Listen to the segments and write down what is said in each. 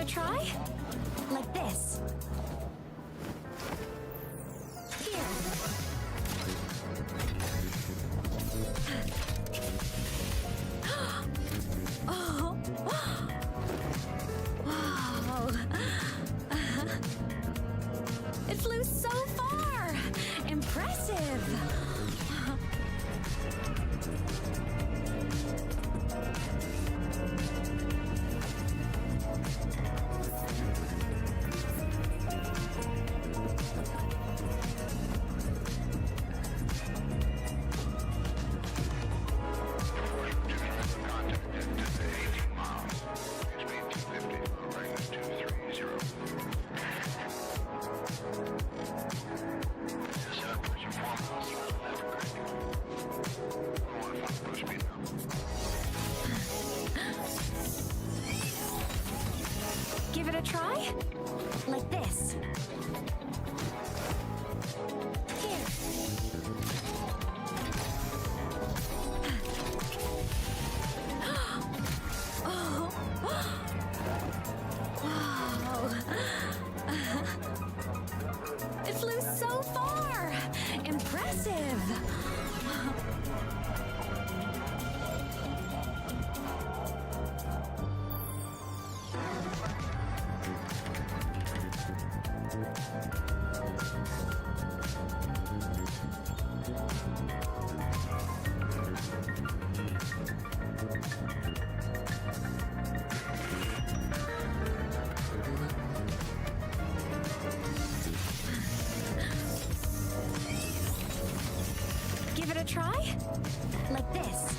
try? Like this. Here. Oh. Wow. It flew so far! Impressive! Give it a try? Like this. Here. Oh. Wow. It flew so far! Impressive! Give it a try? Like this.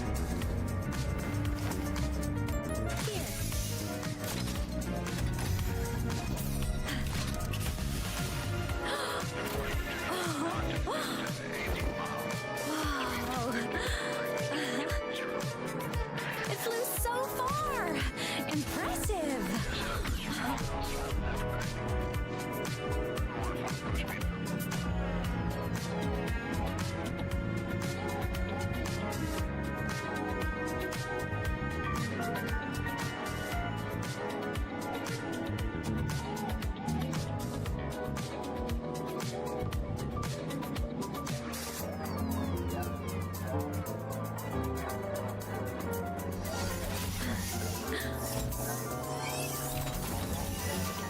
Here. Wow. It flew so far! Impressive!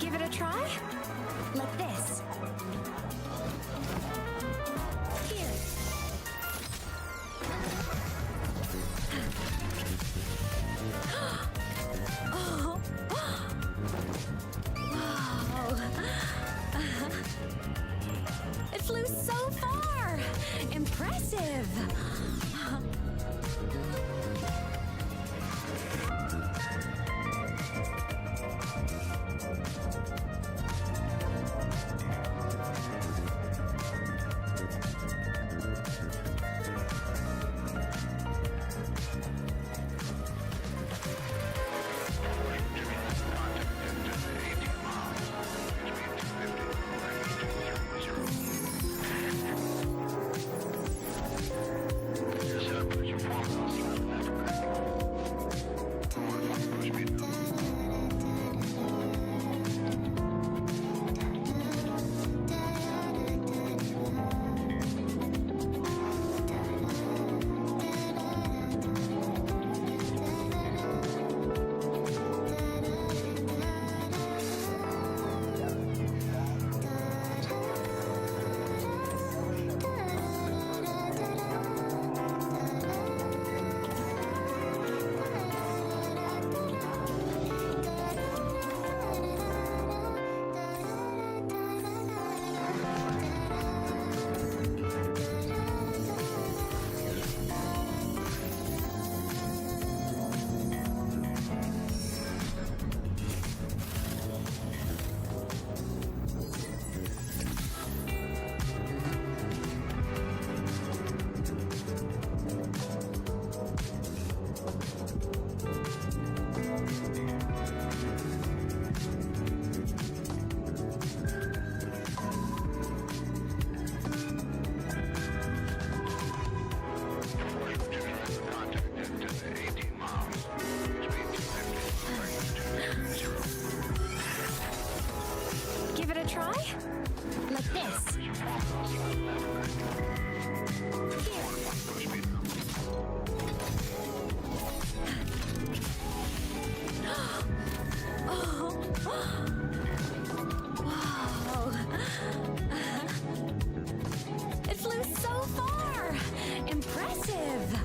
Give it a try? Like this. Here. Oh. Wow. It flew so far! Impressive! impressive.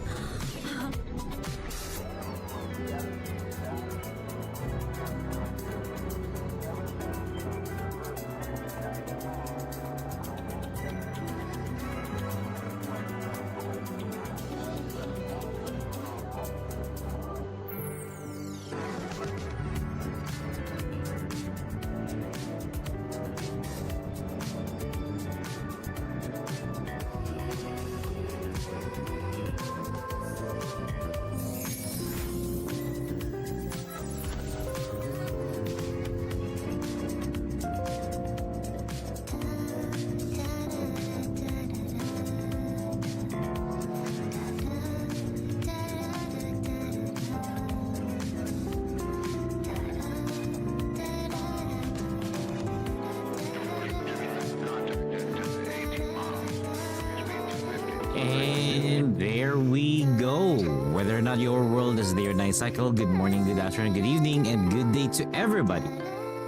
And there we go. Whether or not your world is their night cycle, good morning, good afternoon, good evening, and good day to everybody.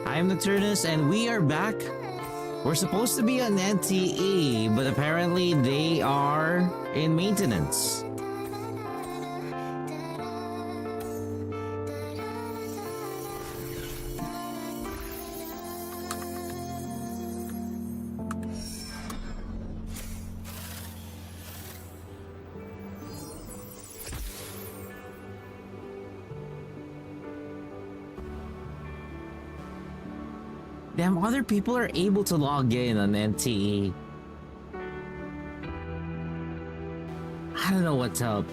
I am Nocturnus and we are back. We're supposed to be on NTE, but apparently they are in maintenance. Damn, other people are able to log in on NTE. I don't know what's up.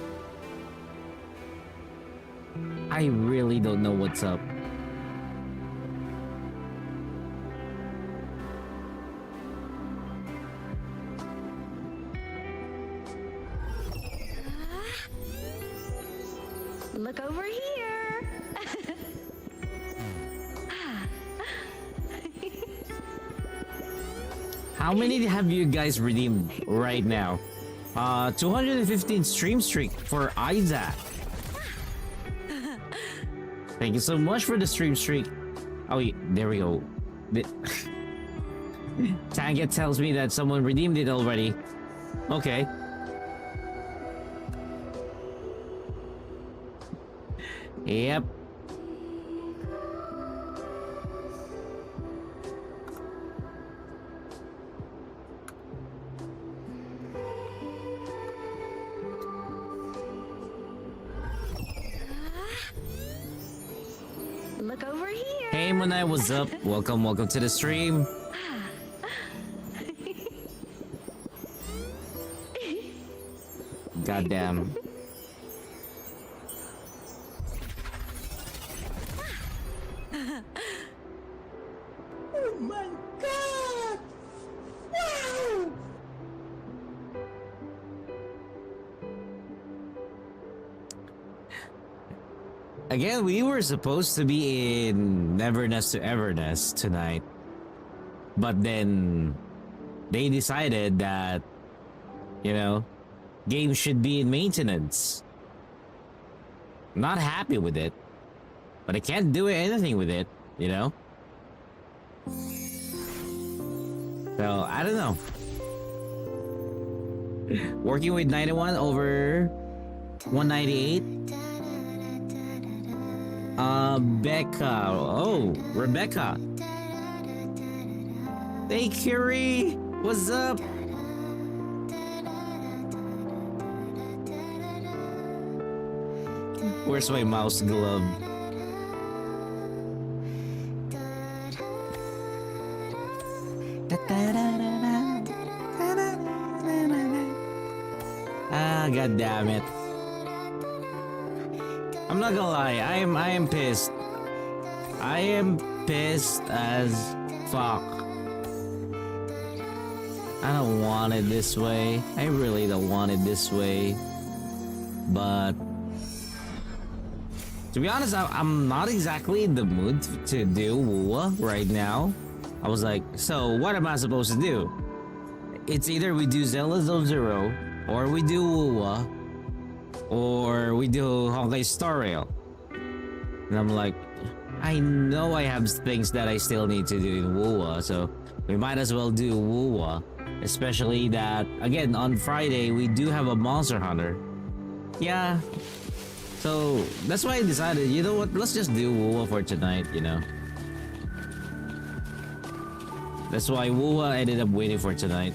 I really don't know what's up. Look over here. How many have you guys redeemed right now? 215 stream streak for Isaac. Thank you so much for the stream streak. Oh, wait, there we go. Tanget tells me that someone redeemed it already. Okay. Yep. Look over here. Hey Monai, what's up? Welcome to the stream. Goddamn. Oh my god! Wow! Again, we were supposed to be in Neverness to Everness tonight. But then they decided that, you know, games should be in maintenance. Not happy with it. But I can't do anything with it, you know? So, I don't know. Working with 91 over 198. Becca. Oh, Rebecca. Hey, Curie. What's up? Where's my mouse glove? Ah, god damn it. I'm not gonna lie, I am pissed. I am pissed as fuck. I don't want it this way. I really don't want it this way. But to be honest, I'm not exactly in the mood to do Wuwa right now. I was like, so what am I supposed to do? It's either we do Zelda Zone Zero, or we do Wuwa, or we do Honkai Star Rail. And I'm like, I know I have things that I still need to do in Wuwa, so we might as well do Wuwa. Especially that, again, on Friday, we do have a Monster Hunter. Yeah. So, that's why I decided, you know what, let's just do Wuwa for tonight, you know. That's why Wuwa ended up waiting for tonight.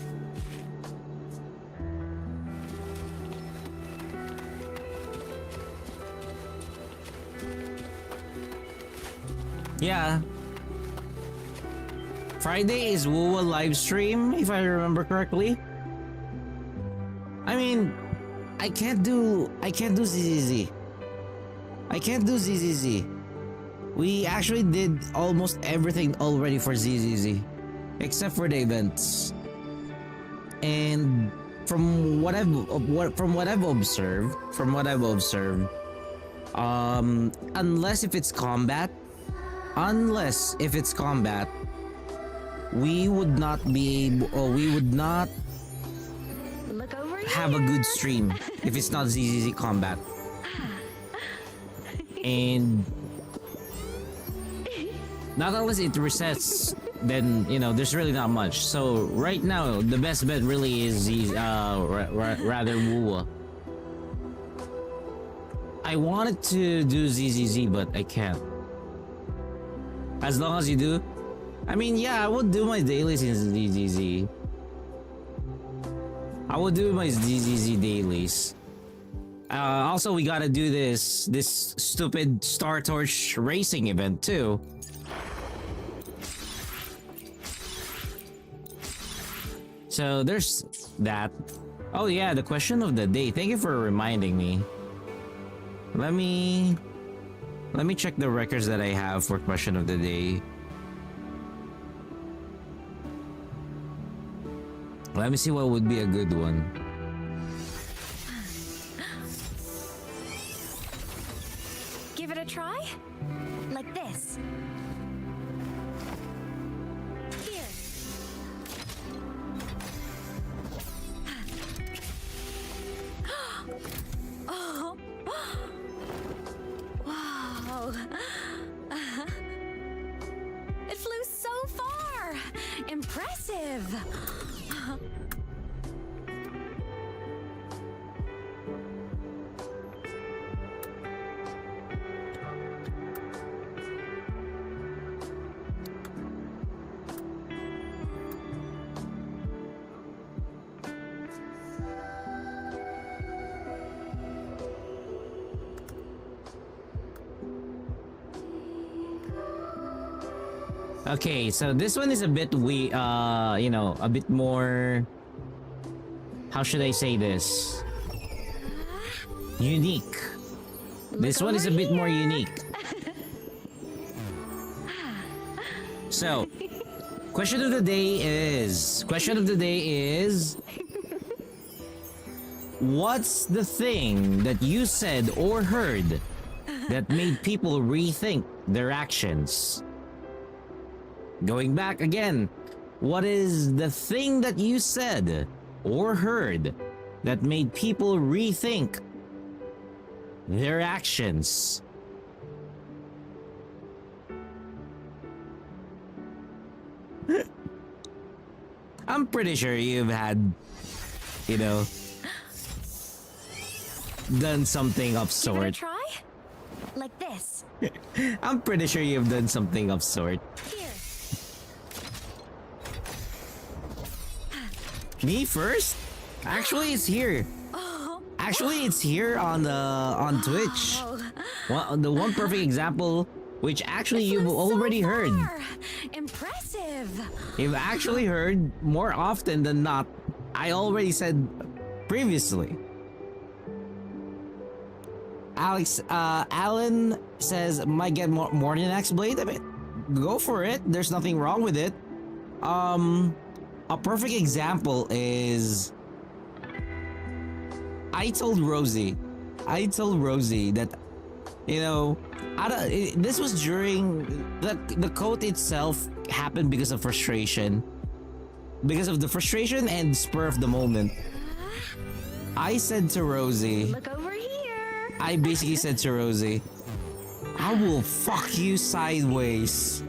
Yeah. Friday is Wuwa live stream, if I remember correctly. I mean, I can't do ZZZ. I can't do ZZZ. We actually did almost everything already for ZZZ, except for the events. And from what I've observed, unless if it's combat, we would not be able, or we would not Look over have a good stream if it's not ZZZ combat. And not unless it resets, then you know there's really not much. So right now the best bet really is rather Wuwa. I wanted to do ZZZ but I can't. As long as you do, I mean, yeah, I would do my dailies in ZZZ. I would do my ZZZ dailies. Also, we gotta do this stupid Star Torch racing event too. So there's that. Oh yeah, the question of the day. Thank you for reminding me. Let me check the records that I have for question of the day. Let me see what would be a good one. Give it a try? Like this. Here. Oh. Wow. It flew so far. Impressive. Okay, so this one is a bit you know, a bit more, how should I say this? Unique. This one is a bit more unique. So, question of the day is what's the thing that you said or heard that made people rethink their actions? Going back again, what is the thing that you said or heard that made people rethink their actions? I'm pretty sure you've had, you know, done something of Give it a sort. try? Like this. I'm pretty sure you've done something of sort. Here. Me first? Actually, it's here. Actually, it's here on Twitch. Well, the one perfect example, which actually you've already heard. Impressive. You've actually heard more often than not. I already said previously. Alan says might get more than X Blade. I mean, go for it. There's nothing wrong with it. A perfect example is I told Rosie that, you know, this was during the quote itself happened because of frustration. Because of the frustration and spur of the moment. I said to Rosie, Look over here. I basically said to Rosie, I will fuck you sideways.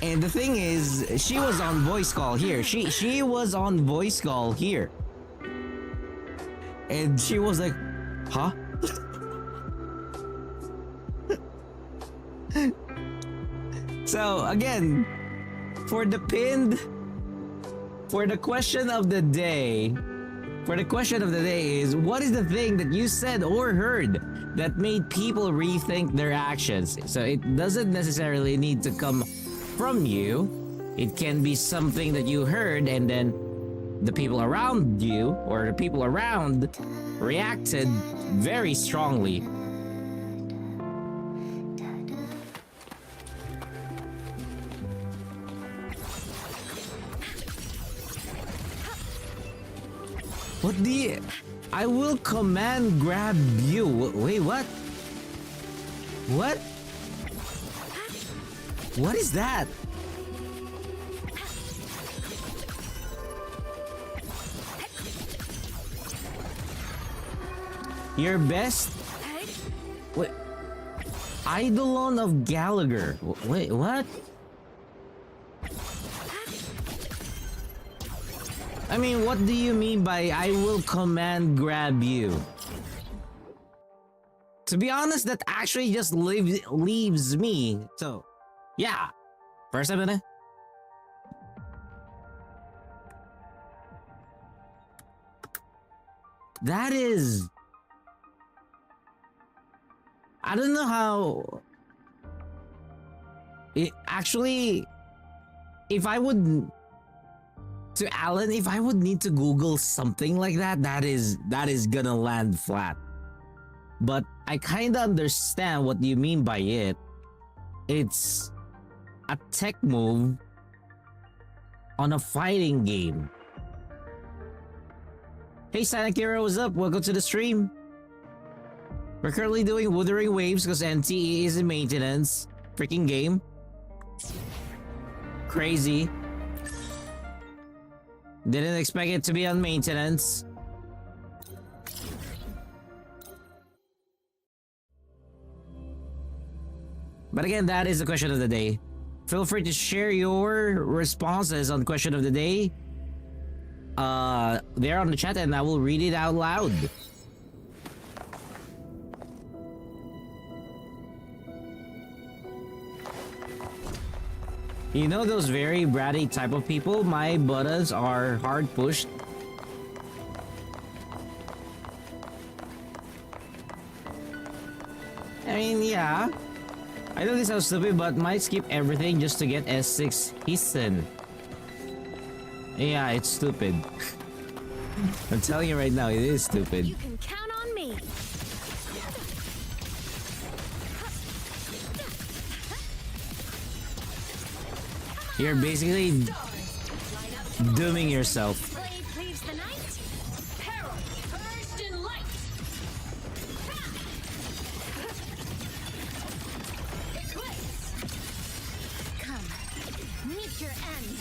And the thing is, she was on voice call here. She was on voice call here. And she was like, huh? So again, for the question of the day, is what is the thing that you said or heard that made people rethink their actions? So it doesn't necessarily need to come from you. It can be something that you heard and then the people around you or the people around reacted very strongly. What the? I will command grab you. Wait, what? What? What is that? Your best? Wait. Eidolon of Gallagher. Wait, what? I mean, what do you mean by I will command grab you? To be honest, that actually just leaves me. So, yeah. First a minute. That is... I don't know how... It actually... If I would... To Alan, if I would need to Google something like that, that is gonna land flat. But I kinda understand what you mean by it. It's a tech move on a fighting game. Hey Sanakira, what's up? Welcome to the stream. We're currently doing Wuthering Waves because NTE is in maintenance. Freaking game. Crazy. Didn't expect it to be on maintenance. But again, that is the question of the day. Feel free to share your responses on question of the day. There on the chat and I will read it out loud. You know those very bratty type of people? My buttons are hard pushed. I mean, yeah. I know this sounds stupid, but might skip everything just to get S6 Heaton. Yeah, it's stupid. I'm telling you right now, it is stupid. You can count on me. You're basically dooming yourself. Blade cleaves the night. Peril purged in light. Eclipse. Come, meet your end.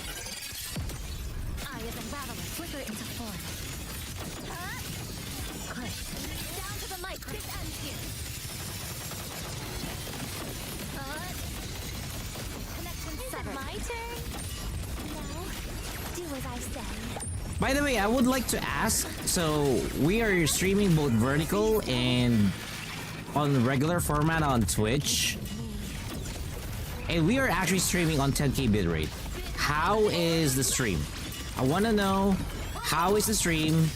Eye of the battler, flicker into form. Quick, down to the micro. This ends here. Connection severed. My turn. No, do as I say. By the way, I would like to ask, so we are streaming both vertical and on regular format on Twitch. And we are actually streaming on 10K bitrate. How is the stream? I want to know, how is the stream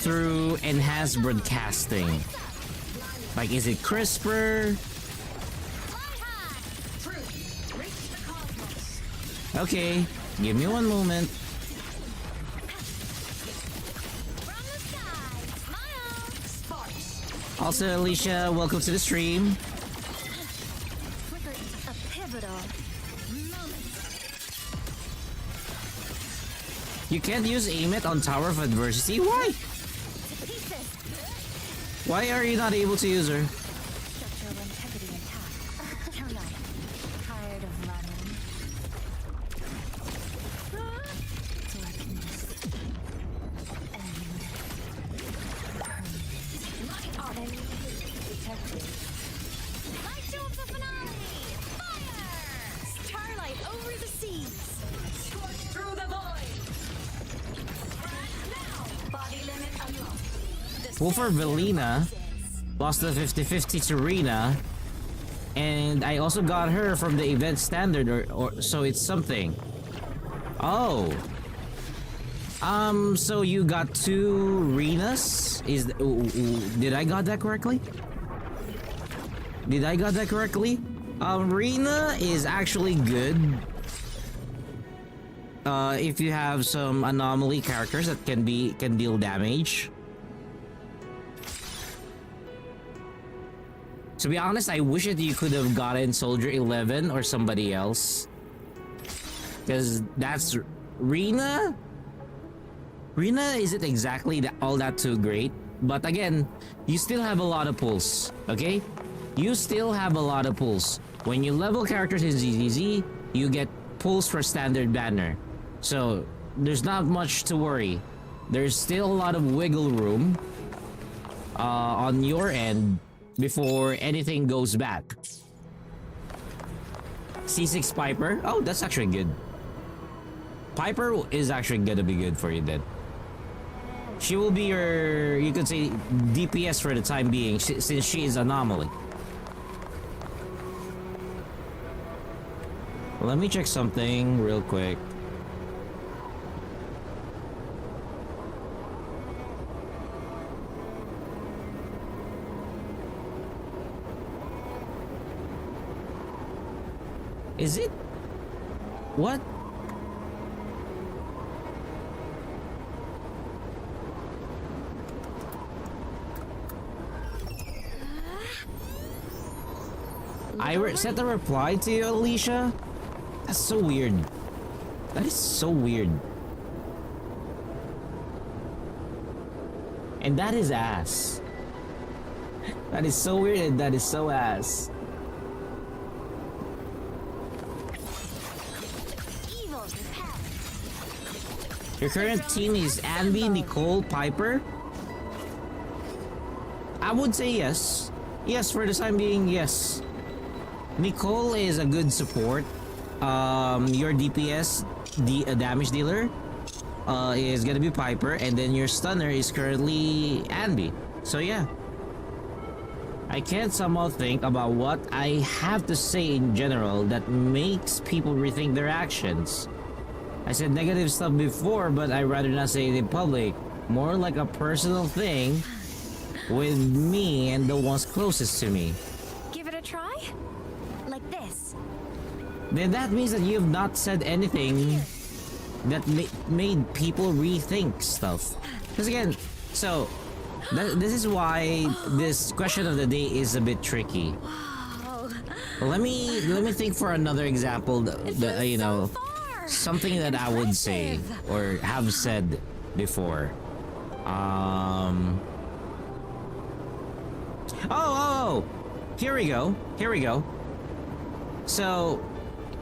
through enhanced broadcasting? Like, is it crisper? Okay, give me one moment. Also, Alicia, welcome to the stream. A pivotal moment. You can't use aim it on Tower of Adversity? Why? To pieces. Why are you not able to use her? Structural integrity intact. Carry on. Tired of running. Darkness. End. Enemy detected. Light show of the finale! Fire! Starlight over seas. Through the void. Now. Body limit unlocked. Well, for Velina, lost the 50-50 to Rena, and I also got her from the event standard, or so it's something. Oh. So you got 2 Renas? Did I got that correctly? Did I got that correctly? Rena is actually good. If you have some anomaly characters that can deal damage. To be honest, I wish that you could have gotten Soldier 11 or somebody else. Because that's Rena. Rena isn't exactly all that too great. But again, you still have a lot of pulls. Okay? You still have a lot of pulls. When you level characters in ZZZ, you get pulls for standard banner. So there's not much to worry. There's still a lot of wiggle room on your end before anything goes back. C6 Piper. Oh, that's actually good. Piper is actually gonna be good for you then. She will be your, you could say, DPS for the time being, since she is anomaly. Let me check something real quick. Is it? What? I sent a reply to you, Alicia? That's so weird. That is so weird. And that is ass. That is so weird and that is so ass. Your current team is Anby, Nicole, Piper? I would say yes. Yes, for the time being, yes. Nicole is a good support. Your DPS, damage dealer, is gonna be Piper, and then your stunner is currently Anby. So yeah. I can't somehow think about what I have to say in general that makes people rethink their actions. I said negative stuff before, but I'd rather not say it in public. More like a personal thing with me and the ones closest to me. Give it a try? Like this. Then that means that you have not said anything that made people rethink stuff. Because again, so this is why this question of the day is a bit tricky. Wow. Let me think for another example that you know, something that I would say or have said before. Oh, here we go. So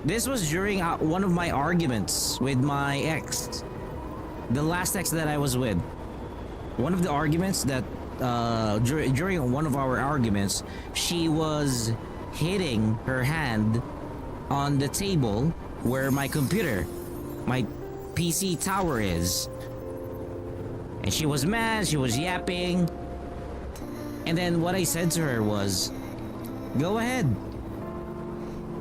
this was during one of my arguments with my ex, the last ex that I was with. One of the arguments that during one of our arguments, she was hitting her hand on the table where my computer, my PC tower is. And she was mad, she was yapping. And then what I said to her was, go ahead.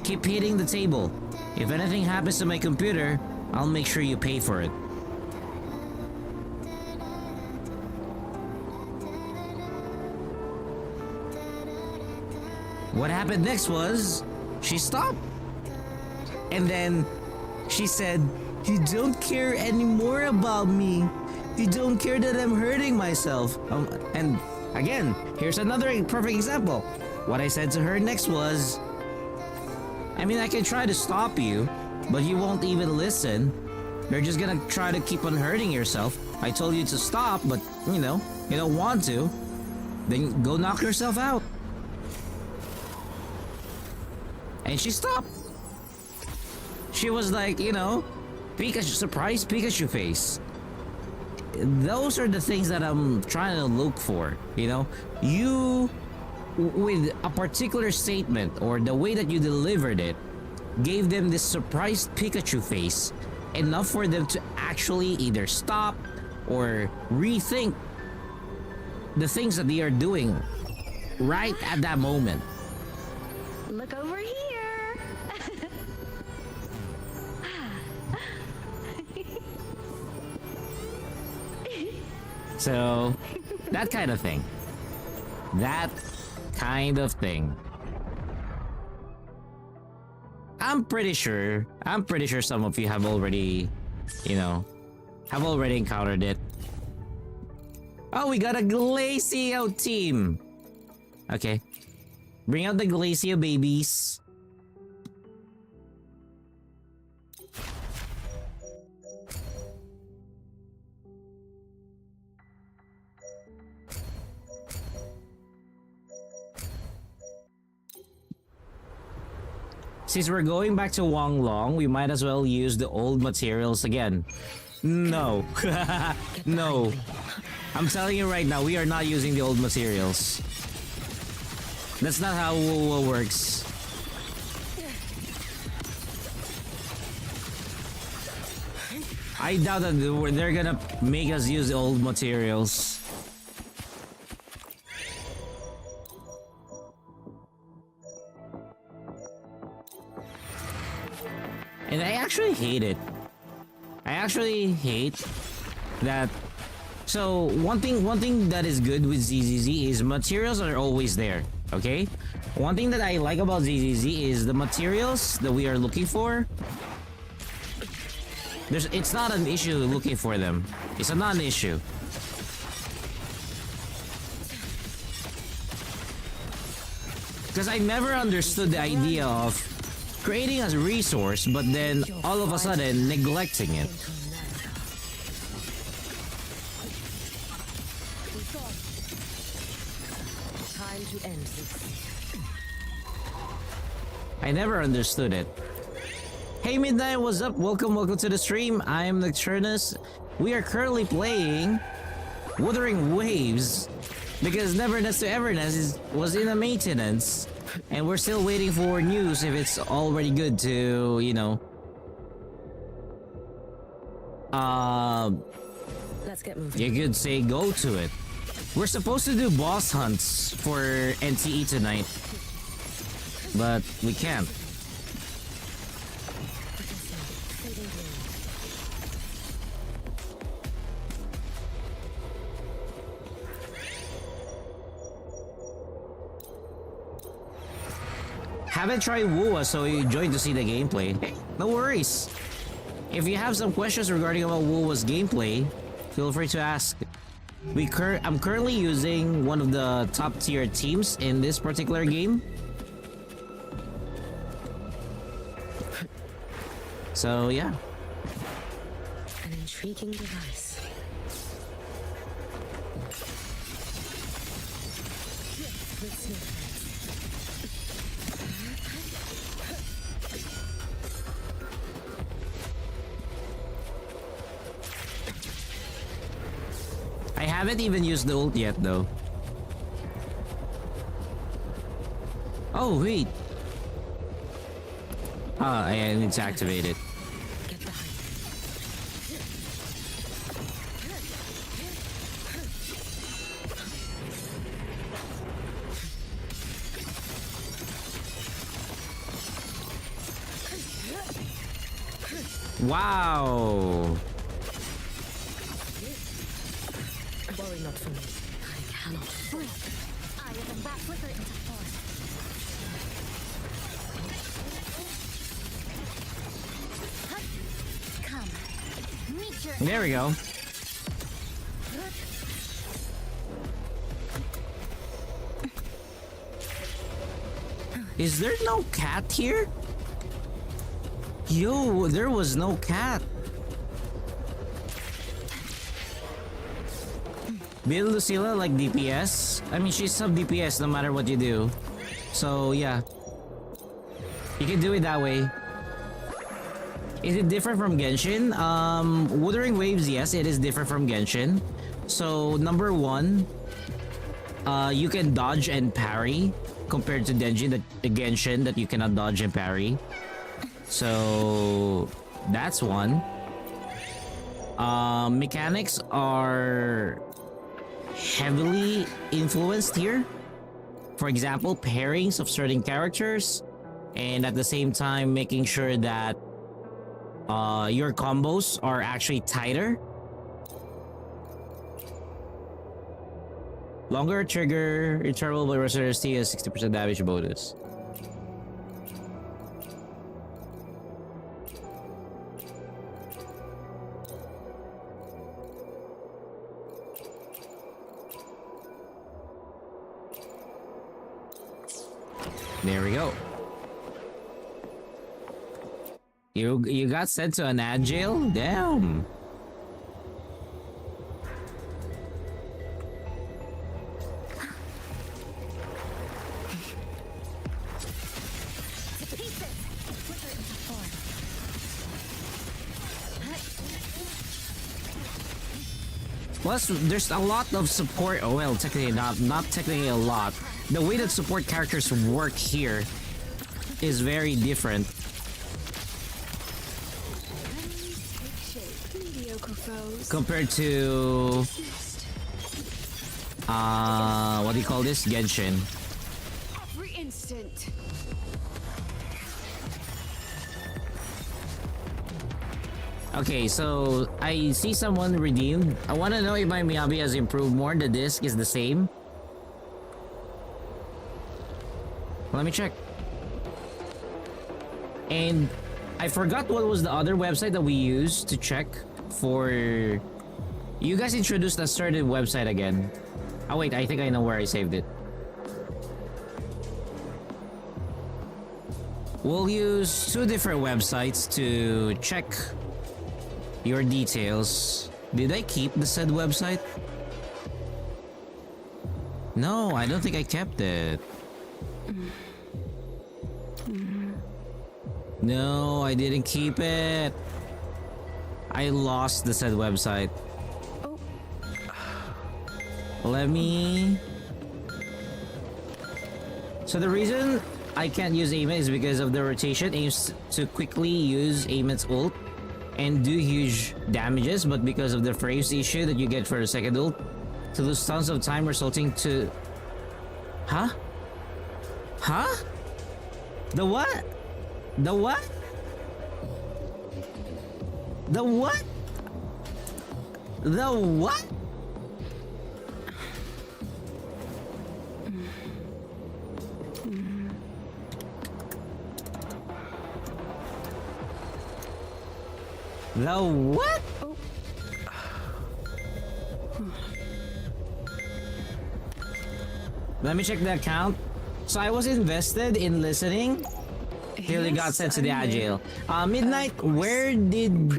Keep hitting the table. If anything happens to my computer, I'll make sure you pay for it. What happened next was, she stopped. And then she said, you don't care anymore about me. You don't care that I'm hurting myself. And again, here's another perfect example. What I said to her next was, I mean, I can try to stop you, but you won't even listen. You're just gonna try to keep on hurting yourself. I told you to stop, but you know, you don't want to. Then go knock yourself out. And she stopped. She was like, you know, Pikachu, surprise Pikachu face. Those are the things that I'm trying to look for, you know? You, with a particular statement or the way that you delivered it, gave them this surprised Pikachu face, enough for them to actually either stop or rethink the things that they are doing right at that moment. Look over here. So, that kind of thing. That kind of thing. I'm pretty sure some of you have already, have already encountered it. Oh, we got a Glacio team. Okay. Bring out the Glacio babies. Since we're going back to Wanglong, we might as well use the old materials again. No. No. I'm telling you right now, we are not using the old materials. That's not how Wuwa works. I doubt that they're gonna make us use the old materials. And I actually hate it. I actually hate that. So one thing that is good with ZZZ is materials are always there. Okay? One thing that I like about ZZZ is the materials that we are looking for. It's not an issue looking for them. It's a non-issue. Because I never understood the idea of creating a resource, but then all of a sudden neglecting it. Time to end this. I never understood it. Hey Midnight, what's up? Welcome to the stream. I am Nocturnus. We are currently playing Wuthering Waves because Neverness to Everness was in a maintenance. And we're still waiting for news if it's already good to, Let's get moving. you could say go to it. We're supposed to do boss hunts for NTE tonight, but we can't. Haven't tried Wuwa, so you enjoyed to see the gameplay. Hey, no worries. If you have some questions regarding about Wuwa's gameplay, feel free to ask. I'm currently using one of the top tier teams in this particular game. So yeah. An intriguing device. Let's see. I haven't even used the ult yet though. Oh wait. I need to activate it. Get behind Wow. Worry not for me. I cannot. I am back flicker into force. Come. Meet your There we go. Is there no cat here? Yo, there was no cat. Build Lucilla like DPS? I mean, she's sub DPS no matter what you do. So, yeah. You can do it that way. Is it different from Genshin? Wuthering Waves, yes, it is different from Genshin. So, number one, you can dodge and parry compared to Genshin that you cannot dodge and parry. So that's one. Mechanics are heavily influenced here. For example, pairings of certain characters, and at the same time making sure that your combos are actually tighter. Longer trigger interval but resistance has 60% damage bonus. There we go. You got sent to an ad jail? Damn. Plus, there's a lot of support. Oh, well, technically not technically a lot. The way that support characters work here is very different. Compared to what do you call this? Genshin. Every instant. Okay, so I see someone redeemed. I want to know if my Miyabi has improved more. The disc is the same. Let me check. And I forgot what was the other website that we used to check for... You guys introduced a certain website again. Oh wait, I think I know where I saved it. We'll use two different websites to check your details. Did I keep the said website? No, I don't think I kept it. No, I didn't keep it. I lost the said website. Oh. Let me... So the reason I can't use Aimant is because of the rotation. Aims to quickly use Aimant's ult and do huge damages, but because of the frames issue that you get for the second ult, to lose tons of time resulting to... Huh? Huh? The what? The what? The what? The what? The what? Oh. Let me check the account. So I was invested in listening till it got sent to the ad jail. Midnight, where did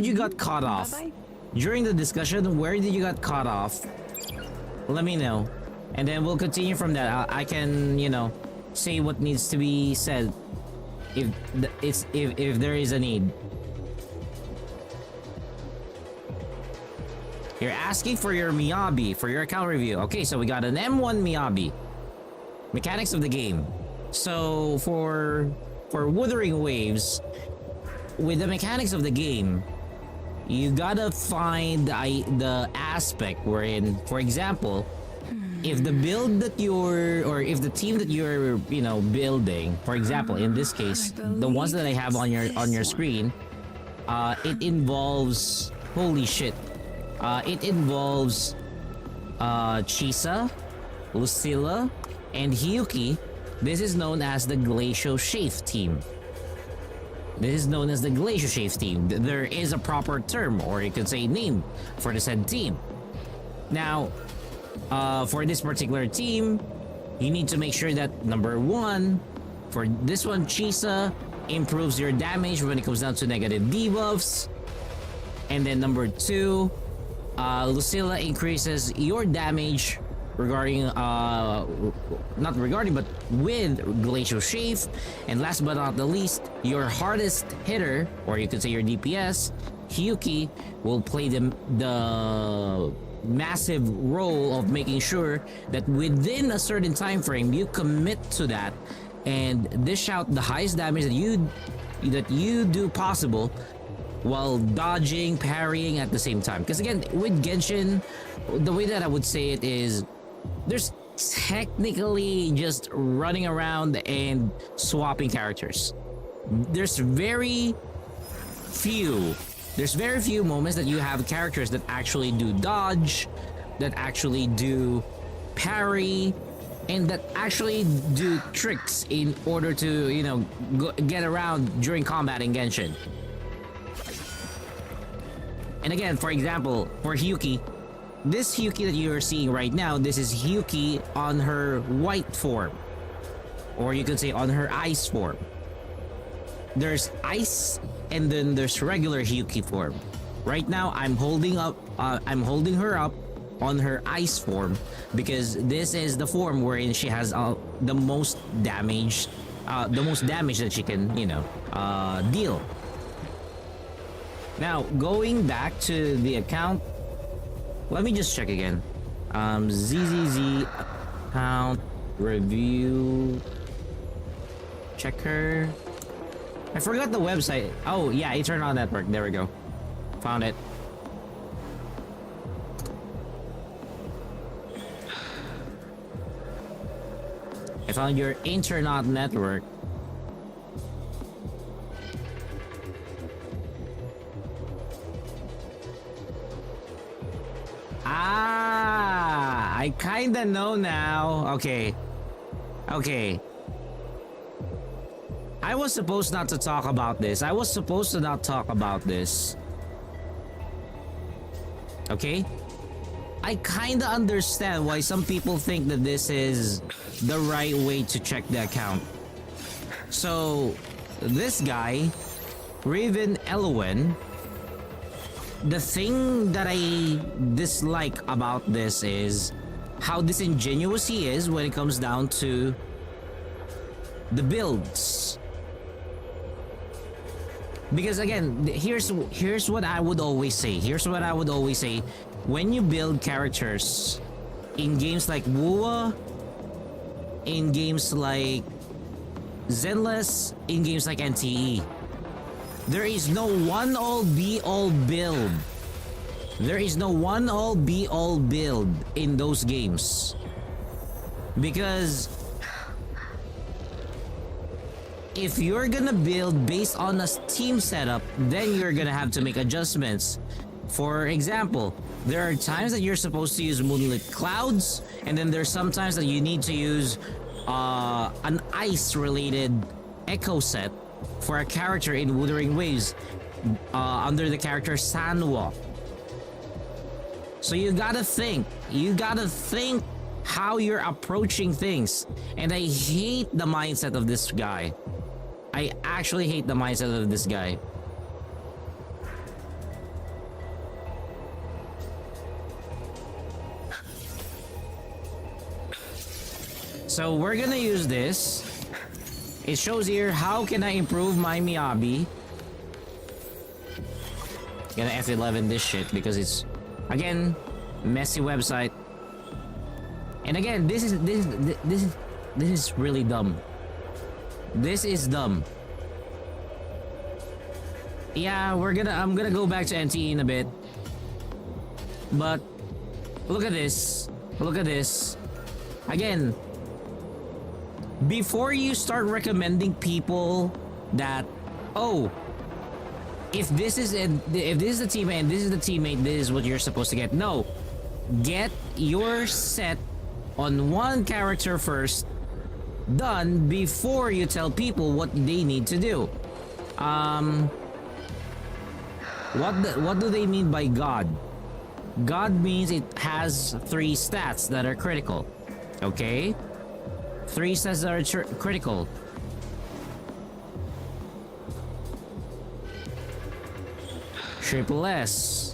you got caught off? Bye-bye. During the discussion, where did you got caught off? Let me know. And then we'll continue from that. I can, you know, say what needs to be said if there is a need. You're asking for your Miyabi, for your account review. Okay, so we got an M1 Miyabi. Mechanics of the game. So for Wuthering Waves, with the mechanics of the game, you gotta find the aspect wherein, for example, if the build that you're, or if the team that you're, you know, building, for example, in this case, the ones that I have on your screen, it involves, holy shit, it involves Chisa, Lucilla, and Hyuki. This is known as the Glacial Shave team. This is known as the Glacial Shave team. There is a proper term, or you could say name, for the said team. Now, for this particular team, you need to make sure that number one, for this one, Chisa improves your damage when it comes down to negative debuffs. And then number two, Lucilla increases your damage regarding, not regarding, but with Glacial Shave. And last but not the least, your hardest hitter, or you could say your DPS, Hyuki, will play the massive role of making sure that within a certain time frame you commit to that and dish out the highest damage that you do possible while dodging, parrying at the same time. Because again, with Genshin, the way that I would say it is, there's technically just running around and swapping characters. There's very few moments that you have characters that actually do dodge, that actually do parry, and that actually do tricks in order to, you know, get around during combat in Genshin. And again, for example, for Hyuki, this Hyuki that you're seeing right now, this is Hyuki on her white form. Or you could say on her ice form. There's ice and then there's regular Hyuki form. Right now, I'm holding her up on her ice form because this is the form wherein she has the most damage that she can, you know, deal. Now, going back to the account, let me just check again. ZZZ account review checker. I forgot the website. Oh yeah, Eternal Network. There we go. Found it. I found your internet network. Ah, I kinda know now. Okay. I was supposed not to talk about this. I was supposed to not talk about this. Okay? I kinda understand why some people think that this is the right way to check the account. So, this guy, Raven Elwen, the thing that I dislike about this is how disingenuous he is when it comes down to the builds. Because again, here's what I would always say. When you build characters in games like Wuwa, in games like Zenless, in games like NTE, there is no one-all be-all build. There is no one-all be-all build in those games. Because if you're gonna build based on a team setup, then you're gonna have to make adjustments. For example, there are times that you're supposed to use Moonlit Clouds, and then there's sometimes that you need to use an ice-related echo set for a character in Wuthering Waves under the character Sanwa. So you gotta think how you're approaching things. And I hate the mindset of this guy. I actually hate the mindset of this guy. So we're gonna use this. It shows here, how can I improve my Miyabi? Gonna F11 this shit because it's, again, messy website. And again, this is really dumb. This is dumb. Yeah, I'm gonna go back to NTE in a bit. But look at this. Again, before you start recommending people that, oh, if this is a teammate and this is the teammate, this is what you're supposed to get. No, get your set on one character first done before you tell people what they need to do. What do they mean by God? God means it has 3 stats that are critical. Okay? 3 stats that are critical. Triple S.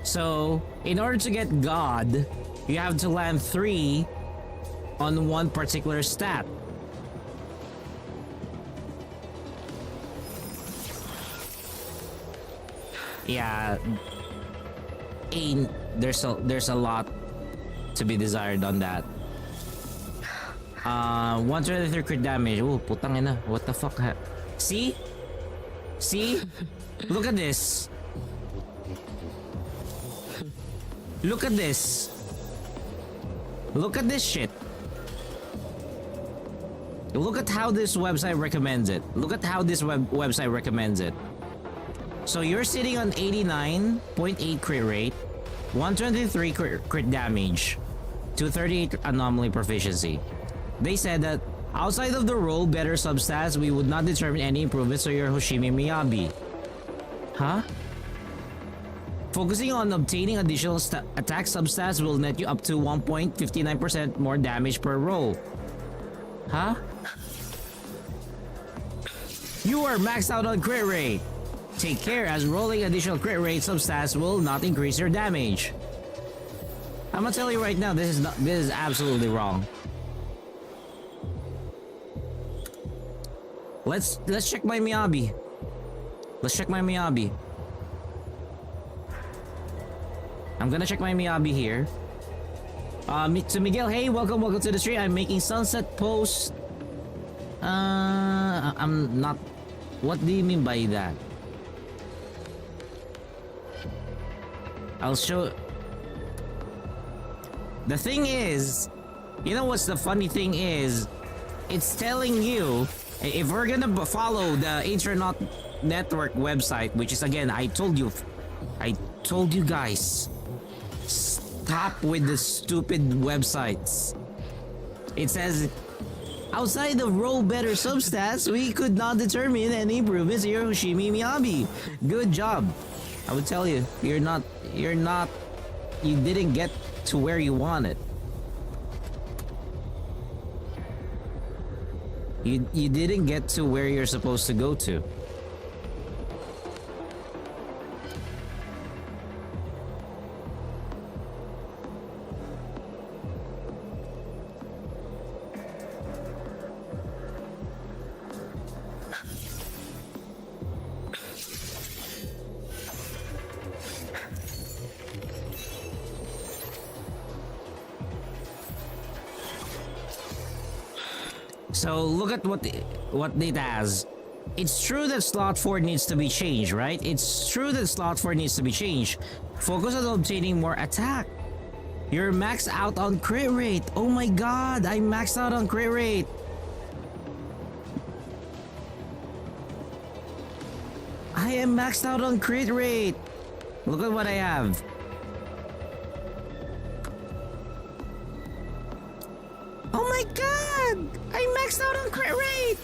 So, in order to get God, you have to land 3 on one particular stat. Yeah, there's a lot to be desired on that. 123 crit damage. Oh, putang ina. What the fuck? See? See? Look at this. Look at this. Look at this shit. Look at how this website recommends it. Look at how this website recommends it. So you're sitting on 89.8 crit rate, 123 crit damage, 238 anomaly proficiency. They said that outside of the role better substats, we would not determine any improvements to your Hoshimi Miyabi. Huh? Focusing on obtaining additional attack substats will net you up to 1.59% more damage per roll. Huh? You are maxed out on crit rate. Take care, as rolling additional crit rate substats will not increase your damage. I'm gonna tell you right now, this is absolutely wrong. Let's check my Miyabi. Let's check my Miyabi. I'm gonna check my Miyabi here. To Miguel, hey, welcome to the stream. I'm making sunset post. I'm not. What do you mean by that? I'll show. The thing is, you know what's the funny thing is, it's telling you if we're gonna follow the Internet Network website, which is again, I told you guys, stop with the stupid websites. It says, outside of roll better substats, we could not determine any improvements in your Hoshimi Miyabi. Good job. I would tell you, you didn't get to where you wanted. You didn't get to where you're supposed to go to. So look at what it has. It's true that slot 4 needs to be changed, right? It's true that slot 4 needs to be changed. Focus on obtaining more attack. You're maxed out on crit rate. Oh my god, I maxed out on crit rate. I am maxed out on crit rate. Look at what I have. Oh my god! I maxed out on crit rate!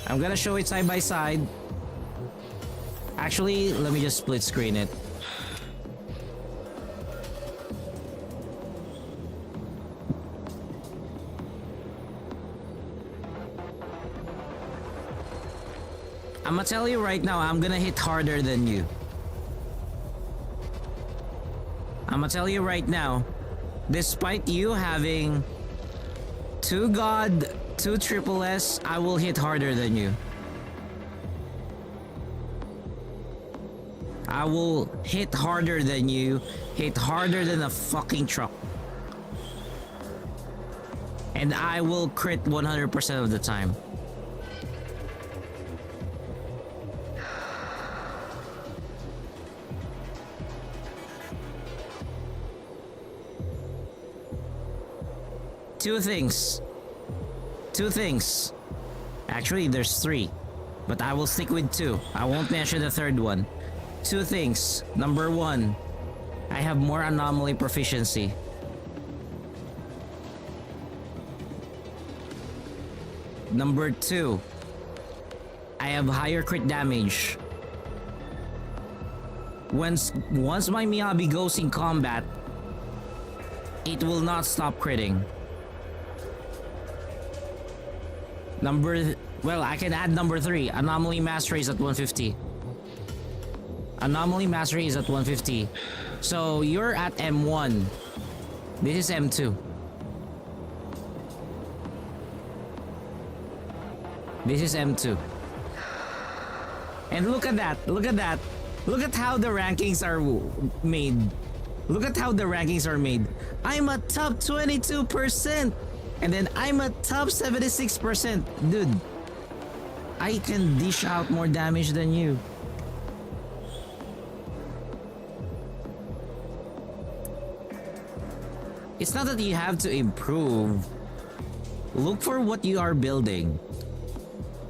I'm gonna show it side by side. Actually, let me just split screen it. I'm gonna tell you right now, I'm gonna hit harder than you. I'm gonna tell you right now, despite you having 2 God, 2 triple S, I will hit harder than you. I will hit harder than you, hit harder than a fucking truck. And I will crit 100% of the time. Two things. Actually, there's 3. But I will stick with 2. I won't mention the third one. 2 things. Number 1, I have more anomaly proficiency. Number 2, I have higher crit damage. Once my Miyabi goes in combat, it will not stop critting. I can add number 3. Anomaly Mastery is at 150. Anomaly Mastery is at 150. So you're at M1. This is M2. This is M2. And look at that. Look at that. Look at how the rankings are made. Look at how the rankings are made. I'm a top 22%. And then I'm a top 76%. Dude, I can dish out more damage than you. It's not that you have to improve. Look for what you are building.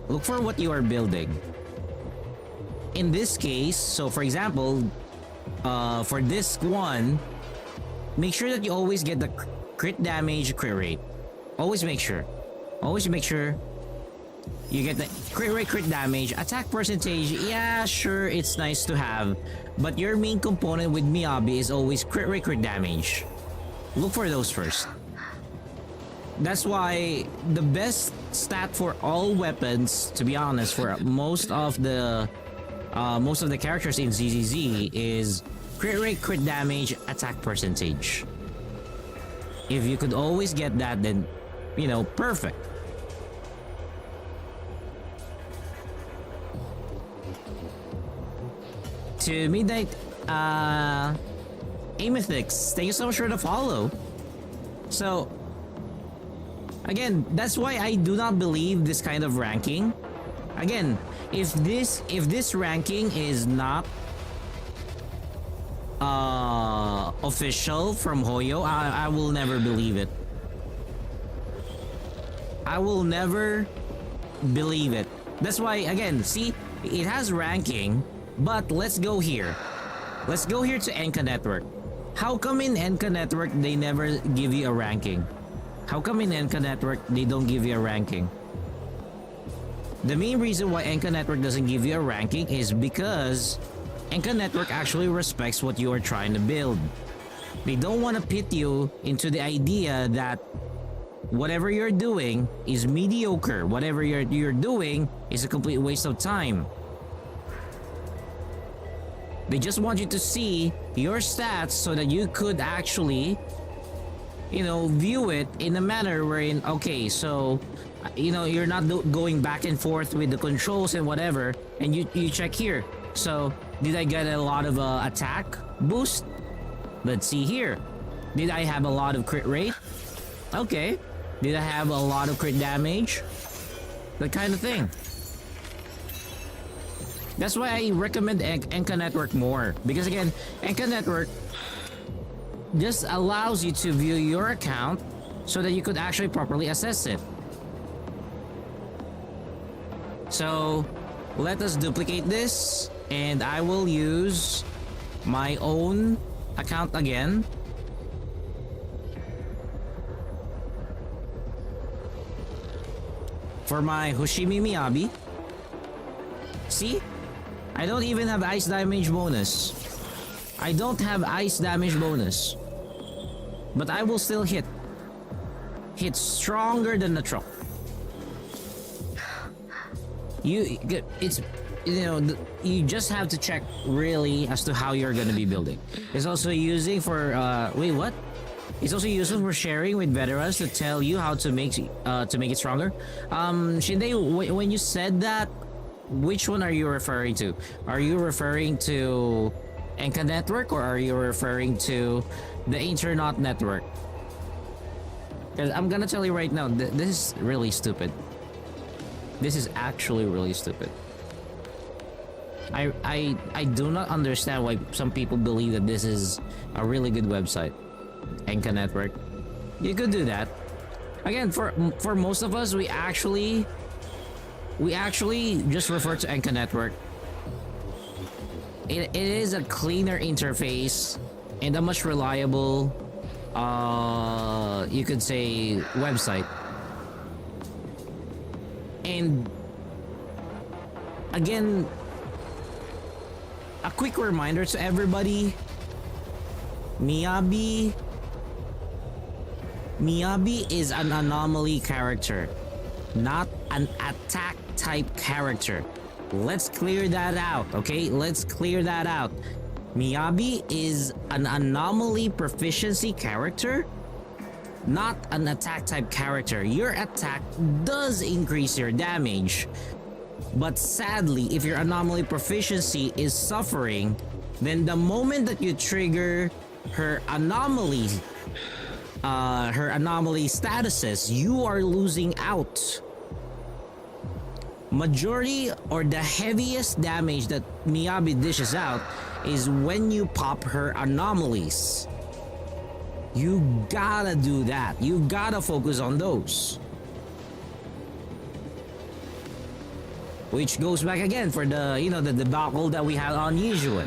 Look for what you are building. In this case, so for example, for this one, make sure that you always get the crit damage, crit rate. Always make sure. Always make sure you get the crit rate, crit damage, attack percentage. Yeah, sure, it's nice to have. But your main component with Miyabi is always crit rate, crit damage. Look for those first. That's why the best stat for all weapons, to be honest, for most of the characters in ZZZ is crit rate, crit damage, attack percentage. If you could always get that, then, you know, perfect. To Midnight, Amethix, thank you so much for the follow. So, again, that's why I do not believe this kind of ranking. Again, if this ranking is not official from Hoyo, I will never believe it. I will never believe it. That's why, again, see, it has ranking, but let's go here. Let's go here to Enka Network. How come in Enka Network they never give you a ranking? How come in Enka Network they don't give you a ranking? The main reason why Enka Network doesn't give you a ranking is because Enka Network actually respects what you are trying to build. They don't want to pit you into the idea that whatever you're doing is mediocre. Whatever you're doing is a complete waste of time. They just want you to see your stats so that you could actually, you know, view it in a manner wherein, okay, so, you know, you're not going back and forth with the controls and whatever, and you check here. So, did I get a lot of attack boost? Let's see here. Did I have a lot of crit rate? Okay. Did I have a lot of crit damage? That kind of thing. That's why I recommend Enka Network more. Because again, Enka Network just allows you to view your account so that you could actually properly assess it. So, let us duplicate this. And I will use my own account again. For my Hoshimi Miyabi. See? I don't even have ice damage bonus. I don't have ice damage bonus. But I will still hit. Hit stronger than the truck. It's, you know, you just have to check really as to how you're gonna be building. It's also using for, wait, what? It's also useful for sharing with veterans to tell you how to make it stronger. Shinde, when you said that, which one are you referring to? Are you referring to Enka Network or are you referring to the Internet Network? Because I'm gonna tell you right now, this is really stupid. This is actually really stupid. I do not understand why some people believe that this is a really good website. Enka Network. You could do that. Again, for most of us, we actually just refer to Enka Network. It is a cleaner interface and a much reliable, you could say, website. And again, a quick reminder to everybody, Miyabi is an anomaly character, not an attack type character. Let's clear that out, okay? Let's clear that out. Miyabi is an anomaly proficiency character, not an attack type character, your attack does increase your damage. But sadly, if your anomaly proficiency is suffering, then the moment that you trigger her anomaly statuses, you are losing out. Majority or the heaviest damage that Miyabi dishes out is when you pop her anomalies. You gotta do that. You gotta focus on those. Which goes back again for the, you know, the debacle that we had on Usual.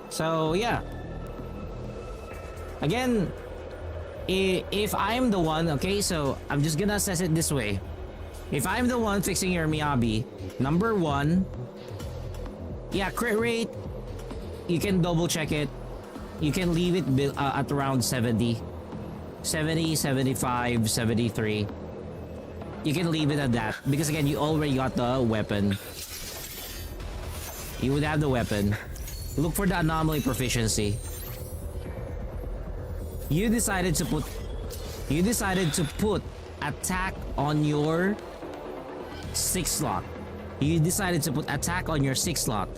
So yeah. Again, if I'm the one, okay, so I'm just gonna assess it this way. If I'm the one fixing your Miyabi, number one, yeah, crit rate, you can double check it. You can leave it at around 70, 75, 73. You can leave it at that because again, you already got the weapon. You would have the weapon. Look for the anomaly proficiency. You decided to put attack on your 6th slot. You decided to put attack on your 6th slot.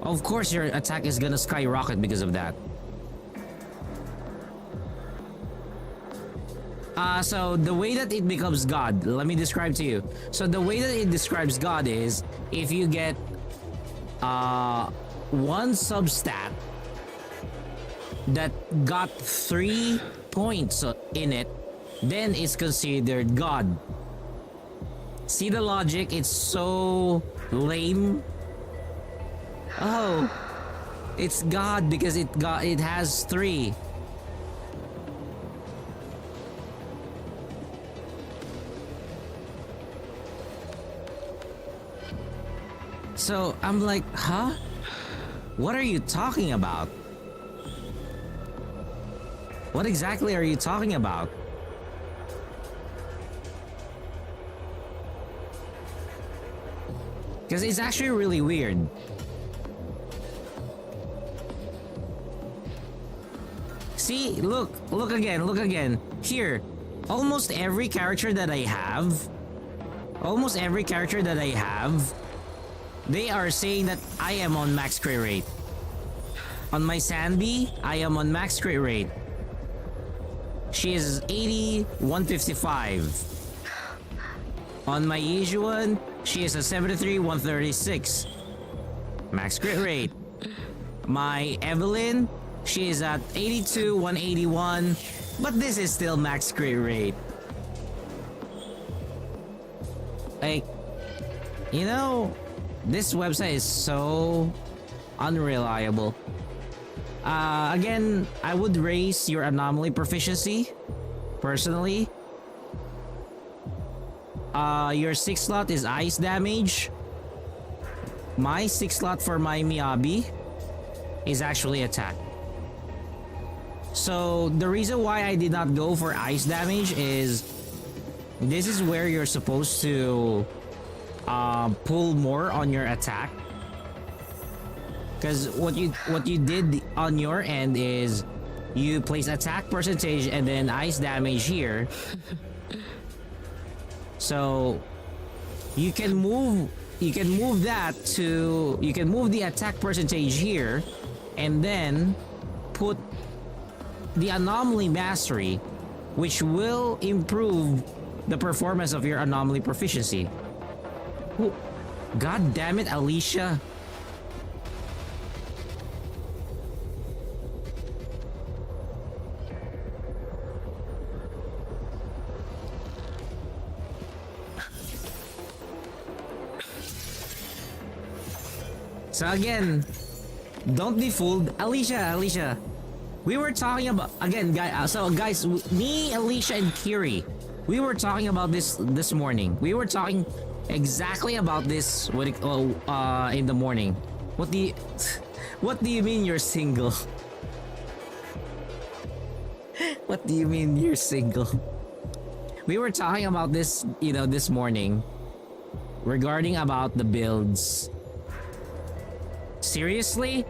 Of course your attack is gonna skyrocket because of that. So the way that it becomes God, let me describe to you. So the way that it describes God is if you get one substat that got 3 points in it, then it's considered God. See the logic? It's so lame. Oh, it's God because it has 3. So I'm like, huh? What are you talking about? What exactly are you talking about? Because it's actually really weird. See, look again. Here, almost every character that I have, they are saying that I am on max crit rate. On my Sanbi, I am on max crit rate. She is 80, 155. On my Yijuan, she is a 73, 136. Max crit rate. My Evelyn, she is at 82, 181. But this is still max crit rate. Like, you know, this website is so unreliable. Again, I would raise your anomaly proficiency, personally. Your 6th slot is ice damage. My 6th slot for my Miyabi is actually attack. So the reason why I did not go for ice damage is this is where you're supposed to pull more on your attack. Because what you did on your end is you place attack percentage and then ice damage here. So you can move the attack percentage here and then put the anomaly mastery, which will improve the performance of your anomaly proficiency. Oh, God damn it, Alicia. So again, don't be fooled. Alicia. We were talking about, again, guys, me, Alicia, and Kiri, we were talking about this morning. We were talking exactly about this in the morning. What do you mean you're single? What do you mean you're single? We were talking about this, this morning regarding about the builds. Seriously?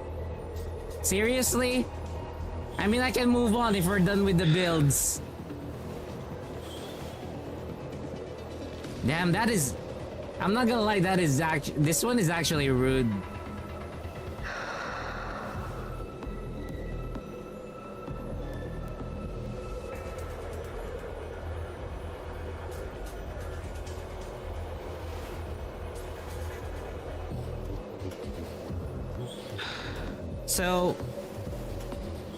I mean, I can move on if we're done with the builds. Damn, that is... I'm not gonna lie, that is actually... This one is actually rude. So...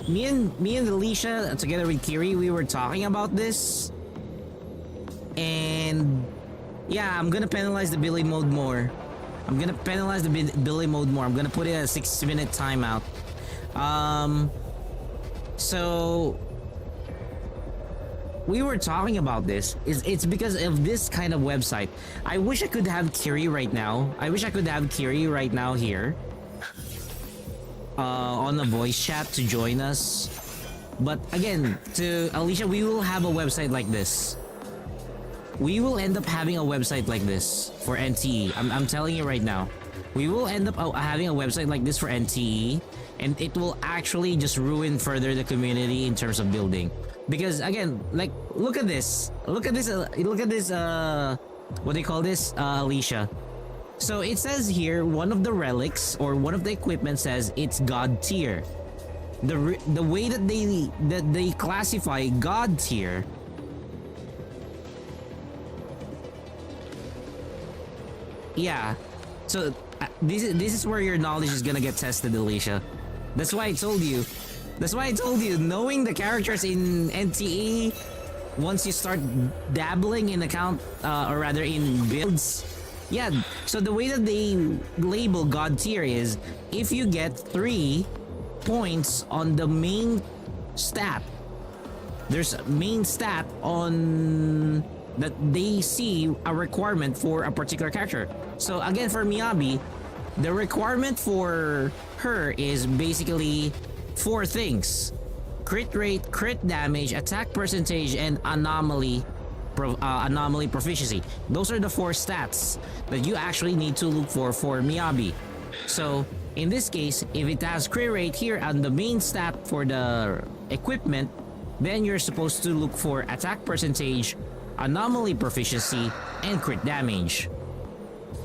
Me and Alicia, together with Kiri, we were talking about this. And... yeah, I'm gonna penalize the Billy mode more. I'm gonna penalize the Billy mode more. I'm gonna put it at a 6-minute timeout. So... we were talking about this. It's because of this kind of website. I wish I could have Kiri right now. I wish I could have Kiri right now here. On the voice chat to join us. But again, to Alicia, we will have a website like this. We will end up having a website like this for NTE. I'm telling you right now. We will end up having a website like this for NTE, and it will actually just ruin further the community in terms of building. Because again, like, look at this. Look at this, what do you call this, Alicia? So it says here, one of the relics or one of the equipment says it's God tier. The way that they classify God tier. Yeah. So this is where your knowledge is gonna get tested, Alicia. That's why I told you. That's why I told you. Knowing the characters in NTE, once you start dabbling in account, or rather in builds. Yeah, so the way that they label God tier is if you get 3 points on the main stat. There's a main stat on that they see a requirement for a particular character. So again, for Miyabi, the requirement for her is basically 4 things: crit rate, crit damage, attack percentage, and anomaly proficiency. Those are the 4 stats that you actually need to look for Miyabi. So in this case, if it has crit rate here on the main stat for the equipment, then you're supposed to look for attack percentage, anomaly proficiency, and crit damage.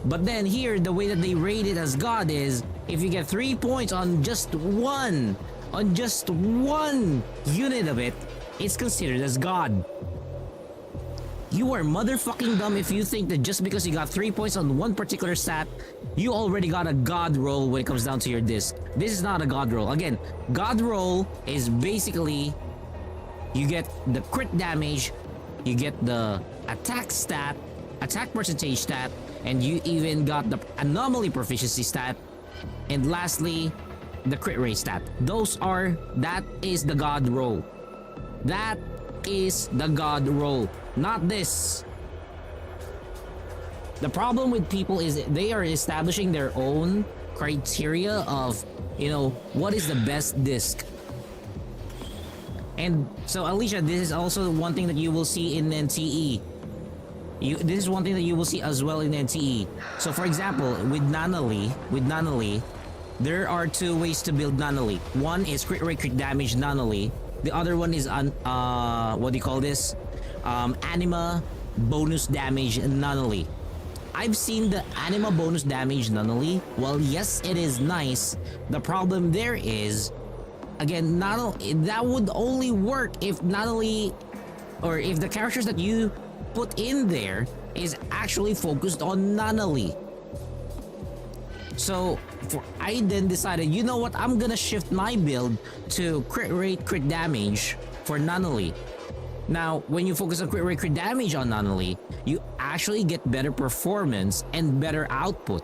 But then here, the way that they rate it as God is if you get 3 points on just one unit of it, it's considered as God. You are motherfucking dumb if you think that just because you got 3 points on one particular stat, you already got a God roll when it comes down to your disc. This is not a God roll. Again, God roll is basically you get the crit damage, you get the attack stat, attack percentage stat, and you even got the anomaly proficiency stat, and lastly, the crit rate stat. That is the God roll. That is the God roll. Not this. The problem with people is they are establishing their own criteria of, what is the best disc. And so, Alicia, this is also one thing that you will see in NTE. This is one thing that you will see as well in NTE. So, for example, with Nunnally, there are 2 ways to build Nunnally. One is crit rate, crit damage Nunnally. The other one is what do you call this? Anima bonus damage Nunnally. I've seen the anima bonus damage Nunnally. Well, yes, it is nice. The problem there is, again, that would only work if Nunnally, or if the characters that you put in there is actually focused on Nunnally. So I then decided, you know what, I'm gonna shift my build to crit rate, crit damage for Nunnally. Now, when you focus on crit rate, crit damage on Nunnally, you actually get better performance and better output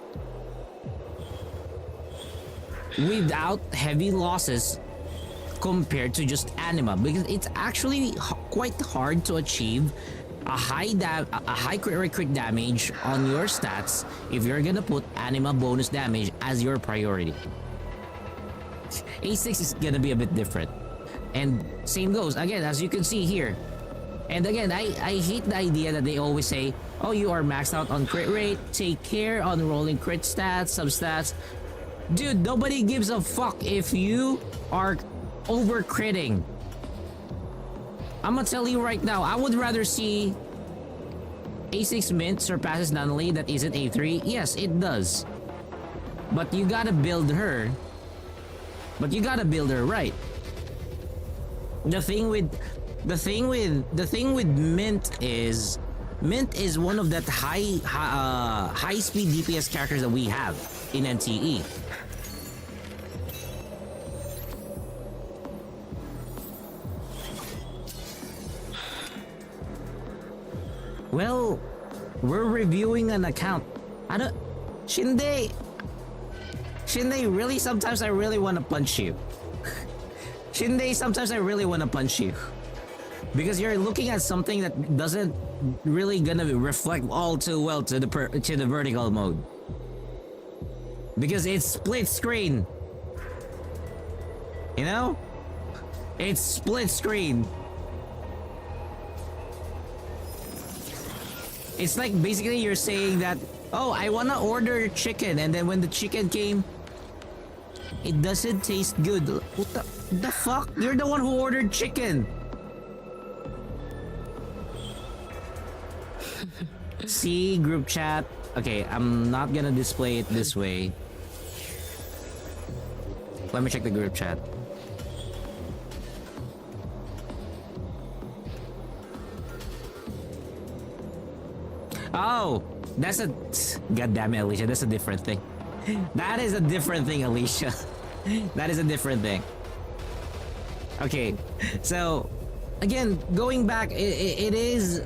without heavy losses compared to just anima, because it's actually quite hard to achieve a high crit rate, crit damage on your stats if you're gonna put anima bonus damage as your priority. A6 is gonna be a bit different, and same goes again, as you can see here. And again, I hate the idea that they always say, oh, you are maxed out on crit rate, take care on rolling crit stats, substats. Dude, nobody gives a fuck if you are overcritting. I'm gonna tell you right now, I would rather see A6 Mint surpasses Nunnally that isn't A3. Yes, it does. But you gotta build her. But you gotta build her right. The thing with Mint is one of that high speed DPS characters that we have in NTE. Well, we're reviewing an account. Shinde, really sometimes I really want to punch you. Shinde, sometimes I really want to punch you. Because you're looking at something that doesn't really gonna reflect all too well to the vertical mode. Because it's split screen. You know? It's split screen. It's like basically you're saying that, oh, I wanna order chicken, and then when the chicken came, it doesn't taste good. What the fuck? You're the one who ordered chicken. See, group chat. Okay, I'm not gonna display it this way. Let me check the group chat. Oh, that's a... God damn it, Alicia. That's a different thing. That is a different thing, Alicia. That is a different thing. Okay, so... Again, going back, it is...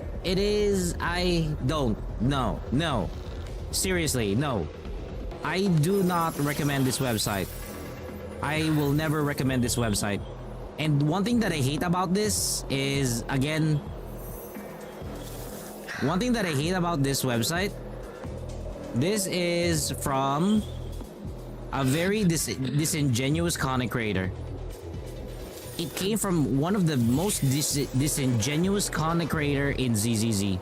I don't... No. Seriously, no. I do not recommend this website. I will never recommend this website. And one thing that I hate about this is, again... One thing that I hate about this website, this is from a very disingenuous content creator. It came from one of the most disingenuous content creator in ZZZ.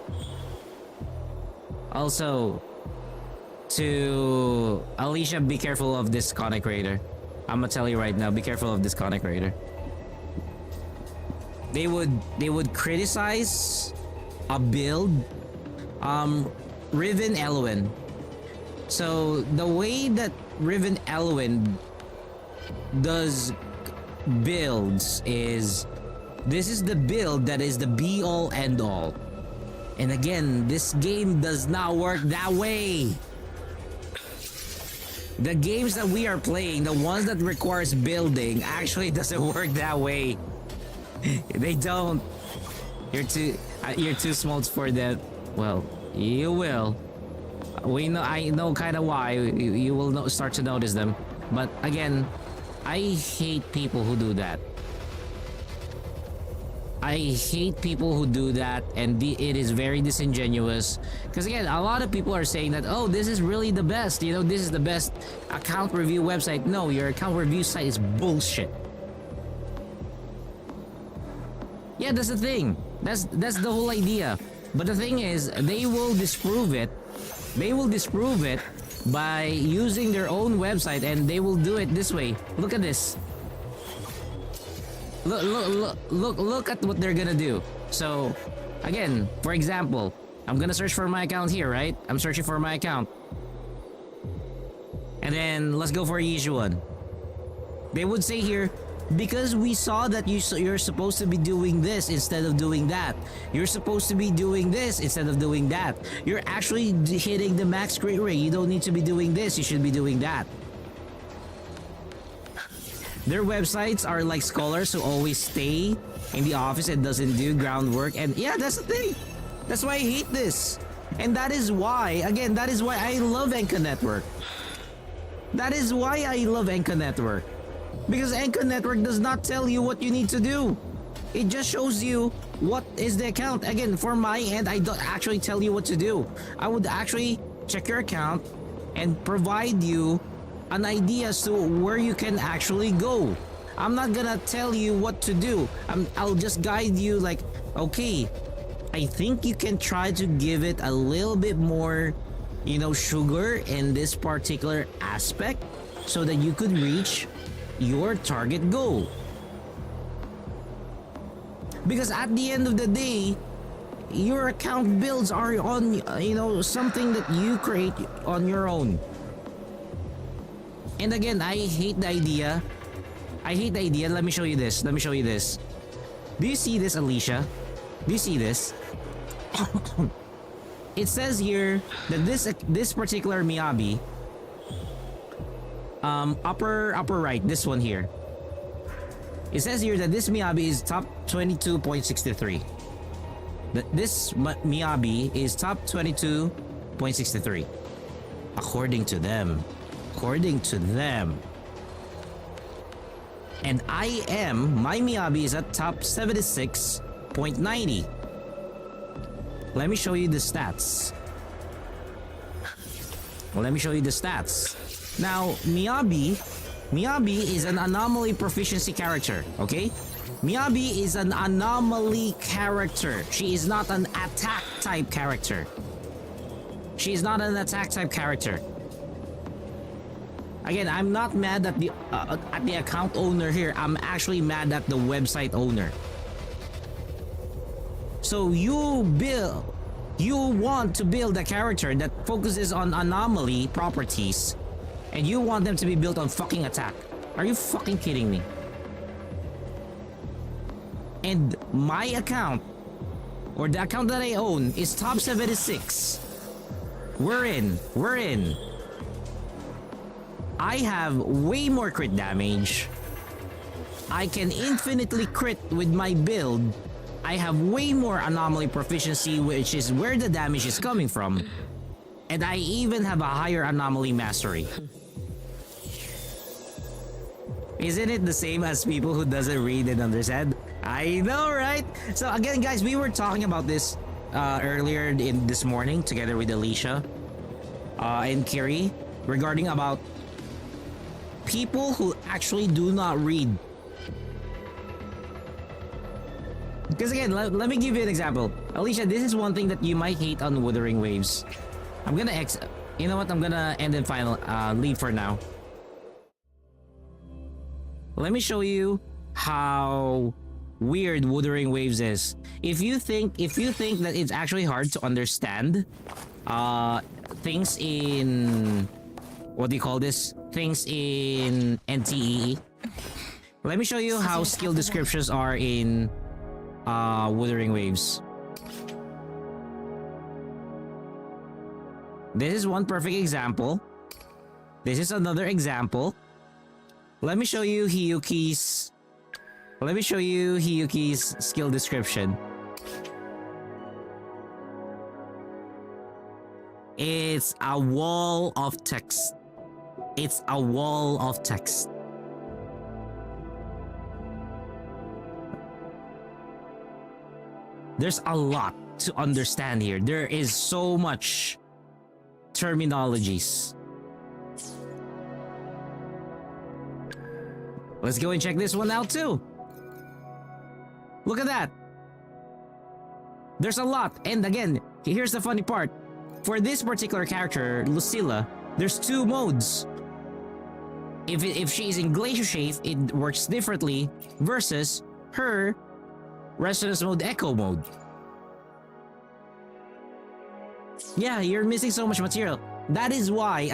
Also, to Alicia, be careful of this content creator. I'm gonna tell you right now, be careful of this content creator. They would criticize a build, Riven Elwyn. So the way that Riven Elwyn does builds is, this is the build that is the be all end all. And again, this game does not work that way. The games that we are playing, the ones that requires building, actually doesn't work that way. They don't. You're too small for that. Well, you will. I know kind of why. You will start to notice them. But again, I hate people who do that. I hate people who do that, and it is very disingenuous. Because again, a lot of people are saying that, oh, this is really the best. You know, this is the best account review website. No, your account review site is bullshit. Yeah, that's the thing. That's the whole idea. But the thing is, they will disprove it. They will disprove it by using their own website, and they will do it this way. Look at this. Look at what they're gonna do. So, again, for example, I'm gonna search for my account here, right? I'm searching for my account. And then, let's go for a Yijuan. They would say here, because we saw that you're supposed to be doing this instead of doing that. You're supposed to be doing this instead of doing that. You're actually hitting the max crit rate. You don't need to be doing this. You should be doing that. Their websites are like scholars who always stay in the office and doesn't do groundwork. And yeah, that's the thing. That's why I hate this. And that is why, again, that is why I love Enka Network. That is why I love Enka Network. Because Enka Network does not tell you what you need to do. It just shows you what is the account. Again, for my end, I don't actually tell you what to do. I would actually check your account and provide you an idea as to where you can actually go. I'm not gonna tell you what to do. I'll just guide you like, okay, I think you can try to give it a little bit more, you know, sugar in this particular aspect so that you could reach your target goal. Because at the end of the day, your account builds are on, something that you create on your own. And again, I hate the idea. Let me show you this. Do you see this, Alicia? Do you see this? It says here that this particular Miyabi, upper right, this one here. It says here that this Miyabi is top 22.63. This Miyabi is top 22.63. According to them. And my Miyabi is at top 76.90. Let me show you the stats. Now, Miyabi is an anomaly proficiency character, okay? Miyabi is an anomaly character. She is not an attack type character. Again, I'm not mad at the account owner here. I'm actually mad at the website owner. So you want to build a character that focuses on anomaly properties, and you want them to be built on fucking attack. Are you fucking kidding me? And my account, or the account that I own, is top 76. We're in. I have way more crit damage. I can infinitely crit with my build. I have way more anomaly proficiency, which is where the damage is coming from. And I even have a higher anomaly mastery. Isn't it the same as people who doesn't read and understand? I know, right? So again, guys, we were talking about this earlier this morning together with Alicia and Kiri regarding about people who actually do not read. Because again, let me give you an example. Alicia, this is one thing that you might hate on Wuthering Waves. I'm gonna you know what? I'm gonna end and leave for now. Let me show you how weird Wuthering Waves is. If you think that it's actually hard to understand things in what do you call this? Things in NTE. Let me show you how skill descriptions are in Wuthering Waves. This is one perfect example. This is another example. Let me show you Hiyuki's skill description. It's a wall of text. There's a lot to understand here. There is so much terminologies. Let's go and check this one out too. Look at that. There's a lot. And again, here's the funny part. For this particular character, Lucilla, there's two modes. If she's in Glacier Shape, it works differently versus her Resonance mode, Echo mode. Yeah, you're missing so much material. That is why,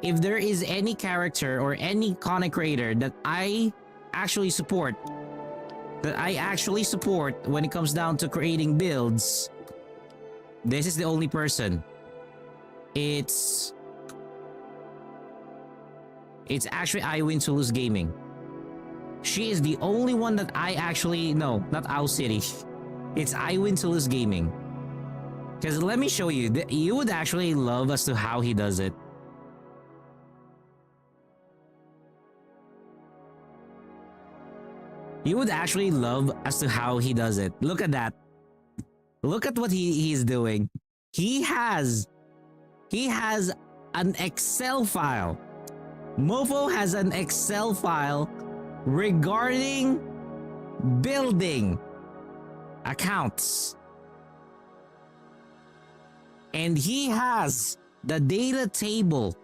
if there is any character or any content creator that I actually support when it comes down to creating builds, this is the only person. It's actually I Win to Lose Gaming. She is the only one that I actually... No, not Owl City. It's I Win to Lose Gaming. Because let me show you. You would actually love as to how he does it. You would actually love as to how he does it. Look at that. Look at what he's doing. He has an Excel file. Mofo has an Excel file regarding building accounts. And he has the data table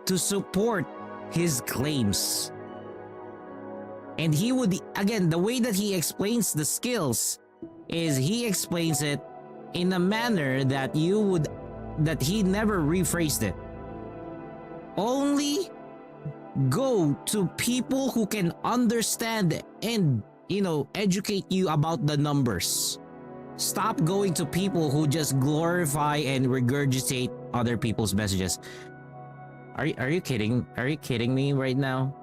to support his claims. And he would, again, the way that he explains the skills is he explains it in a manner that that he never rephrased it. Only go to people who can understand and, educate you about the numbers. Stop going to people who just glorify and regurgitate other people's messages. Are you kidding? Are you kidding me right now?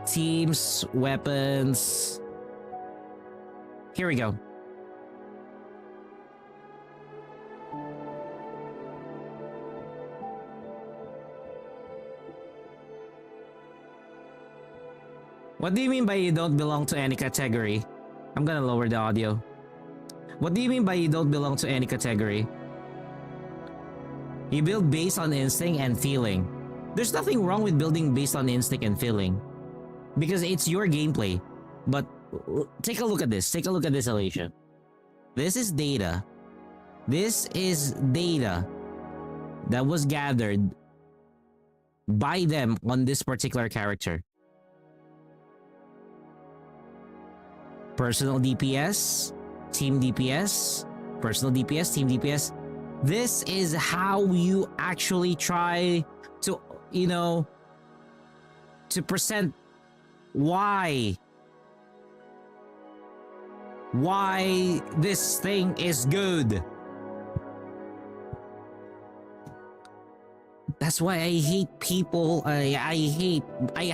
Teams, weapons. Here we go. What do you mean by you don't belong to any category? I'm gonna lower the audio. What do you mean by you don't belong to any category? You build based on instinct and feeling. There's nothing wrong with building based on instinct and feeling, because it's your gameplay. But take a look at this. Take a look at this, Alicia. This is data. This is data that was gathered by them on this particular character. Personal DPS, team DPS, personal DPS, team DPS. This is how you actually try to, to present why this thing is good. That's why I hate people. I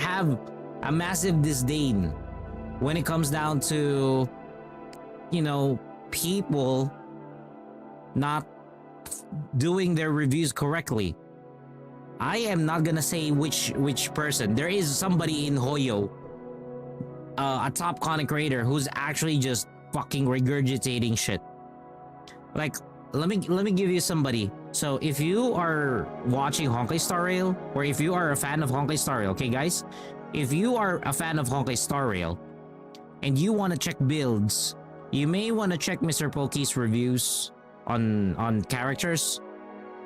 have a massive disdain when it comes down to, people not doing their reviews correctly. I am not gonna say which person. There is somebody in Hoyo, a top content creator, who's actually just fucking regurgitating shit. Like, let me give you somebody. So if you are watching Honkai Star Rail, or if you are a fan of Honkai Star Rail, okay guys? If you are a fan of Honkai Star Rail and you want to check builds, you may want to check Mr. Poki's reviews on characters.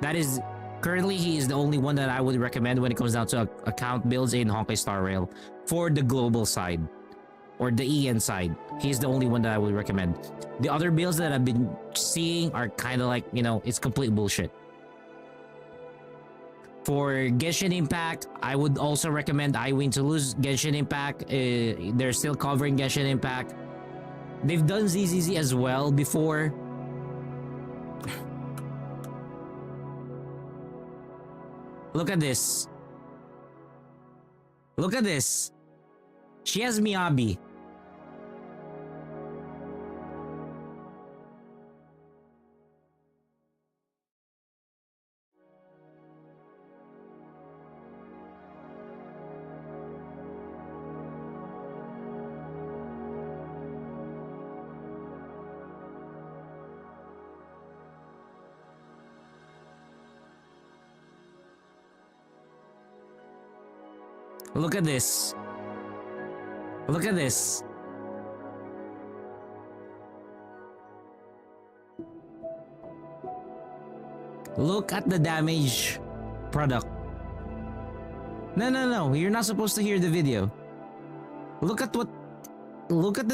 That is, currently he is the only one that I would recommend when it comes down to account builds in Honkai Star Rail for the global side or the EN side. He's the only one that I would recommend. The other builds that I've been seeing are kind of like, it's complete bullshit. For Genshin Impact, I would also recommend I Win to Lose Genshin Impact. They're still covering Genshin Impact. They've done ZZZ as well before. Look at this. Look at this. She has Miyabi. Look at this. Look at this. Look at the damage product. No. You're not supposed to hear the video. Look at the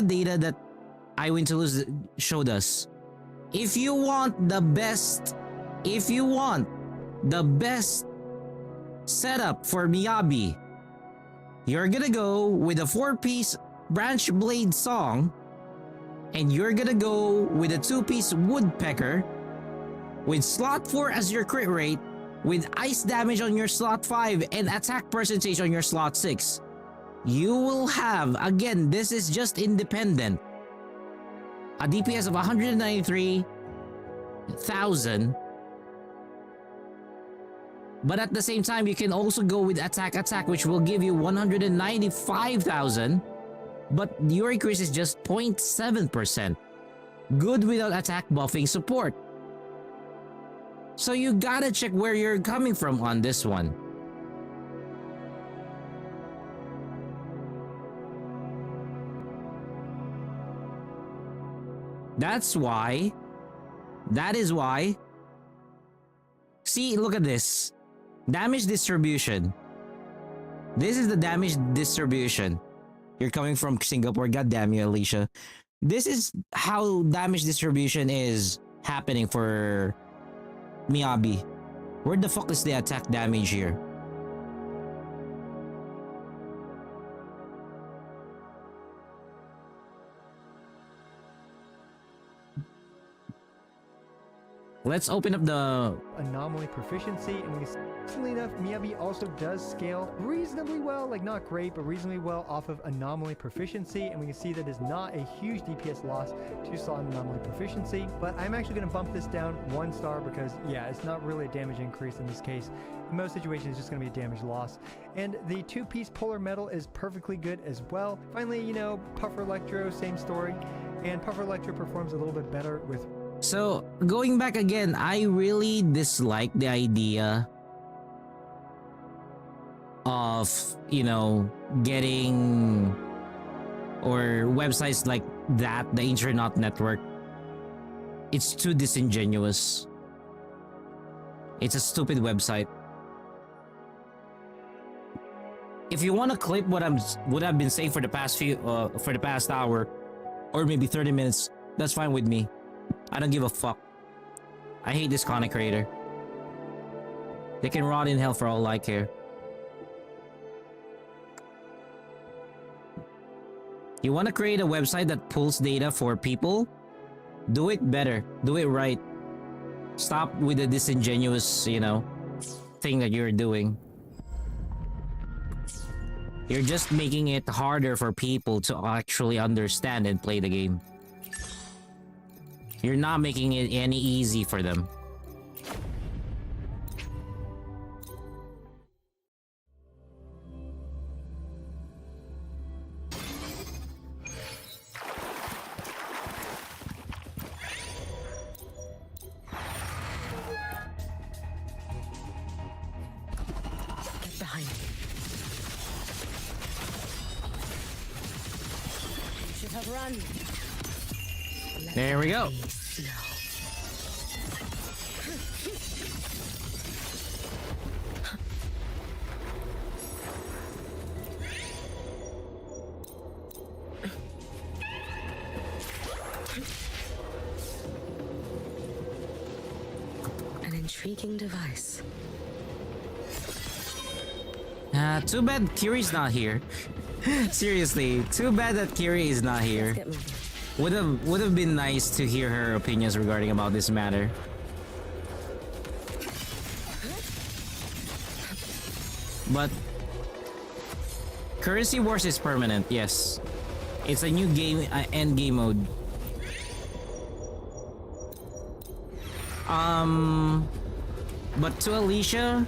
data that I Win to Lose showed us. If you want the best setup for Miyabi, you're gonna go with a 4-piece branch blade song, and you're gonna go with a 2-piece woodpecker with slot 4 as your crit rate, with ice damage on your slot 5 and attack percentage on your slot 6. You will have, again, this is just independent, a DPS of 193,000. But at the same time, you can also go with attack, which will give you 195,000. But your increase is just 0.7%. Good without attack buffing support. So you gotta check where you're coming from on this one. That's why. That is why. See, look at this. Damage distribution. This is the damage distribution. You're coming from Singapore. God damn you, Alicia. This is how damage distribution is happening for Miyabi. Where the fuck is the attack damage here? Let's open up the anomaly proficiency, and we can see, interestingly enough, Miyabi also does scale reasonably well, like not great, but reasonably well off of anomaly proficiency, and we can see that is not a huge DPS loss to slot anomaly proficiency. But I'm actually going to bump this down 1 star because, yeah, it's not really a damage increase in this case. In most situations, it's just going to be a damage loss. And the 2-piece polar metal is perfectly good as well. Finally, you know, Puffer Electro, same story, and Puffer Electro performs a little bit better with. So, going back again, I really dislike the idea of, you know, getting or websites like that, the Intronaut network. It's too disingenuous. It's a stupid website. If you want to clip what I've been saying for the past hour or maybe 30 minutes, that's fine with me. I don't give a fuck. I hate this content creator. They can rot in hell for all I care. You want to create a website that pulls data for people? Do it better. Do it right. Stop with the disingenuous, you know, thing that you're doing. You're just making it harder for people to actually understand and play the game. You're not making it any easy for them. Get behind me. You should have run. There we go. An intriguing device. Too bad Kiri's not here. Seriously, too bad that Kiri is not here. Get moving. Would have been nice to hear her opinions regarding about this matter. But Currency Wars is permanent, yes. It's a new game end game mode. But to Alicia,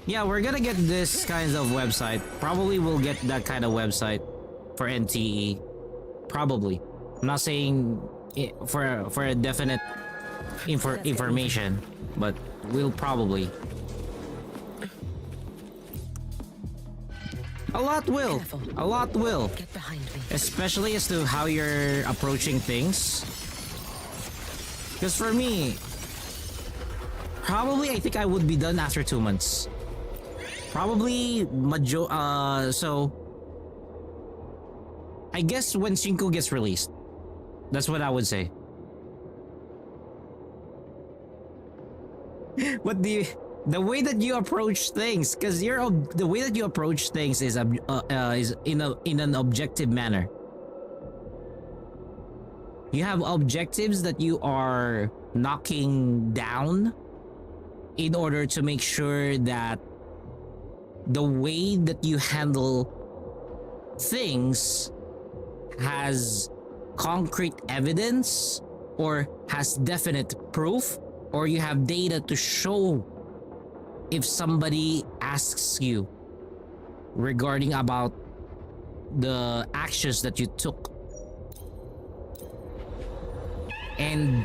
yeah, we're gonna get this kind of website. Probably we'll get that kind of website for NTE. Probably. I'm not saying for a definite information, but we'll probably. A lot will. A lot will. Get behind me. Especially as to how you're approaching things. Because for me, probably I think I would be done after 2 months. Probably so I guess when Shinko gets released. That's what I would say. But the way that you approach things, because the way that you approach things is in an objective manner. You have objectives that you are knocking down in order to make sure that the way that you handle things has concrete evidence or has definite proof, or you have data to show if somebody asks you regarding about the actions that you took. And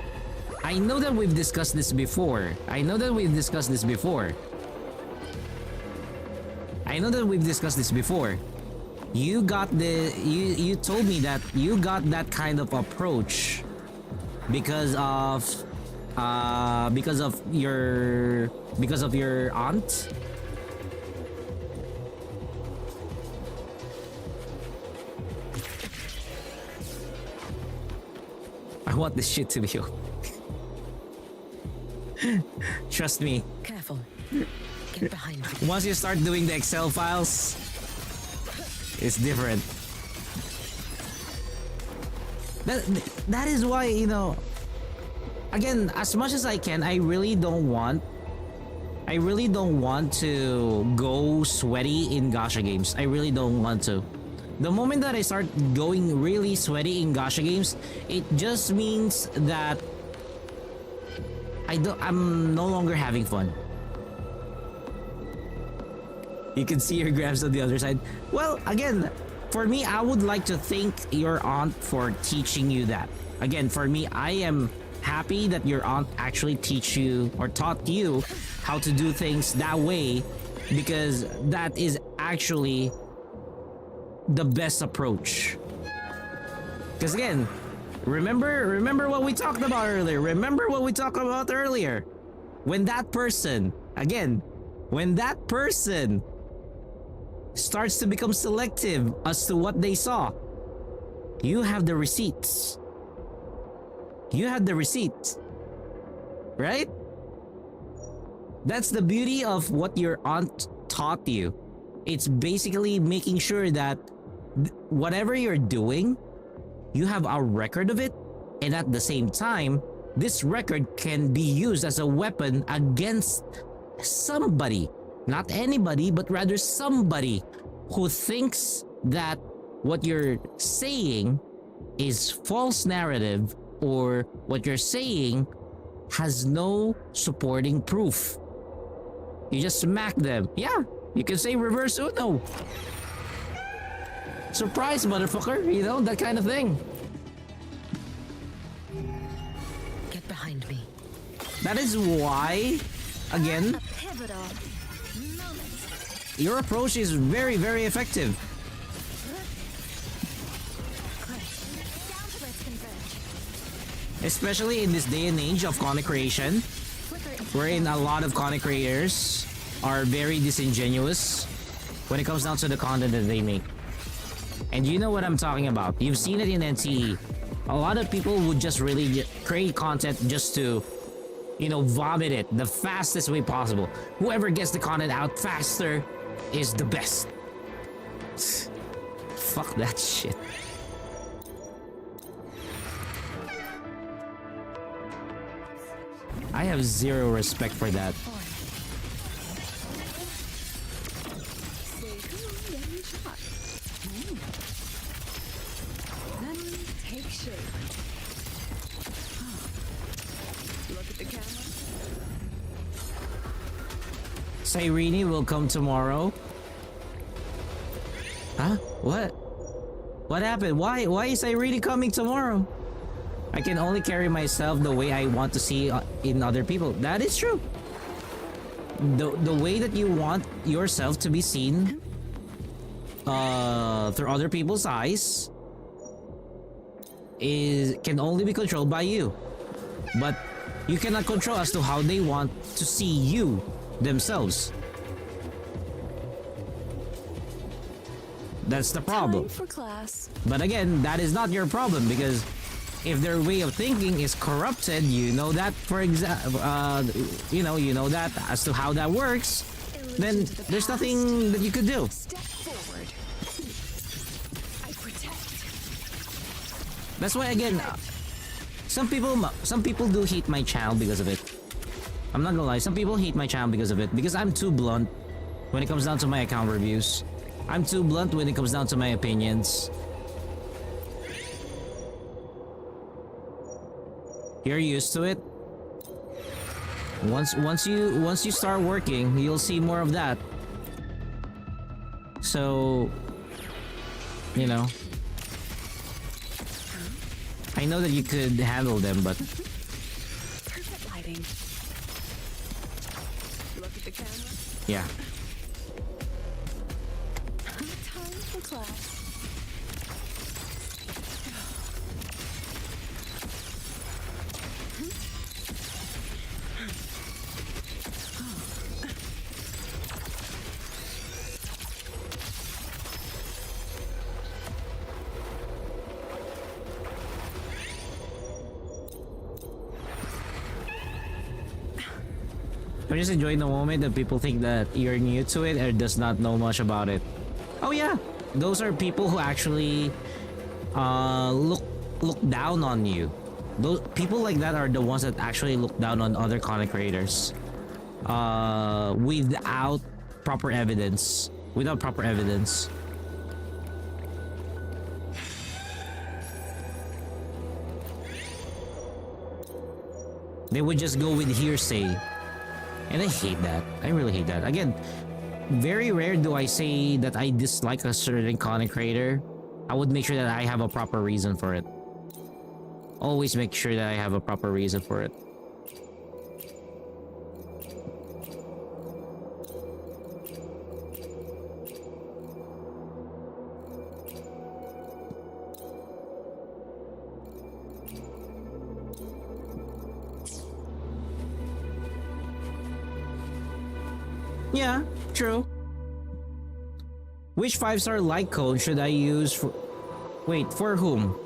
I know that we've discussed this before. You told me that you got that kind of approach because of your aunt? I want this shit to be over. Trust me. Careful. Get behind me. Once you start doing the Excel files, it's different. That is why, you know, again, as much as I can, I really don't want to go sweaty in gacha games. I really don't want to. The moment that I start going really sweaty in gacha games, it just means that I'm no longer having fun. You can see your grabs on the other side. Well, again, for me, I would like to thank your aunt for teaching you that. Again, for me, I am happy that your aunt actually taught you how to do things that way, because that is actually the best approach. Because again, remember what we talked about earlier. When that person starts to become selective as to what they saw, you have the receipts. Right? That's the beauty of what your aunt taught you. It's basically making sure that whatever you're doing, you have a record of it, and at the same time, this record can be used as a weapon against somebody. Not anybody, but rather somebody who thinks that what you're saying is false narrative, or what you're saying has no supporting proof. You just smack them. Yeah, you can say reverse Uno. Surprise, motherfucker. You know, that kind of thing. Get behind me. That is why, again, A pivotal moment. your approach is very, very effective. Down to let's converge. Especially in this day and age of content creation, wherein a lot of content creators are very disingenuous when it comes down to the content that they make. And you know what I'm talking about. You've seen it in NTE. A lot of people would just really create content just to, you know, vomit it the fastest way possible. Whoever gets the content out faster is the best. Fuck that shit. I have zero respect for that. Take shape. Look at the camera. Cyrene will come tomorrow. Huh? What? What happened? Why is Cyrene coming tomorrow? I can only carry myself the way I want to see in other people. That is true. The way that you want yourself to be seen through other people's eyes can only be controlled by you. But you cannot control as to how they want to see you themselves. That's the problem. Time for class. But again, that is not your problem, because if their way of thinking is corrupted, you know that you know that as to how that works, then there's nothing that you could do. Step forward. I protect. That's why, again, some people do hate my channel because of it. I'm not gonna lie, some people hate my channel because of it, because I'm too blunt when it comes down to my account reviews. I'm too blunt when it comes down to my opinions. You're used to it. Once you start working, you'll see more of that. So, you know, I know that you could handle them, but Perfect lighting. Look at the camera. yeah. Time for class. I'm just enjoying the moment that people think that you're new to it or does not know much about it. Oh yeah, those are people who actually look down on you. Those people like that are the ones that actually look down on other content creators without proper evidence. Without proper evidence. They would just go with hearsay. And I hate that. I really hate that. Again, very rare do I say that I dislike a certain content creator. I would make sure that I have a proper reason for it. Always make sure that I have a proper reason for it. Yeah, true. Which 5-star like code should I use for... Wait, for whom?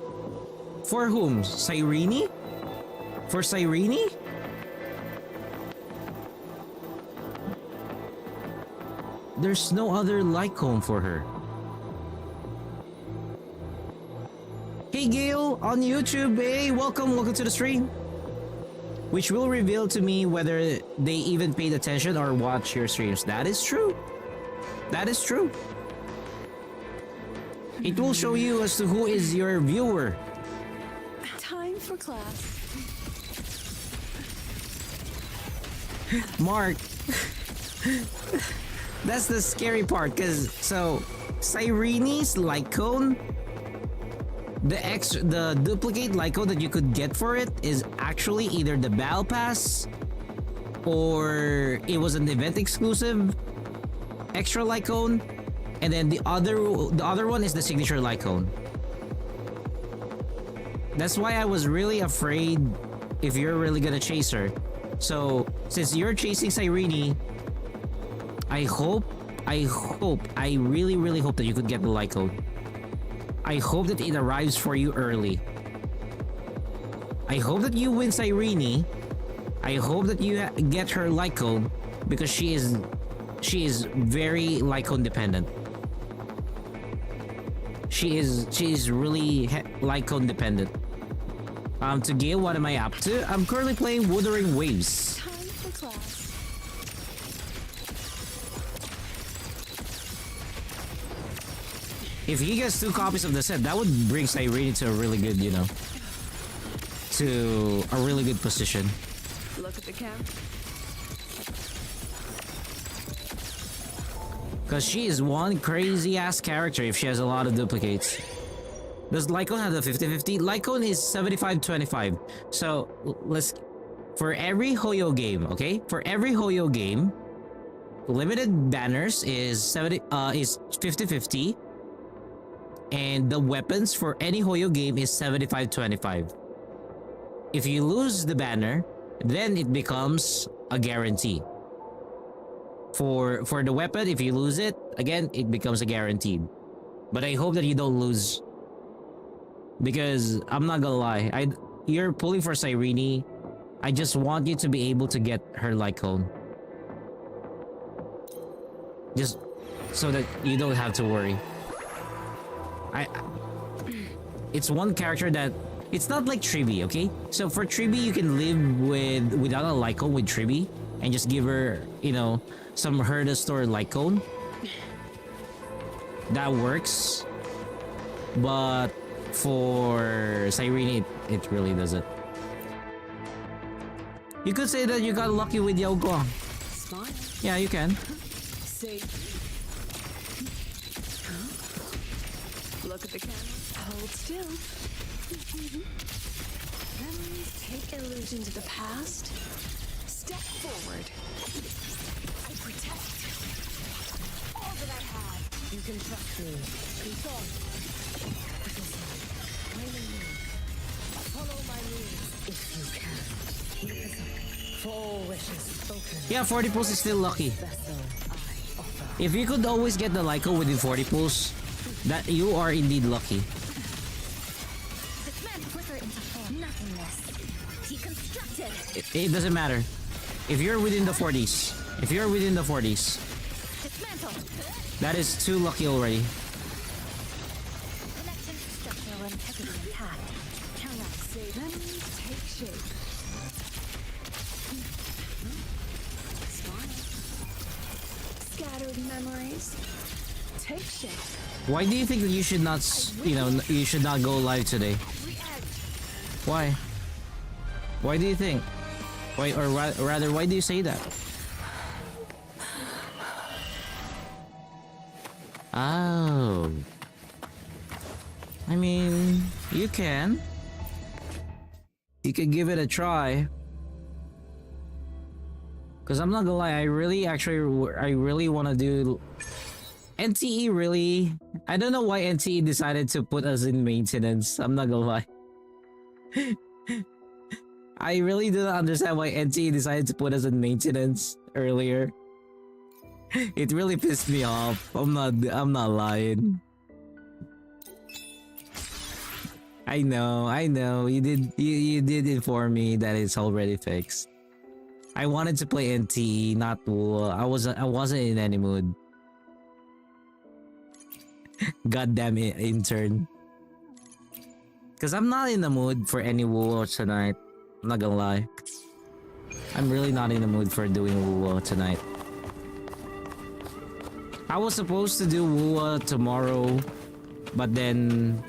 For whom? Cyrene? For Cyrene? There's no other like code for her. Hey Gail, on YouTube, hey, welcome to the stream. Which will reveal to me whether they even paid attention or watch your streams. That is true. That is true. It will show you as to who is your viewer. Time for class. Mark. That's the scary part, because so Cyrene's like cone, the duplicate Lyco that you could get for it is actually either the Battle Pass or it was an event exclusive extra Lycone, and then the other one is the signature Lycone. That's why I was really afraid if you're really gonna chase her. So since you're chasing Cyrene, I really hope that you could get the Lycone. I hope that it arrives for you early. I hope that you win Cyrene. I hope that you get her Lycone, because she is very Lycone dependent. She is really Lycone dependent. To Gail, what am I up to? I'm currently playing Wuthering Waves. Time for class. If he gets 2 copies of the set, that would bring Cyrene to a really good, to a really good position. Look at the camera. Because she is one crazy ass character if she has a lot of duplicates. Does Lycone have the 50-50? Lycone is 75-25. So let's... For every Hoyo game, okay? For every Hoyo game, limited banners is 50-50. And the weapons for any Hoyo game is 75-25. If you lose the banner, then it becomes a guarantee. For the weapon, if you lose it, again, it becomes a guarantee. But I hope that you don't lose. Because I'm not gonna lie, you're pulling for Cyrene. I just want you to be able to get her Lycone. Just so that you don't have to worry. It's one character that... It's not like Tribi, okay? So for Tribi, you can live without a Lycone with Tribi and just give her, some Herda-store Lycone. That works. But for Cyrene, it really doesn't. You could say that you got lucky with Yao Guang. Smile. Yeah, you can. Say. Look at the camera. Hold still. Memories take illusion to the past. Step forward. I protect all that I have. You can trust me. Control. Follow my lead if you can. Keep us up. 4 wishes spoken. Yeah, 40 pulls is still lucky. Vessel I offer. If you could always get the Lyco within 40 pulls, that you are indeed lucky. The command flicker into nothingness. Deconstructed. It doesn't matter. If you're within the 40s, if you're within the 40s, Dismantle. that is too lucky already. Connection structural integrity intact. Carry on. Memories take shape. Smile. Scattered memories take shape. Why do you think that you should not, you should not go live today? Why? Why do you think? Why, or rather, why do you say that? Oh. I mean, you can. You could give it a try. Cause I'm not gonna lie, I really want to do NTE. Really, I don't know why NTE decided to put us in maintenance. I'm not gonna lie. I really do not understand why NTE decided to put us in maintenance earlier. It really pissed me off. I'm not lying. I know. You did inform me that it's already fixed. I wanted to play NTE, not Wuwa. I wasn't in any mood. Goddamn it, intern. Cause I'm not in the mood for any Wuwa tonight. I'm not gonna lie. I'm really not in the mood for doing Wuwa tonight. I was supposed to do Wuwa tomorrow, but then...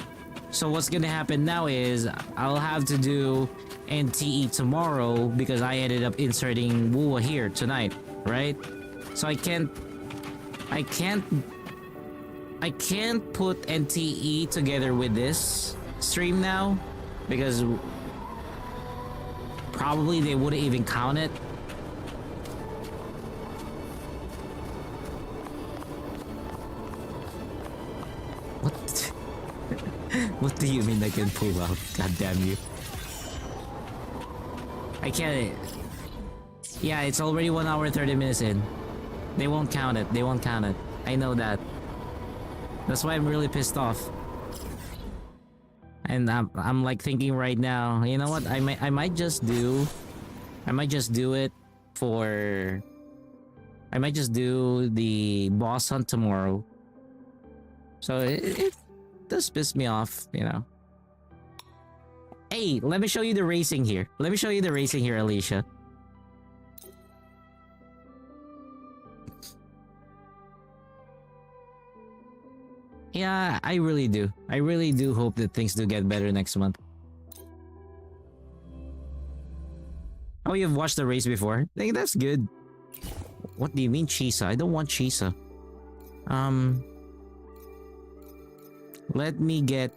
So what's gonna happen now is I'll have to do NTE tomorrow because I ended up inserting Wuwa here tonight, right? So I can't put NTE together with this stream now because probably they wouldn't even count it. What? What do you mean I can pull out? God damn you. I can't. Yeah, it's already 1 hour 30 minutes in. They won't count it. They won't count it. I know that. That's why I'm really pissed off. And I'm like thinking right now, you know what? I might just do it for... I might just do the boss hunt tomorrow. So it does piss me off, you know. Hey, let me show you the racing here. Let me show you the racing here, Alicia. Yeah, I really do. I really do hope that things do get better next month. Oh, you've watched the race before? I think that's good. What do you mean, Chisa? I don't want Chisa. Let me get...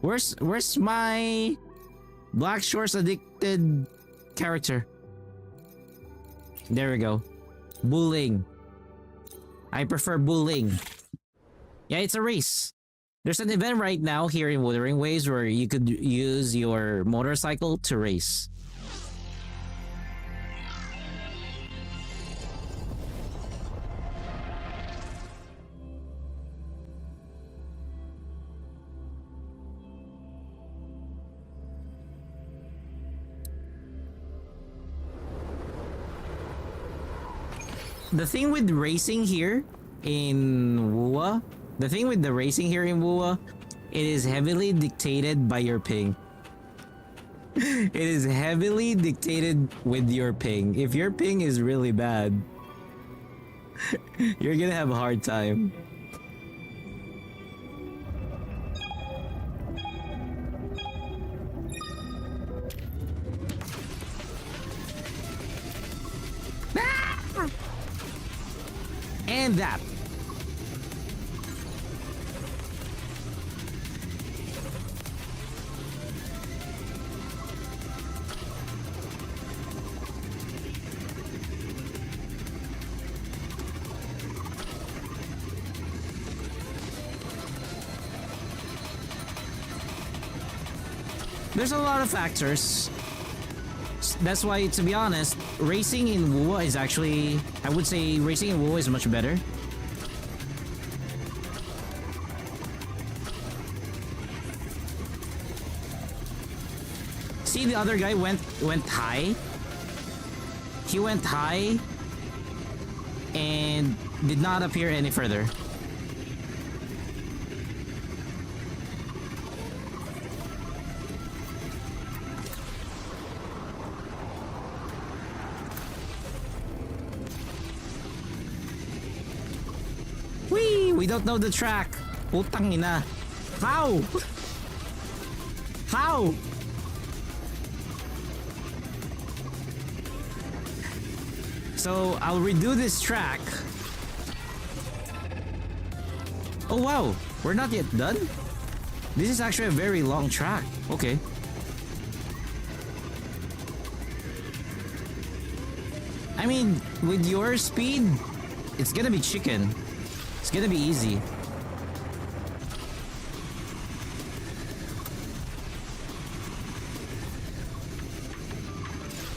Where's my Black Shores addicted character? There we go. Bullying. I prefer bullying. Yeah, it's a race. There's an event right now here in Wuthering Waves where you could use your motorcycle to race. The thing with racing here in Wuwa, it is heavily dictated by your ping. It is heavily dictated with your ping. If your ping is really bad, you're gonna have a hard time. And that. There's a lot of factors. That's why, to be honest, racing in Wuwa is actually... I would say racing in Wuwa is much better. see the other guy went high. He went high and did not appear any further. Whee! We don't know the track. Putang ina. How? How? So I'll redo this track. Oh wow, we're not yet done? This is actually a very long track. Okay. I mean, with your speed, it's gonna be chicken. It's gonna be easy.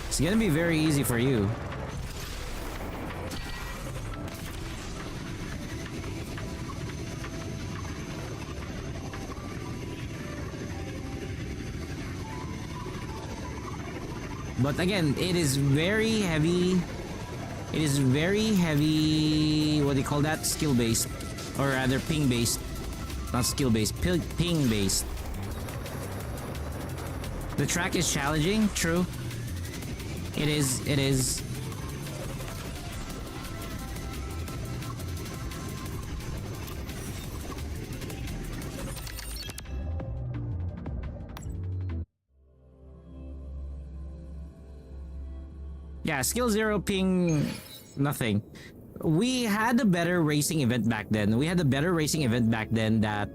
It's gonna be very easy for you. But again, it is very heavy. It is very heavy. What do you call that? Skill based, or rather ping based. Not skill based. Ping based. The track is challenging. True. It is. It is. Yeah, skill 0, ping nothing. We had a better racing event back then. That,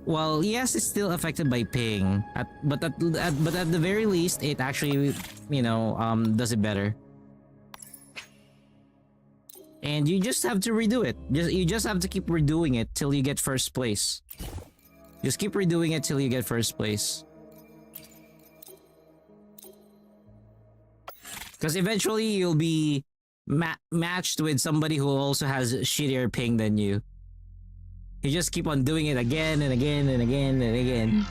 well, yes, it's still affected by ping. But at the very least, it actually, you know, does it better. And you just have to redo it. You just have to keep redoing it till you get first place. Just keep redoing it till you get first place. Because eventually you'll be matched with somebody who also has shittier ping than you. You just keep on doing it again and again and again and again.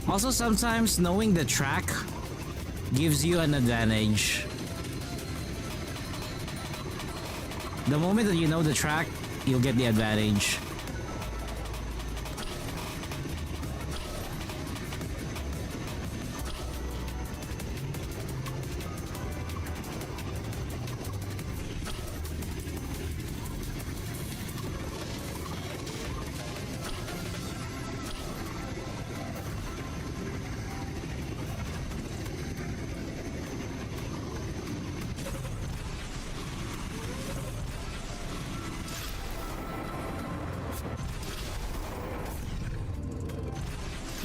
Also, sometimes knowing the track gives you an advantage. The moment that you know the track, you'll get the advantage.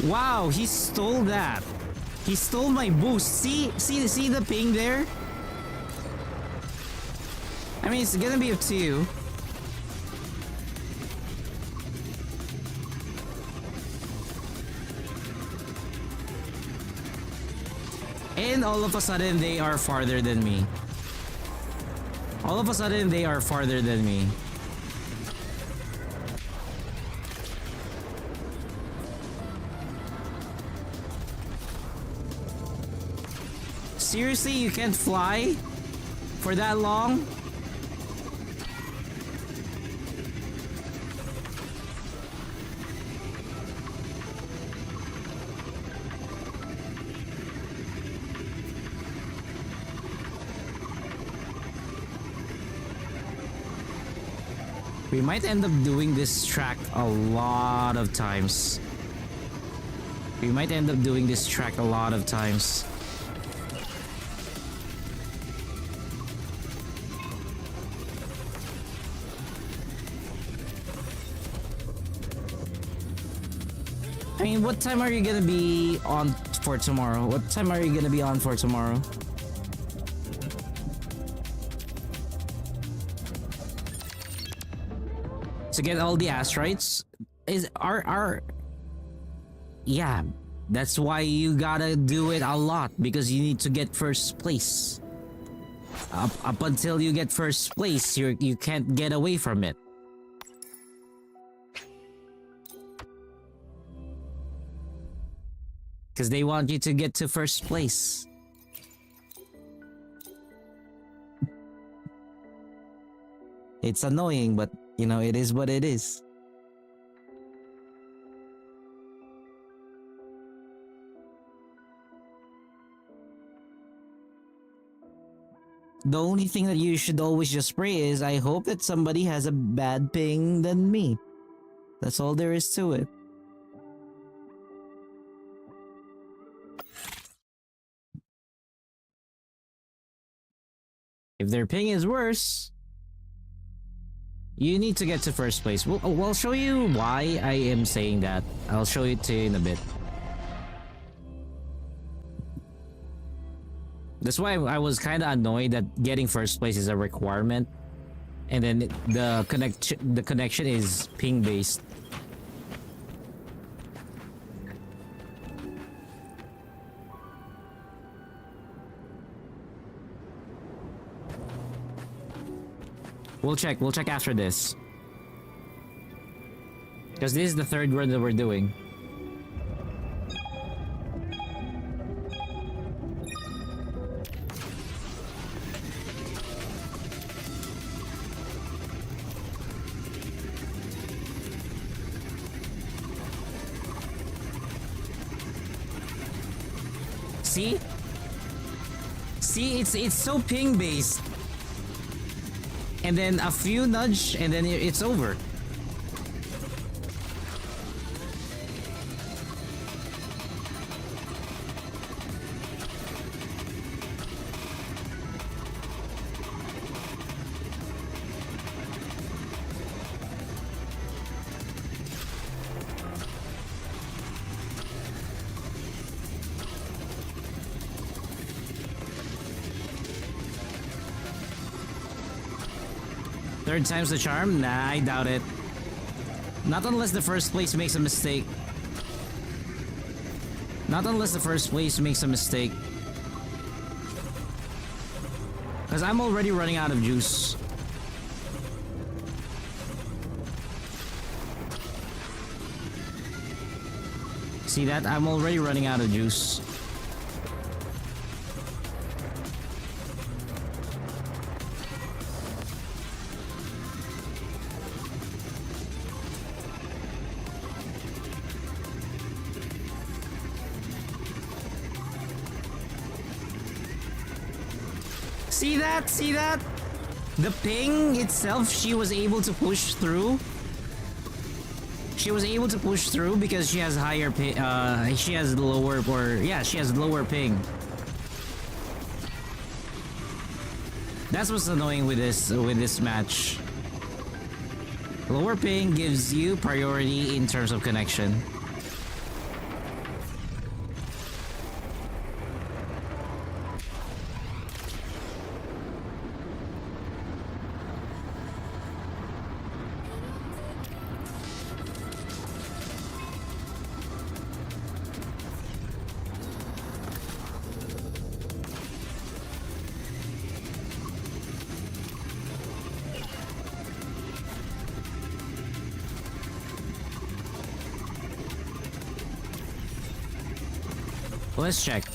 Wow, he stole that. He stole my boost. See the ping there? I mean, it's gonna be up to you. And all of a sudden, they are farther than me. All of a sudden, they are farther than me. Seriously, you can't fly for that long? We might end up doing this track a lot of times. I mean, what time are you gonna be on for tomorrow? What time are you gonna be on for tomorrow? To get all the asteroids? Yeah, that's why you gotta do it a lot, because you need to get first place. Up until you get first place, you can't get away from it. Because they want you to get to first place. It's annoying, but you know, it is what it is. The only thing that you should always just pray is, I hope that somebody has a bad ping than me. That's all there is to it. If their ping is worse, you need to get to first place. We'll show you why I am saying that. I'll show it to you in a bit. That's why I was kind of annoyed that getting first place is a requirement, and then the connection is ping based. We'll check after this. Because this is the third run that we're doing. See? See, it's so ping based. And then a few nudge and then it's over. Third time's the charm? Nah, I doubt it. Not unless the first place makes a mistake. Not unless the first place makes a mistake. Because I'm already running out of juice. See that? I'm already running out of juice. See that? See that? The ping itself, she was able to push through. She was able to push through because she has higher ping. She has lower, or yeah, she has lower ping. That's what's annoying with this match. Lower ping gives you priority in terms of connection. Let's check.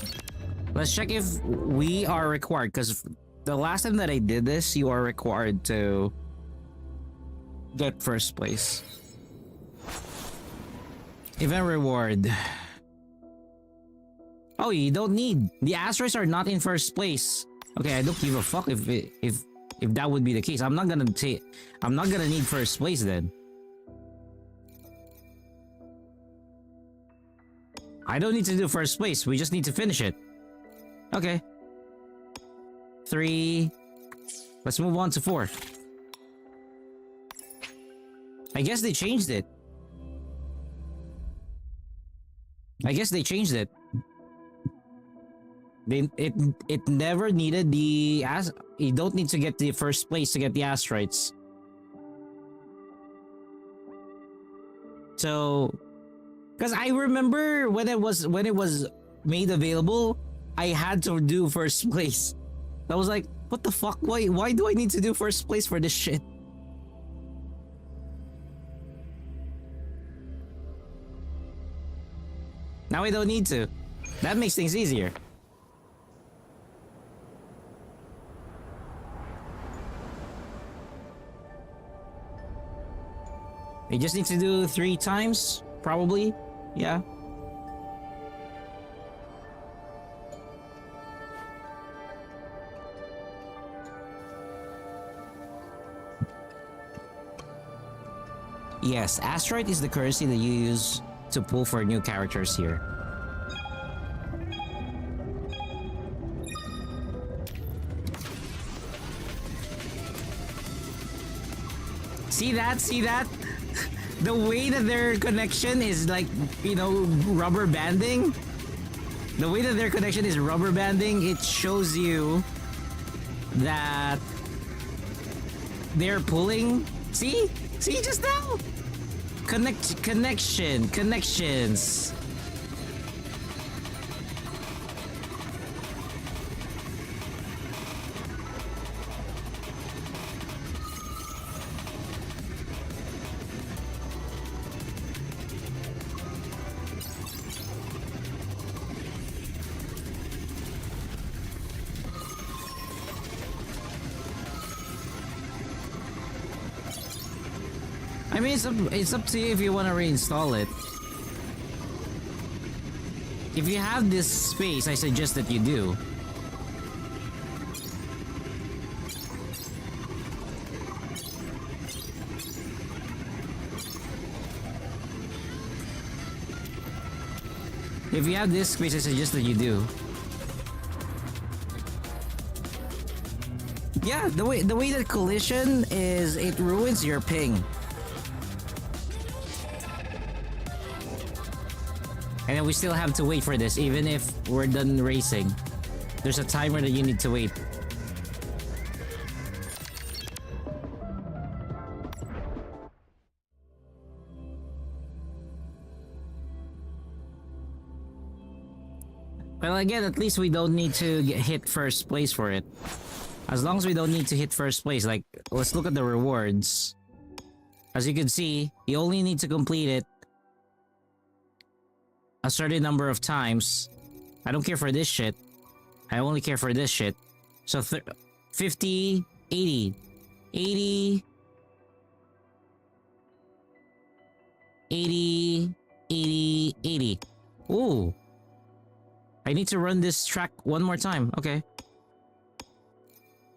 Let's check if we are required, because the last time that I did this, you are required to get first place. Event reward. Oh, you don't need. The asteroids are not in first place. Okay, I don't give a fuck if that would be the case. I'm not gonna need first place then. I don't need to do first place. We just need to finish it. Okay. 3. Let's move on to 4. I guess they changed it. I guess they changed it. It never needed the you don't need to get the first place to get the asteroids. So, because I remember when it was made available, I had to do first place. I was like, what the fuck? Why do I need to do first place for this shit? Now I don't need to. That makes things easier. You just need to do 3 times, probably. Yeah. Yes, asteroid is the currency that you use to pull for new characters here. See that? See that? The way that their connection is like, you know, rubber banding. The way that their connection is rubber banding, it shows you that they're pulling. See? See just now? Connections. I mean, it's up to you if you want to reinstall it. If you have this space, I suggest that you do. If you have this space, I suggest that you do. Yeah, the way that collision is, it ruins your ping. And then we still have to wait for this, even if we're done racing. There's a timer that you need to wait. Well, again, at least we don't need to hit first place for it. As long as we don't need to hit first place, like, let's look at the rewards. As you can see, you only need to complete it a certain number of times. I don't care for this shit. I only care for this shit. So 50, 80, 80, 80, 80, 80. Ooh. I need to run this track one more time. Okay.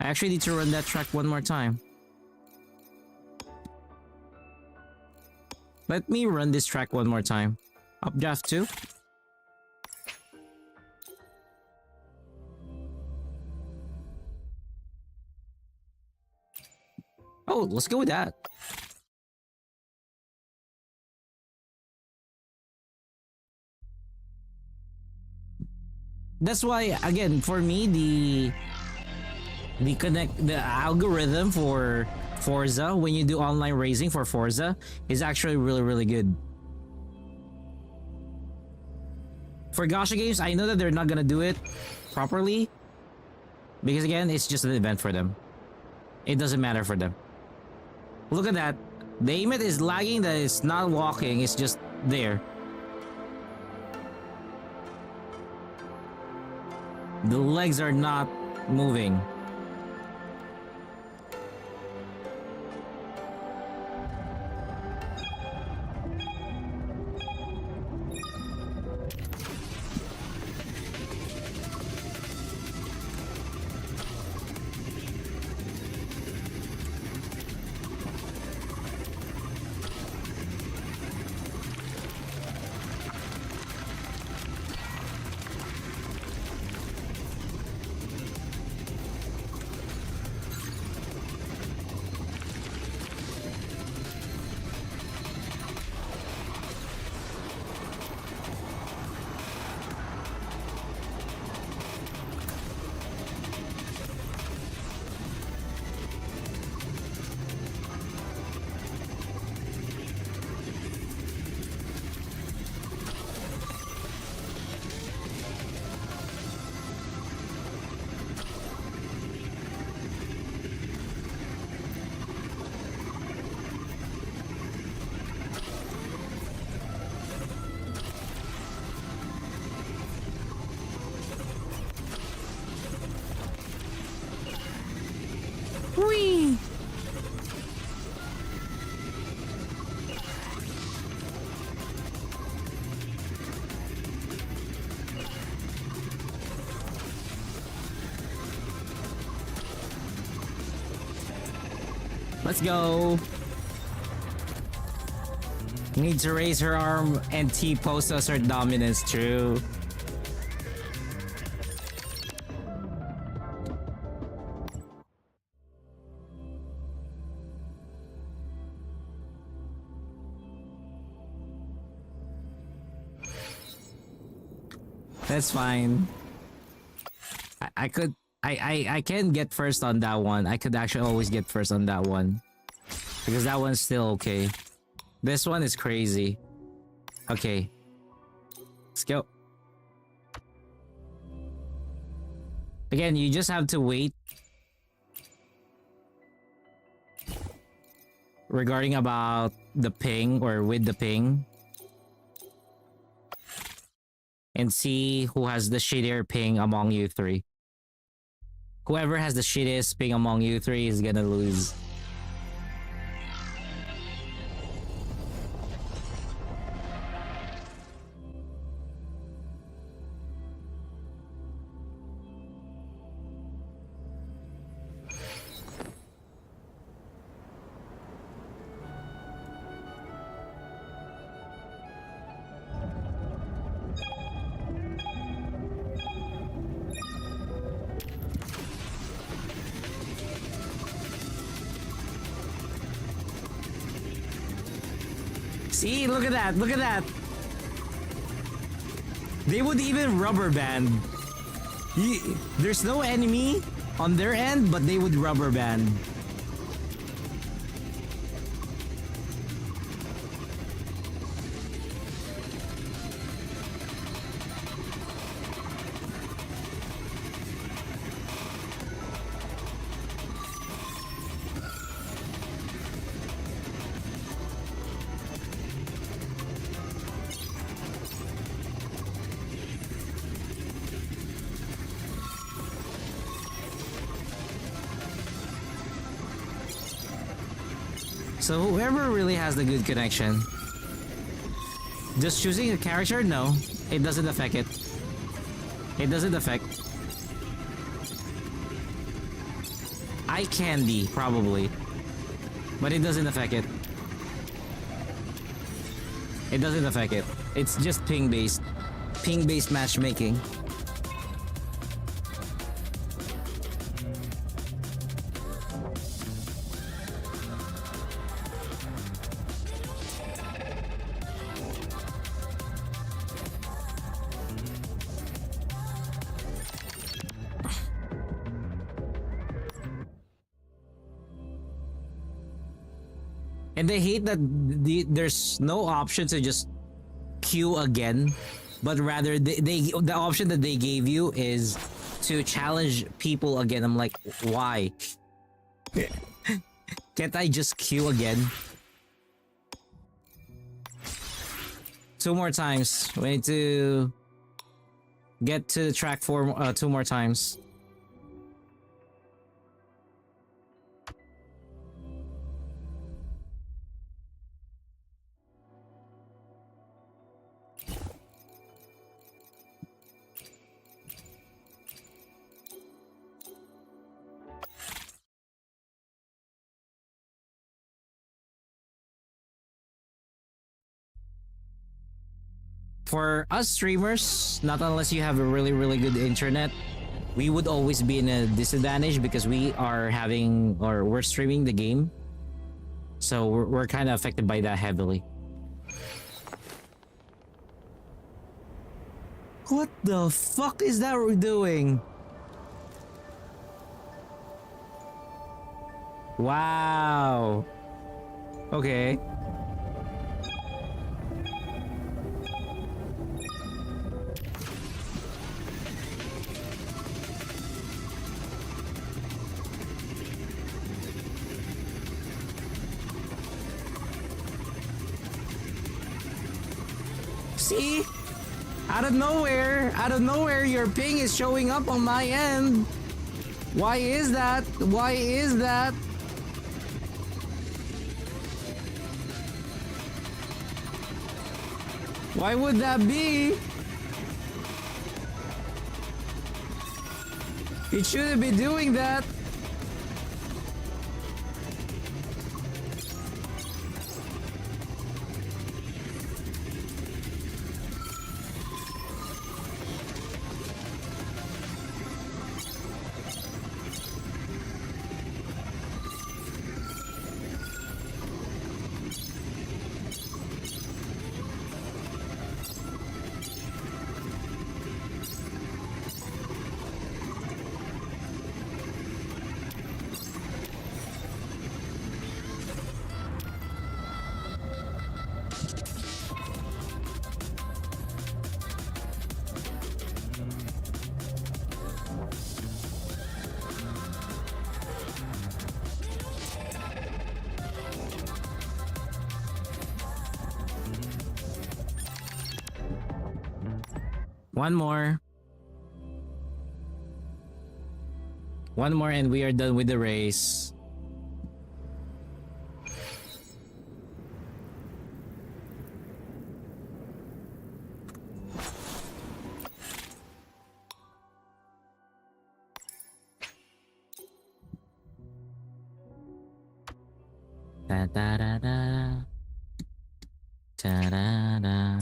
I actually need to run that track one more time. Let me run this track one more time. Updraft 2. Oh, let's go with that. That's why, again, for me, the algorithm for Forza, when you do online racing for Forza, is actually really good. For Gacha games, I know that they're not gonna do it properly, because again, it's just an event for them. It doesn't matter for them. Look at that. The aimant is lagging, that it's not walking, it's just there. The legs are not moving. Let's go. Need to raise her arm and T-pose us her dominance. True. That's fine. I can get first on that one. I could actually always get first on that one. Because that one's still okay. This one is crazy. Okay. Let's go. Again, you just have to wait. Regarding about the ping or with the ping. And see who has the shittier ping among you three. Whoever has the shittiest ping among you three is gonna lose. See, look at that, look at that. They would even rubber band. There's no enemy on their end, but they would rubber band. So whoever really has the good connection. Just choosing a character? No. It doesn't affect it. It doesn't affect. Eye candy, probably. But it doesn't affect it. It doesn't affect it. It's just ping-based. Ping-based matchmaking. And they hate that there's no option to just queue again, but rather the option that they gave you is to challenge people again. I'm like, why? Can't I just queue again? 2 more times. We need to get to track 4 2 more times. For us streamers, not unless you have a really good internet, we would always be in a disadvantage because we are having or we're streaming the game. So we're kind of affected by that heavily. What the fuck is that we're doing? Wow. Okay. See? Out of nowhere, your ping is showing up on my end. Why is that? Why is that? Why would that be? It shouldn't be doing that. One more. One more and we are done with the race. Da da da da. Da da da.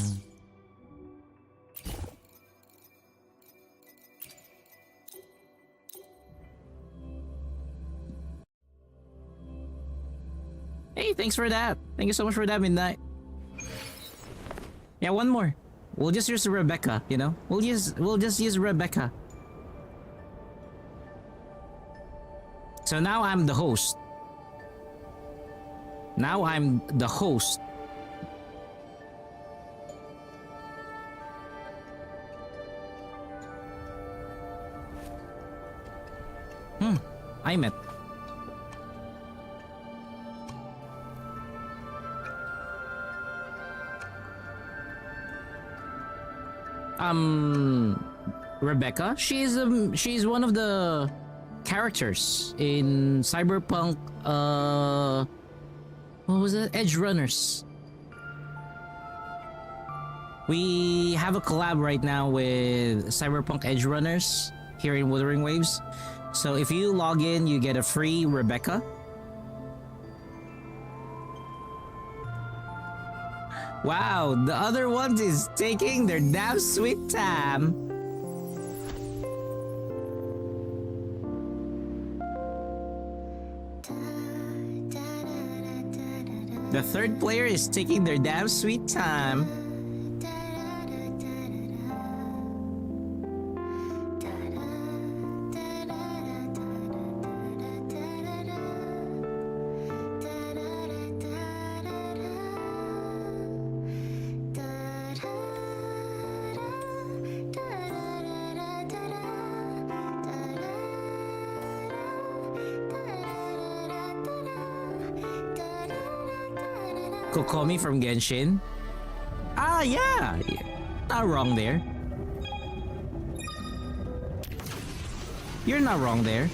Hey, thanks for that. Thank you so much for that, Midnight. Yeah, one more. We'll just use Rebecca, you know? We'll just use Rebecca. So now I'm the host. Now I'm the host. I'm it. Rebecca, she's one of the characters in Cyberpunk what was it? Edge Runners. We have a collab right now with Cyberpunk Edge Runners here in Wuthering Waves. So if you log in, you get a free Rebecca. Wow, the other ones is taking their damn sweet time. The third player is taking their damn sweet time. Kokomi from Genshin. Ah, yeah. Not wrong there. You're not wrong there.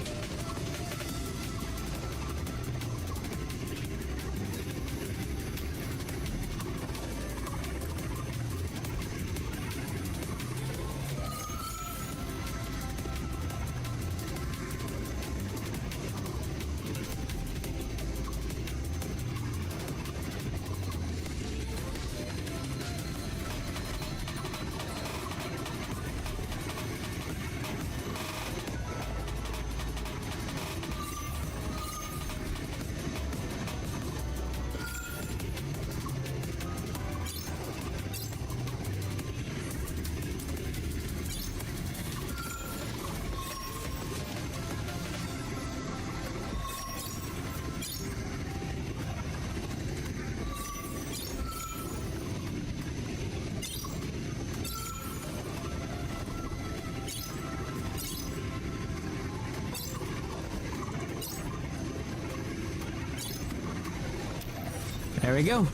There we go.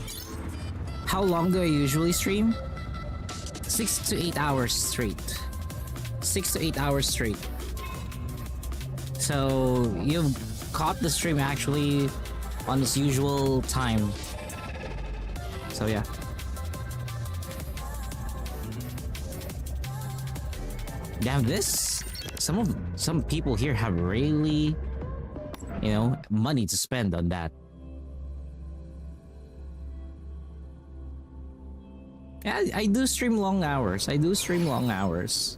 How long do I usually stream? 6 to 8 hours straight. 6 to 8 hours straight. So you've caught the stream actually on its usual time. So yeah. Damn, this some people here have really, you know, money to spend on that. Yeah, I do stream long hours. I do stream long hours.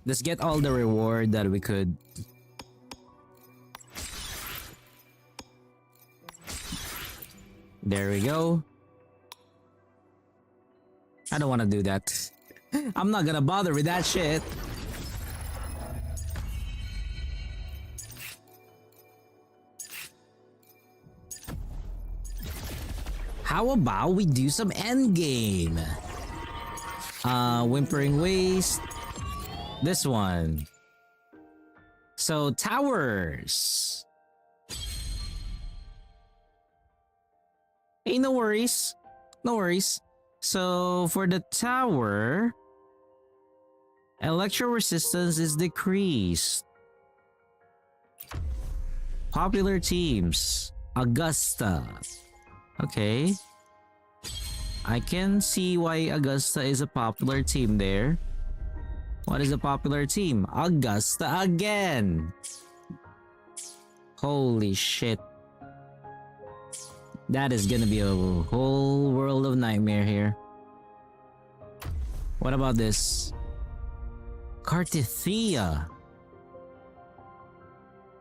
Let's get all the reward that we could. There we go. I don't want to do that. I'm not gonna bother with that shit. How about we do some endgame? Whimpering Waste. This one. So towers. Hey, no worries. No worries. So for the tower, electro resistance is decreased. Popular teams. Augusta. Okay. I can see why Augusta is a popular team there. What is a popular team? Augusta again. Holy shit. That is gonna be a whole world of nightmare here. What about this? Cartithea.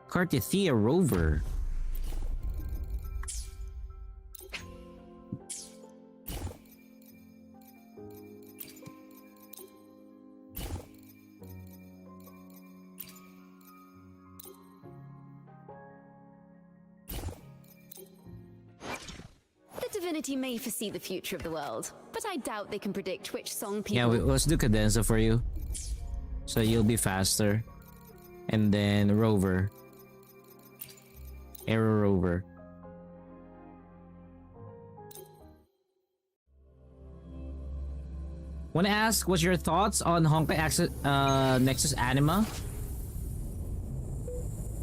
Cartithea Rover. The divinity may foresee the future of the world, but I doubt they can predict which song people... Yeah, let's do Cadenza for you. So you'll be faster. And then Rover. Arrow Rover. Wanna ask what's your thoughts on Honkai Nexus Anima?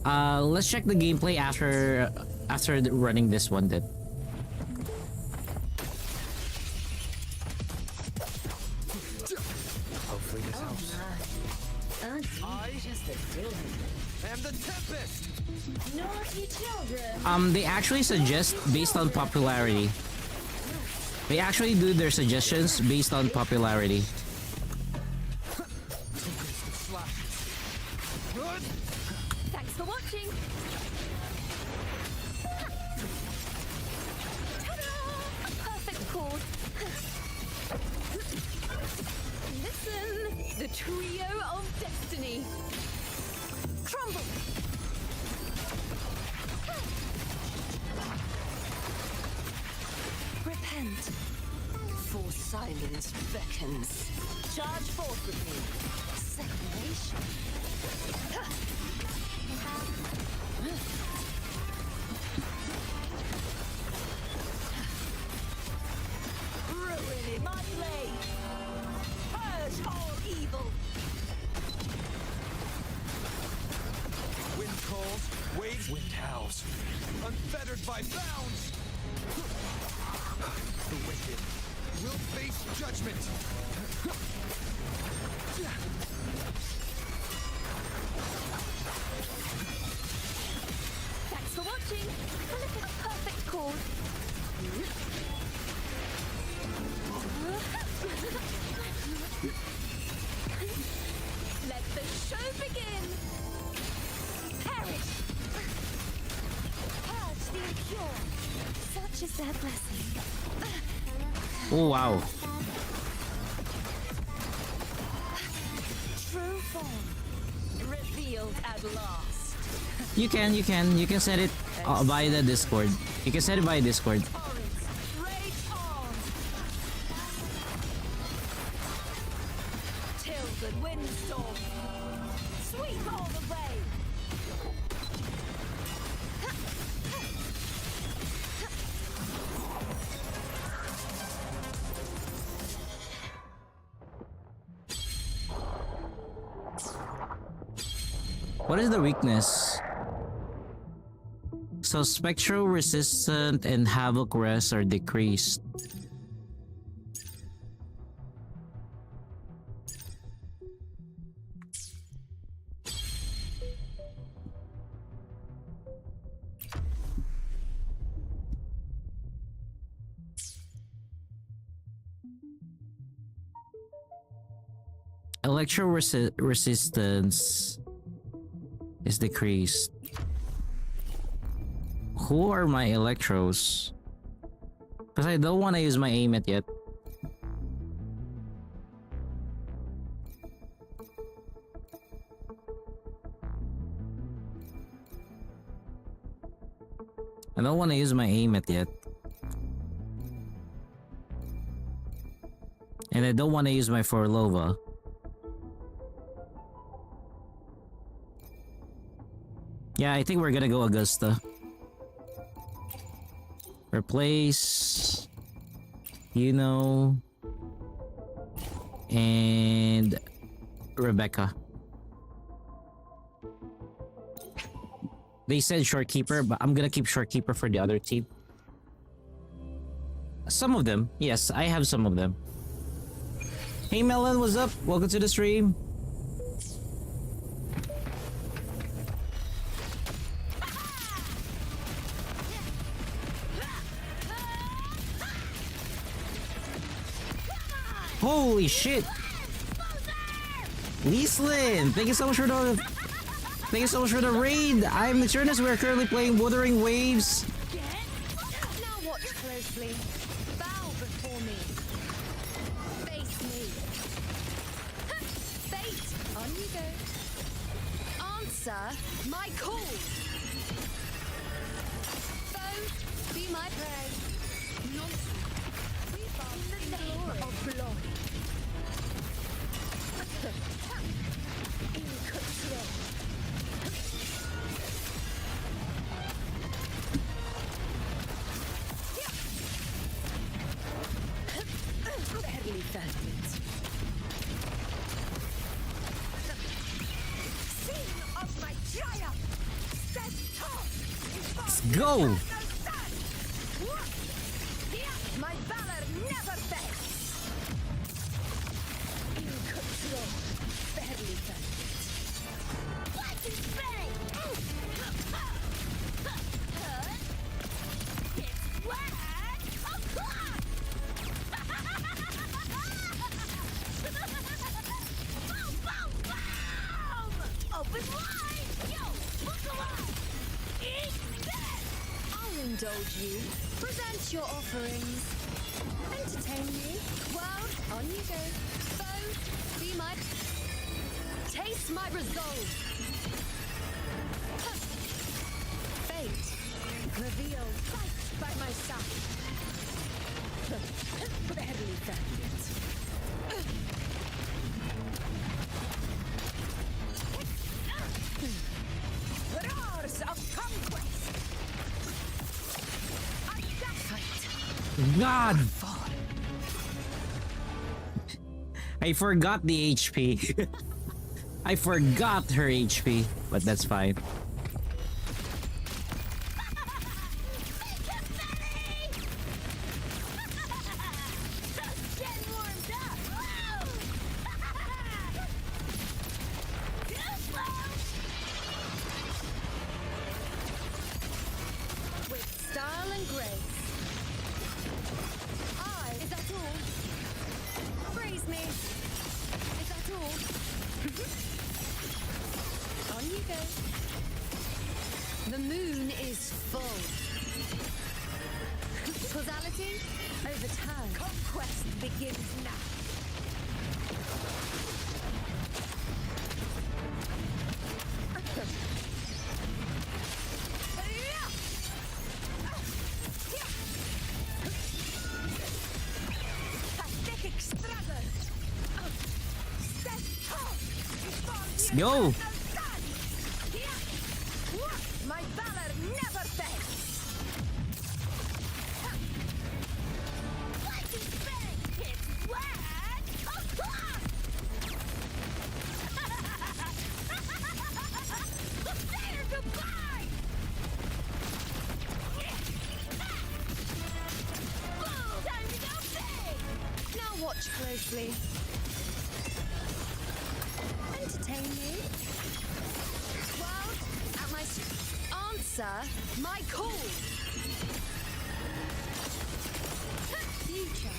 Let's check the gameplay after running this one then. Hopefully this helps. am the Tempest! Naughty children. They actually suggest based on popularity. They actually do their suggestions based on popularity. Thanks for watching! Ta-da! A perfect chord! Listen! The trio of destiny! Crumble! Repent, for silence beckons. Charge forth with me. Separation. Ruin in my blade. Purge all evil. Wind calls, waves, wind howls. Unfettered by bounds! The wicked will face judgment! Thanks for watching! A perfect chord! Let the show begin! Perish! Purge the impure. Such is their blessing. Oh wow. True form. Revealed at last. You can set it via the Discord. You can set it via Discord. Torrents, rage on. Tilted windstorm. Sweep all the way. What is the weakness? So Spectral Resistant and Havoc Rest are decreased. Electro resistance is decreased. Who are my electros? Because I don't want to use my aim it yet. I don't want to use my aim it yet. And I don't want to use my Forlova. Yeah, I think we're gonna go Augusta. Replace... and Rebecca. They said Shorekeeper, but I'm gonna keep Shorekeeper for the other team. Some of them, yes, I have some of them. Hey Melon, what's up? Welcome to the stream. Holy shit! Leeslin, thank you so much for the raid. I'm Eternus. We're currently playing Wuthering Waves. Now watch closely. Bow before me. Face me. Fate, on you go. Answer my call. Foe, be my prey. Nonsense. We bask in the glory of blood. In control. Barely felt it. Scene of my triumph. Stand tall. Let's go! My valor never fails. In control. Barely felt it. Lightning bang! It's wet! Boom, boom, boom! Open wide! Yo, look alive! Eat this! I'll indulge you. Present your offerings. Entertain me. World, on you go. Foe, be my... Taste my resolve. Fate, reveal fight by my side. Barely found it. Roars of conquest. Fight. God! I forgot the HP. I forgot her HP, but that's fine. With style and grace. Is that all? Praise me. Is that all? On you go. The moon is full. Causality, overturn. Conquest begins now. Pathetic struggle. Let's go! My valor never fails. Lightning bang! It's wet! Say goodbye! Boom! Time to go big! Now watch closely. Entertain me. World at my answer my call. Future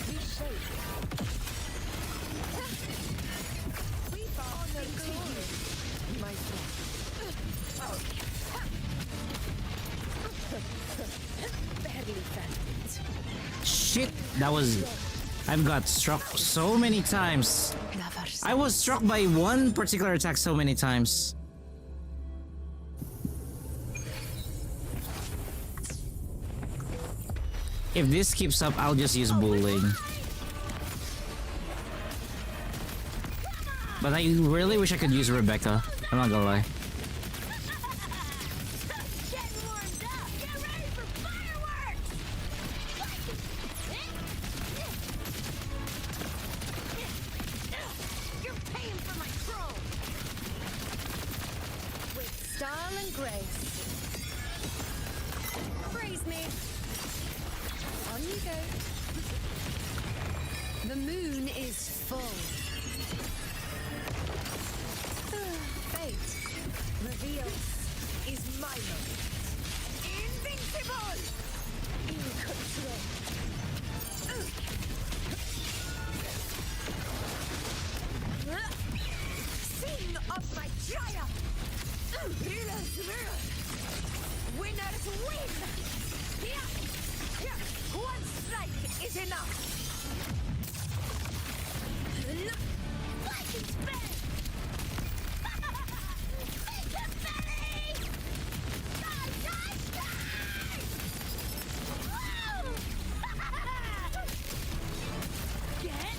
reshape. We honor glory, my friend. Barely felt it. Shit, that was... I've got struck so many times. I was struck by one particular attack so many times. If this keeps up, I'll just use bullying. But I really wish I could use Rebecca. I'm not gonna lie. style and grace. Praise me. On you go. The moon is full. Fate reveals is my moment. Invincible! In control. Sing of my triumph! Healers will! Winners win! One strike is enough! Lightning spread! Make them belly! Die, die, die! Woo! Get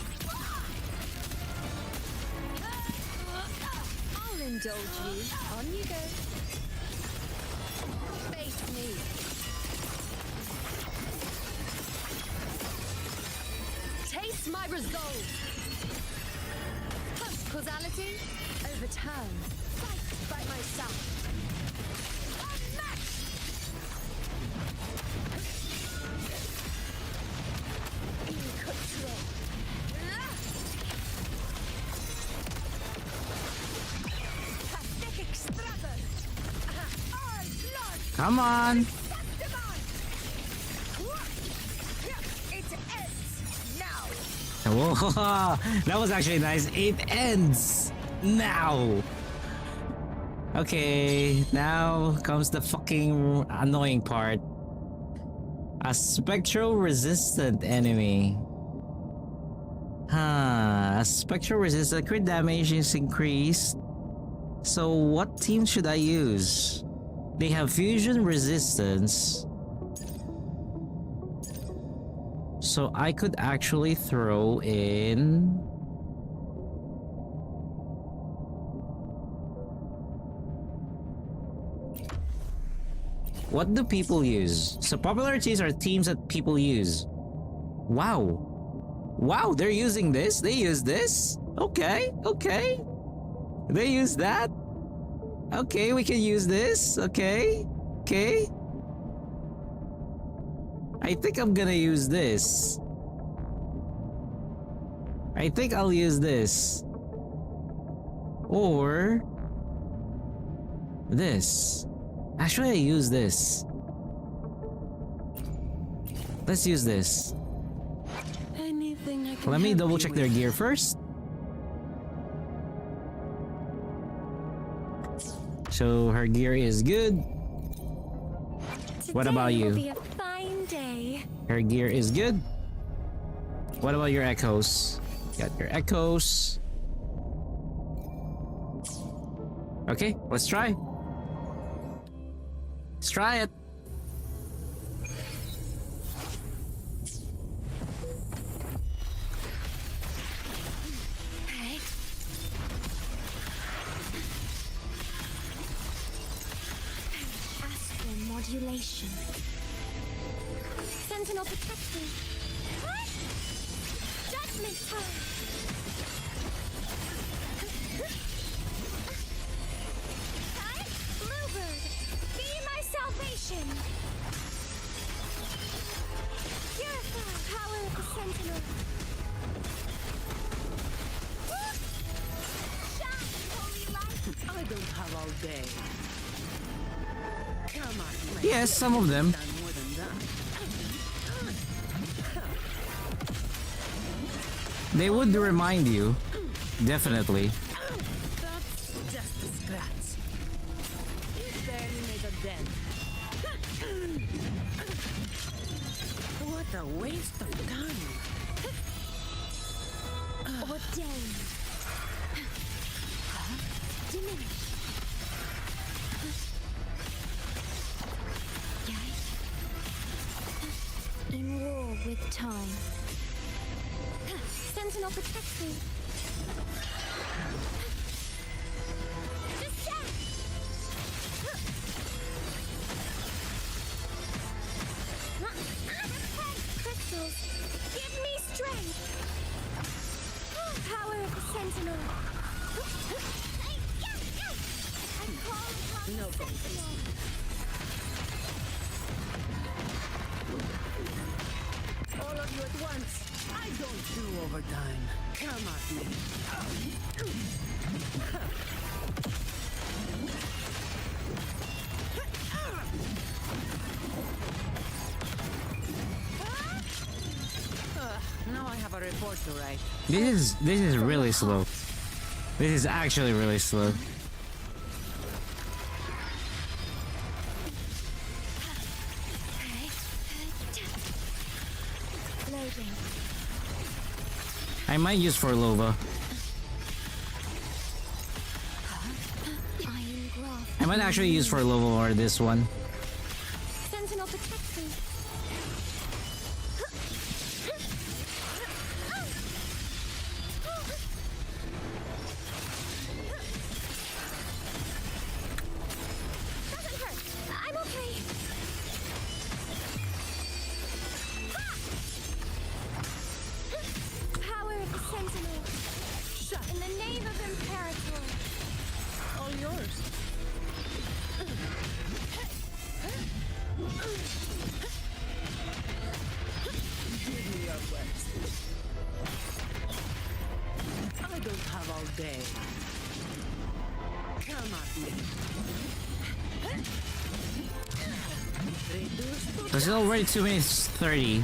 I'll indulge you. On you go. Face me. Taste my resolve. Causality, overturn. Fight by myself. Unmatched! In control. Pathetic struggle. All blood. Come on. It ends now. Whoa, that was actually nice. It ends now. Okay, now comes the fucking annoying part. A spectral resistant enemy. A spectral resistant crit damage is increased. So what team should I use? They have fusion resistance. So I could actually throw in... What do people use? So popularities are teams that people use. Wow. Wow, they're using this? They use this? Okay, okay. They use that? Okay, we can use this. Okay, okay. I think I'm gonna use this. I think I'll use this. Or... this. Actually, I use this. Let's use this. Anything I can Let me help double you check their with? gear first. So her gear is good. What about Today will you? be a fine day. Her gear is good. What about your echoes? Got your echoes. Okay, let's try. Let's try it. Okay. Astral modulation. Sentinel protecting. Judgment time. Hi, Bluebird. Be my salvation. Purify power of the Sentinel. Shine, holy light. I don't have all day. Come on, let's Yes, some of them. done more than that. They would remind you. Definitely. That's just a scratch. You barely made a dent. What a waste of time. Ordained. Diminish. In war with time. Sentinel protects me. Descend! Crystals, give me strength. Power of the Sentinel. I call upon No All of you at once. I don't do overtime. Come at me. Now I have a report to write. This is really slow. This is actually really slow. Loading. I might use for Lova. Iron graft. I might actually use for Lova or this one. Sentinel protects me. Doesn't hurt. I'm okay. Power of the Sentinel. In the name of Imperator. All yours. Give me your worst. I don't have all day. Come at me. Reduce to It's already 2 minutes 30.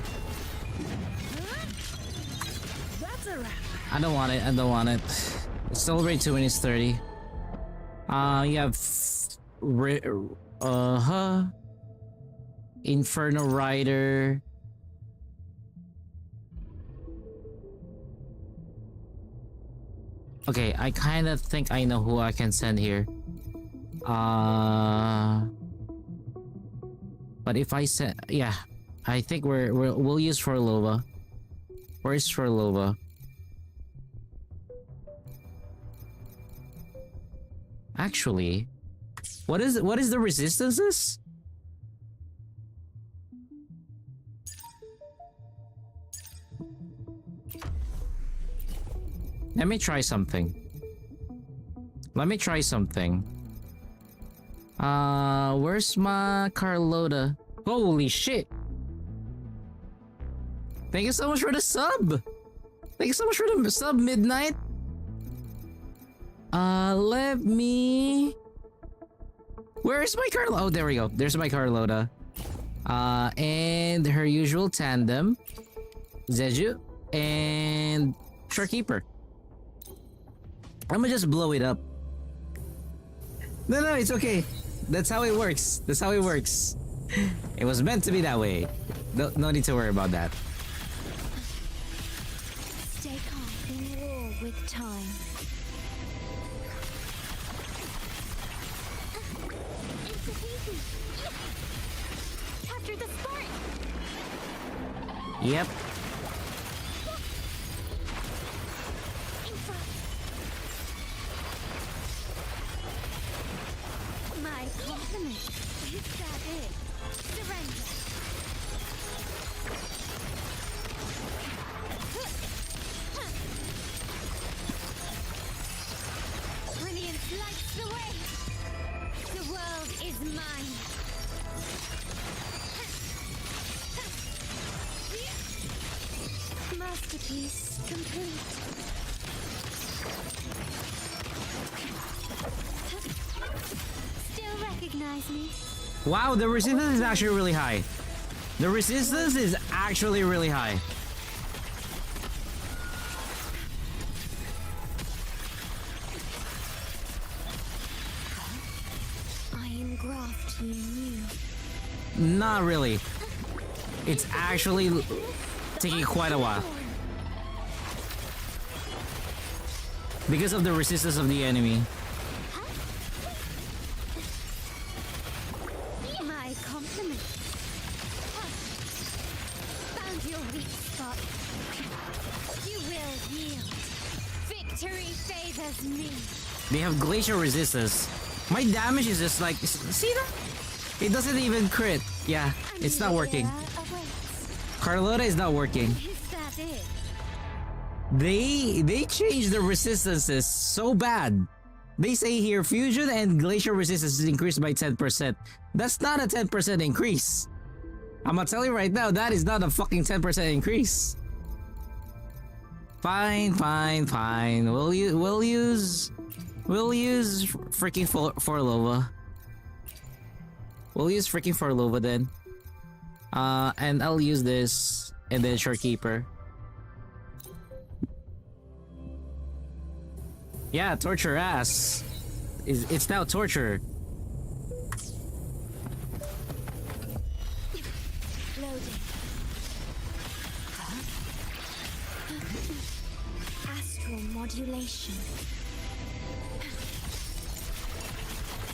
that's a wrap. I don't want it. I don't want it. It's already 2 minutes 30. You have Inferno Rider. Okay, I kind of think I know who I can send here. But if I send, yeah, I think we'll use Forlova. Where's Forlova? Actually, what is the resistances? Let me try something. Where's my Carlota? Holy shit! Thank you so much for the sub! Thank you so much for the sub, Midnight! Let me... Where's my Carlota? Oh, there we go. There's my Carlota. And her usual tandem. Zeju. And... Shorekeeper. I'm gonna just blow it up. No, it's okay. That's how it works. It was meant to be that way. No need to worry about that. Stay calm in war with time. Institution. Capture the Spartan. Yep. In front. My compliment. Is that it? Surrender. Brilliance lights the way. The world is mine. Masterpiece complete. Still recognize me? Wow, the resistance is actually really high. The resistance is actually really high. Iron graft you knew. Not really. It's actually taking quite a while. Because of the resistance of the enemy. My compliment. Found your weak spot. You will yield. Victory favors me. They have glacial resistance. My damage is just like, see that? It doesn't even crit. Yeah, it's not working. Carlota is not working. Is that it? They changed the resistances so bad. They say here fusion and glacial resistance is increased by 10%. That's not a 10% increase. I'm gonna tell you right now, that is not a fucking 10% increase. Fine. We'll use freaking Forlova. We'll use freaking Forlova then. And I'll use this and then Shorekeeper. Yeah, torture ass. It's now torture. Loading. Astral modulation.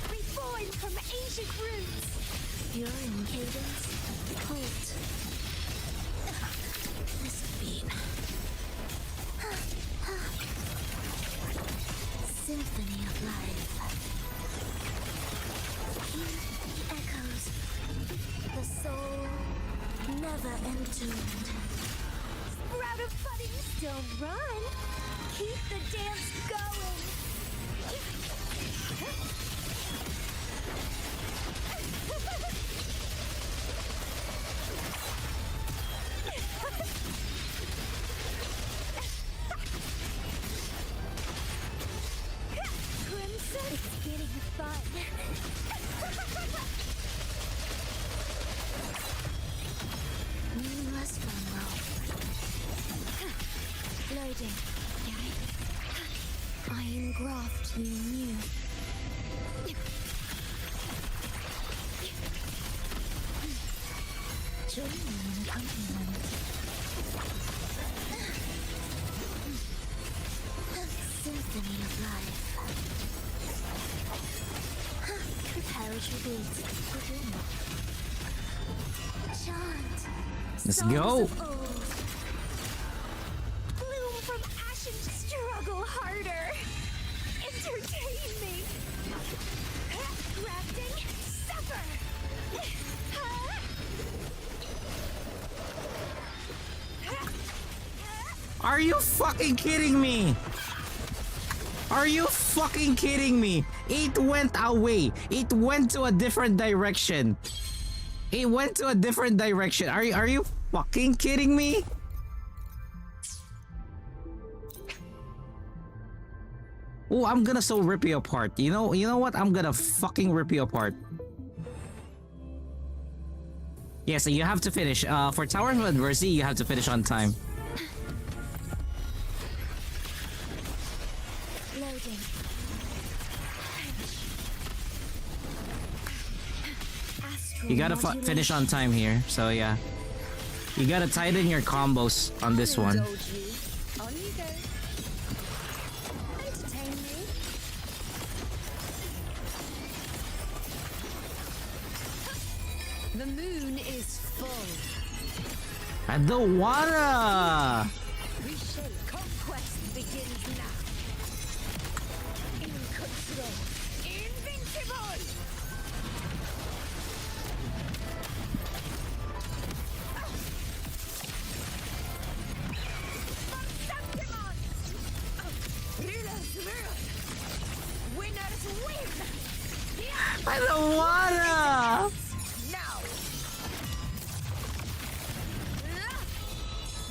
Reborn from ancient roots. Fury cadence. Halt. This beat. Symphony of life. The echoes. The soul never entombed. Sprout of budding, don't run. Keep the dance going. Crimson, it's getting fun. Meaningless runwell. Loading. I engraft you new. Join me in accompaniment. Symphony of life. Prepare your beats. Chant. Let's Songs go. of old. Bloom from ashen. Struggle harder. Entertain me. Crafting. Suffer. Are you fucking kidding me? Are you fucking kidding me? It went away. It went to a different direction. It went to a different direction. Are you fucking kidding me? Oh, I'm gonna so rip you apart. You know what? I'm gonna fucking rip you apart. Yeah, so you have to finish. For Tower of Adversity, you have to finish on time. Loading. Astral You gotta finish on time here. So yeah, you gotta tighten your combos on this one. On you go. Entertain me. The moon is full. I don't wanna. Reshape. Conquest begins now. In control. Invincible. Winners win. I don't wanna. Now.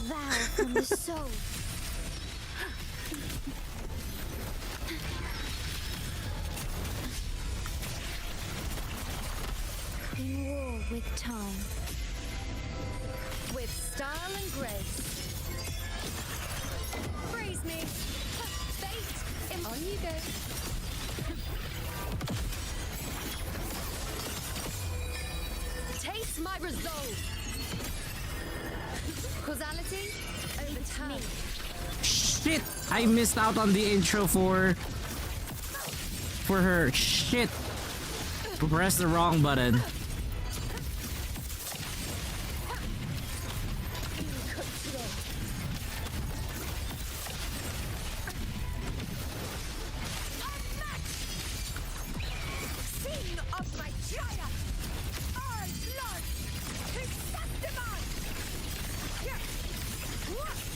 Vow from the soul. In war with time. With style and grace. Praise me. Fate. On you go. Taste my resolve. Causality. Overturn. Shit! I missed out on the intro for her. Shit! Press the wrong button. Sing of my triumph! Our blood! Chrysanthemum! Yes!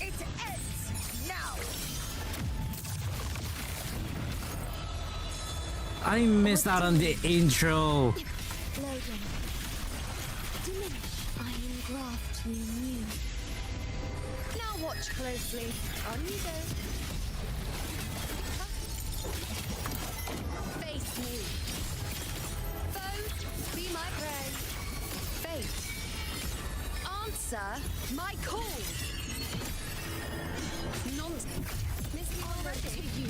It ends now! I missed out on the intro. Loading. Diminish. I engraft you new. Now watch closely. On you go. Face me. Foe, be my prey. Fate. Answer my call. Nonsense. Miss me already. To you,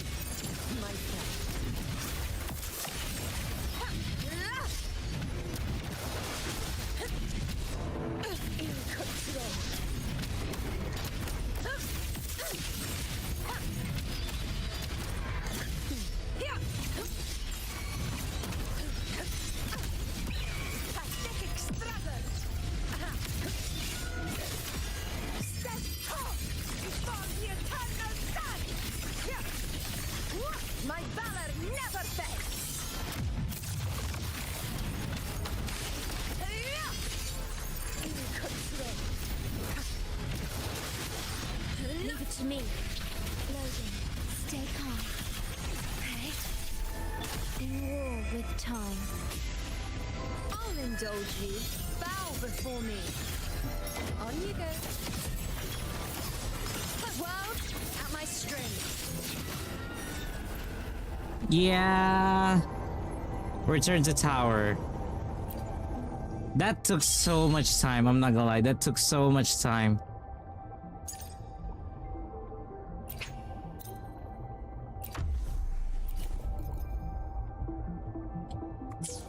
my friend. In control. Pathetic struggle. Step forth before the eternal sun. My valor never fades. In control. Leave it to me. Loading. Stay calm. Okay. In war with time. I'll indulge you. Bow before me. On you go. World at my string. Yeah. Return to tower. That took so much time. I'm not gonna lie. That took so much time.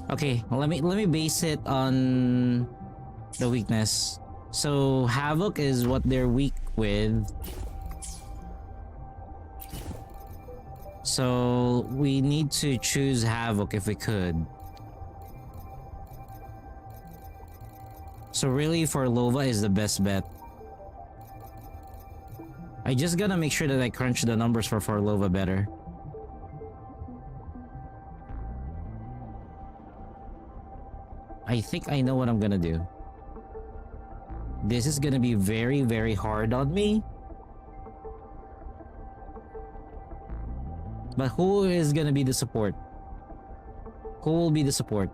Okay, let me base it on the weakness. So Havoc is what they're weak with. So we need to choose Havoc if we could. So really for Lova is the best bet. I just gotta make sure that I crunch the numbers for Lova better. I think I know what I'm gonna do. This is gonna be very, very hard on me. But who is gonna be the support? Who will be the support?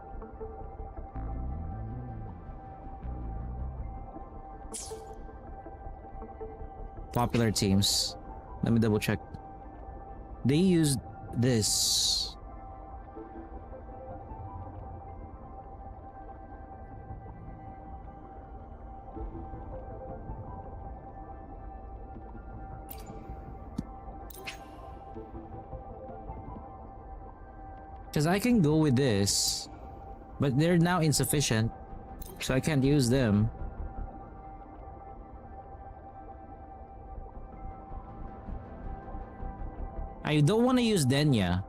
Popular teams. Let me double check. They used this. Because I can go with this, but they're now insufficient, so I can't use them. I don't want to use Denya.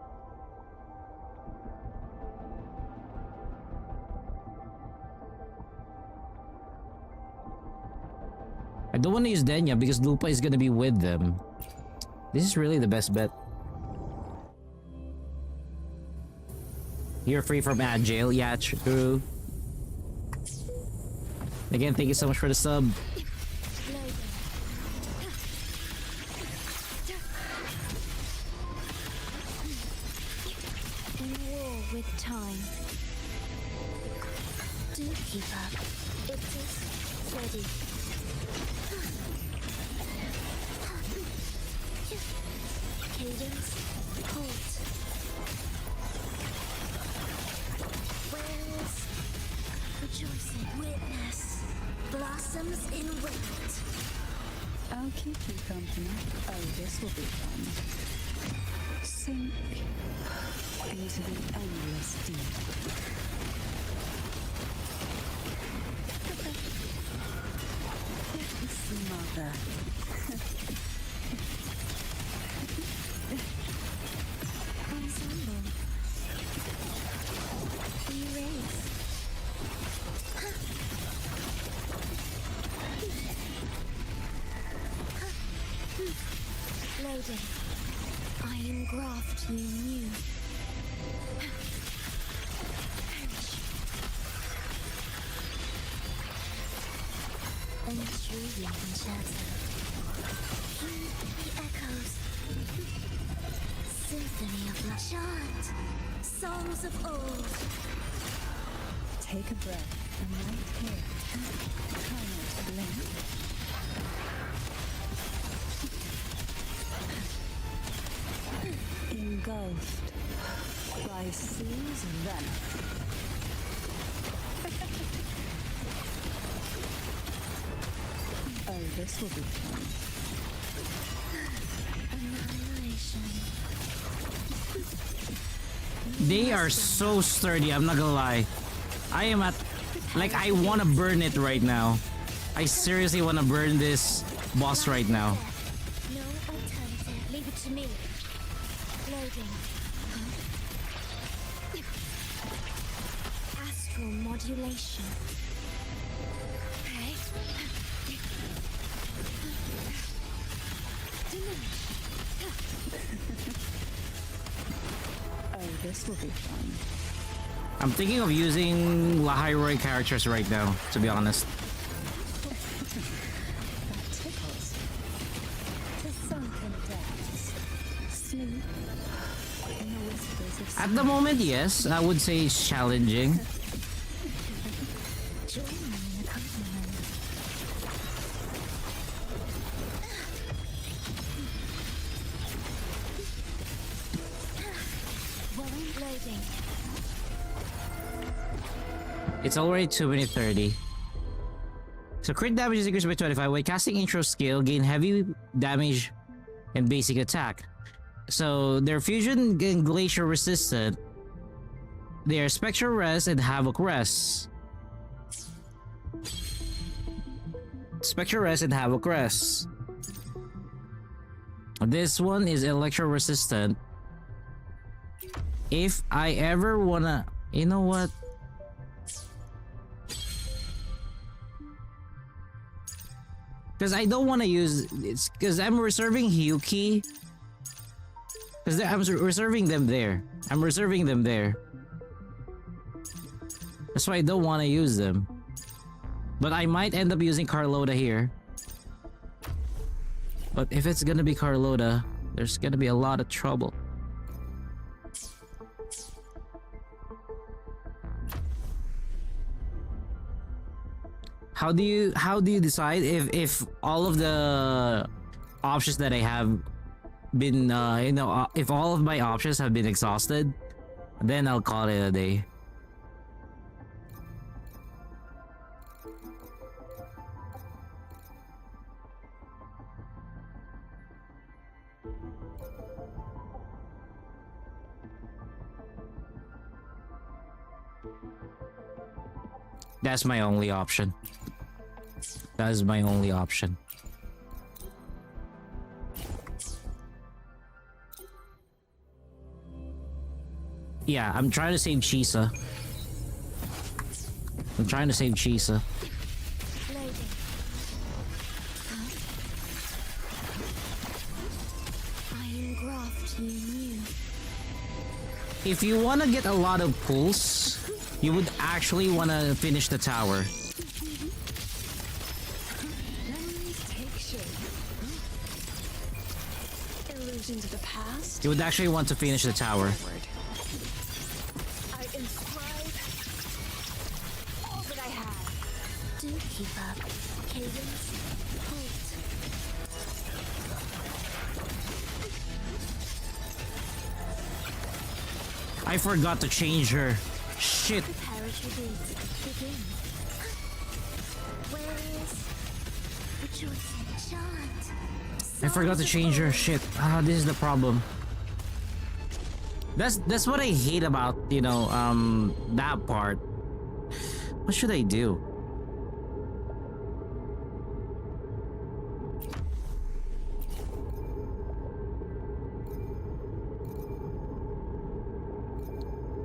I don't want to use Denya because Lupa is going to be with them. This is really the best bet. You're free from ad jail. Yeah, true. Again, thank you so much for the sub. In war with time. Do keep up. It is ready. Cadence, halt. Where is rejoicing? Witness blossoms in wind. I'll keep you company. Oh, this will be fun. Sink into the endless deep. Mother. Ensemble. Erase. Loading. I engraft you new. Perish. Entry concerto. Heed the echoes. Symphony of love. Chant Songs of old. Take a breath and right here. Try not to blink. Engulfed by sea's venom. Oh, this will be fun. Annihilation. They are so sturdy, I'm not gonna lie. I am at... Like, I wanna burn it right now. I seriously wanna burn this boss right now. No alternative. Leave it to me. Loading. Astral modulation. Okay. Oh, this will be fun. I'm thinking of using Lahairoi characters right now, to be honest. That tickles. To sunken depths. Sleep. In the whispers of At the moment, yes, I would say it's challenging. Join me in accompaniment. Loading. It's already 2 minutes 30. So crit damage is increased by 25. When casting intro skill, gain heavy damage and basic attack. So their fusion and glacier resistant. They are spectral rest and havoc rest. Spectral rest and havoc rest. This one is electro resistant. If I ever wanna, you know what? Because I don't want to use it's because I'm reserving Hyuki. Because I'm reserving them there. I'm reserving them there. That's why I don't want to use them. But I might end up using Carlotta here. But if it's gonna be Carlotta, there's gonna be a lot of trouble. How do you decide if all of the options that I have been if all of my options have been exhausted, then I'll call it a day. That's my only option. That is my only option. Yeah, I'm trying to save Chisa. I'm trying to save Chisa. Loading. I engraft you new. If you want to get a lot of pulls, you would actually want to finish the tower. Memories take shape. Illusions of the past. You would actually want to finish the tower. Forward. I inscribe all that I have. Do keep up. Cadence. Halt. I forgot to change her. Shit. Preparatory beats. Begin. Where is rejoicing chant? I forgot to change her. Shit. Ah, this is the problem. That's what I hate about, you know, that part. What should I do?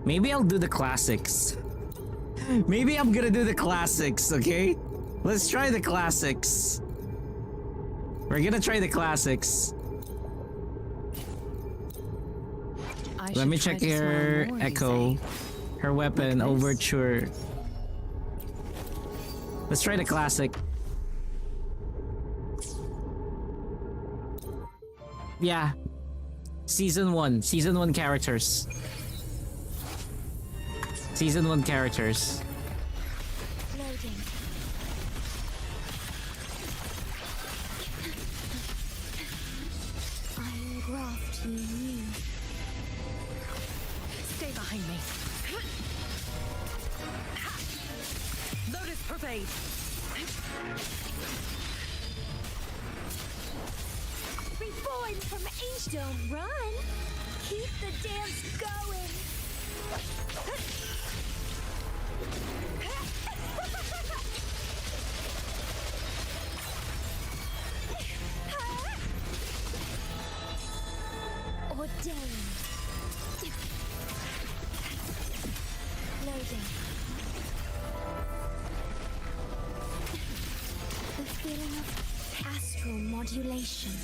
Maybe I'll do the classics. Maybe I'm gonna do the classics, okay? Let's try the classics. We're gonna try the classics. I Let me should try check this her tomorrow morning, echo. Zay. Her weapon, Like this? overture. Let's try the classic. Yeah. Season 1 characters. Season 1 characters. Loading. Iron graft you knew. Stay behind me. Lotus pervade. Reborn from ancient. Don't run. Keep the dance going. Ordained. Loading. The feeling of astral modulation.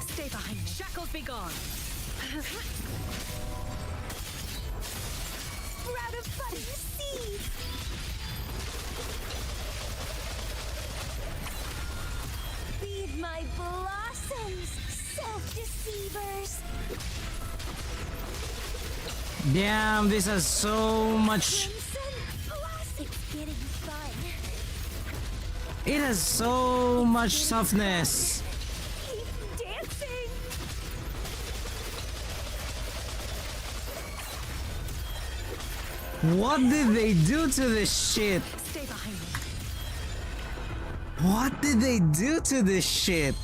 Stay behind me. Shackles be gone. Sprout of budding seeds. Feed my blossoms, self-deceivers. Damn, this has so much. It's getting fun. It has so much softness. Keep dancing. What did they do to this shit? Stay behind me. What did they do to this shit?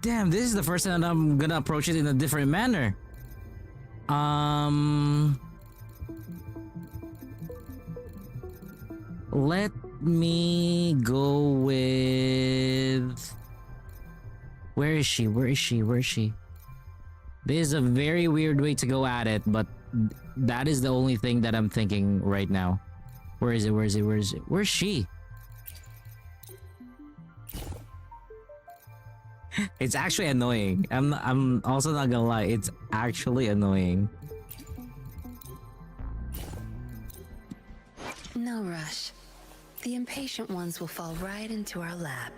Damn, this is the first time I'm gonna approach it in a different manner. Let me go with... Where is she? Where is she? Where is she? This is a very weird way to go at it, but that is the only thing that I'm thinking right now. Where is it? Where is it? Where is it? Where's she? It's actually annoying. I'm also not gonna lie. It's actually annoying. No rush. The impatient ones will fall right into our lap.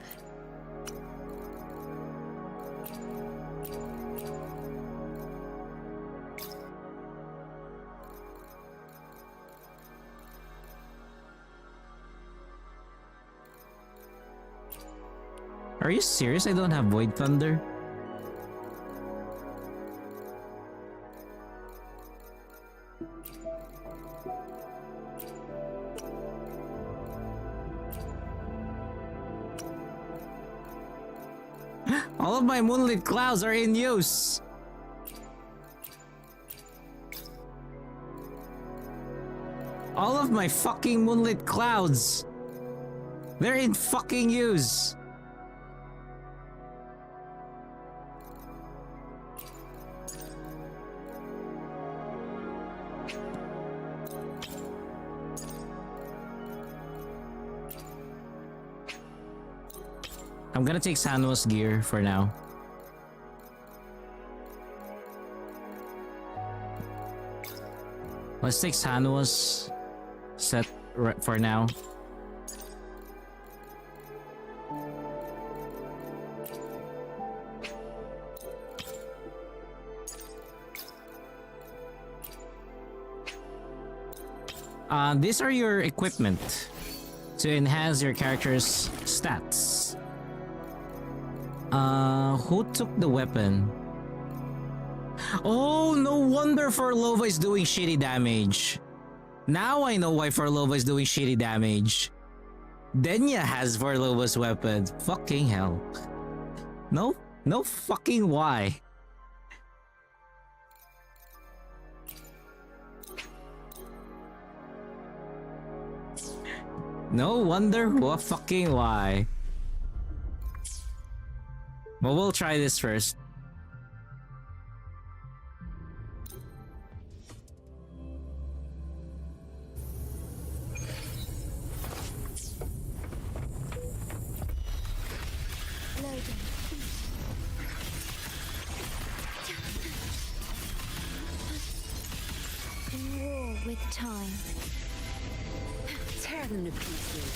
Are you serious? I don't have Void Thunder? All of my moonlit clouds are in use. All of my fucking moonlit clouds. They're in fucking use. I'm gonna take Sanwa's gear for now. Let's take Sanwa's set for now. These are your equipment to enhance your character's stats. Who took the weapon? Oh, no wonder Farlova is doing shitty damage. Now I know why Farlova is doing shitty damage. Denya has Farlova's weapon. Fucking hell. No fucking why. No wonder what fucking why. Well, we'll try this first. Loading. War with time. Tear them to pieces.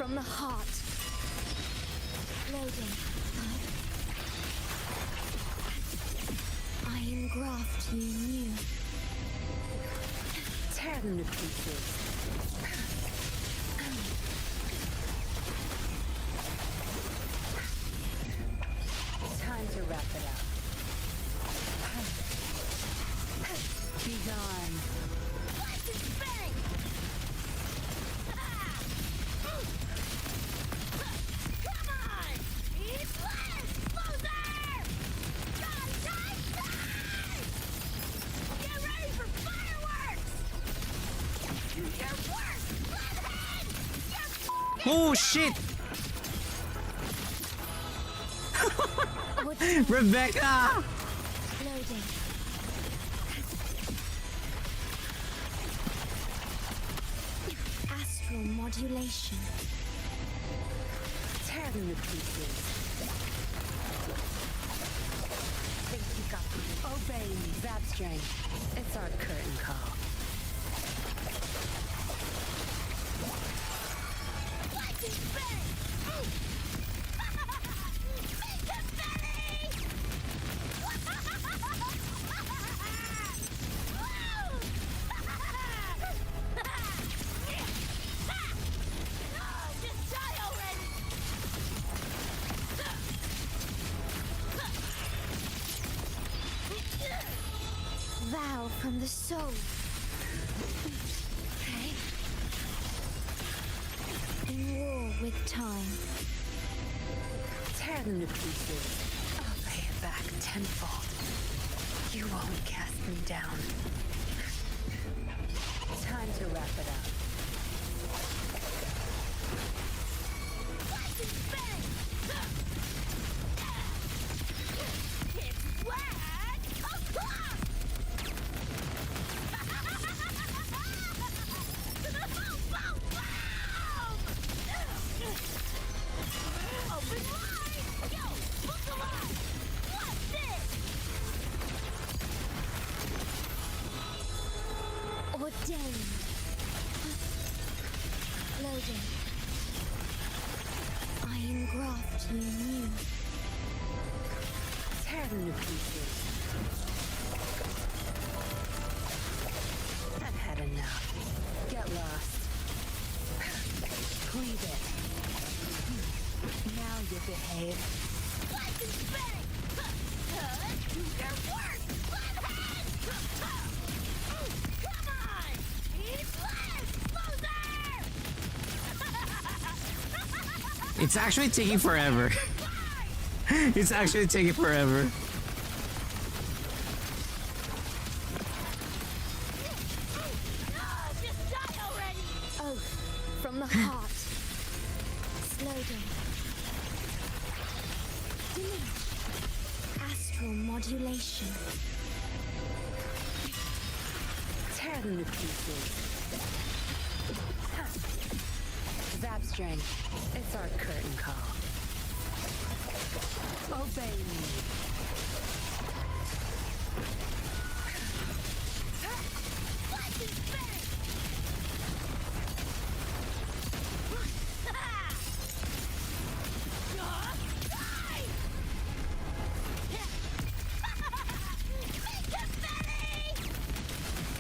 from the heart. Loading. I engraft you new. Tear them to pieces. Time to wrap it up. Be gone. Lightning bang! Come on! Eat less, loser! God, die! Get ready for fireworks! Your worst bloodhead! Oh shit! What's Rebecca! loading? Astral modulation. Tear them to pieces. Think you got me. Obey me, Zap Strength. It's our curtain call. Lightning bang! Make it belly! Just die already! Vow from the soul. Okay. In war with time. Tear them to pieces. I'll pay it back tenfold. You won't cast me down. Time to wrap it up. Lightning bang! It's whack! Open wide! Yo, look alive! What's this? Ordained. Loading. I engraft you new. Tear them to pieces. I've had enough. Get lost. Cleave it. Now you behave. Lightning bang! Do your work! Bloodhead! Come on! Eat less, loser! It's actually taking forever. It's actually taking forever. Just die already! Oath from the heart. Slow down. Diminish. Astral modulation. Tear them to pieces. Zap Strength. It's our curtain call. Obey me. Lightning bang! Die! Make it belly!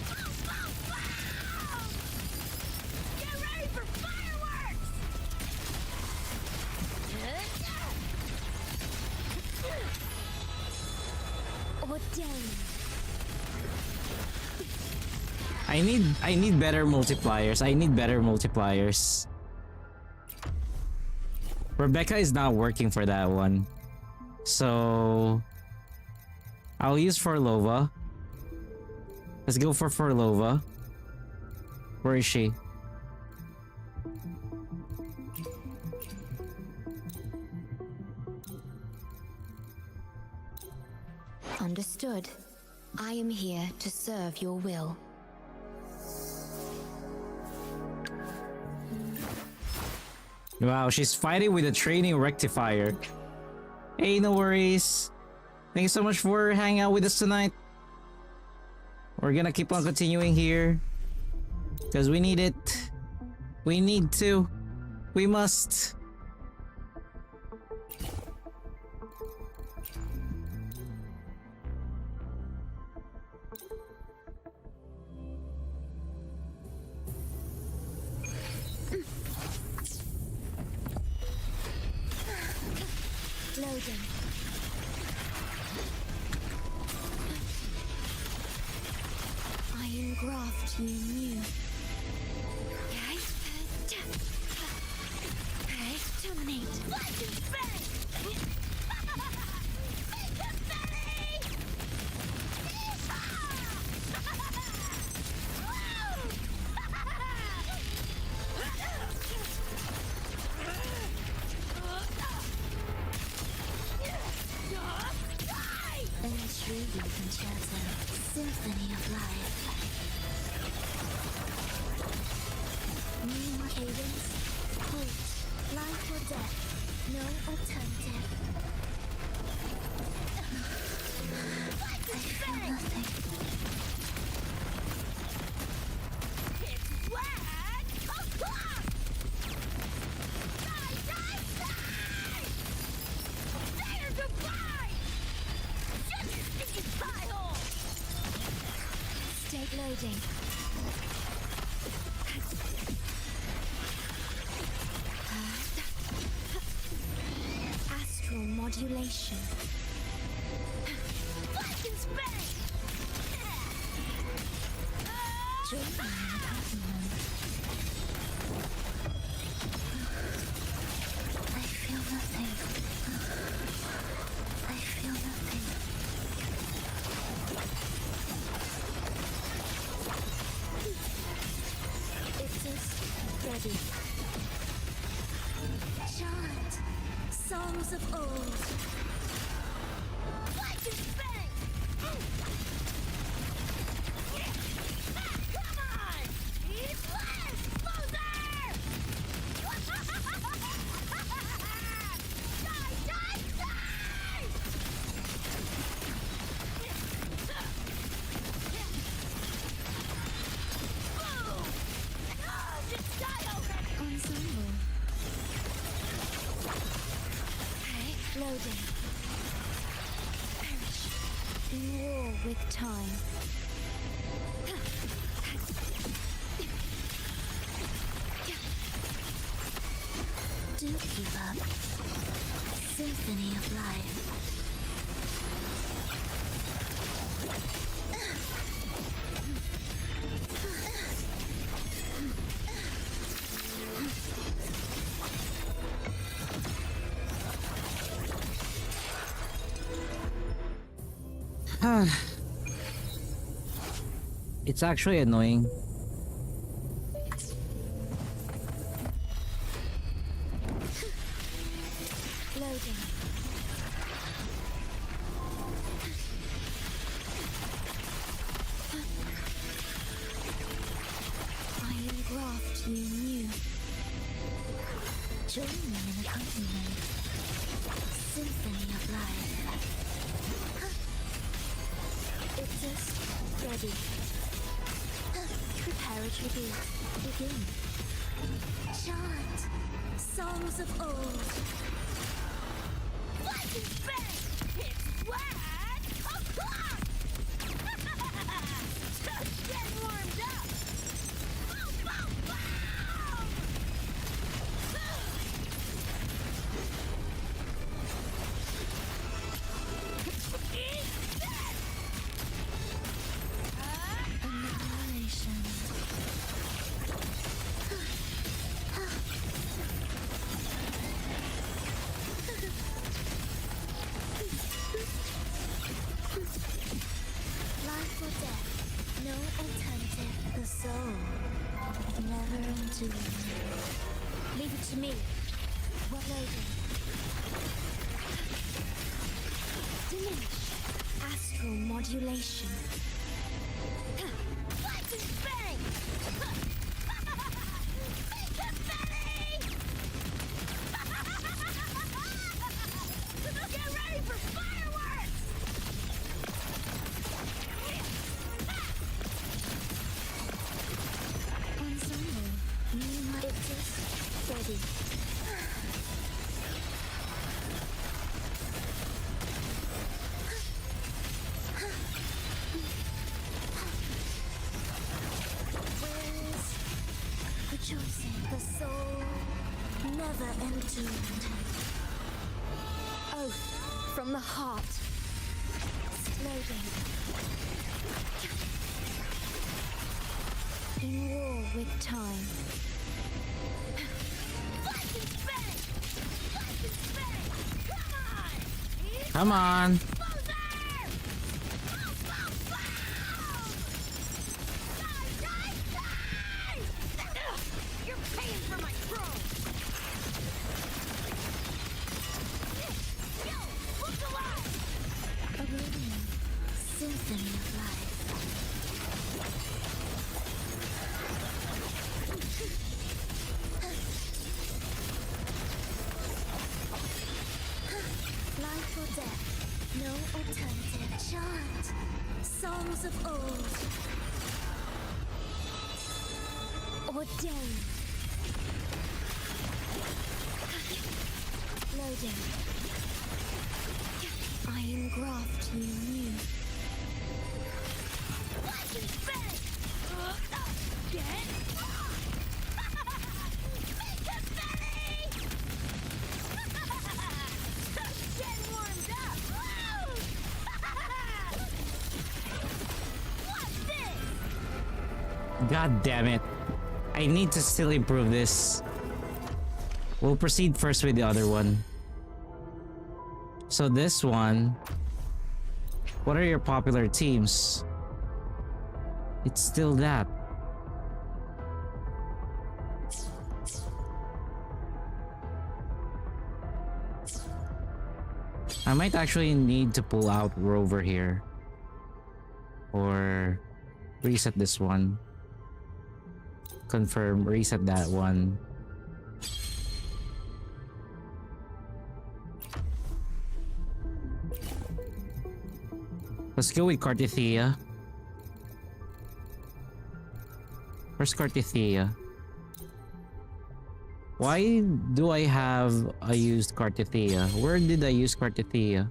Boom, boom, boom! Get ready for fireworks! Ordained. I need better multipliers. I need better multipliers. Rebecca is not working for that one. So I'll use Forlova. Let's go for Forlova. Where is she? Understood. I am here to serve your will. Wow, she's fighting with a training rectifier. Hey, no worries. Thank you so much for hanging out with us tonight. We're gonna keep on continuing here. Because we need it. We need to. We must. Loading. Iron graft you knew. Terminate. Legend bang! Intriguing concerto, symphony of life. New cadence, hope, life or death, no alternative. I feel nothing. It's swag! Die, die, die! Say your goodbye! Shut your stinking pie hole! State loading. Astral modulation. Flash and spang! Join me in the compliment. I feel nothing. I feel nothing. It's just ready. Chant songs of old. Flash and spang! Come on! Eat less, loser! Die, die, die! Boom! Oh, just die already! Ensemble. Okay, loading. Perish. In war with time. Do give up. Symphony of life. It's actually annoying. Loading. Iron graft you knew. Join me in accompaniment. Symphony of life. It's just ready. Prepare a tribute. Begin. Chant songs of old. Flash and spang! It's swag! Just get warmed up! Boom, boom, boom! Eat this! Annihilation. Life or death, no alternative. The soul, never enduring. Leave it to me. What loading? Diminish. Astral modulation. Flash and spang! Get ready for fireworks! Ensemble, it just Steady. Wings rejoicing, the soul never entombed. Oath from the heart, loading. In war with time. Flash and spin! Flash and spin! Come on! Come on. Closer! Boom, boom, boom! Die, die, die! You're paying for my throne! Yo, who's alive? A rhythm, symphony of life. Life or death, no alternative. Chant songs of old. Ordain. Loading. I engraft you new. Flash and spin! Get rocked! Make a belly! Get warmed up! Woo! What's this? God damn it. I need to still improve this. We'll proceed first with the other one. So this one, what are your popular teams? It's still that. I might actually need to pull out Rover here. Or reset this one. Confirm, reset that one. Let's go with Cartithea. Where's Cartithea? Why do I have a used Cartithea? Where did I use Cartithea?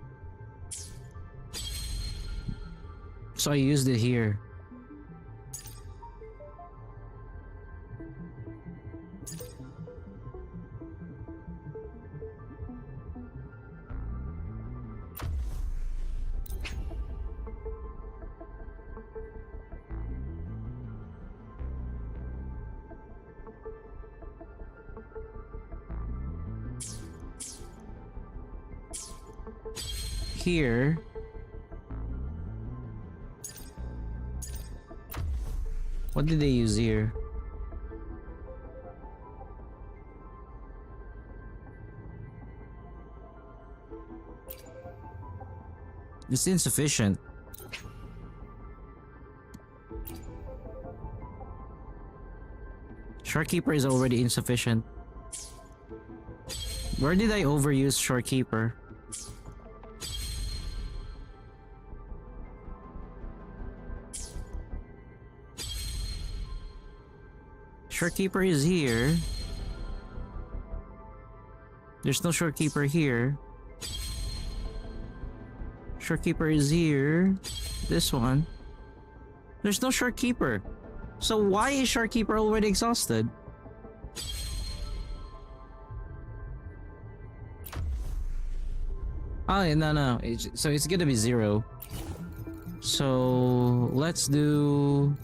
So I used it here. Here. What did they use here? It's insufficient. Shorekeeper is already insufficient. Where did I overuse Shorekeeper? Shorekeeper is here. There's no Shorekeeper here. Shorekeeper is here. This one. There's no Shorekeeper. So why is Shorekeeper already exhausted? Oh, yeah, no. So it's gonna be 0. So let's do...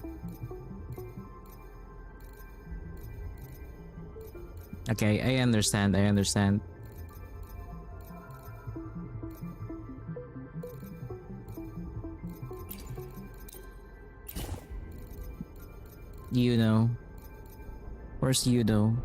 Okay, I understand. You know. Where's you know?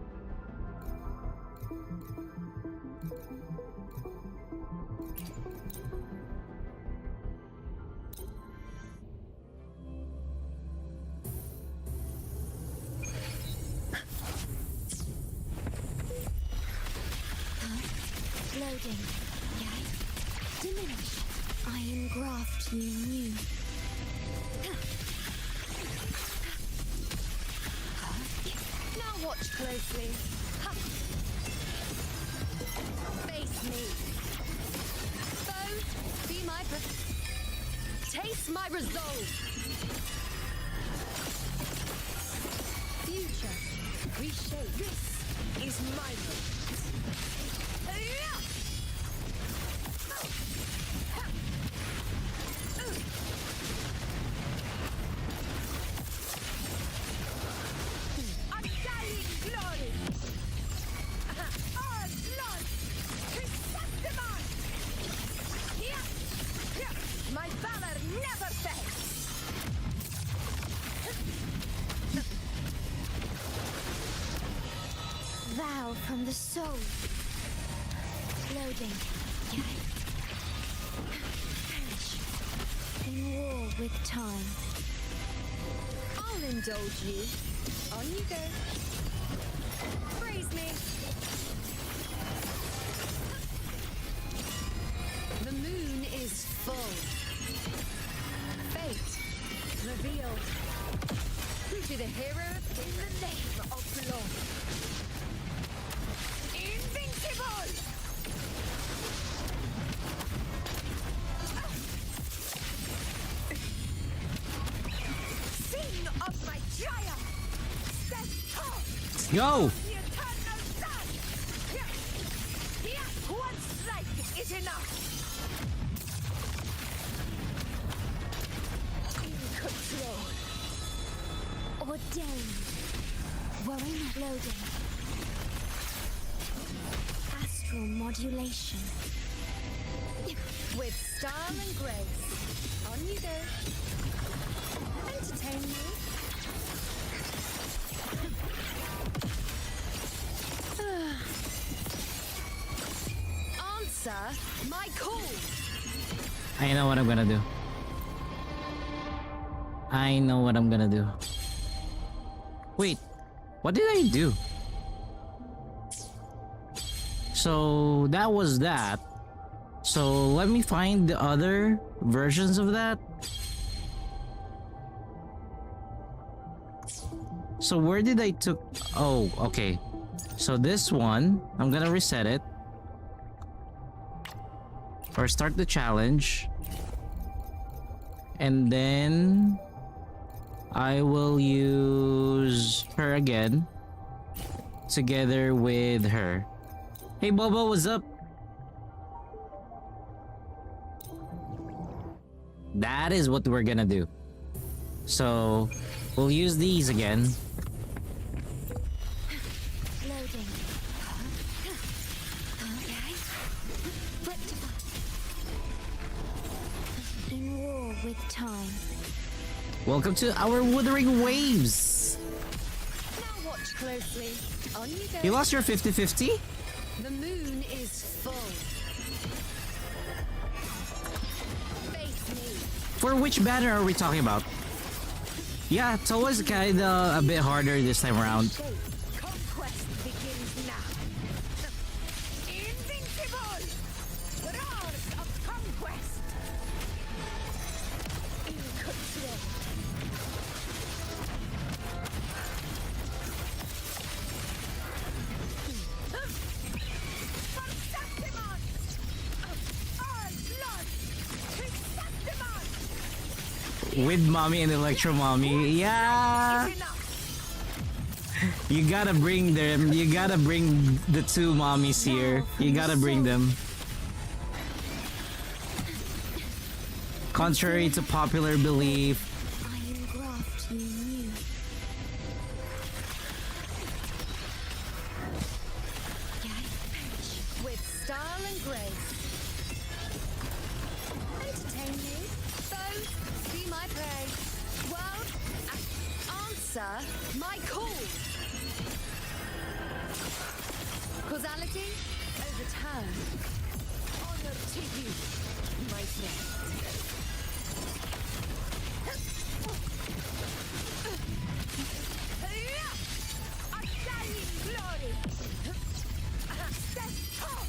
Loading. Diminish. I engraft you new. Now watch closely. Face me. Foes, be my taste my resolve. Future, reshape. This is my moment. Undying glory. All blood. Chrysanthemum. Here. My valor never fails. Vow from the soul. Loading. Perish. In war with time. I'll indulge you. On you go. Praise me. The moon is full. Fate revealed. To the hero in the name of law. Invincible! Sing of my triumph! Stand tall! Let's go! The eternal sun! Here, one strike is enough! In control. Ordained. Warring loading. Astral modulation. With style and grace. On you go. Entertain me. Answer my call. I know what I'm gonna do. I know what I'm gonna do. Wait, what did I do? So that was that. So let me find the other versions of that. So where did I took? Oh, okay. So this one, I'm gonna reset it. Or start the challenge. And then I will use her again. Together with her. Hey Bobo, what's up? That is what we're gonna do. So we'll use these again. Loading. Okay. Rectify. In war with time. Welcome to our Wuthering Waves. Now watch closely. On you go. You lost your 50-50? The moon is full. Face me. For which banner are we talking about? Yeah, it's always kinda a bit harder this time around. Shape. Conquest begins now. Invincible! Roars of conquest! In control. Chrysanthemum! All blood! Chrysanthemum! With Mommy and Electro Mommy. Yeah! Is enough. You gotta bring them. You gotta bring the two mommies here. You gotta bring them. Contrary to popular belief, Iron graft you knew. With style and grace. Entertain me. Foes, be my prey. World, answer my call. Causality, overturn. Honor to you, my friend. Undying glory. Stand tall.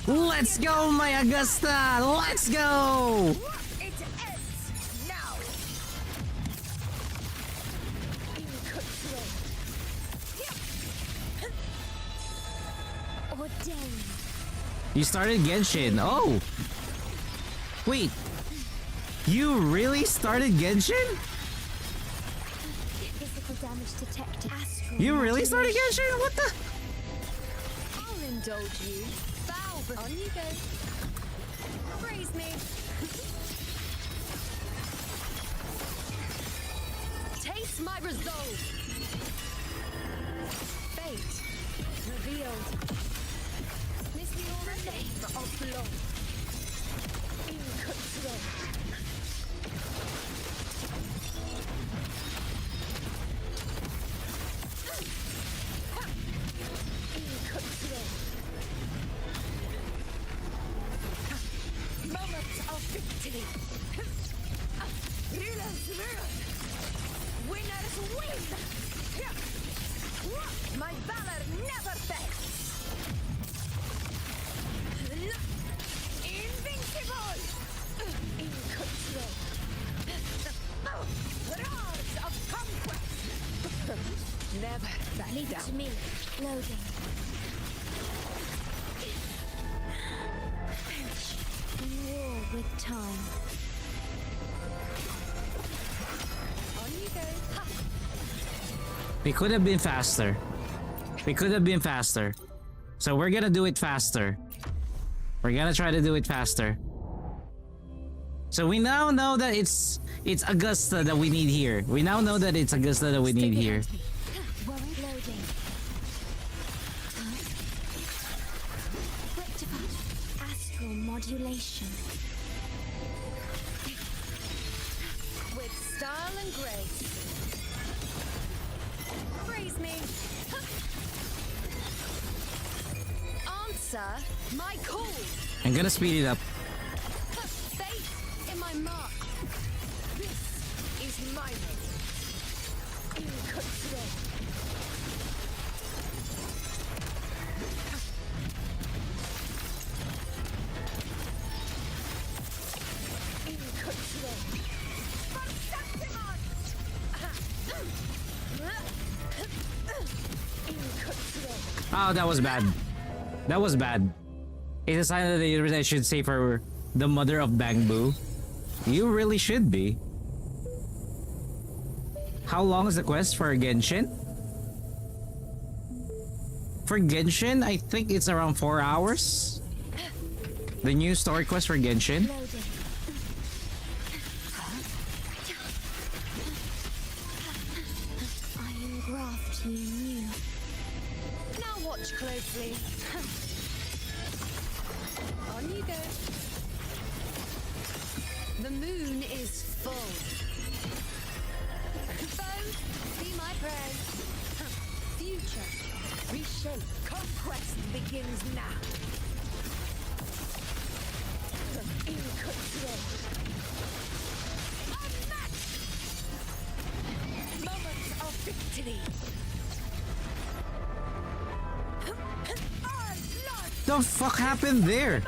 let's go, my Augusta. Let's go. It ends now. In control. Ordained. You started Genshin. Oh! Wait. You really started Genshin? Physical damage detected. Astral You really started modulation. Genshin? What the? I'll indulge you. Bow, but on you go. Praise me. Taste my resolve. Fate revealed. Miss me already? Of blood. In control. Moments of victory. Winners win. My valor never fails. Invincible. In control. Roars of conquest. Never back Leave it down. to me. Loading. In war with time. On you go. Ha. We could have been faster. We could have been faster. So we're gonna do it faster. We're gonna try to do it faster. So we now know that it's Augusta that we need here. We now know that it's Augusta that we need here. Worried. Loading. Rectify. Astral modulation. With style and grace. Praise me. Answer my call. I'm gonna speed it up. Faith in my mark. This is my moment. In control. In control. In control. Oh, that was bad. That was bad. It's a sign that I should say for the mother of Bangbu. You really should be. How long is the quest for Genshin? For Genshin, I think it's around 4 hours. The new story quest for Genshin. Loading. I engraft you new. Now watch closely. On you go. The moon is full. Foe, be my prey. Future, reshape. Conquest begins now. In control. Unmatched. Moments of victory. The fuck happened there?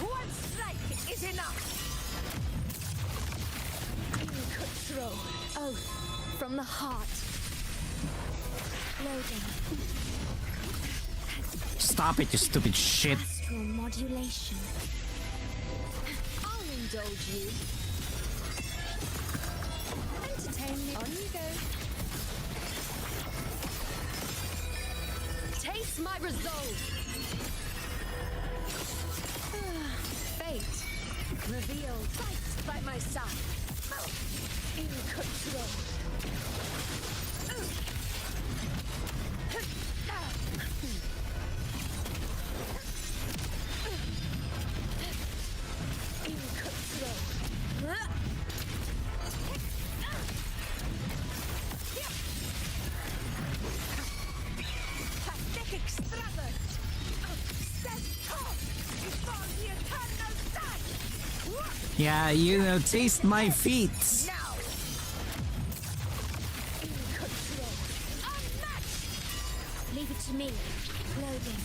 One strike is enough. In control. Oath from the heart. Loading. Stop it, you stupid shit. Astral modulation. I'll indulge you. Entertain me. On you go. Taste my resolve. Fate revealed. Fight by my side. In control. In control. Pathetic struggle. Stand tall before the eternal sun. Yeah, you know, taste my feet. Now. In control. Unmatched. Leave it to me. Loading.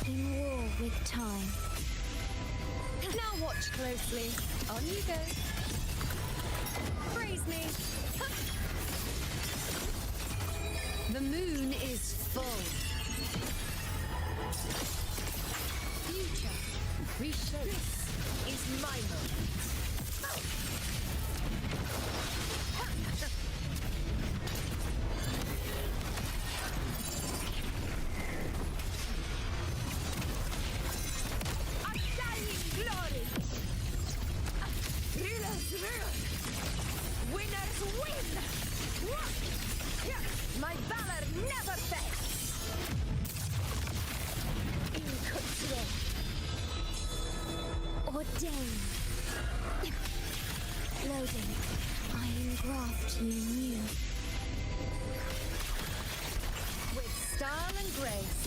In war with time. Now watch closely. On you go. Praise me. moon is full. Future, reshape. This is my moment. Undying glory. Winners win. My valor never fails. In control. Ordained. Loading. I engraft you new. With style and grace.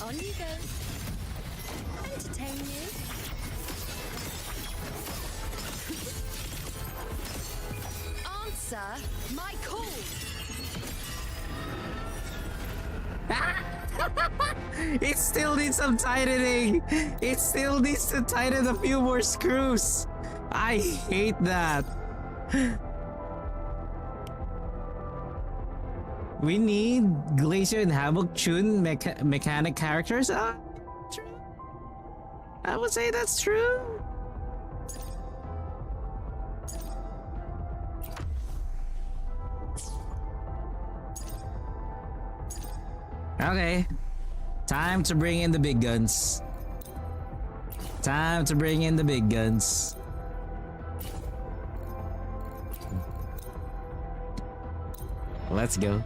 On you go. Entertain you. Answer my call. It still needs some tightening. It still needs to tighten a few more screws. I hate that. We need Glacier and Havoc tune mechanic characters. True. I would say that's true. Okay. Time to bring in the big guns. Time to bring in the big guns. Let's go.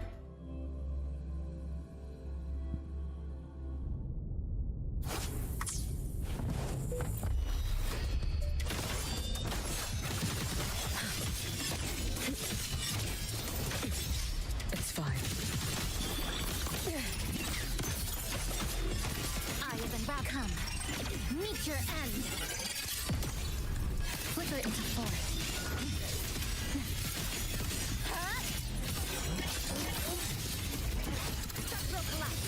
It's fine. I have been welcome. Meet your end. Flicker into force. Structural collapse.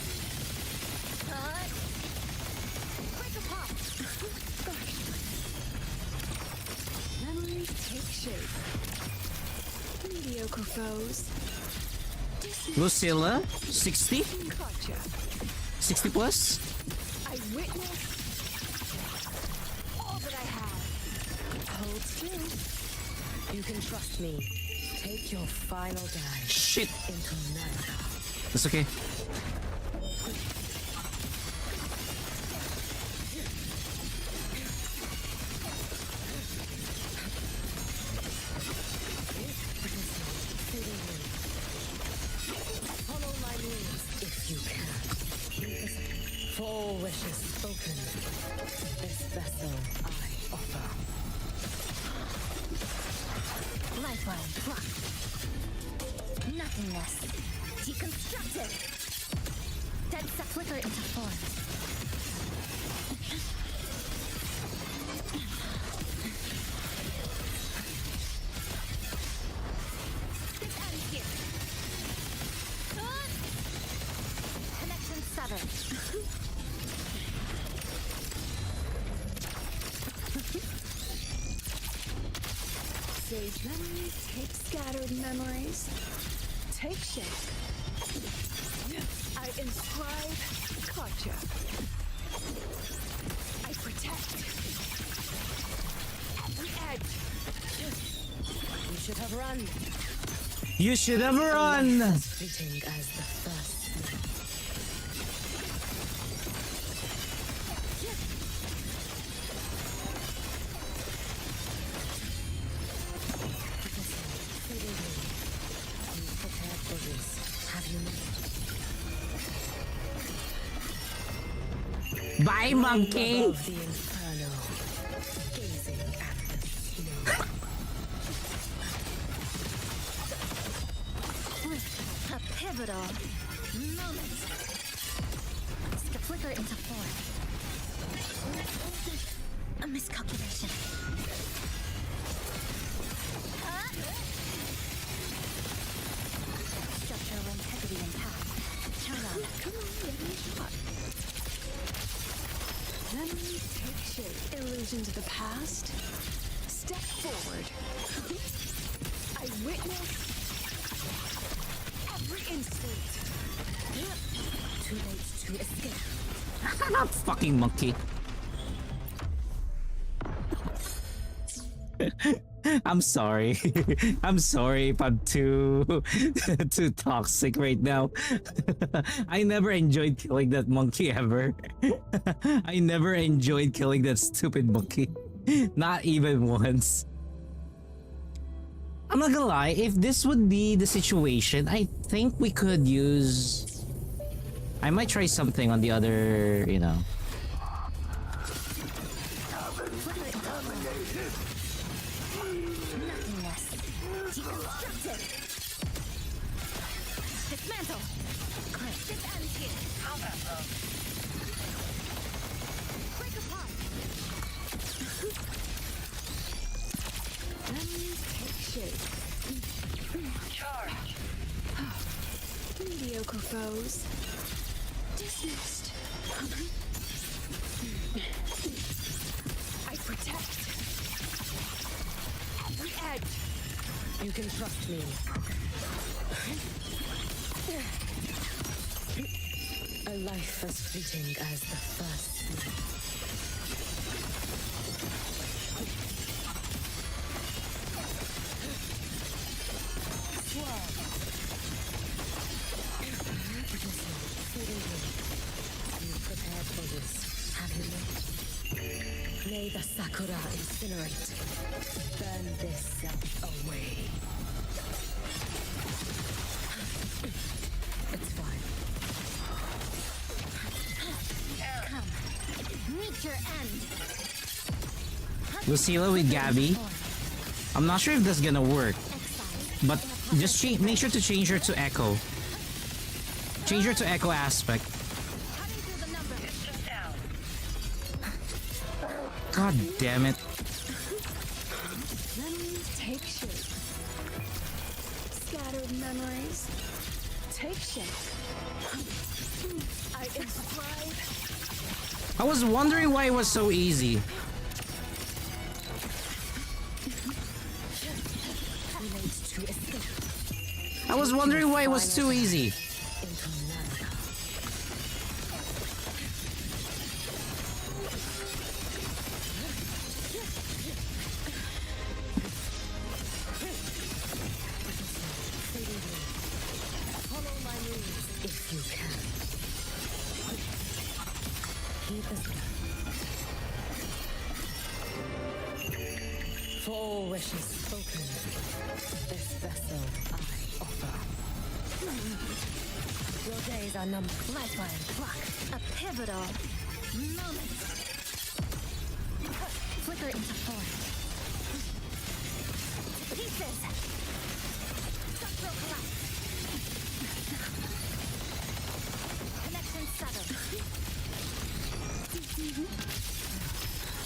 Break apart. Memories take shape. Mediocre foes. Lucilla, 60? Gotcha. 60 plus? I witnessed all that I have. Hold still. You can trust me. Take your final dive Shit. into America. That's okay. Follow my rules if you can. Four wishes spoken. This vessel I offer. Lifeline blocked. Nothingness. Deconstructed. Dead set flicker into force. This ends here. Connection severed. Sage memories take scattered memories. Take shape. I inscribe gotcha. I protect every edge. You should have run. You should have run. As fleeting as the first. Bye, monkey. Above the inferno, gazing at the snow. A pivotal moment. Flicker into form. A miscalculation. Structural integrity intact. Turn on. Come on, get me a shot. Memories take shape. Illusions of the past. Step forward. I witness every instinct. Shut up, fucking monkey. I'm sorry. I'm sorry if I'm too too toxic right now. I never enjoyed killing that monkey ever. I never enjoyed killing that stupid monkey. Not even once. I'm not gonna lie, if this would be the situation, I think we could use... I might try something on the other, you know. Dismantle. This ends here. Break apart. Let me take shape. Charge. Mediocre foes. Dismissed. I protect. Every edge. You can trust me. A life as fleeting as the first night. You prepared for this, have you not? May the Sakura incinerate. Burn this self away. It's fine. Meet your end. Lucilla with Gabby. I'm not sure if that's gonna work, but just make sure to change her to Echo. Change her to Echo aspect. Cutting through the number. God damn it. Let me take shape. Scattered memories. Take shape. I inscribe. I was wondering why it was so easy. Relates to escape I was wondering why it was too easy. into Naraka. Follow my moves if you can. Keep us for all wishes spoken, this vessel I offer. Your days are numbered. Lifeline. Block. A pivotal moment. Flicker into form. Pieces. Structural collapse. Connection severed.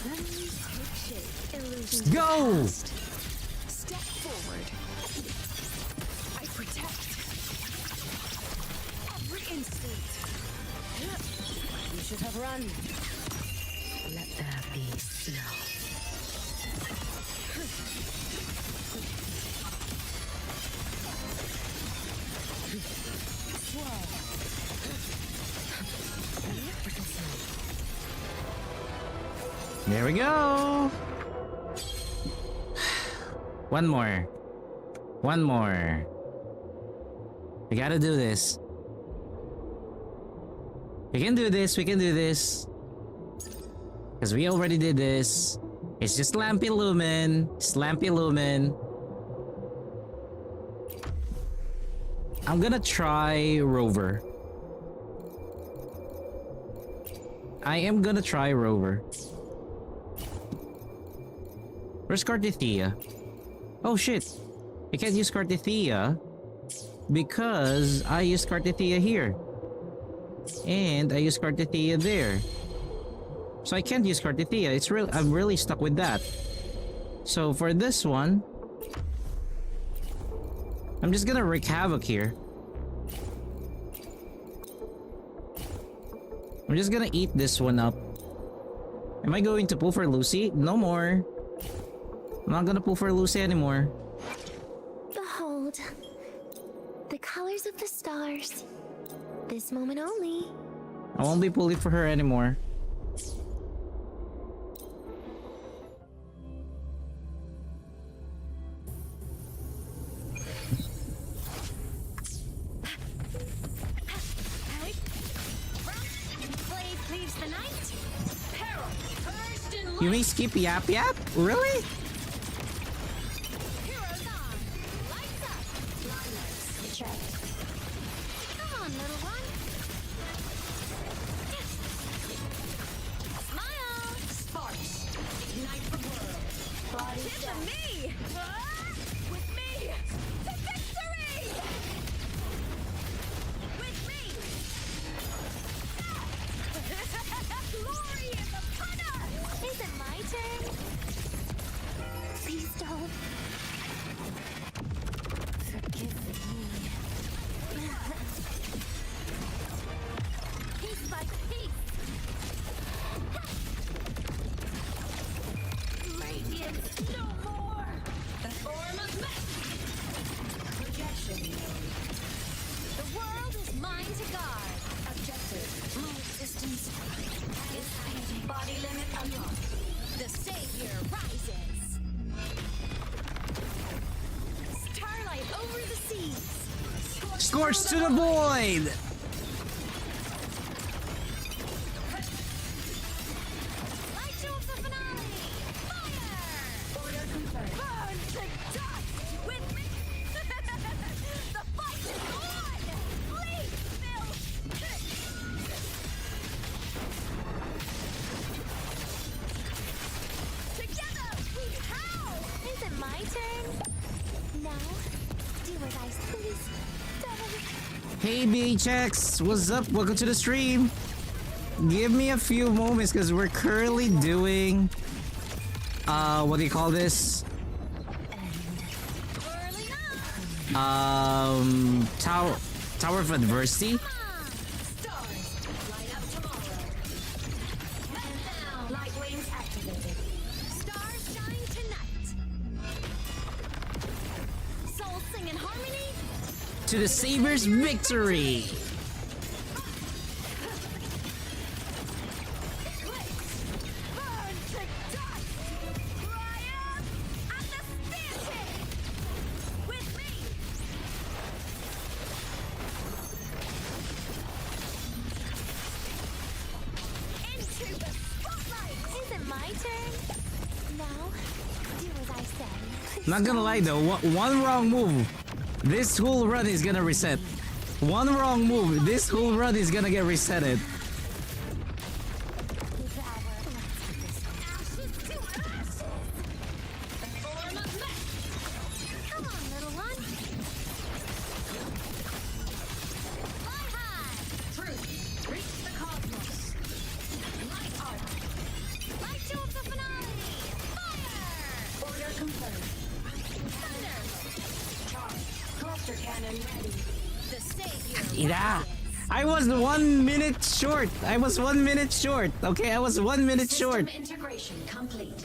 Let me take shape. Illusions Let's go! of the past. Step forward. I protect. Every instinct. You should have run. Let there be snow. There we go. One more. One more. We gotta do this. We can do this. We can do this. Because we already did this. It's just Lampy Lumen. It's Lampy Lumen. I'm gonna try Rover. I am gonna try Rover. Where's Cartithia? Oh shit. I can't use Cartithia because I used Cartithia here. And I used Cartithia there. So I can't use Cartithia. I'm really stuck with that. So for this one, I'm just gonna wreak havoc here. I'm just gonna eat this one up. Am I going to pull for Lucy? No more. I'm not gonna pull for Lucy anymore. Behold, the colors of the stars. This moment only. I won't be pulling for her anymore. Blade cleaves the night. Peril. First in You may skip Yap Yap? Really? Heroes on. Lights up. Liners. Check. Come on, little one. Smile. Sparks. Ignite the world. Body to me. With me. To victory. With me. Glory in the punter. Is it my turn? Please don't. Forgive me. Piece by piece. Radiance no more. The form of magic. Projection mode. The world is mine to guard. Objective. My existence is hiding. Body limit unlocked. The savior rises. Starlight over the seas. Scorched to the void! Light shows the finale. Fire! Order confirmed. Burn to dust with me. The fight is on. Bleed, Phil. Together we howl. Is it my turn? No. Do as I please. Don't. Hey BHX, what's up? Welcome to the stream. Give me a few moments because we're currently doing what do you call this? Early on. Tower of Adversity. Stars, light up tomorrow. And now, light wings activated. Stars shine tonight. Souls sing in harmony. To the Sabers' victory! Burn to dust. Triumph at the stampede. With me. Into the spotlight. Is it my turn? No. Do as I say. Please Not gonna lie though, one wrong move, this whole run is gonna reset. One wrong move, this whole run is gonna get resetted. Ashes to ashes. The form of magic. Come on, little one. Fly high. Truth. Reach the cosmos. Light art. Light show up the finale. Fire. Order confirmed. Thunder. Charge. Cluster cannon ready. The savior. Ida! I was 1 minute short! I was 1 minute short! Okay, I was 1 minute short! System integration complete.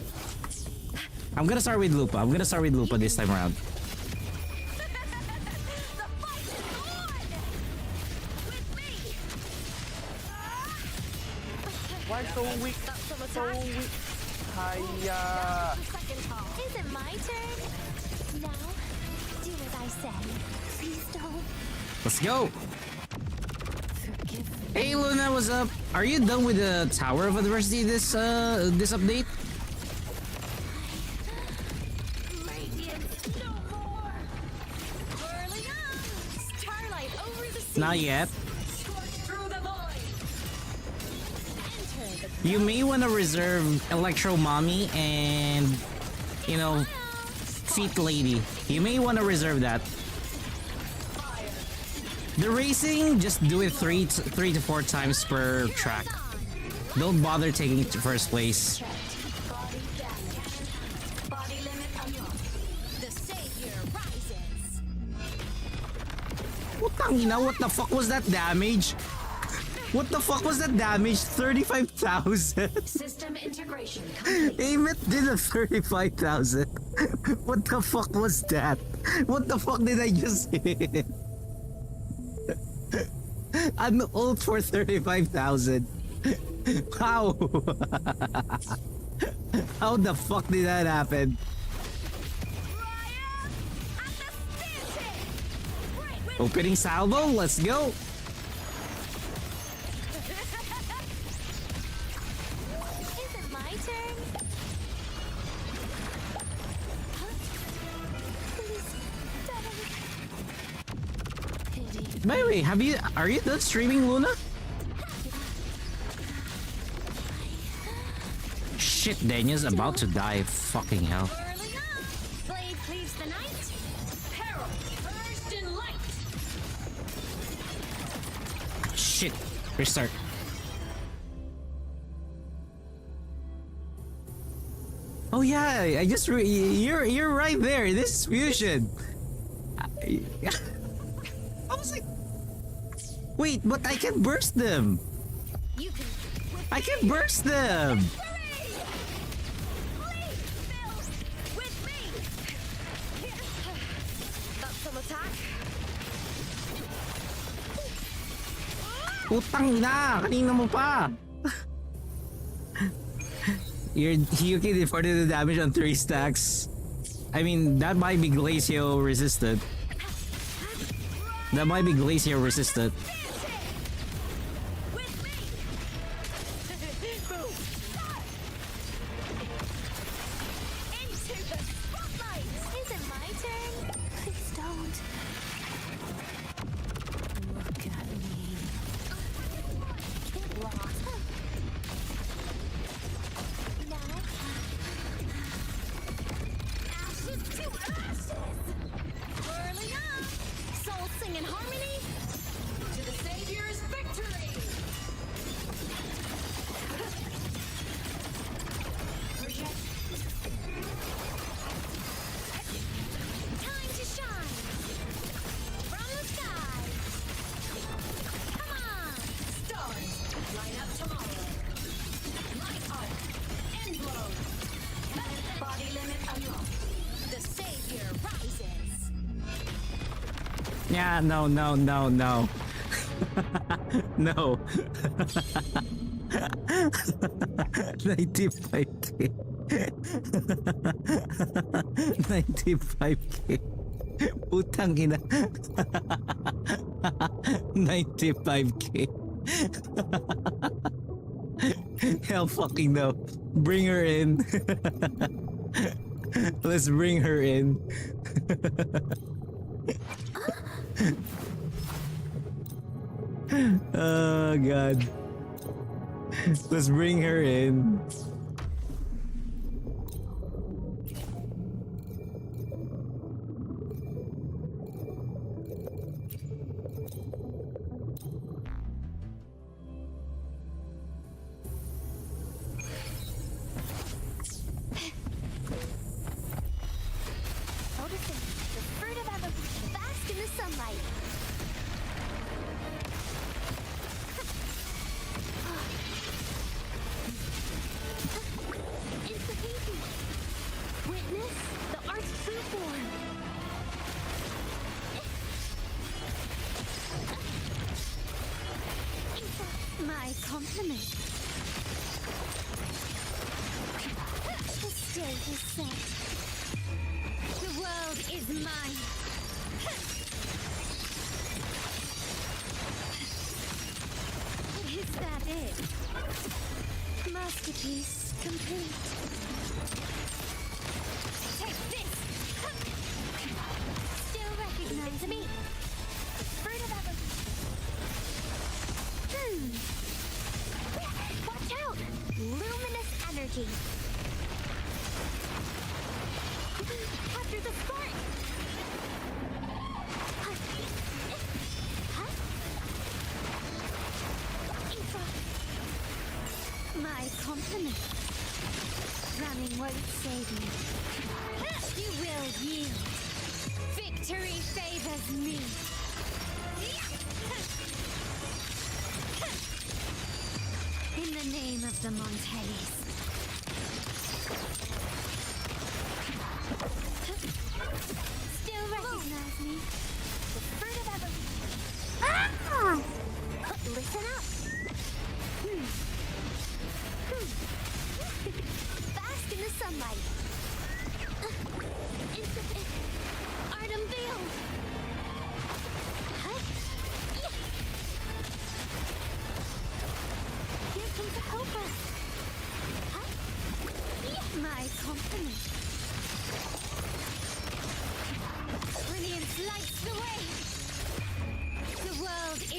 I'm gonna start with Lupa. I'm gonna start with Lupa this time around. The fight is on! With me! Why so weak? So weak. Hiya. Second call. Is it my turn? No. Do as I say. Please don't. Let's go! Hey Luna, what's up? Are you done with the Tower of Adversity this update? Radiance no more. Whirling on. Starlight over the sea. Not yet. Scorch through the void. Enter the You may want to reserve Electro Mommy and, you know, Feet Lady. You may want to reserve that. The racing, just do it three to four times per track. Don't bother taking it to first place. body damage. Body limit unlocked. The savior rises. Putangina, what the fuck was that damage? What the fuck was that damage? 35,000. System integration complete. Amit did a 35,000. What the fuck was that? What the fuck did I just hit? An ult for 35,000. How? How the fuck did that happen? Opening salvo, let's go. Is it my turn? By the way, are you done streaming, Luna? Shit, Daniel's about to die. Fucking hell. Whirling up. Blade cleaves the night. Peril burst in light. Shit. Restart. Oh yeah, I just you're right there. This is fusion. I was like, wait, but I can burst them. You can. I can burst them. With me. That's some attack. Putang ina, kanina mo pa. You can afford the damage on 3 stacks. I mean, that might be Glacio resisted. That might be Glacio resisted. With me. Boom. Into the spotlight. Is it my turn? Please don't. Look at me. Get lost. Now. Ashes to ashes. Whirling up. Soul sing in harmony. To the Savior's victory. Time to shine. From the sky. Come on. Stars light up tomorrow. Light up. End blow. Body limit unlocked. The Savior rises. Yeah, no. No. 95k. 95k. Putang ina. 95k. Hell fucking no. Bring her in. Let's bring her in. Oh god. Let's bring her in. Noticing the fruit of evolution bask in the sunlight. It's the painting. Witness the art's true form. My compliment. The stage is set. The world is mine. Is that it? Masterpiece complete. Take this! Still recognize me? Fruit of evolution. Watch out! Luminous energy. After the spark! My compliment. Running won't save me. You will yield. Victory favors me. In the name of the Montes. Still recognize me? The fruit of evolution.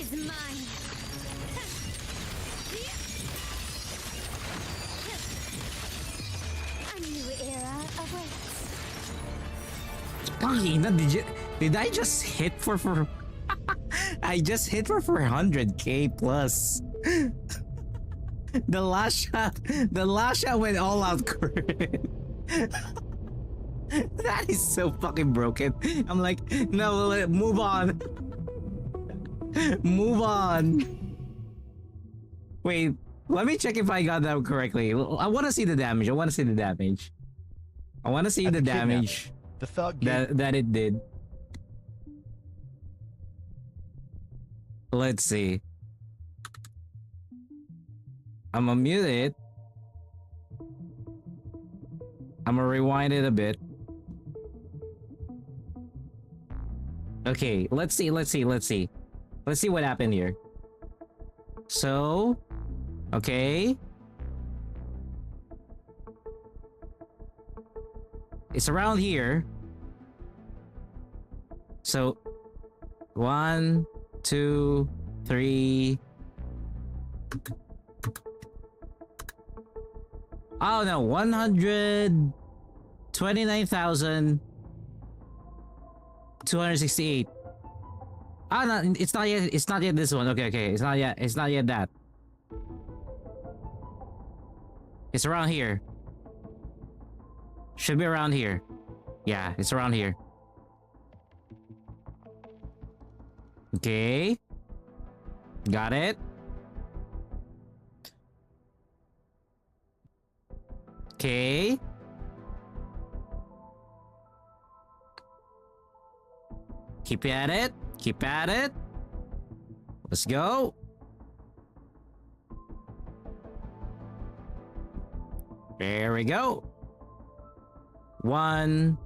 is mine. A new era awaits. Did I just hit for I just hit for 400k plus. The last shot went all out crit. That is so fucking broken. I'm like, no, move on. Move on. Wait, let me check if I got that correctly. I want to see the damage. I want to see the damage. I want to see the damage The thug gave that it did. Let's see. I'm gonna mute it. I'm gonna rewind it a bit. Okay, let's see. Let's see what happened here. So, okay. It's around here. So, 1, 2, 3. Oh no, 129,268. Ah, no, it's not yet. It's not yet this one. Okay, it's not yet. It's not yet that. It's around here. Should be around here. Yeah, it's around here. Okay. Got it. Okay. Keep at it. Keep at it. Let's go. There we go. 1,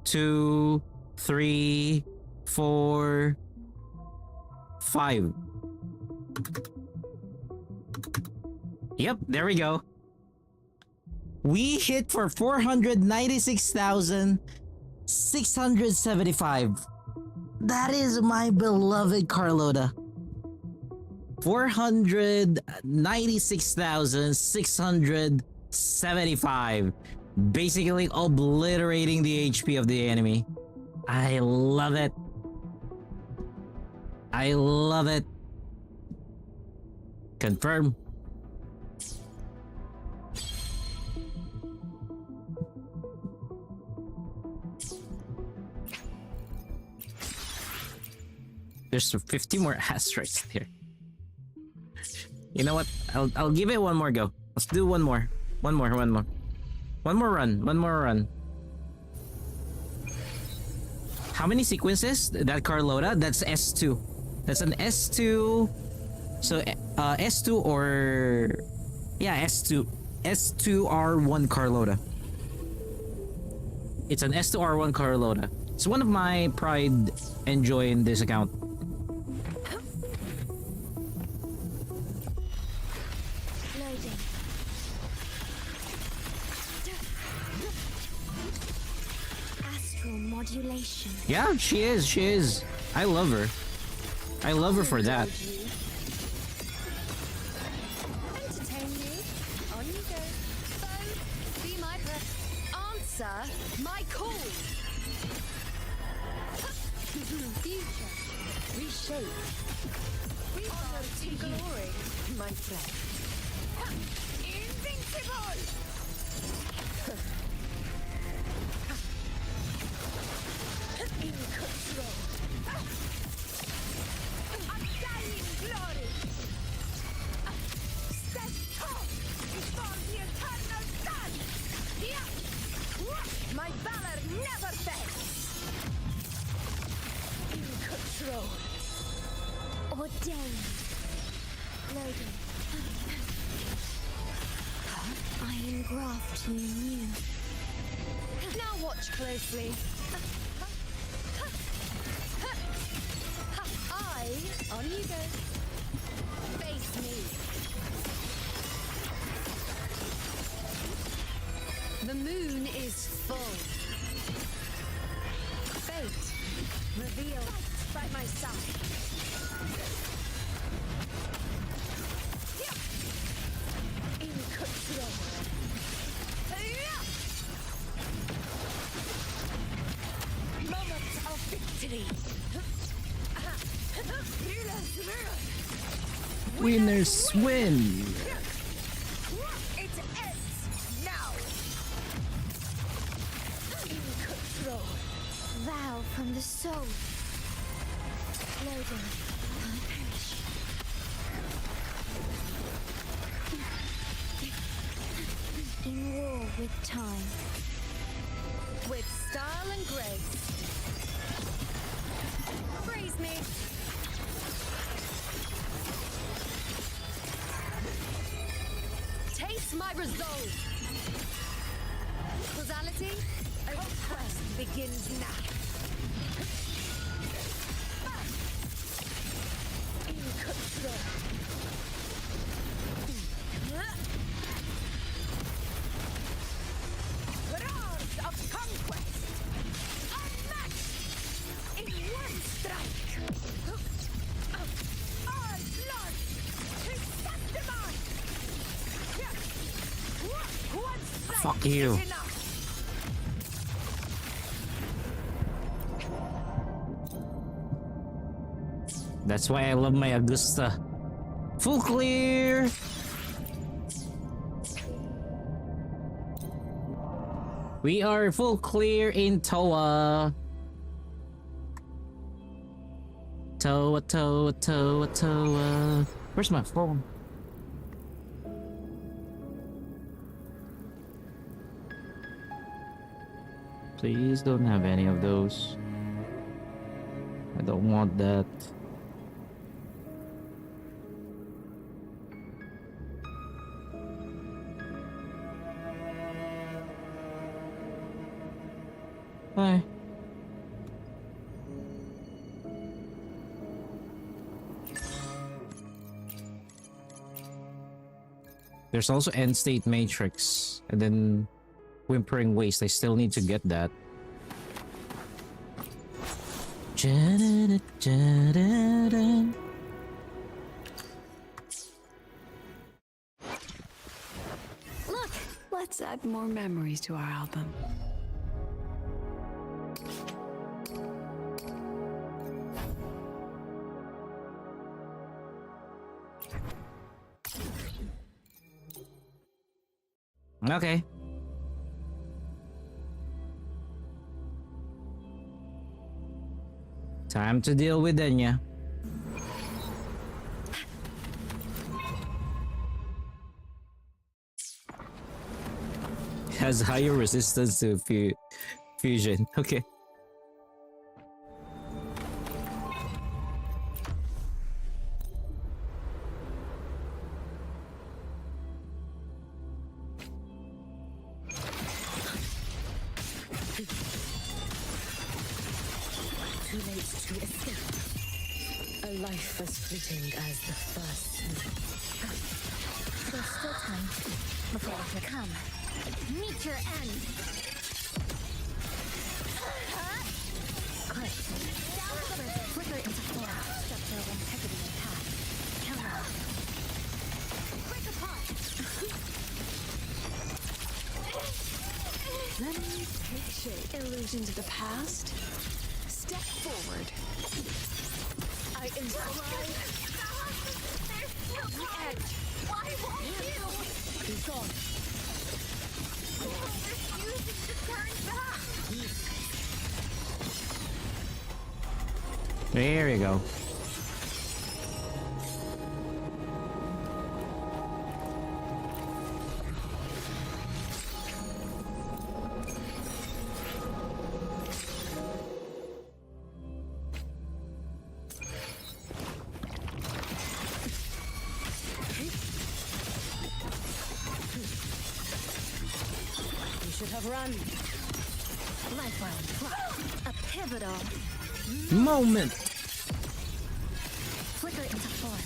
2, 3, 4, 5. Yep, there we go. We hit for 496,675. That is my beloved Carlota. 496,675. Basically obliterating the HP of the enemy. I love it. I love it. Confirm. There's 50 more asteroids here. You know what? I'll give it one more go. Let's do one more. One more run. How many sequences? That Carlota? That's S2. That's an S2. So S2 or yeah, S2. S2R1 Carlota. It's an S2R1 Carlota. It's one of my pride and joy in this account. Loading. Astral modulation. Yeah, she is. I love her. I love her for that. Entertain me. On you go. Phone, be my breath. Answer my call. Future. Reshape. Honor to glory, my friend. Invincible! In control. Undying glory! Step tall before the eternal sun! My valor never fails! In control. Ordained. Loading. I engraft you new. Now watch closely. On you go. Face me. The moon is full. Fate. Reveal by my side. Winners win. It ends now. In control. Vow from the soul. Loading. Perish. In war with time. With style and grace. Praise me. Taste my resolve. Causality, a quest begins now. In control. Roars of conquest. Unmatched in one strike. All blood. Receptimon. One strike Fuck you. is enough. That's why I love my Augusta. Full clear. We are full clear in Toa. Toa, Toa, Toa, Toa. Where's my phone? Please don't have any of those. I don't want that. Hi. There's also End State Matrix, and then Whimpering Waste. I still need to get that. Look, let's add more memories to our album. Okay. Time to deal with Enya. Has higher resistance to fusion. Okay. Too late to escape. A life as fleeting as the first. There's still time before it can come. Meet your end. Click. Flicker into form. Structure of integrity and path. Counter. Break apart. Let me take shape. Illusions of the past. Step forward. I inscribe the edge. Why won't you? Be gone. You're refusing to turn back. There you go. You should have run. Lifeline. A pivotal. Moment. Flicker into form.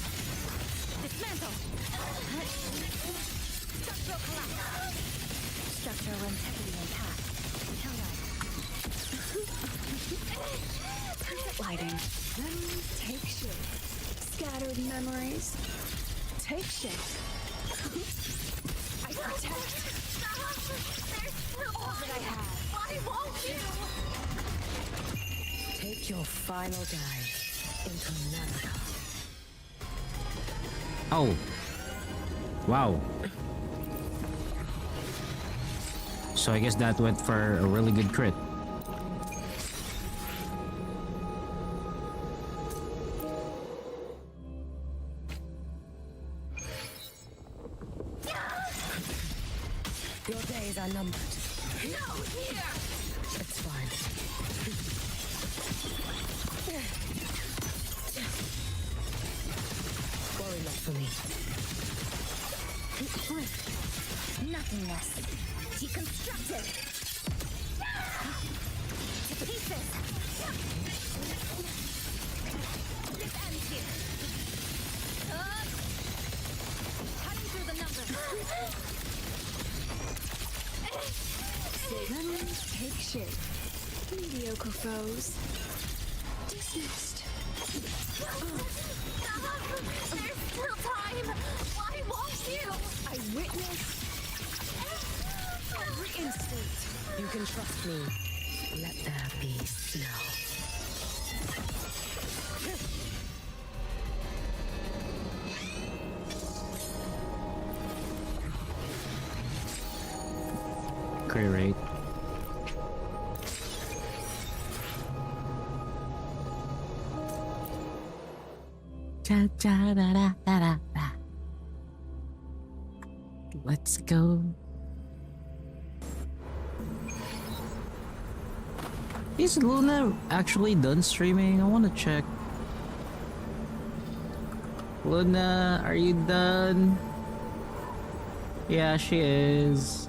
Dismantle. Structural collapse. Structural integrity and path. Counter. Perfect lighting. Let me take shape. Scattered memories. Take shape. I protect all that I have. Why won't you? Take your final dive. into Naraka. Oh. Wow. So I guess that went for a really good crit. Your days are numbered. No, here! It's fine. Worry not for me. Nothingness. Deconstructed. To pieces. This ends here. Cutting through the numbers. Lemons take shape. Mediocre foes. Dismissed. There's still time. Why won't you? I witness every instant. You can trust me. Let there be snow. Crit rate. Cha cha da da da da da. Let's go. Is Luna actually done streaming? I want to check. Luna, are you done? Yeah, she is.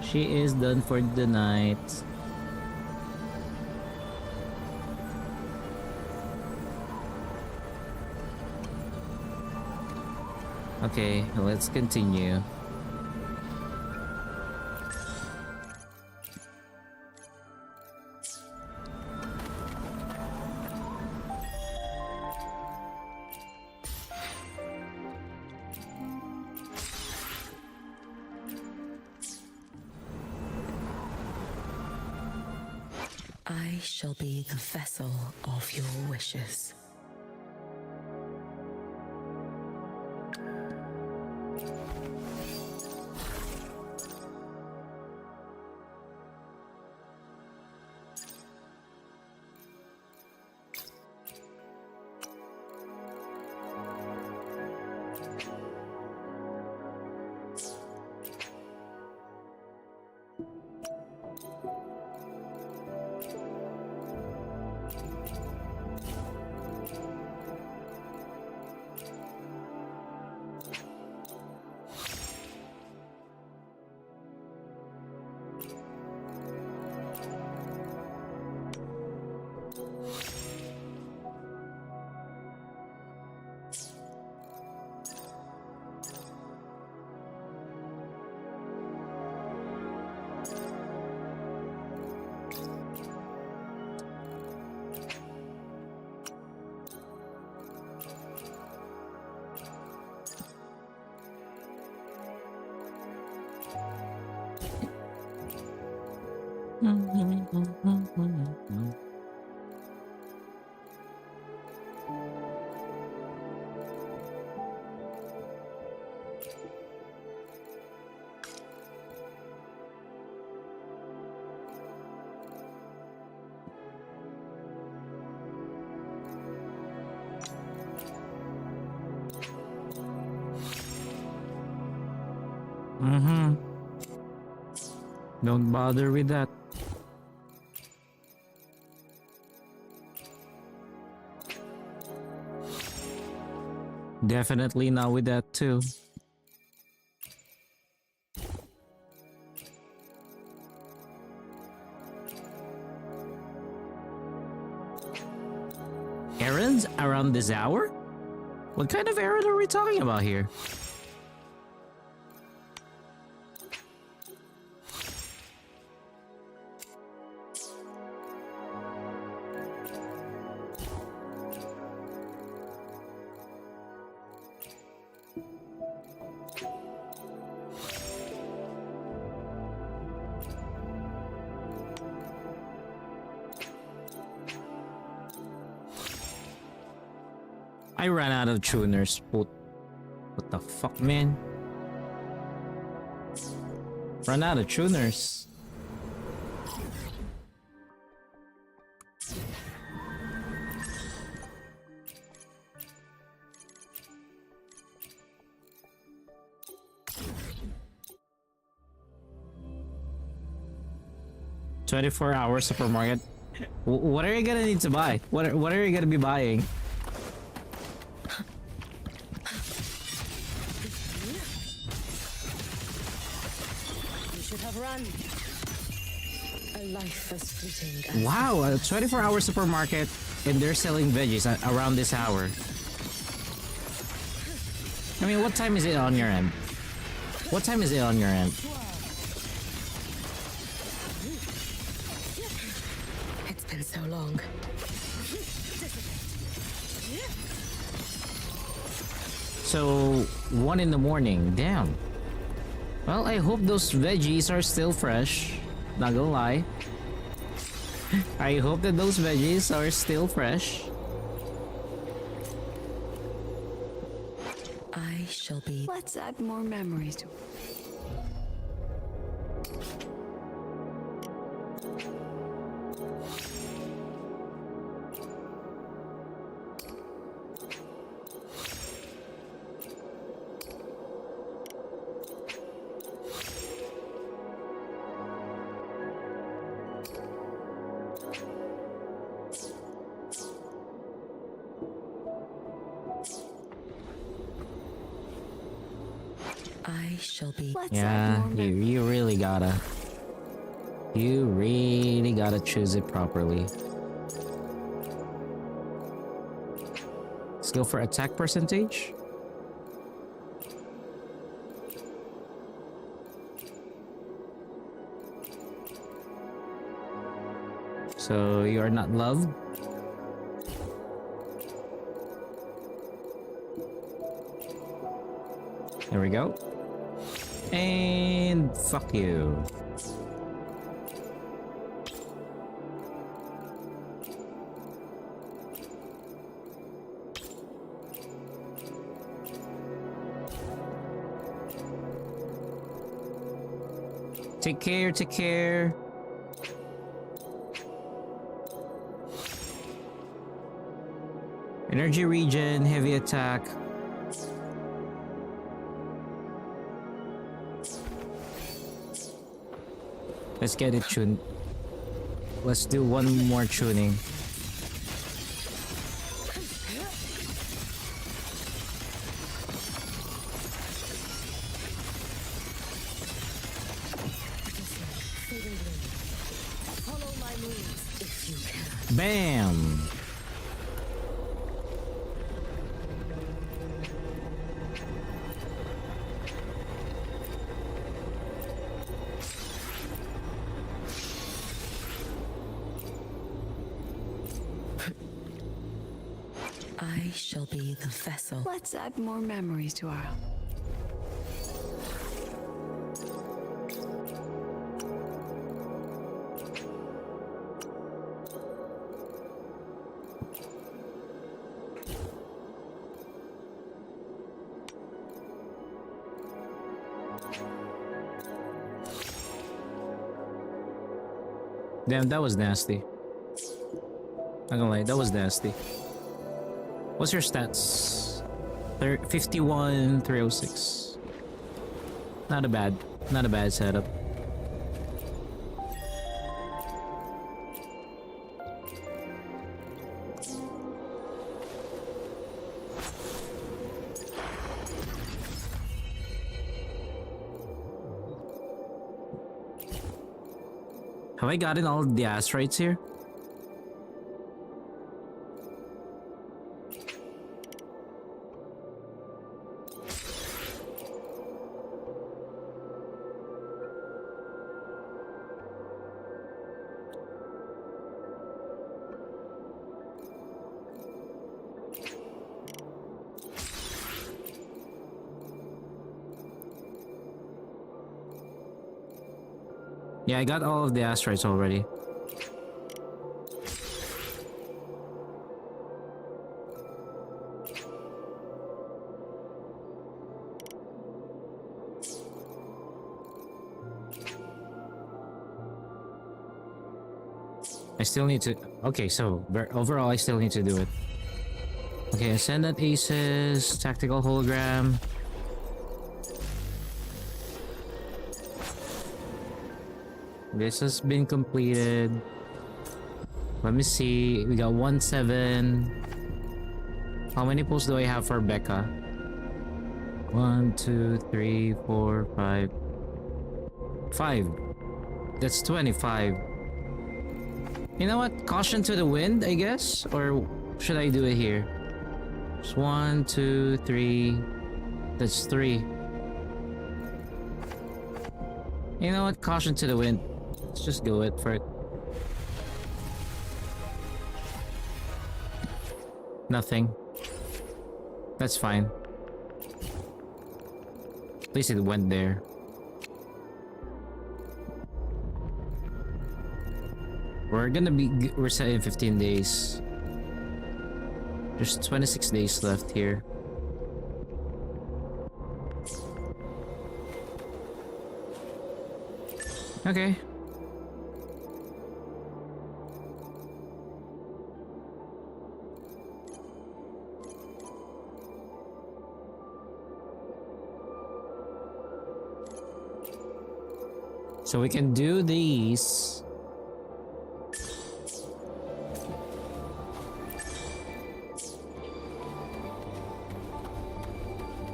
She is done for the night. Okay, let's continue. I shall be the vessel of your wishes. Don't bother with that. Definitely not with that too. Errands around this hour? What kind of errand are we talking about here? I ran out of tuners. What the fuck, man? Run out of tuners. $24 supermarket. What are you gonna need to buy? What are you gonna be buying? You should have run. A life as fleeting as Wow, a 24-hour supermarket, and they're selling veggies around this hour. I mean, what time is it on your end? What time is it on your end? It's been so long. So, 1 in the morning. Damn. Well, I hope those veggies are still fresh. Not gonna lie. I hope that those veggies are still fresh. I shall be. Let's add more memories to. I shall be. Let's Yeah, add more memories. you really gotta. You really gotta choose it properly. Let's go for attack percentage. So you are not loved. There we go. And fuck you. Take care, take care. Energy regen, heavy attack. Let's get it tuned. Let's do one more tuning. Follow my moves if you can. Bam! I shall be the vessel. Let's add more memories to our. Damn, that was nasty. Not gonna lie, that was nasty. What's your stats? 51, 306. Not a bad setup. Have I gotten all the asteroids here? Yeah, I got all of the asteroids already. still need to... Okay, so overall, I still need to do it. Okay, Ascendant Aces, Tactical Hologram. This has been completed. Let me see. We got 1-7. How many pulls do I have for Becca? 1, 2, 3, 4, 5. 5. That's 25. You know what? Caution to the wind, I guess? Or should I do it here? It's 1, 2, 3. That's 3. You know what? Caution to the wind. Let's just go it for it. Nothing. That's fine. At least it went there. We're gonna be reset in 15 days. There's 26 days left here. Okay. So we can do these.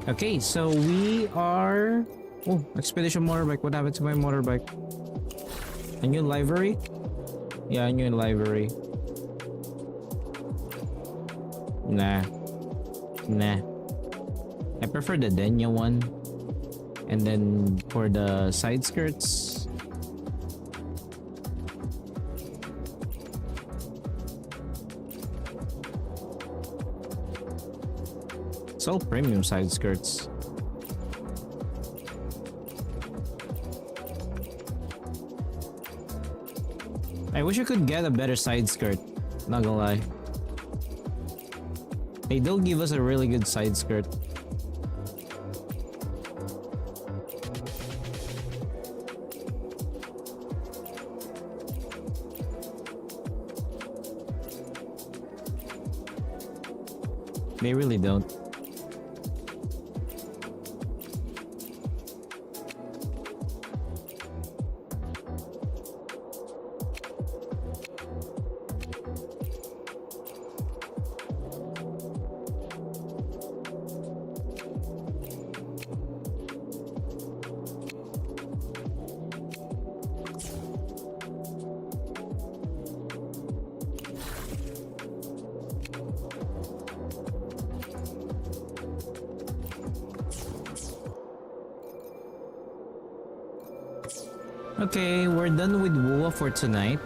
Okay, so we are... Oh, Expedition motorbike. What happened to my motorbike? A new livery? Yeah, a new livery. Nah. Nah. I prefer the Denya one. And then for the side skirts... It's all premium side skirts. I wish I could get a better side skirt. Not gonna lie. They don't give us a really good side skirt. They really don't. Okay, we're done with Wuwa for tonight.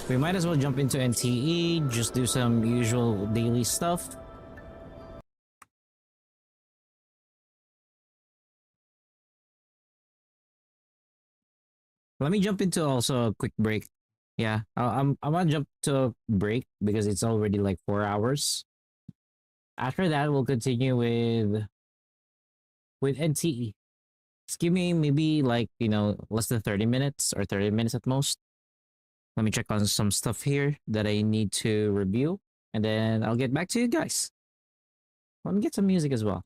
We might as well jump into NTE, just do some usual daily stuff. Let me jump into also a quick break. Yeah, I'm gonna jump to a break because it's already like 4 hours. After that, we'll continue with NTE. Just give me maybe like, you know, less than 30 minutes or 30 minutes at most. Let me check on some stuff here that I need to review, and then I'll get back to you guys. Let me get some music as well.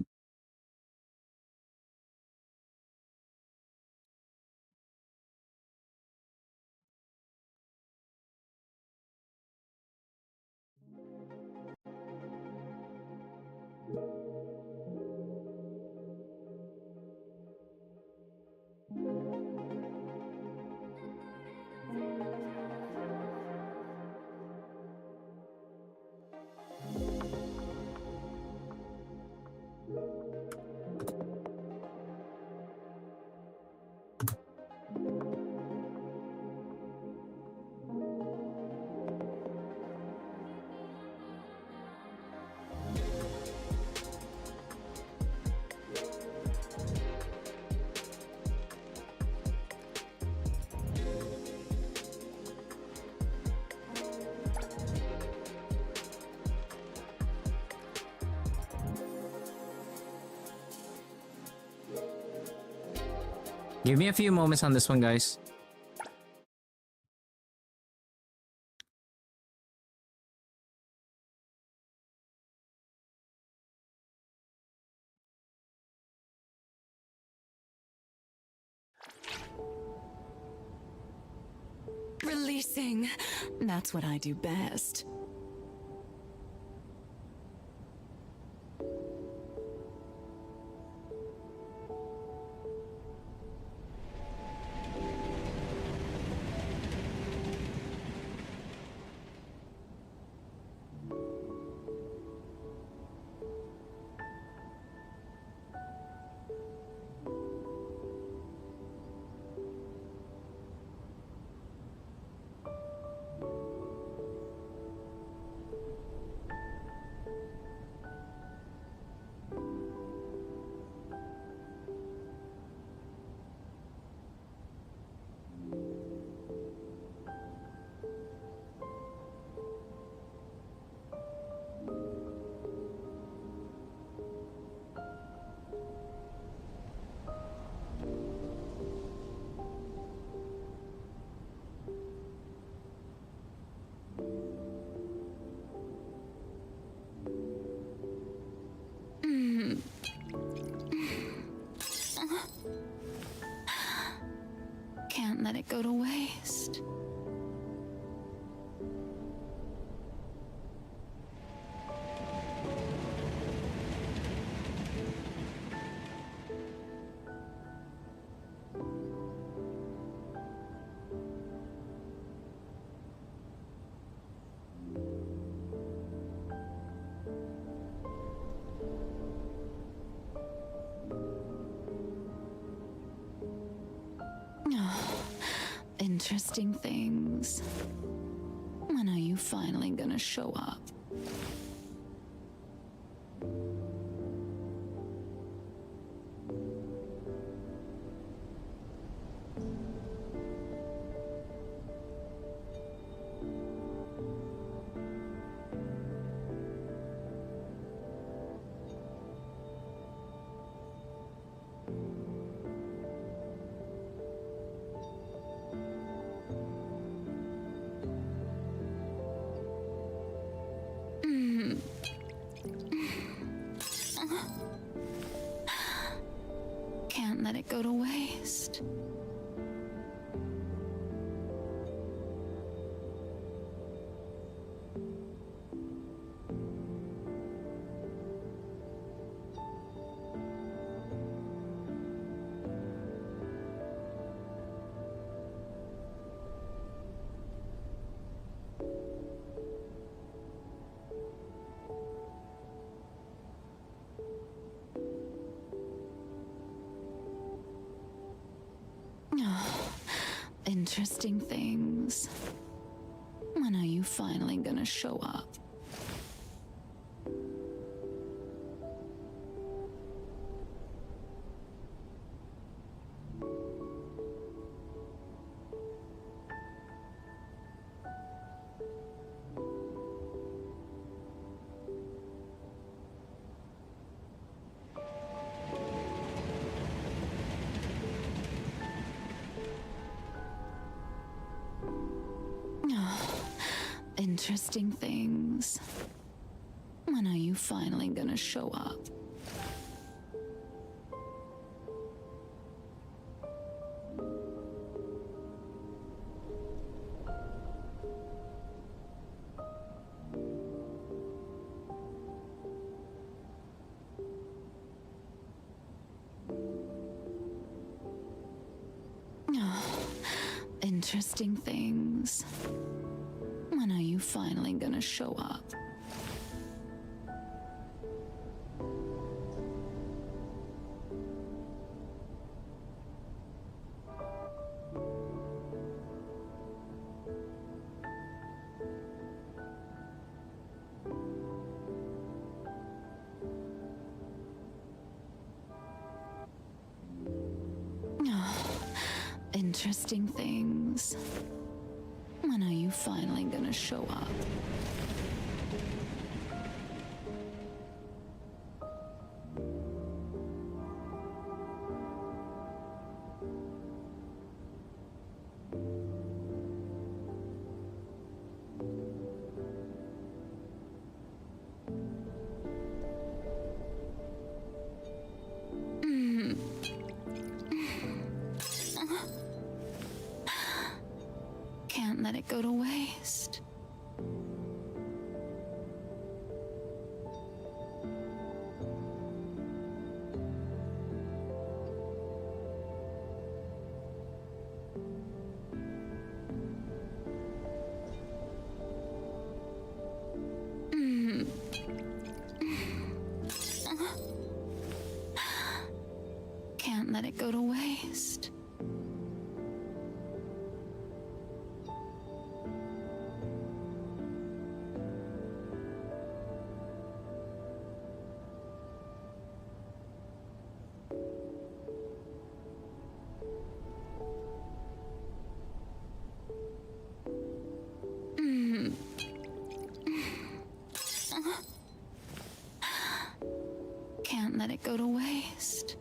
Give me a few moments on this one, guys. Releasing. That's what I do best. Can't let it go to waste. Interesting things. When are you finally gonna show up? Can't let it go to waste. Interesting things. When are you finally gonna show up? Interesting things. When are you finally gonna show up? Interesting things. When are you finally gonna show up? Interesting things. When are you finally gonna show up? Can't it go to waste. Can't let it go to waste. Can't let it go to waste.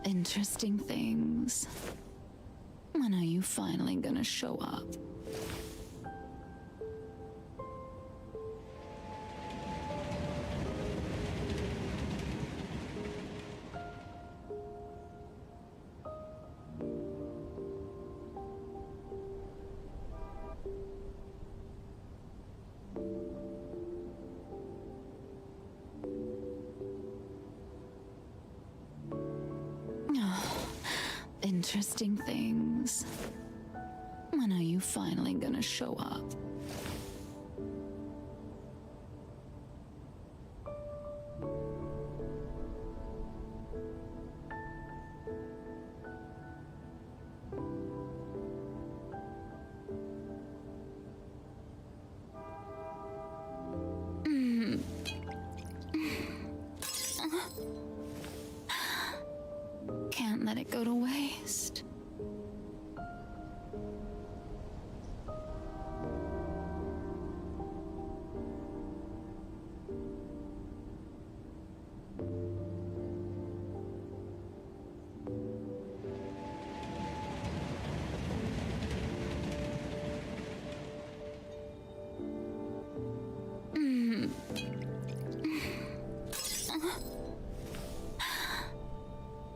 Interesting things. When are you finally gonna show up? Interesting things. When are you finally gonna show up? Can't let it go to waste.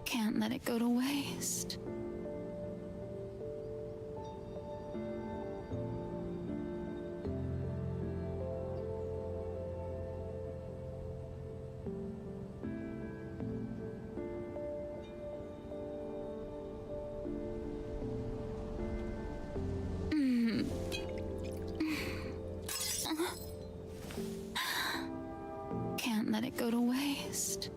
Can't let it go to waste. Can't let it go to waste.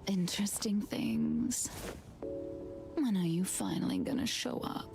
Interesting things. When are you finally gonna show up?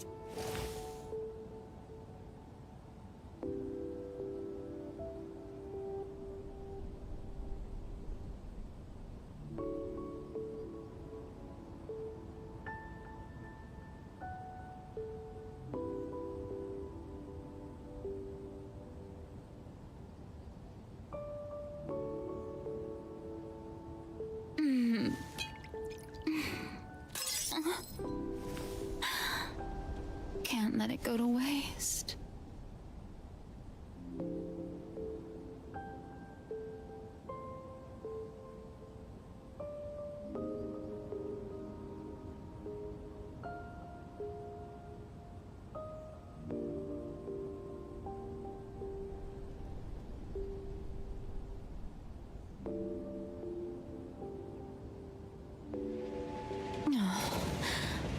Can't let it go to waste.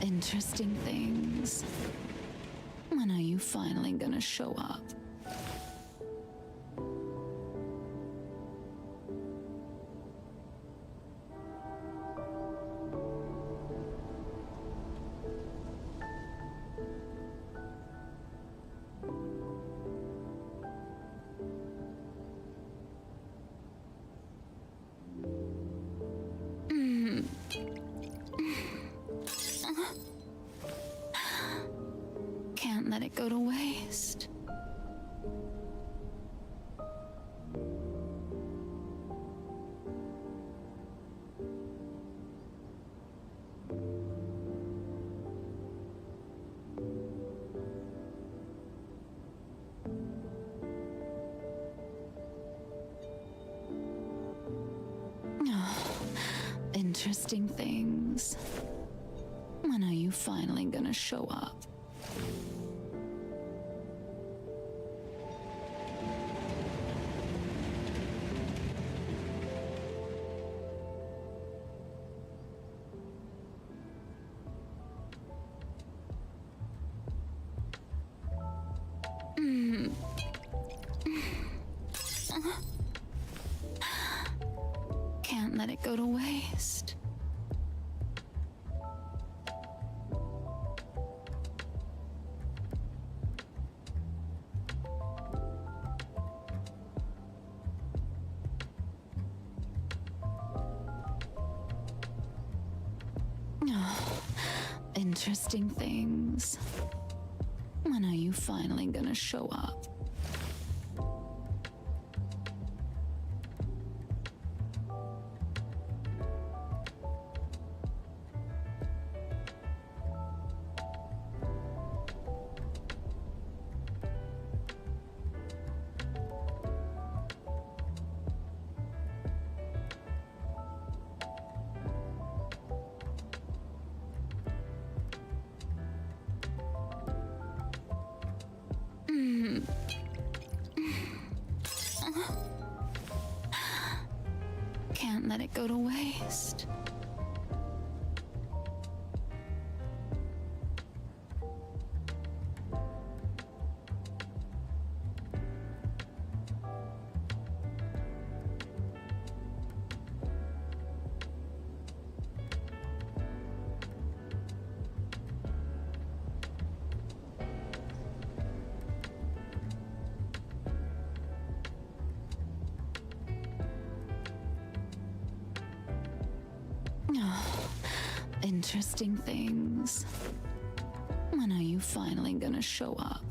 Interesting things. When are you finally gonna show up? it go to waste. Interesting things. When are you finally gonna show up? Can't let it go to waste. Interesting things. When are you finally gonna show up? Can't let it go to waste. Interesting things. When are you finally gonna show up?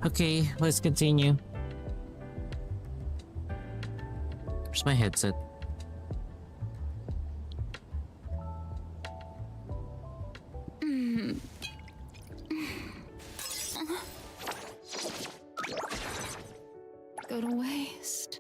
Okay, let's continue. Where's my headset? Go to waste.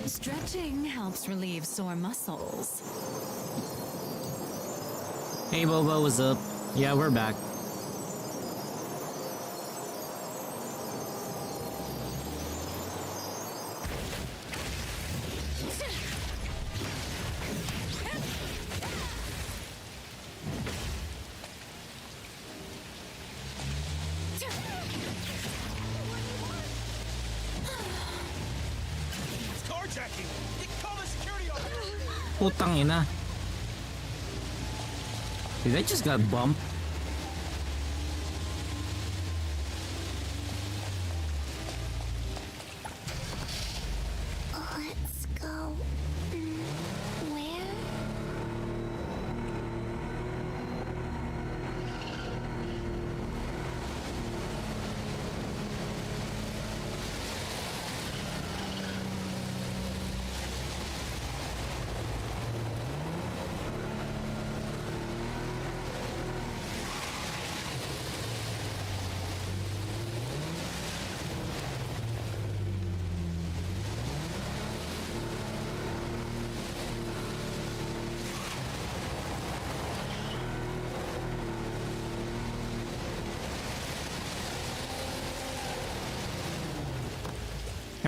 Stretching helps relieve sore muscles. Hey Bobo, what's up? Yeah, we're back. Carjacking! Call the security officer! Putang ina. Did I just got bumped? Let's go. Where?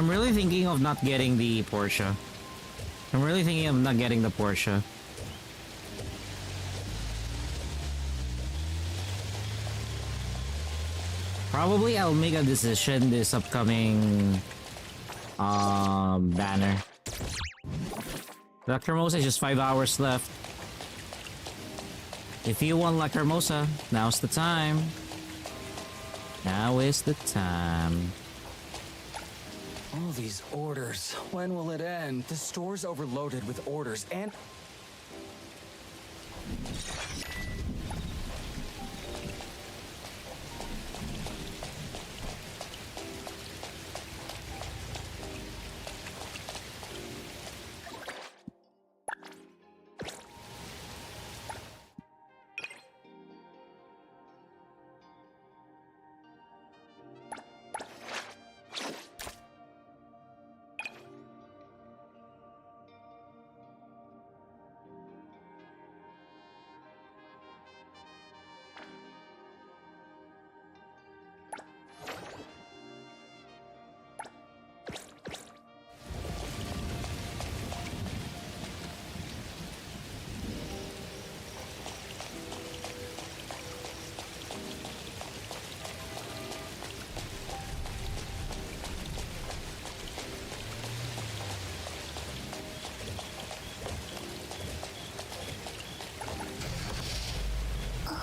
I'm really thinking of not getting the Porsche. I'm really thinking of not getting the Porsche. Probably I'll make a decision this upcoming banner. Lacrimosa is just 5 hours left. If you want Lacrimosa, now's the time. Now is the time. All these orders. When will it end? The store's overloaded with orders and...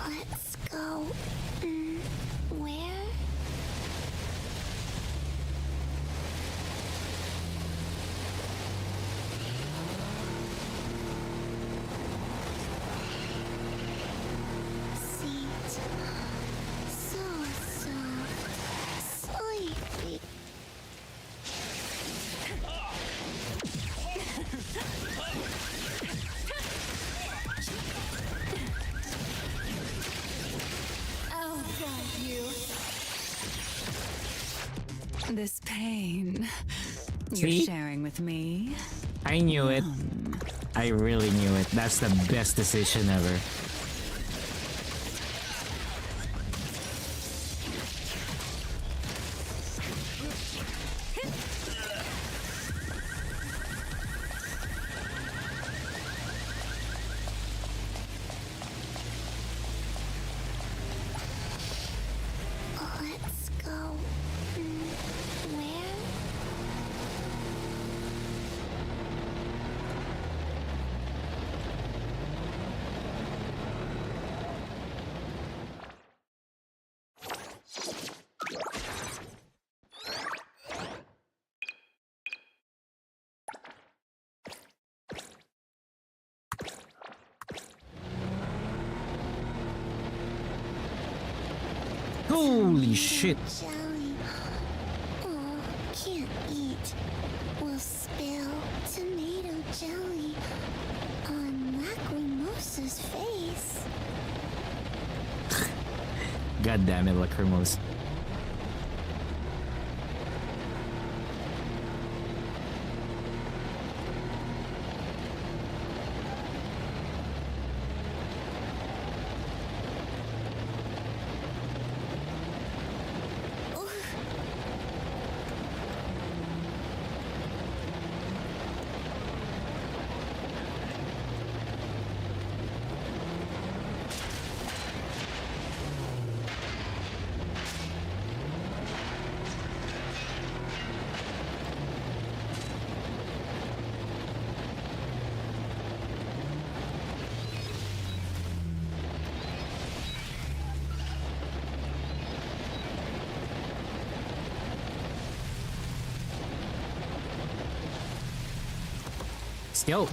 Let's go. Where? Seat. So sleepy. I'll guide you. This pain you're See? sharing with me. I knew it. I really knew it. That's the best decision ever. Let's go. Where? Holy shit. Jelly. Oh, can't eat. We'll spill tomato jelly on Lacrimosa's face. God damn it, Lacrimosa. Let's go.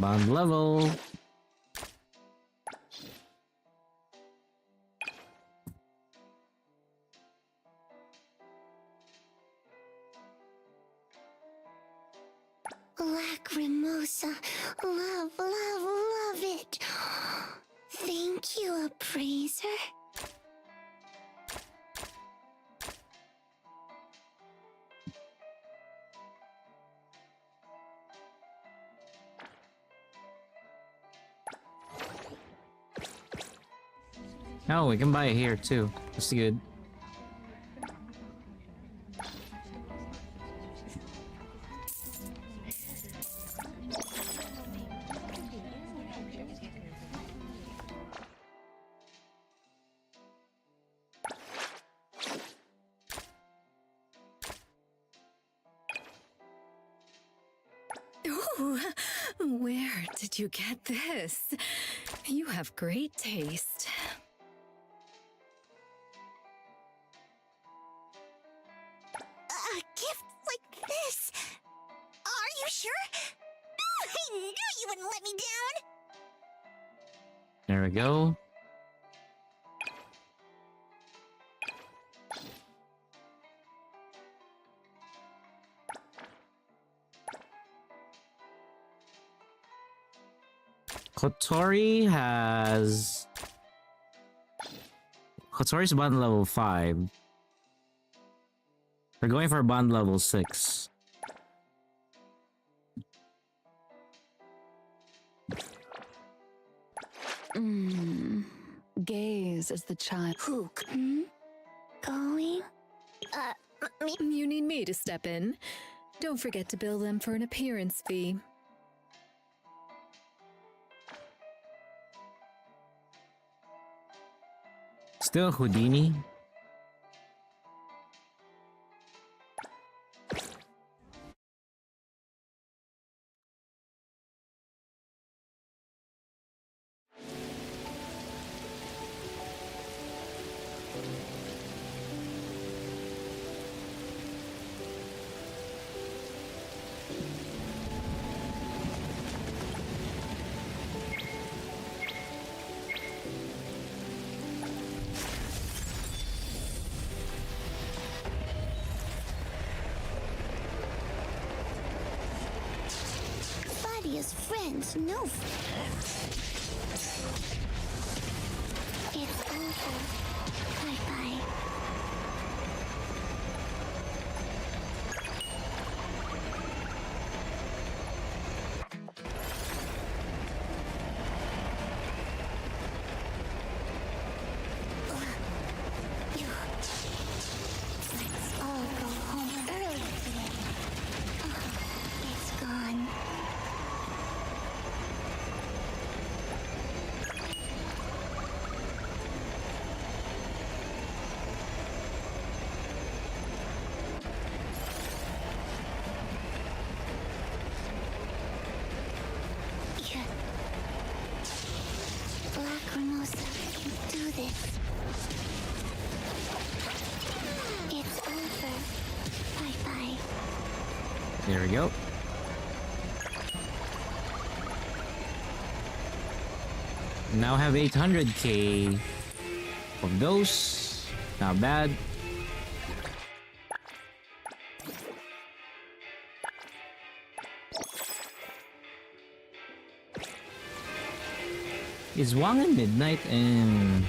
Bond level. Lacrimosa, love, love, love it. Thank you, appraiser. Oh, we can buy it here too. That's good. Ooh, where did you get this? You have great taste. A gift like this? Are you sure? I knew you wouldn't let me down! There we go. Kotori has... Kotori's bond level 5. We're going for bond level 6. Gaze as the child. Hook. Going? Me? You need me to step in. Don't forget to bill them for an appearance fee. Still Houdini. Buddy is friends, no. It's over. Bye-bye. Let's all go home early today. It's gone. Yeah. Lacrimosa can do this. It's over. Bye-bye. There we go. Now have 800k of those. Not bad. Is Wang in midnight and...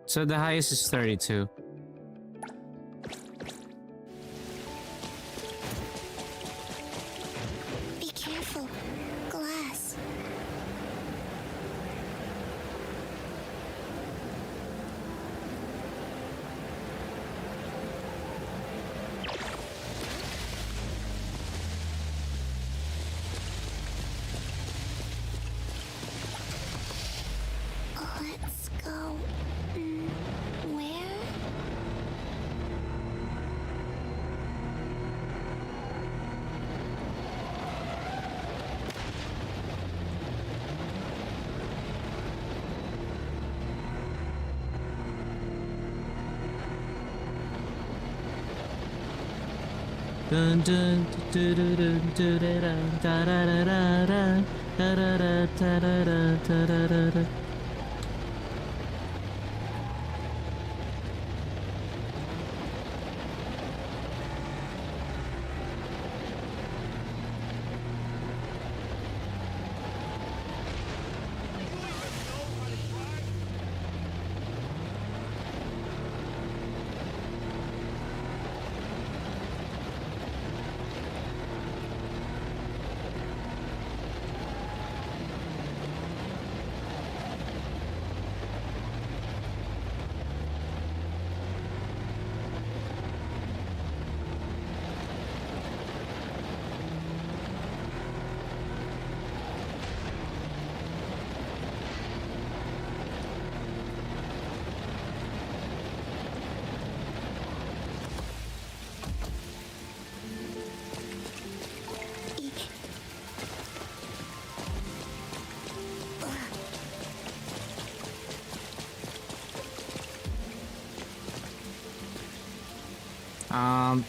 So the highest is 32. Be careful. Glass. Let's go. Where? Dun dun dun dun dun dun dun da da da da da da da da da da da da da da.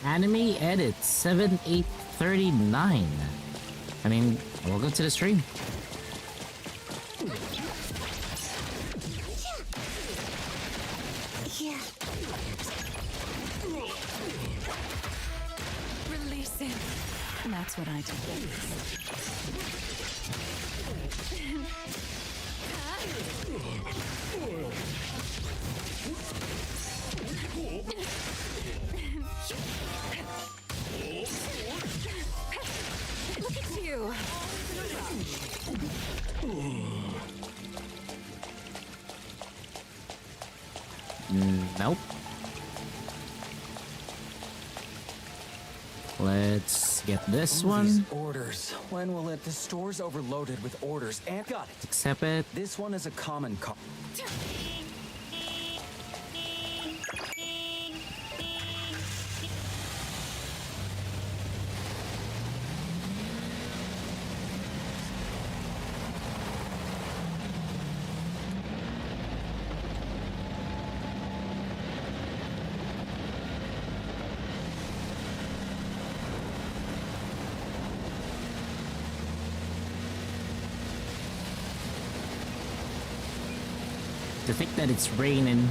Anime edit 7839. I mean, welcome to the stream. Yeah. Release him. That's what I do. Look at you. Nope. Let's get this All one. these orders. When will it? The store's overloaded with orders and got it. Accept it. This one is a common call. To think that it's raining.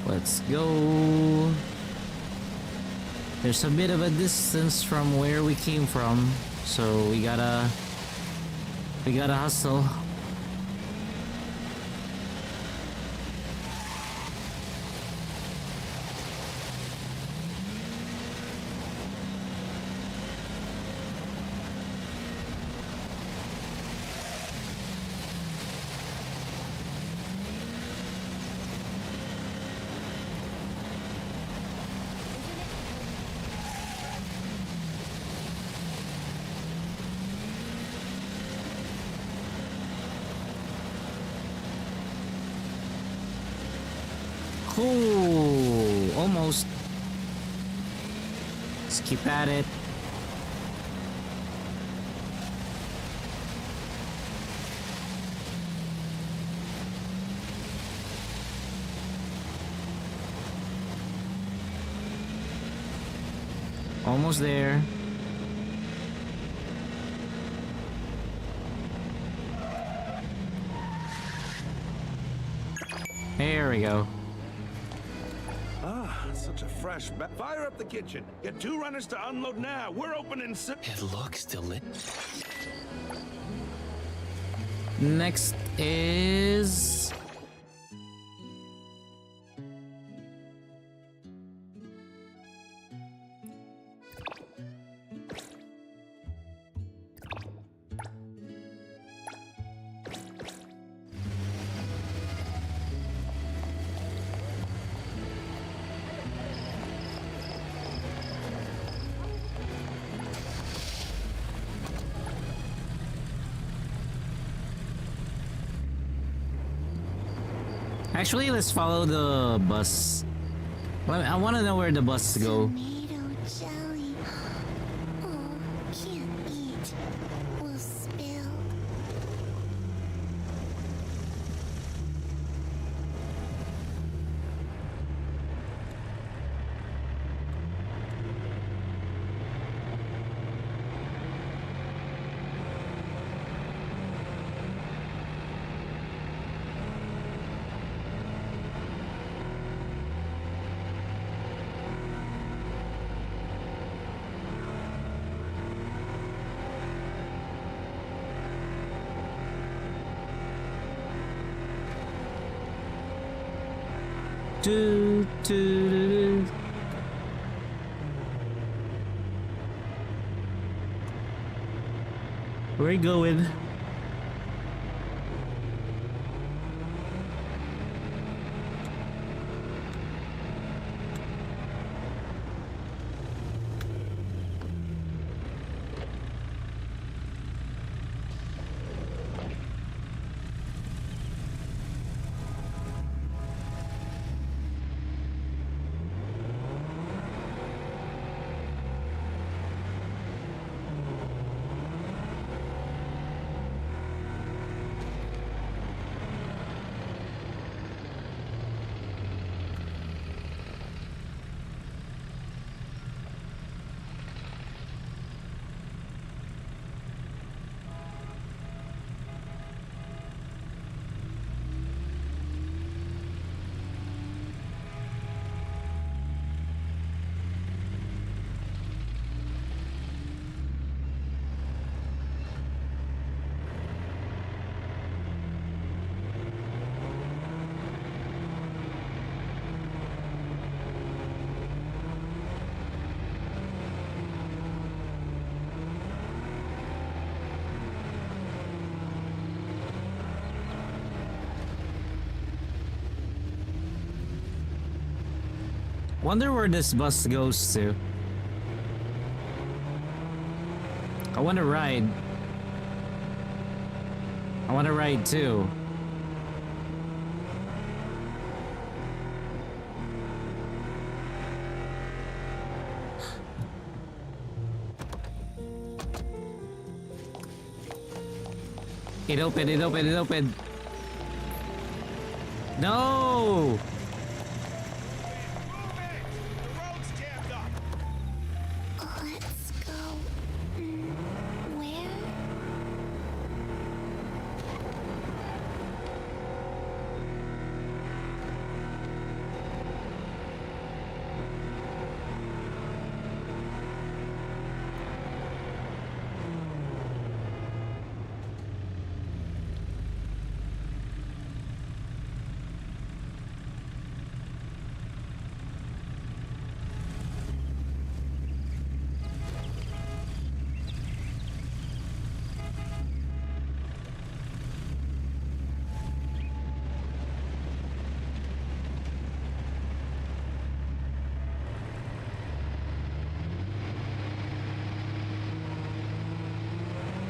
Let's go. There's a bit of a distance from where we came from, so we gotta hustle. Cool. Almost. Let's keep at it. Almost there. There we go. Ah, such a fresh fire up the kitchen. Get 2 runners to unload now. We're opening It looks delicious. Next is... Actually, let's follow the bus. Well, I want to know where the bus go. Tomato jelly. Oh, can't eat. Will spill. Do, do, do, do. Where you going? Wonder where this bus goes to. I want to ride. I want to ride too. It opened, it opened, it opened. No! Let's go. Where?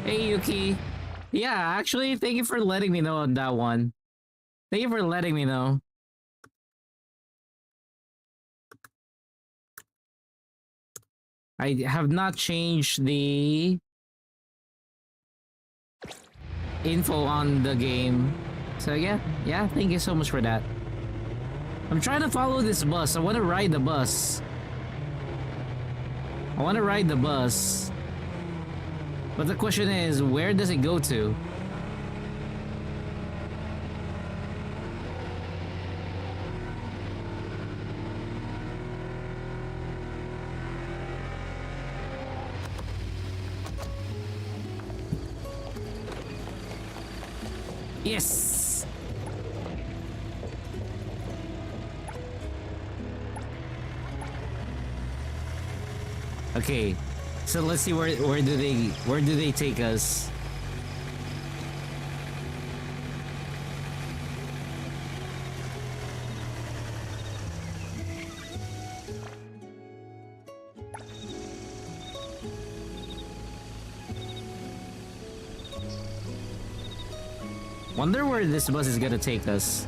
Hey Yuki. Yeah, actually, thank you for letting me know on that one. Thank you for letting me know. I have not changed the info on the game. So yeah, thank you so much for that. I'm trying to follow this bus. I want to ride the bus. I want to ride the bus. But the question is, where does it go to? Yes! Okay, so let's see where do they take us? Wonder where this bus is gonna take us.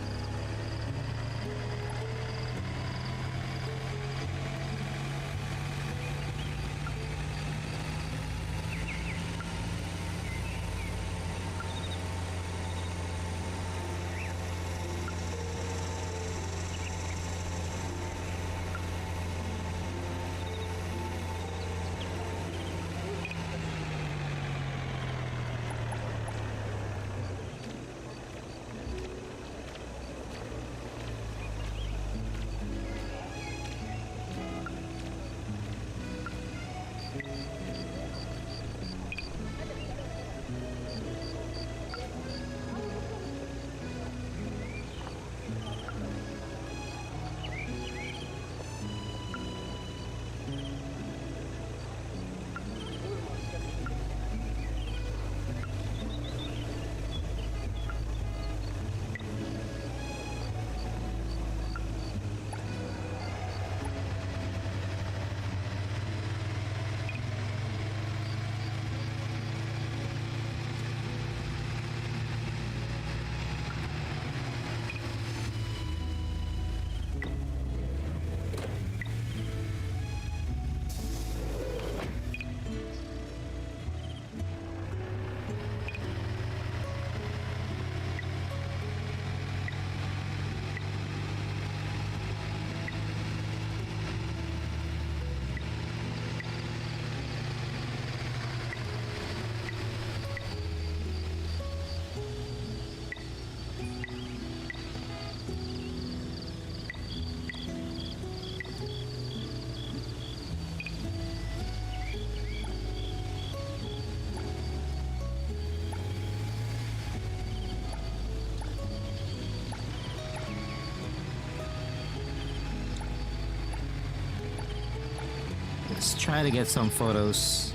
Let's try to get some photos.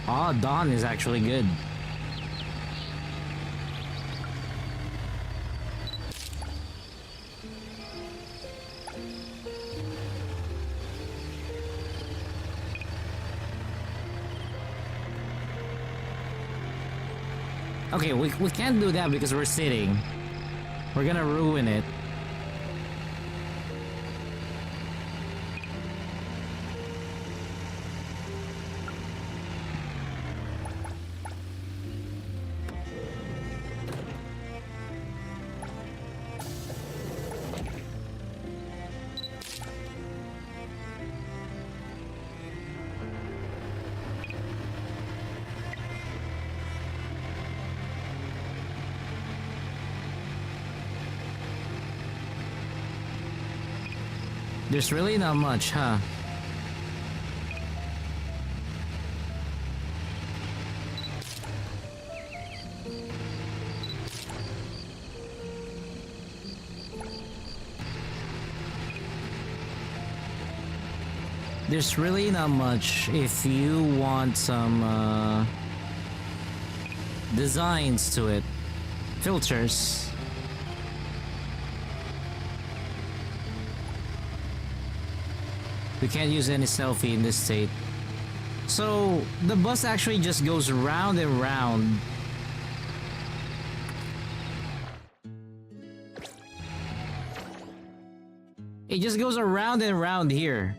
Ah, dawn is actually good. Okay, we can't do that because we're sitting. We're gonna ruin it. There's really not much, huh? There's really not much if you want some designs to it. Filters. We can't use any selfie in this state. So the bus actually just goes round and round. It just goes around and around here.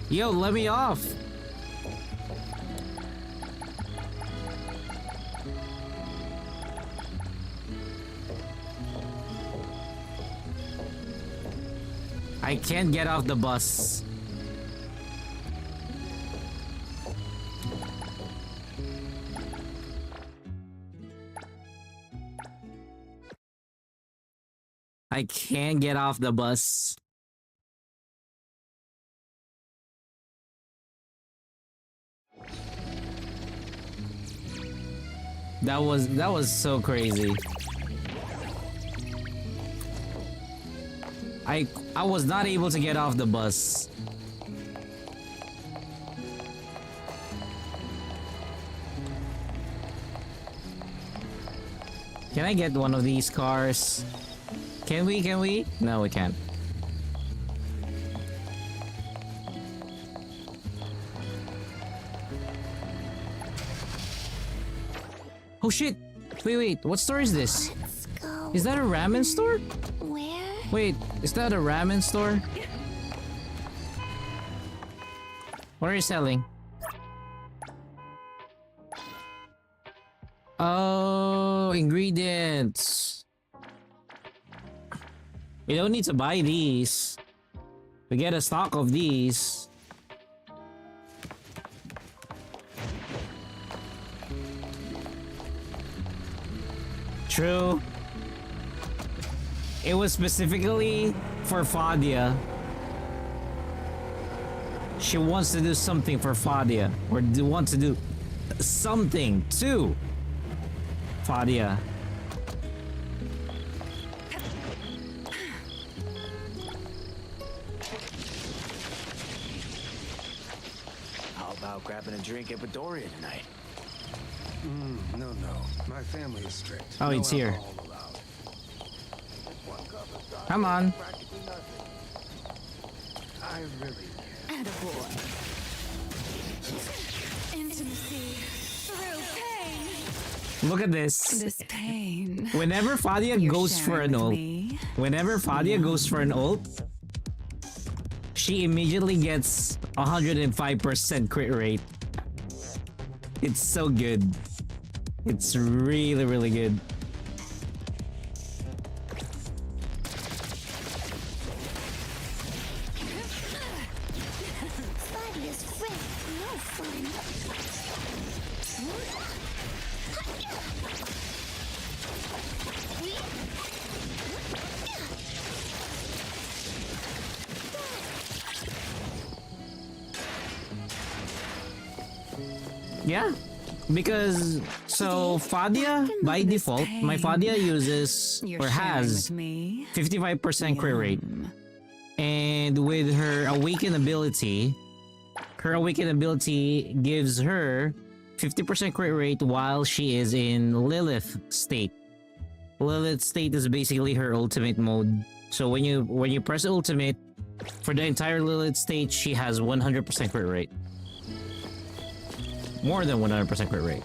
Yo, let me off. I can't get off the bus. I can't get off the bus. That was so crazy. I was not able to get off the bus. Can I get one of these cars? Can we? No, we can't. Oh shit! Wait, what store is this? Let's go. Is that a ramen store? Where? Wait, is that a ramen store? What are you selling? Oh, ingredients. We don't need to buy these. We get a stock of these. True. It was specifically for Fadia. She wants to do something for Fadia. Or want to do something to Fadia. How about grabbing a drink at Bedoria tonight? No. My family is strict. Oh, No it's here. alcohol allowed. Come on. I really Attaboy. Intimacy through pain. Look at this. This pain. Whenever Fadia You're goes for sharing an with ult, me. whenever Fadia goes for an ult, she immediately gets 105% crit rate. It's so good. It's really, really good. Fadia's friend, no fun. Yeah, because so Fadia by default, my Fadia uses You're or sharing has with me. 55% crit rate, and with her awaken ability gives her 50% crit rate while she is in Lilith state. Lilith state is basically her ultimate mode. So when you press ultimate for the entire Lilith state, she has 100% crit rate. More than 100% crit rate.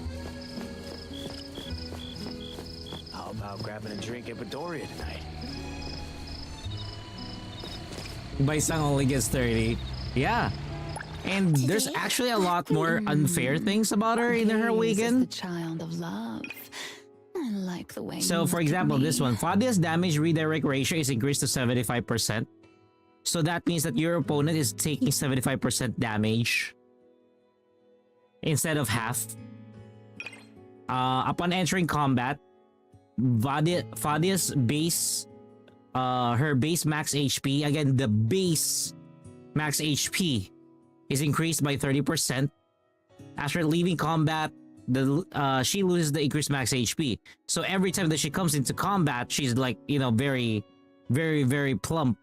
How about grabbing a drink at Bedoria tonight? Baisang only gets 30. Yeah. And there's actually a lot more unfair things about her in her Gaze is awaken. the child of love. I like the way. So you for look at example, this me. one, Fadia's damage redirect ratio is increased to 75%. So that means that your opponent is taking 75% damage instead of half. Upon entering combat, Fadia's base, her base max HP, again the base max HP is increased by 30%. After leaving combat, she loses the increased max HP. So every time that she comes into combat, she's like, very, very, very plump.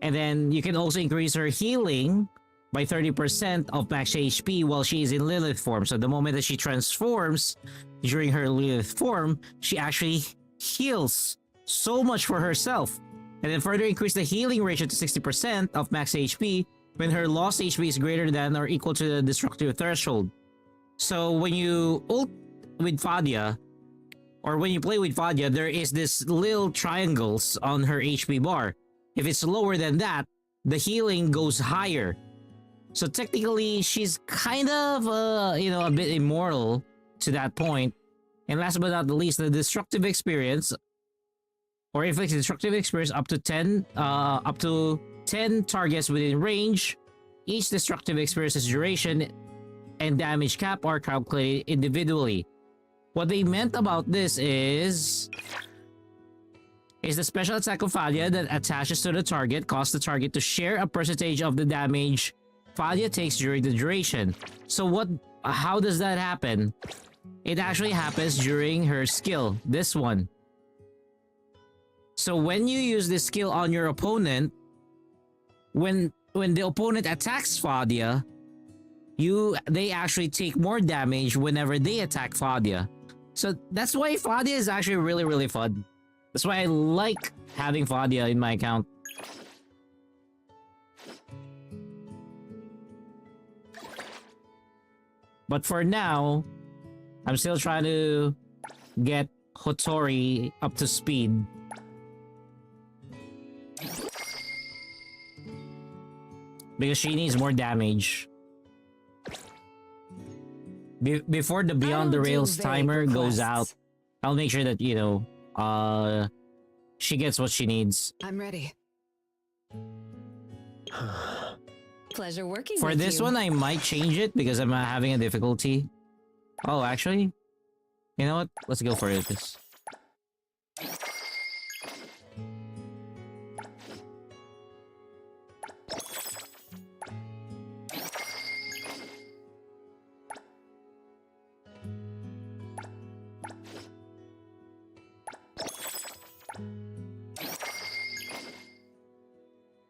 And then you can also increase her healing by 30% of max HP while she is in Lilith form. So the moment that she transforms during her Lilith form, she actually heals so much for herself. And then further increase the healing ratio to 60% of max HP when her lost HP is greater than or equal to the destructive threshold. So when you ult with Fadia, or when you play with Fadia, there is this little triangles on her HP bar. If it's lower than that, the healing goes higher. So technically, she's kind of, a bit immortal to that point. And last but not the least, the destructive experience, or inflicts destructive experience up to 10 targets within range. Each destructive experience's duration and damage cap are calculated individually. What they meant about this is the special attack of Fadia that attaches to the target causes the target to share a percentage of the damage Fadia takes during the duration. So how does that happen? It actually happens during her skill, this one. So when you use this skill on your opponent, when the opponent attacks Fadia, they actually take more damage whenever they attack Fadia. So that's why Fadia is actually really, really fun. That's why I like having Fadia in my account. But for now, I'm still trying to get Hotori up to speed. Because she needs more damage. Before the Beyond the Rails timer goes out, I'll make sure that, she gets what she needs. I'm ready. Pleasure working For with this you. one, I might change it because I'm having a difficulty. Oh, actually, you know what? Let's go for it.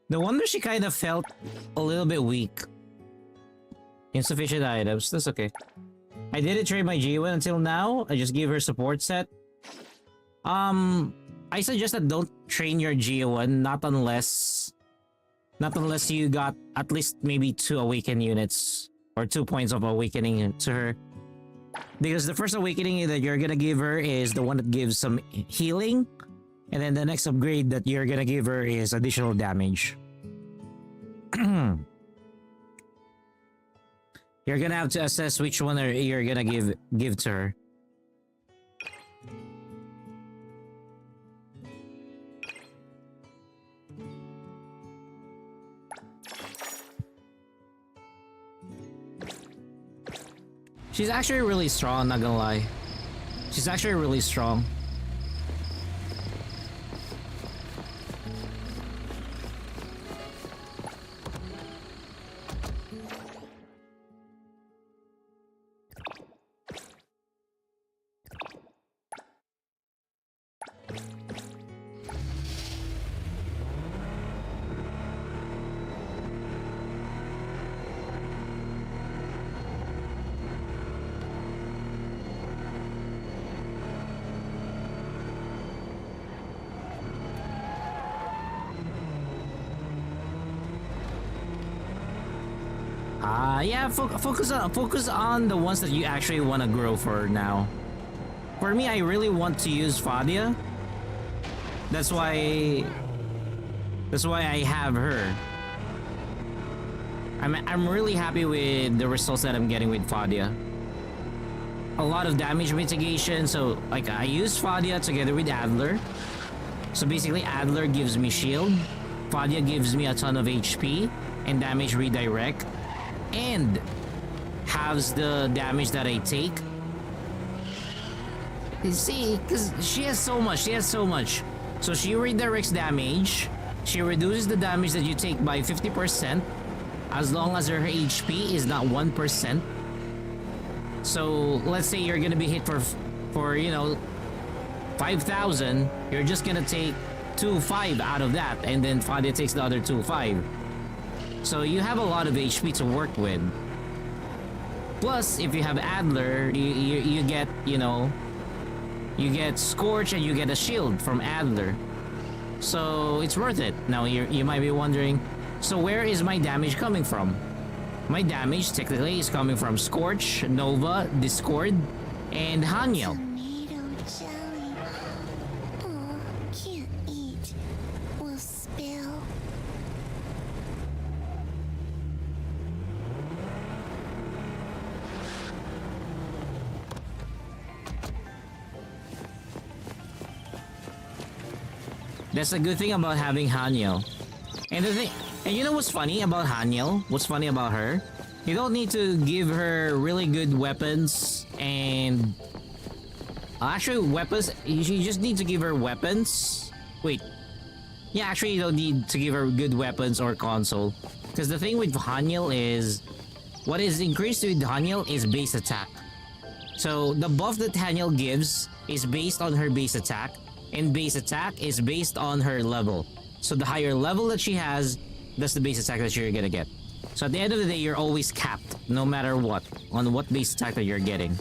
No wonder she kind of felt a little bit weak. Insufficient items. That's okay. I didn't trade my G1 until now. I just gave her support set. I suggest that don't train your G1 not unless you got at least maybe 2 awaken units or 2 points of awakening to her. Because the first awakening that you're gonna give her is the one that gives some healing. And then the next upgrade that you're gonna give her is additional damage. You're gonna have to assess which one you're gonna give to her. She's actually really strong, not gonna lie. She's actually really strong. Yeah, focus on the ones that you actually want to grow for now. For me, I really want to use Fadia. That's why I have her. I'm really happy with the results that I'm getting with Fadia. A lot of damage mitigation, so like I use Fadia together with Adler. So basically Adler gives me shield, Fadia gives me a ton of HP and damage redirect, and halves the damage that I take. You see, because she has so much. So she redirects damage, she reduces the damage that you take by 50% as long as her HP is not 1%. So let's say you're gonna be hit for 5,000, you're just gonna take 2,500 out of that, and then Fadia takes the other 2,500. So you have a lot of HP to work with. Plus, if you have Adler, you get, you get Scorch and you get a shield from Adler. So it's worth it. Now you might be wondering, so where is my damage coming from? My damage technically is coming from Scorch, Nova, Discord, and Hanyeo. Tomato jelly. Oh, can't eat. Will spill. That's a good thing about having Hanyeo. And you know what's funny about Hanyeo? What's funny about her? You don't need to give her really good weapons and... Actually, weapons... You just need to give her weapons. Wait. Yeah, actually, you don't need to give her good weapons or console. Because the thing with Hanyeo is... What is increased with Hanyeo is base attack. So, the buff that Hanyeo gives is based on her base attack. And base attack is based on her level. So, the higher level that she has, that's the base attack that you're gonna get. So at the end of the day, you're always capped, no matter what, on what base attack that you're getting.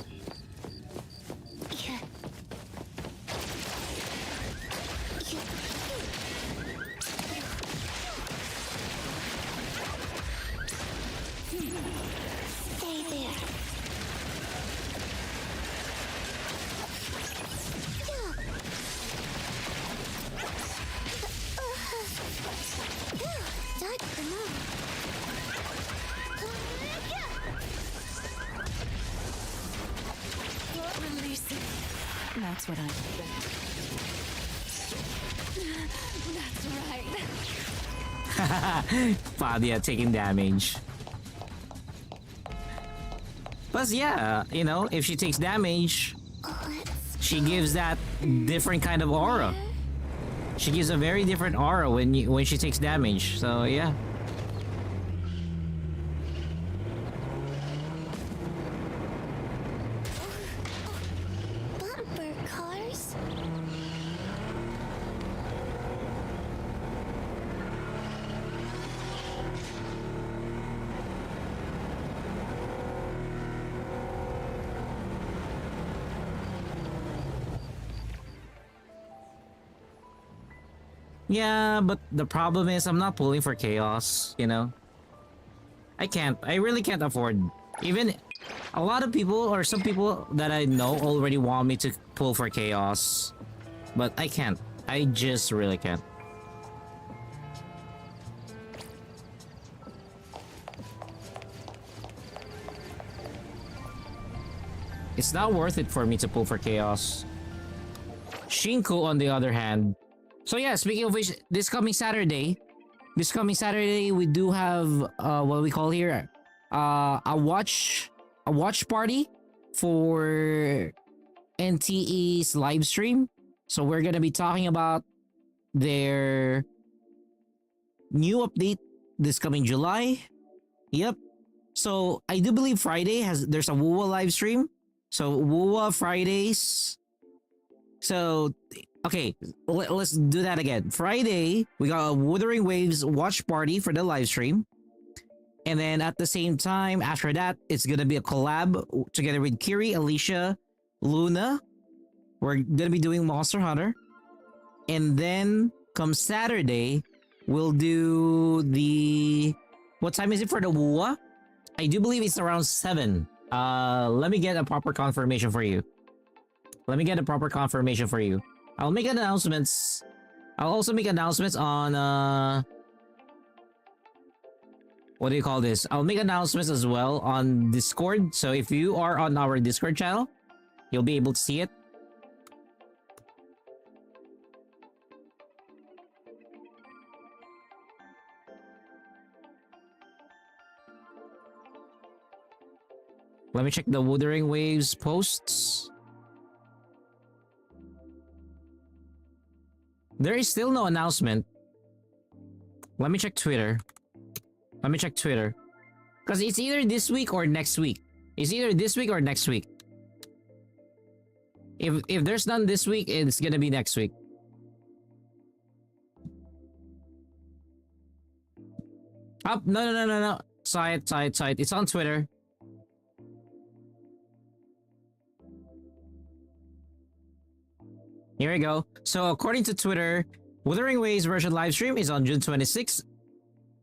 Stay there. Release it. That's what I'm. That's right. Fadia taking damage. Plus, yeah, you know, if she takes damage, she gives that different kind of aura. She gives a very different aura when she takes damage. So yeah. Bumper cars. Yeah, but the problem is I'm not pulling for chaos, you know? I really can't afford. Even a lot of people or some people that I know already want me to pull for chaos. But I can't. I just really can't. It's not worth it for me to pull for chaos. Shinku, on the other hand. So yeah, speaking of which, this coming Saturday, we do have what we call here a watch party for NTE's live stream. So we're gonna be talking about their new update this coming July. Yep. So I do believe there's a Wuwa live stream. So Wuwa Fridays. So okay, let's do that again. Friday, we got a Wuthering Waves watch party for the live stream. And then at the same time, after that, it's gonna be a collab together with Kiri, Alicia, Luna. We're gonna be doing Monster Hunter. And then come Saturday, we'll do the... What time is it for the Wuwa? I do believe it's around 7. Let me get a proper confirmation for you. I'll make announcements. I'll also make announcements on what do you call this? I'll make announcements as well on Discord. So if you are on our Discord channel, you'll be able to see it. Let me check the Wuthering Waves posts. There is still no announcement. Let me check Twitter. Because it's either this week or next week. If there's none this week, it's gonna be next week. Oh, no. Side. It's on Twitter. Here we go. So according to Twitter, Wuthering Waves version livestream is on June 26th,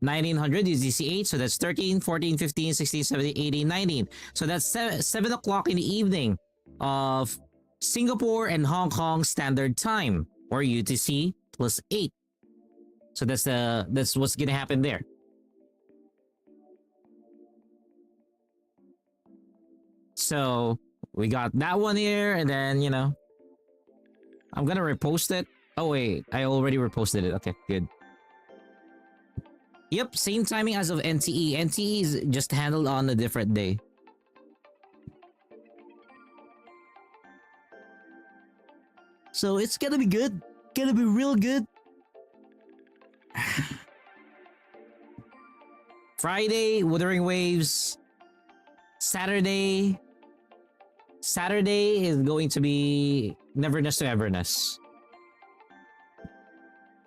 1900 UTC 8. So that's 13, 14, 15, 16, 17, 18, 19. So that's 7 o'clock in the evening. of Singapore and Hong Kong Standard Time, or UTC +8. So that's what's gonna happen there. So we got that one here, and then I'm gonna repost it. Oh wait, I already reposted it. Okay, good. Yep, same timing as of NTE. NTE is just handled on a different day. So it's gonna be good. Gonna be real good. Friday, Wuthering Waves. Saturday is going to be Neverness to Everness.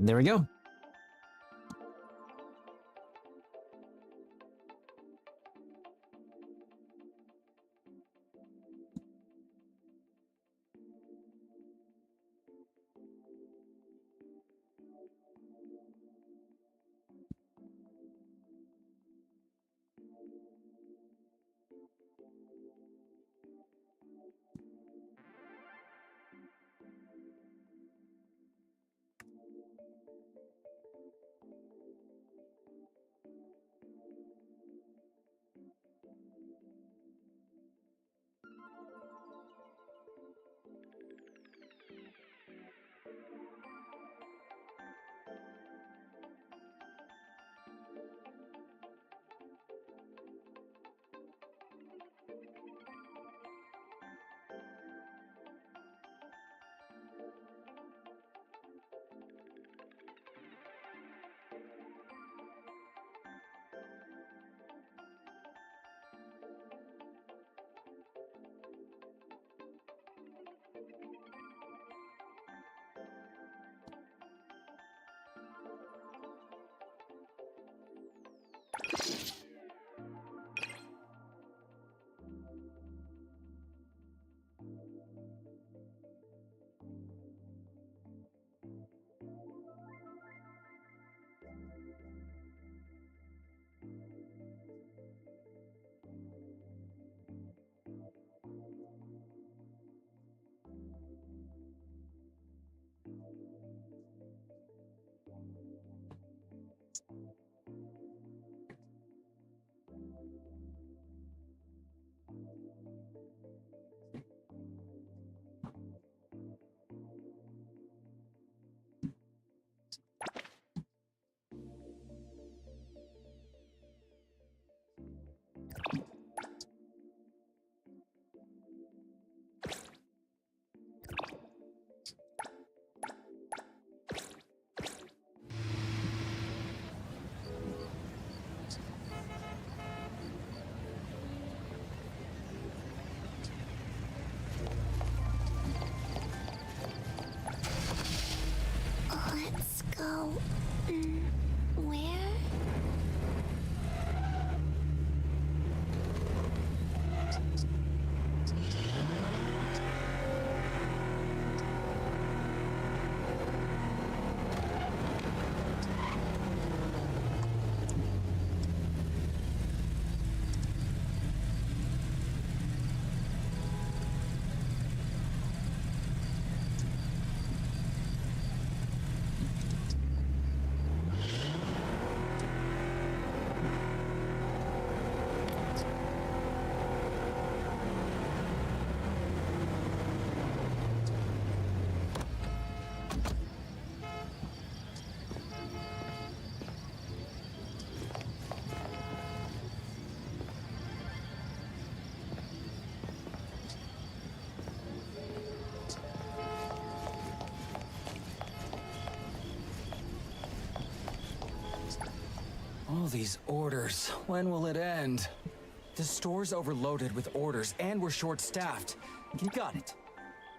There we go. Let's go. Where? All these orders. When will it end? The store's overloaded with orders and we're short-staffed. You got it.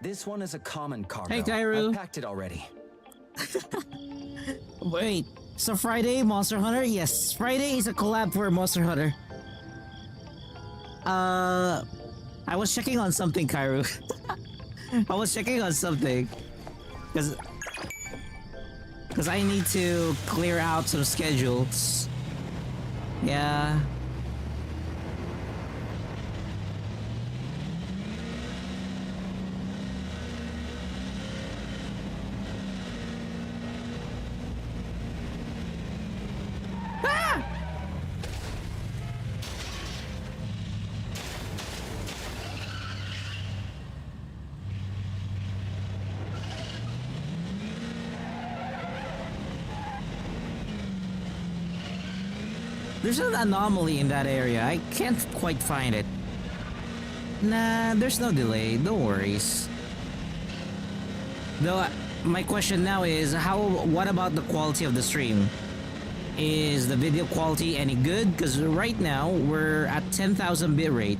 This one is a common cargo. Hey, Kairu. I packed it already. Wait, so Friday, Monster Hunter? Yes, Friday is a collab for Monster Hunter. I was checking on something, Kairu. I was checking on something. Because I need to clear out some schedules. Yeah. There's an anomaly in that area. I can't quite find it. Nah, there's no delay. No worries. Though, my question now is, what about the quality of the stream? Is the video quality any good? Because right now, we're at 10,000 bitrate.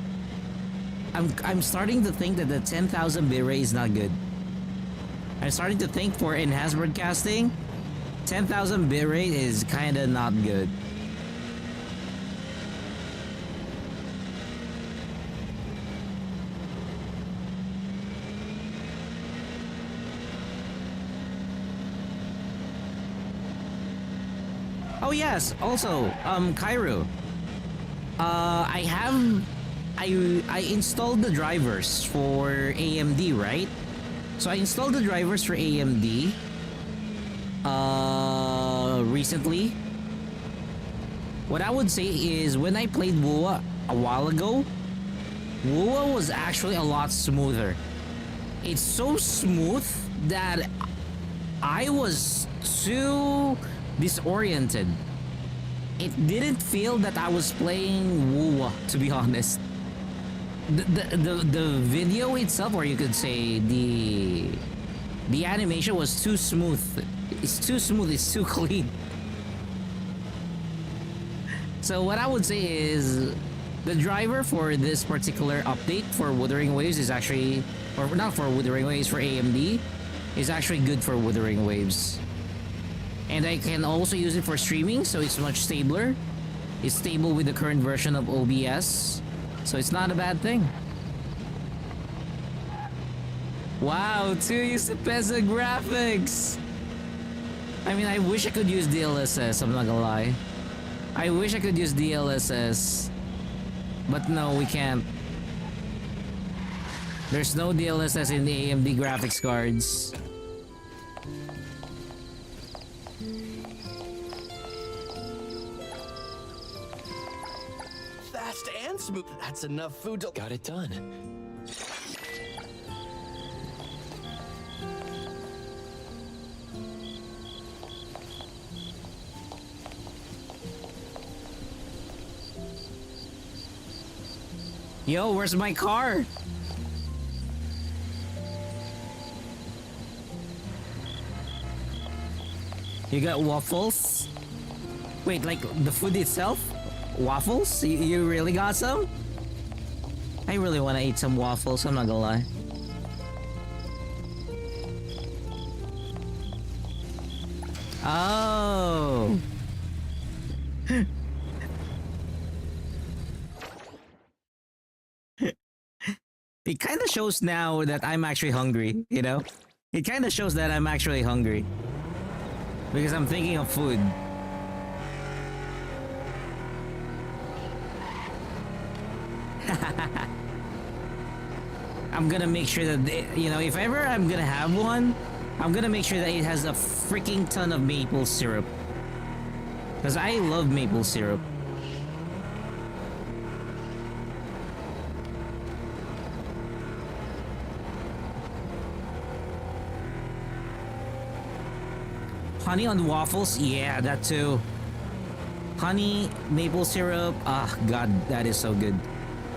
I'm starting to think that the 10,000 bitrate is not good. I'm starting to think for enhanced broadcasting, 10,000 bitrate is kinda not good. Oh yes, also, Cairo. I installed the drivers for AMD, right? So I installed the drivers for AMD recently. What I would say is when I played Wuwa a while ago, Wuwa was actually a lot smoother. It's so smooth that I was too disoriented. It didn't feel that I was playing Wuwa, to be honest. The video itself, or you could say the animation was too smooth. It's too smooth, it's too clean. So what I would say is the driver for this particular update for Wuthering Waves is actually, or not for Wuthering Waves, for AMD, is actually good for Wuthering Waves. And I can also use it for streaming, so it's much stabler. It's stable with the current version of OBS, so it's not a bad thing. Wow, 2 Pesa graphics! I mean, I wish I could use DLSS, I'm not gonna lie. I wish I could use DLSS, but no, we can't. There's no DLSS in the AMD graphics cards. Fast and smooth. That's enough food to... Got it done. Yo, where's my car? You got waffles? Wait, like the food itself? Waffles? You really got some? I really want to eat some waffles, I'm not gonna lie. Oh. It kind of shows now that I'm actually hungry, you know? It kind of shows that I'm actually hungry. Because I'm thinking of food. I'm gonna make sure that, you know, if ever I'm gonna have one, I'm gonna make sure that it has a freaking ton of maple syrup. Because I love maple syrup. Honey on waffles? Yeah, that too. Honey, maple syrup. Ah, God, that is so good.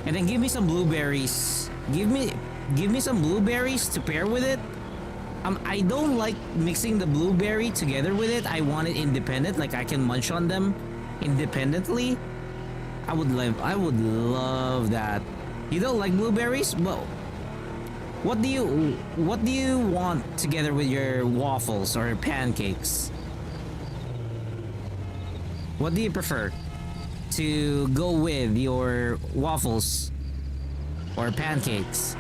And then give me some blueberries. Give me some blueberries to pair with it. I don't like mixing the blueberry together with it. I want it independent, like I can munch on them independently. I would love that. You don't like blueberries? Well, what do you want together with your waffles or pancakes? What do you prefer to go with your waffles or pancakes?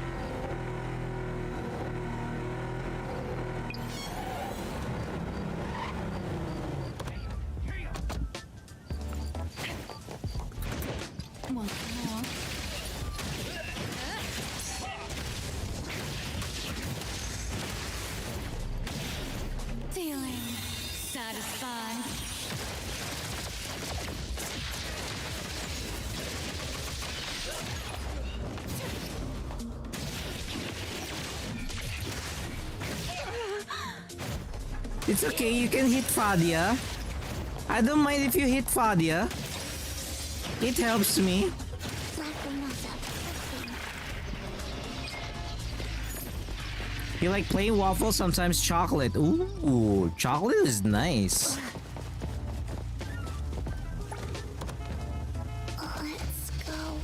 Feeling satisfied. It's okay, you can hit Fadia. I don't mind if you hit Fadia. It helps me. You like plain waffle, sometimes chocolate. Ooh, chocolate is nice. Let's go.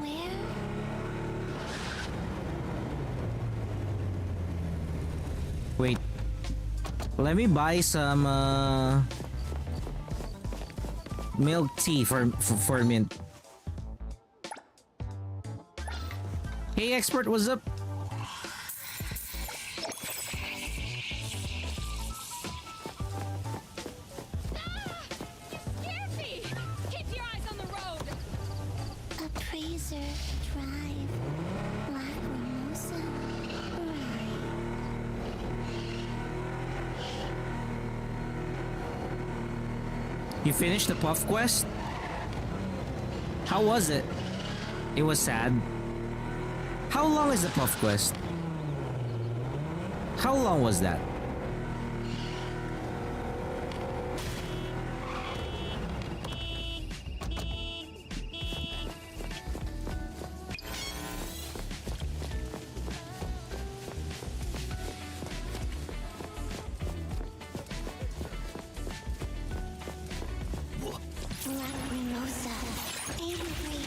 Where? Wait. Let me buy some milk tea for mint. Hey expert, what's up? Appraiser, drive, Lacrimosa, right. You finished the puff quest? How was it? It was sad. How long is the puff quest? How long was that? Lacrimosa, angry.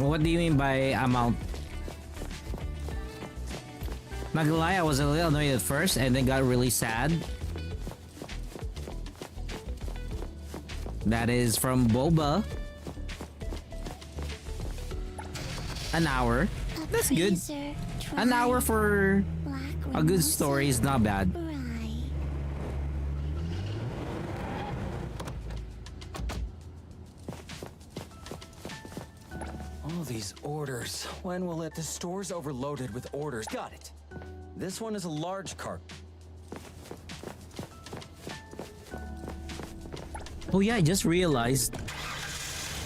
What do you mean by amount? Not gonna lie, I was a little annoyed at first and then got really sad. That is from Boba. An hour. That's good. Appraiser, An drive, hour for a good story is not bad. Right. All these orders. When will it? The store's overloaded with orders. Got it. This one is a large cart. Oh yeah, I just realized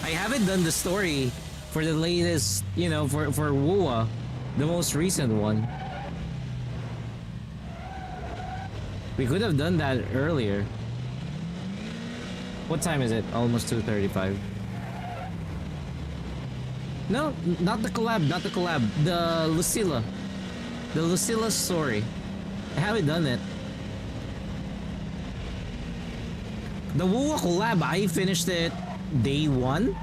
I haven't done the story for the latest, you know, for Wuwa, the most recent one. We could have done that earlier. What time is it? Almost 2:35. No, not the collab, not the collab. The Lucilla. The Lucilla story. I haven't done it. The Wuwa collab, I finished it day 1.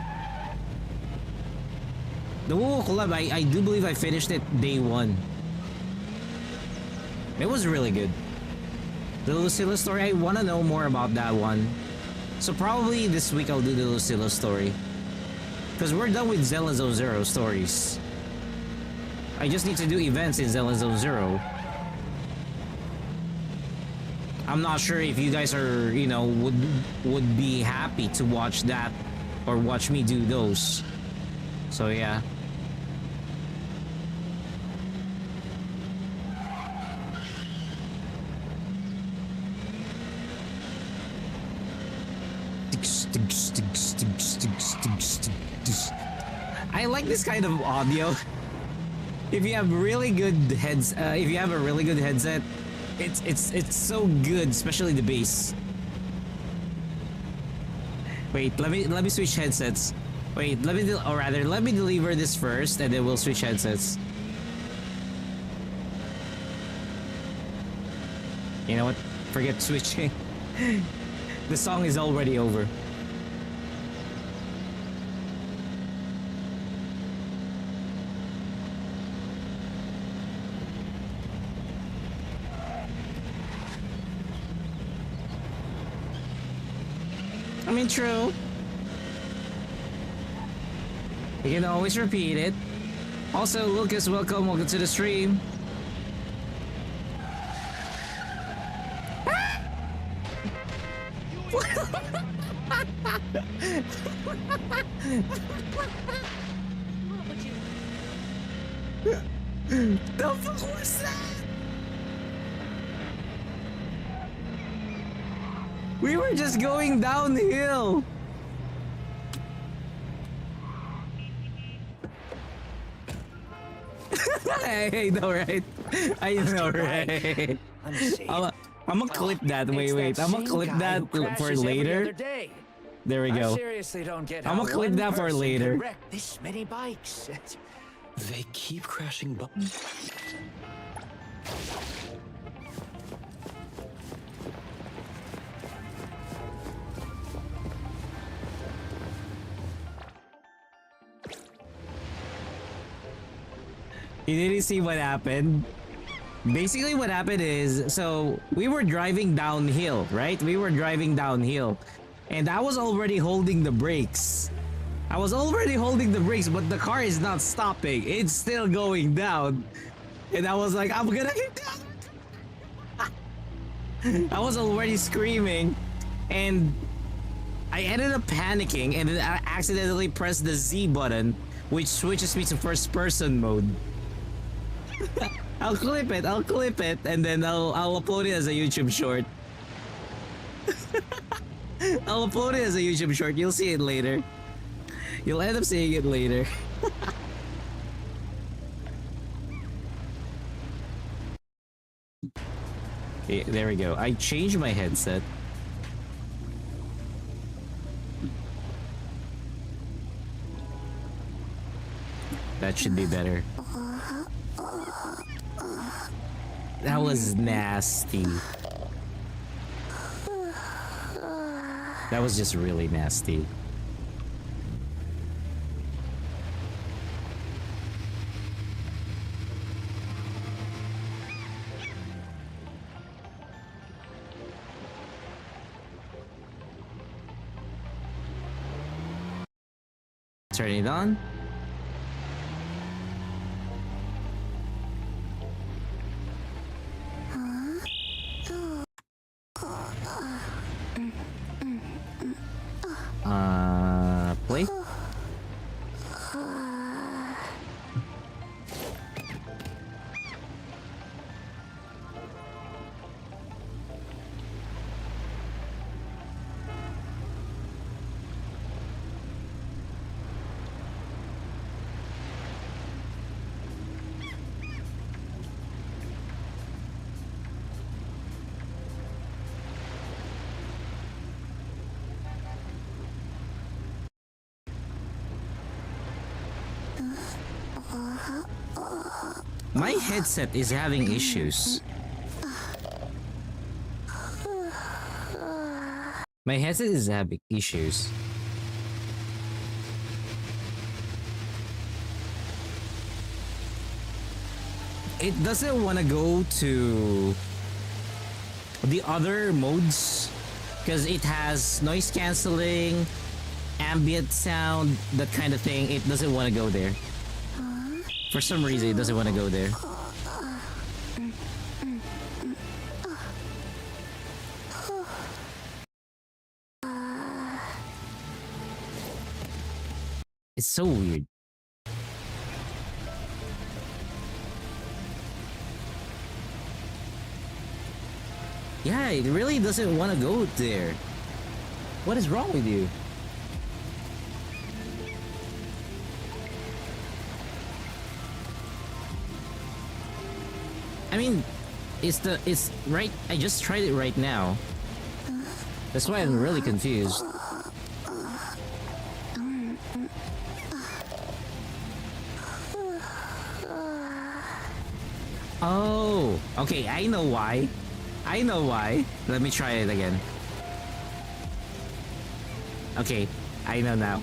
The Wuwa collab, I do believe I finished it day 1. It was really good. The Lucilla story, I want to know more about that one. So probably this week I'll do the Lucilla story. Because we're done with Zelda Zone Zero stories. I just need to do events in Zelda Zone Zero. I'm not sure if you guys are, you know, would be happy to watch that or watch me do those. So yeah. I like this kind of audio. If you have really good if you have a really good headset, it's so good, especially the bass. Wait, let me switch headsets. Wait, let me deliver this first, and then we'll switch headsets. You know what? Forget switching. The song is already over. I mean, true. You can always repeat it. Also, Lucas, welcome to the stream. The fuck was that? We were just going downhill. I know, right? I know, right? I'm safe. I'm gonna clip that. It's Wait. that I'm gonna same clip guy that who for crashes every later. other day. There we I go. seriously don't get I'ma how clip one that for person later. can wreck this many bikes. They keep crashing You didn't see what happened? Basically what happened is, so we were driving downhill, right? We were driving downhill. And I was already holding the brakes. I was already holding the brakes, but the car is not stopping. It's still going down. And I was like, I'm gonna hit down. I was already screaming. And I ended up panicking and then I accidentally pressed the Z button, which switches me to first person mode. I'll clip it, and then I'll upload it as a YouTube short. I'll upload it as a YouTube short. You'll see it later. You'll end up seeing it later. Yeah, there we go. I changed my headset. That should be better. That was nasty. That was just really nasty. Turn it on. Play. My headset is having issues. My headset is having issues. It doesn't want to go to the other modes because it has noise cancelling, ambient sound, that kind of thing. It doesn't want to go there. For some reason, it doesn't want to go there. It's so weird. Yeah, it really doesn't want to go there. What is wrong with you? I mean, it's right. I just tried it right now. That's why I'm really confused. Oh, okay. I know why. I know why. Let me try it again. Okay, I know now.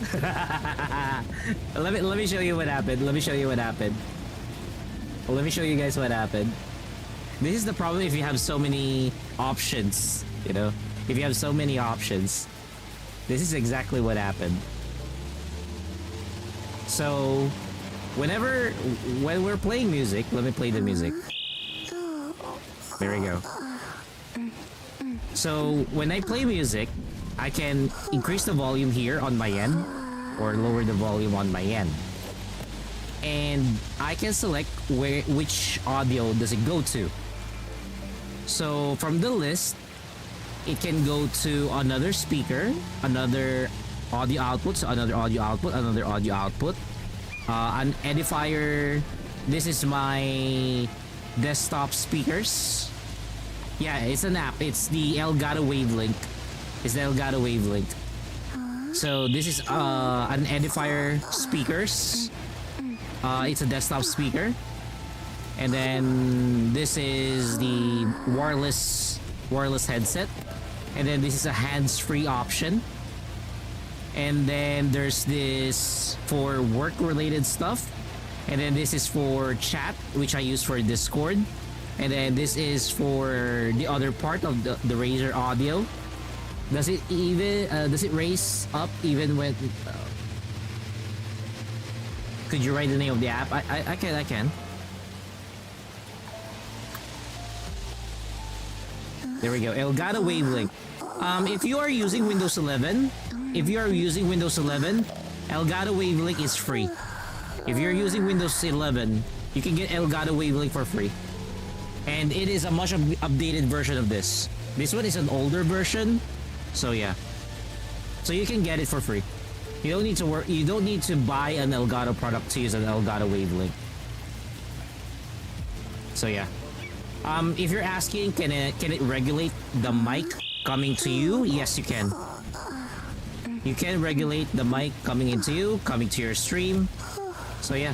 let me show you what happened. Let me show you what happened. Let me show you guys what happened. This is the problem if you have so many options, you know? If you have so many options. This is exactly what happened. So, when we're playing music, let me play the music. There we go. So, when I play music, I can increase the volume here on my end or lower the volume on my end. And I can select which audio does it go to. So from the list, it can go to another speaker, another audio output, so another audio output, another audio output, an edifier. This is my desktop speakers. Yeah, it's an app. It's the Elgato Wavelink. It's the Elgato Wavelink. So this is an Edifier speakers. It's a desktop speaker. And then this is the wireless headset. And then this is a hands-free option. And then there's this for work-related stuff. And then this is for chat, which I use for Discord. And then this is for the other part of the Razer audio. Does it raise up even when? Could you write the name of the app? I can. There we go. Elgato Wavelink. If you are using Windows 11, Elgato Wavelink is free. If you're using Windows 11, you can get Elgato Wavelink for free. And it is a much updated version of this. This one is an older version. So yeah. So you can get it for free. You don't need to work. You don't need to buy an Elgato product to use an Elgato Wavelink. So yeah. If you're asking, can it regulate the mic coming to you? Yes, you can. You can regulate the mic coming into you, coming to your stream. So yeah.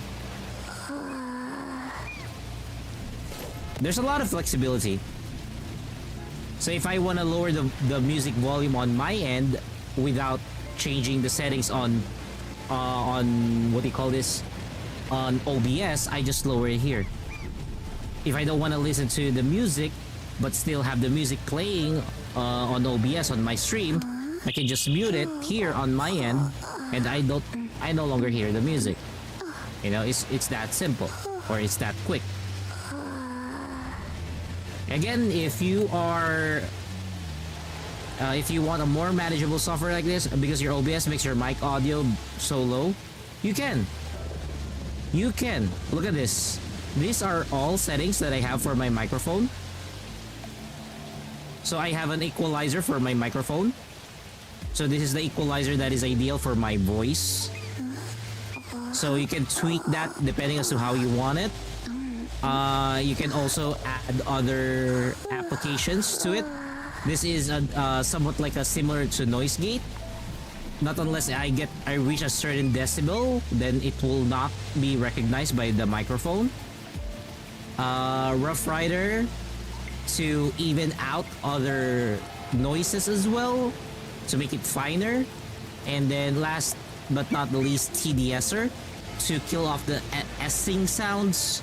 There's a lot of flexibility. So if I want to lower the music volume on my end without changing the settings on what do you call this? On OBS, I just lower it here. If I don't want to listen to the music but still have the music playing on OBS on my stream, I can just mute it here on my end and I no longer hear the music. You know, it's that simple, or it's that quick. Again, if you are if you want a more manageable software like this, because your OBS makes your mic audio so low, you can. Look at this. These are all settings that I have for my microphone. So I have an equalizer for my microphone. So this is the equalizer that is ideal for my voice. So you can tweak that depending as to how you want it. You can also add other applications to it. This is somewhat like a similar to noise gate. Not unless I reach a certain decibel, then it will not be recognized by the microphone. Rough Rider to even out other noises as well, to make it finer. And then last but not the least, TDSer to kill off the S-ing sounds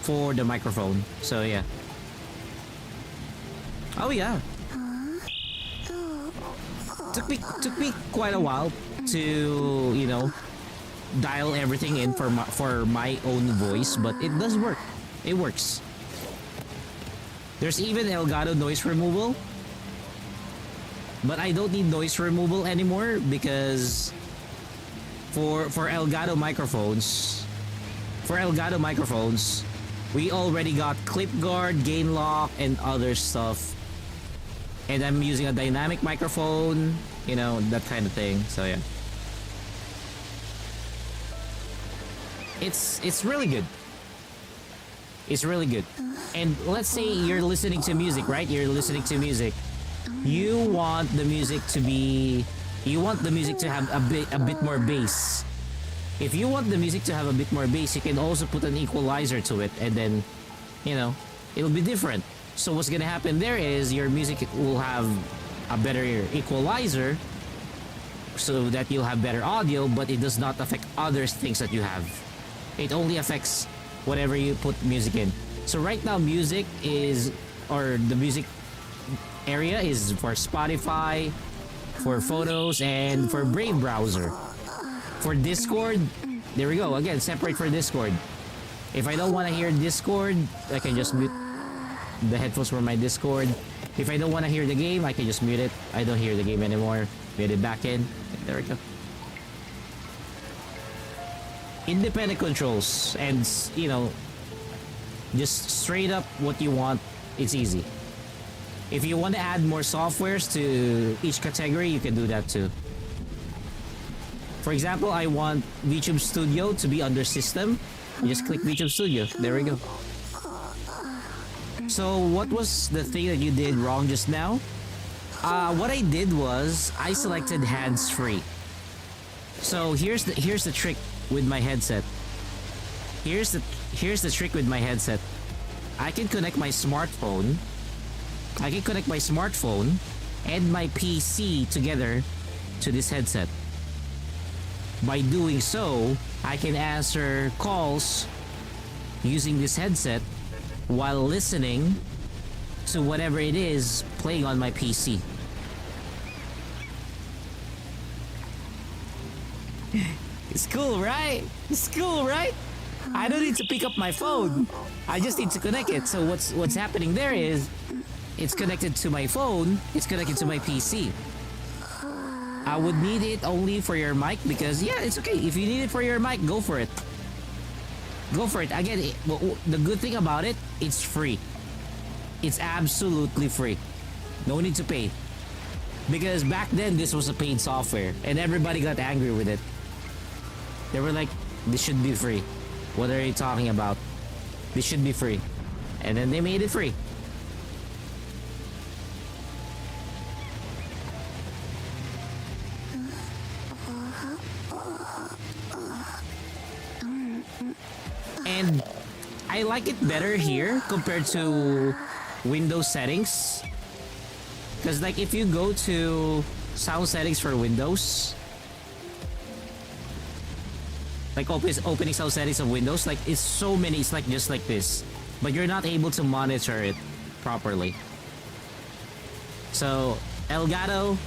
for the microphone. So yeah. Oh yeah. Took me quite a while to, you know, dial everything in for my own voice, but it does work. It works. There's even Elgato noise removal, but I don't need noise removal anymore because for Elgato microphones, we already got clip guard, gain lock, and other stuff. And I'm using a dynamic microphone, you know, that kind of thing. So yeah, it's really good. It's really good. And let's say you're listening to music, right? You're listening to music. You want the music to have a bit more bass. If you want the music to have a bit more bass, you can also put an equalizer to it, and then, you know, it'll be different. So what's gonna happen there is your music will have a better equalizer so that you'll have better audio, but it does not affect other things that you have. It only affects whatever you put music in. So right now music the music area is for Spotify, for photos, and for Brave browser. For Discord, there we go. Again, separate for Discord. If I don't want to hear Discord, I can just mute the headphones for my Discord. If I don't want to hear the game, I can just mute it. I don't hear the game anymore. Mute it back in. There we go. Independent controls, and you know, just straight up what you want. It's easy. If you want to add more softwares to each category, you can do that too. For example, I want VTube Studio to be under system. You just click VTube Studio. There we go. So what was the thing that you did wrong just now? What I did was I selected hands-free. So here's the trick with my headset. Here's the trick with my headset. I can connect my smartphone. And my PC together to this headset. By doing so, I can answer calls using this headset while listening to whatever it is playing on my PC. It's cool, right? It's cool, right? I don't need to pick up my phone. I just need to connect it. So what's happening there is it's connected to my phone, it's connected to my PC. I would need it only for your mic because yeah, it's okay. If you need it for your mic, go for it. Go for it. Again, the good thing about it, it's free. It's absolutely free. No need to pay. Because back then, this was a paid software and everybody got angry with it. They were like, this should be free. What are you talking about? This should be free. And then they made it free. And I like it better here compared to Windows settings. Because like if you go to sound settings for Windows, like opening sound settings of Windows, like it's so many, it's like just like this. But you're not able to monitor it properly. So Elgato,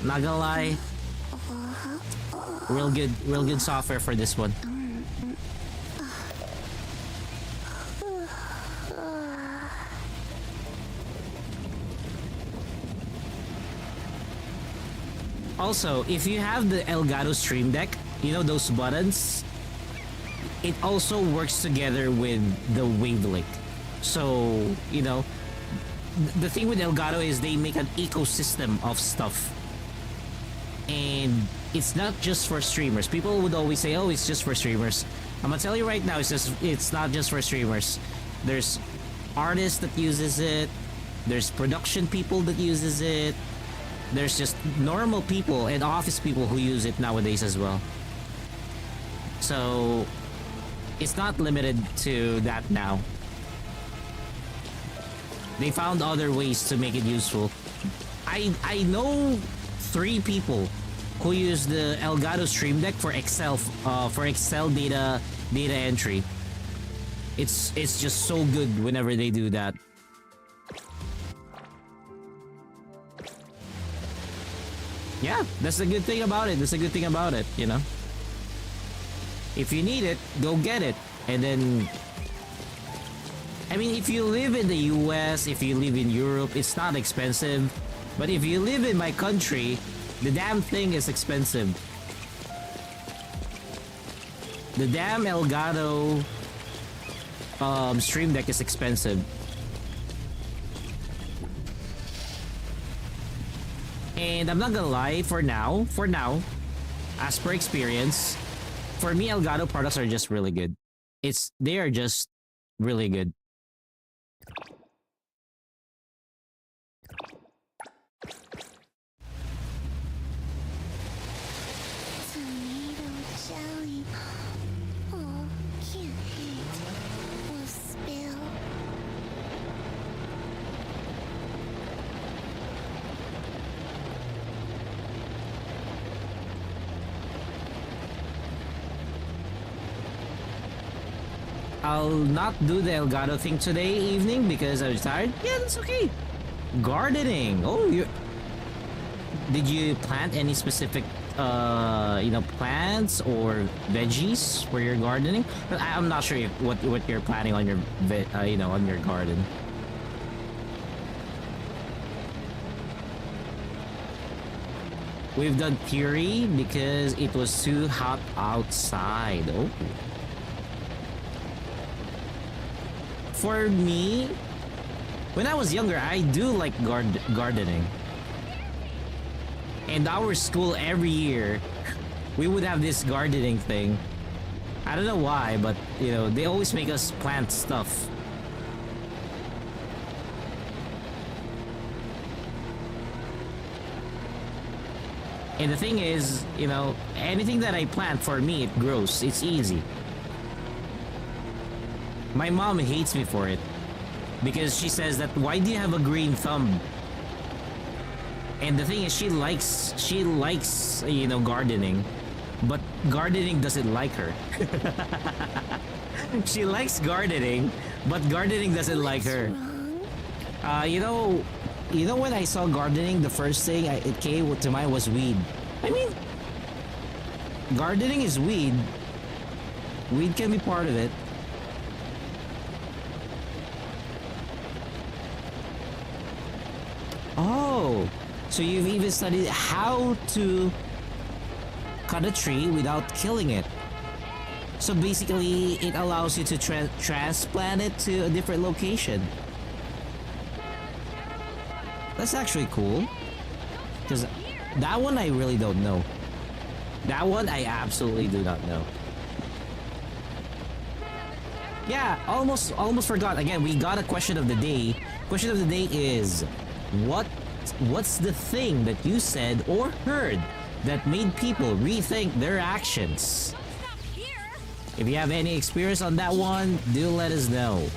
not gonna lie, real good software for this one. Also, if you have the Elgato Stream Deck, you know those buttons? It also works together with the Wavelink. So, you know, the thing with Elgato is they make an ecosystem of stuff. And it's not just for streamers. People would always say, oh, it's just for streamers. I'm gonna tell you right now, it's not just for streamers. There's artists that uses it. There's production people that uses it. There's just normal people and office people who use it nowadays as well. So it's not limited to that now. They found other ways to make it useful. I know 3 people who use the Elgato Stream Deck for Excel data entry. It's just so good whenever they do that. Yeah, that's the good thing about it. You know? If you need it, go get it. And then... I mean, if you live in the US, if you live in Europe, it's not expensive. But if you live in my country, the damn thing is expensive. The damn Elgato Stream Deck is expensive. And I'm not gonna lie, for now, as per experience, for me, Elgato products are just really good. They are just really good. Tomato jelly. Oh, can't eat. Will spill. I'll not do the Elgato thing today evening because I was tired. Yeah, that's okay. Gardening. Oh, did you plant any specific plants or veggies for your gardening? But I'm not sure what you're planting on your on your garden. We've done puree because it was too hot outside. Oh. For me, when I was younger, I do like gardening. And our school every year, we would have this gardening thing. I don't know why, but you know, they always make us plant stuff. And the thing is, you know, anything that I plant, for me, it grows. It's easy. My mom hates me for it. Because she says that, why do you have a green thumb? And the thing is, she likes, you know, gardening. But gardening doesn't like her. She likes gardening, but gardening doesn't like her. You know when I saw gardening, the first thing it came to mind was weed. I mean, gardening is weed. Weed can be part of it. Oh, so you've even studied how to cut a tree without killing it. So basically, it allows you to transplant it to a different location. That's actually cool. Because that one I really don't know. That one I absolutely do not know. Yeah, almost forgot. Again, we got a question of the day. Question of the day is, what's the thing that you said or heard that made people rethink their actions? If you have any experience on that one, do let us know.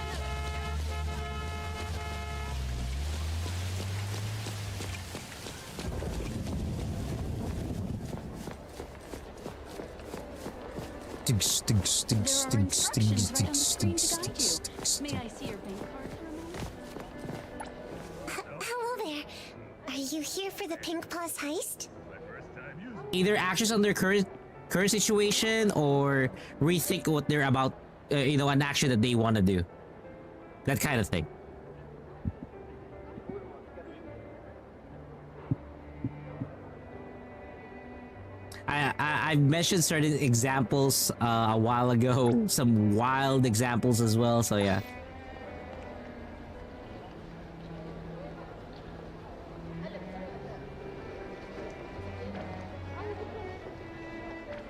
May I see your bank card for a moment? Hello there. Are you here for the Pink Plus heist? Either actions on their current situation or rethink what they're about, you know, an action that they want to do. That kind of thing. I mentioned certain examples a while ago, some wild examples as well, so yeah.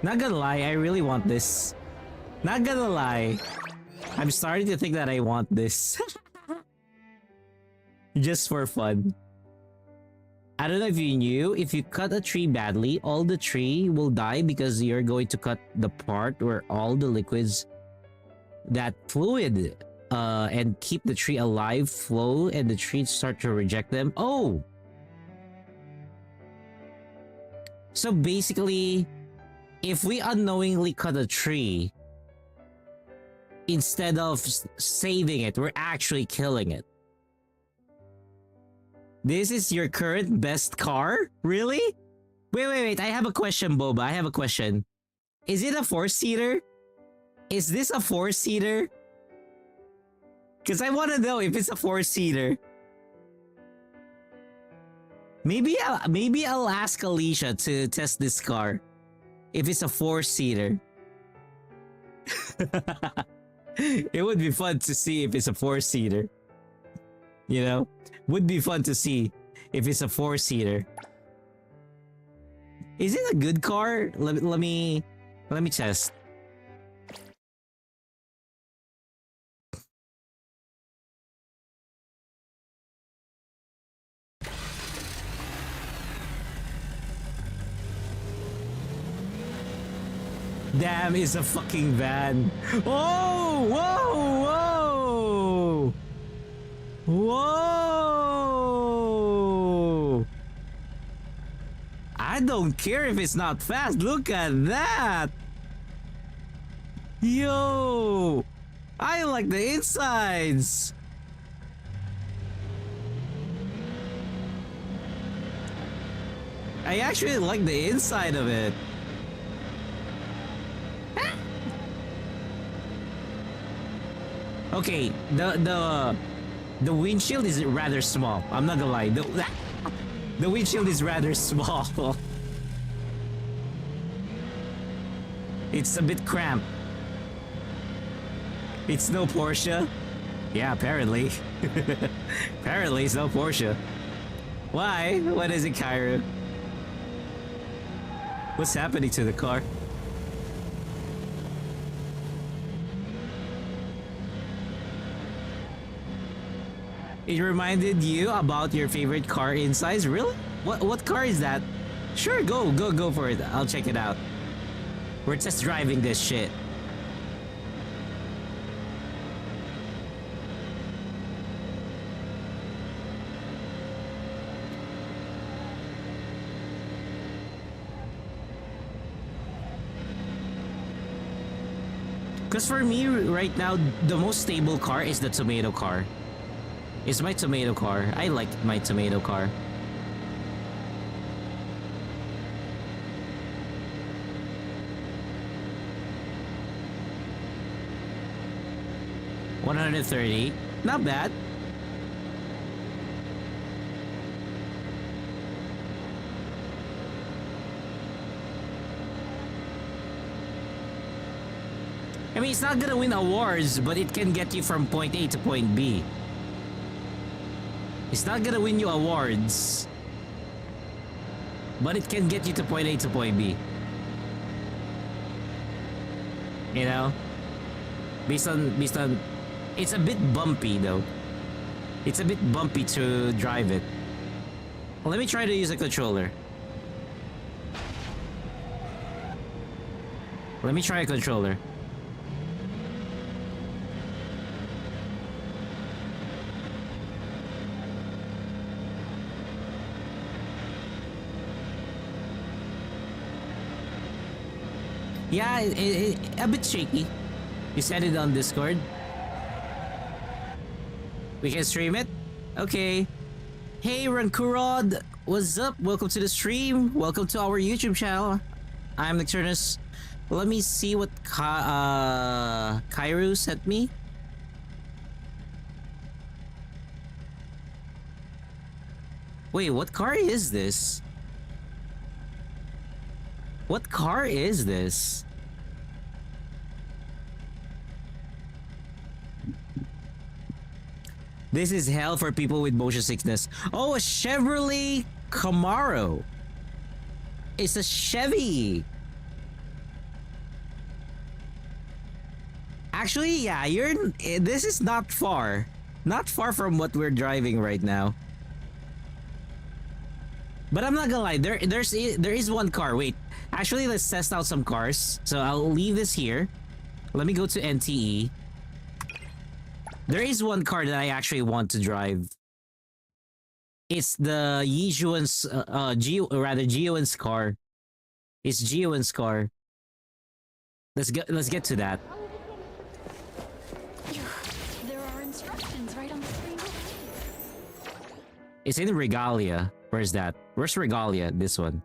Not gonna lie, I really want this. Not gonna lie. I'm starting to think that I want this. Just for fun. I don't know if you knew, if you cut a tree badly, all the tree will die because you're going to cut the part where all the liquids, that fluid, and keep the tree alive flow and the tree start to reject them. Oh! So basically, if we unknowingly cut a tree, instead of saving it, we're actually killing it. This is your current best car? Really? Wait. I have a question, Boba. I have a question. Is it a 4-seater? Is this a 4-seater? Because I want to know if it's a 4-seater. Maybe I'll ask Alicia to test this car. If it's a 4-seater. It would be fun to see if it's a 4-seater. You know? Would be fun to see if it's a 4-seater. Is it a good car? Let me test. Damn, it's a fucking van. Oh, whoa. I don't care if it's not fast. Look at that. Yo, I like the insides. I actually like the inside of it. Okay, the windshield is rather small. I'm not gonna lie. The windshield is rather small. It's a bit cramped. It's no Porsche. Yeah, apparently. Apparently it's no Porsche. Why? What is it, Cairo? What's happening to the car? It reminded you about your favorite car insides? Really? What car is that? Sure, go for it. I'll check it out. We're test driving this shit. Because for me right now, the most stable car is the tomato car. It's my tomato car. I like my tomato car. $130. Not bad. I mean, it's not gonna win awards, but it can get you from point A to point B. It's not gonna win you awards, but it can get you to point A to point B. You know? Based on... It's a bit bumpy though. It's a bit bumpy to drive it. Let me try to use a controller. Let me try a controller. Yeah, a bit shaky. You said it on Discord. We can stream it? Okay. Hey, Rankurod! What's up? Welcome to the stream. Welcome to our YouTube channel. I'm Nocturnus. Let me see what Kairu sent me. Wait, what car is this? What car is this? This is hell for people with motion sickness. Oh, a Chevrolet Camaro. It's a Chevy. Actually, yeah, this is not far. Not far from what we're driving right now. But I'm not gonna lie, there is one car. Wait, actually, let's test out some cars. So I'll leave this here. Let me go to NTE. There is one car that I actually want to drive. It's the Yijuan's, Gioan's car. It's Gioan's car. Let's get to that. There are instructions right on the screen. It's in Regalia. Where's that? Where's Regalia? This one.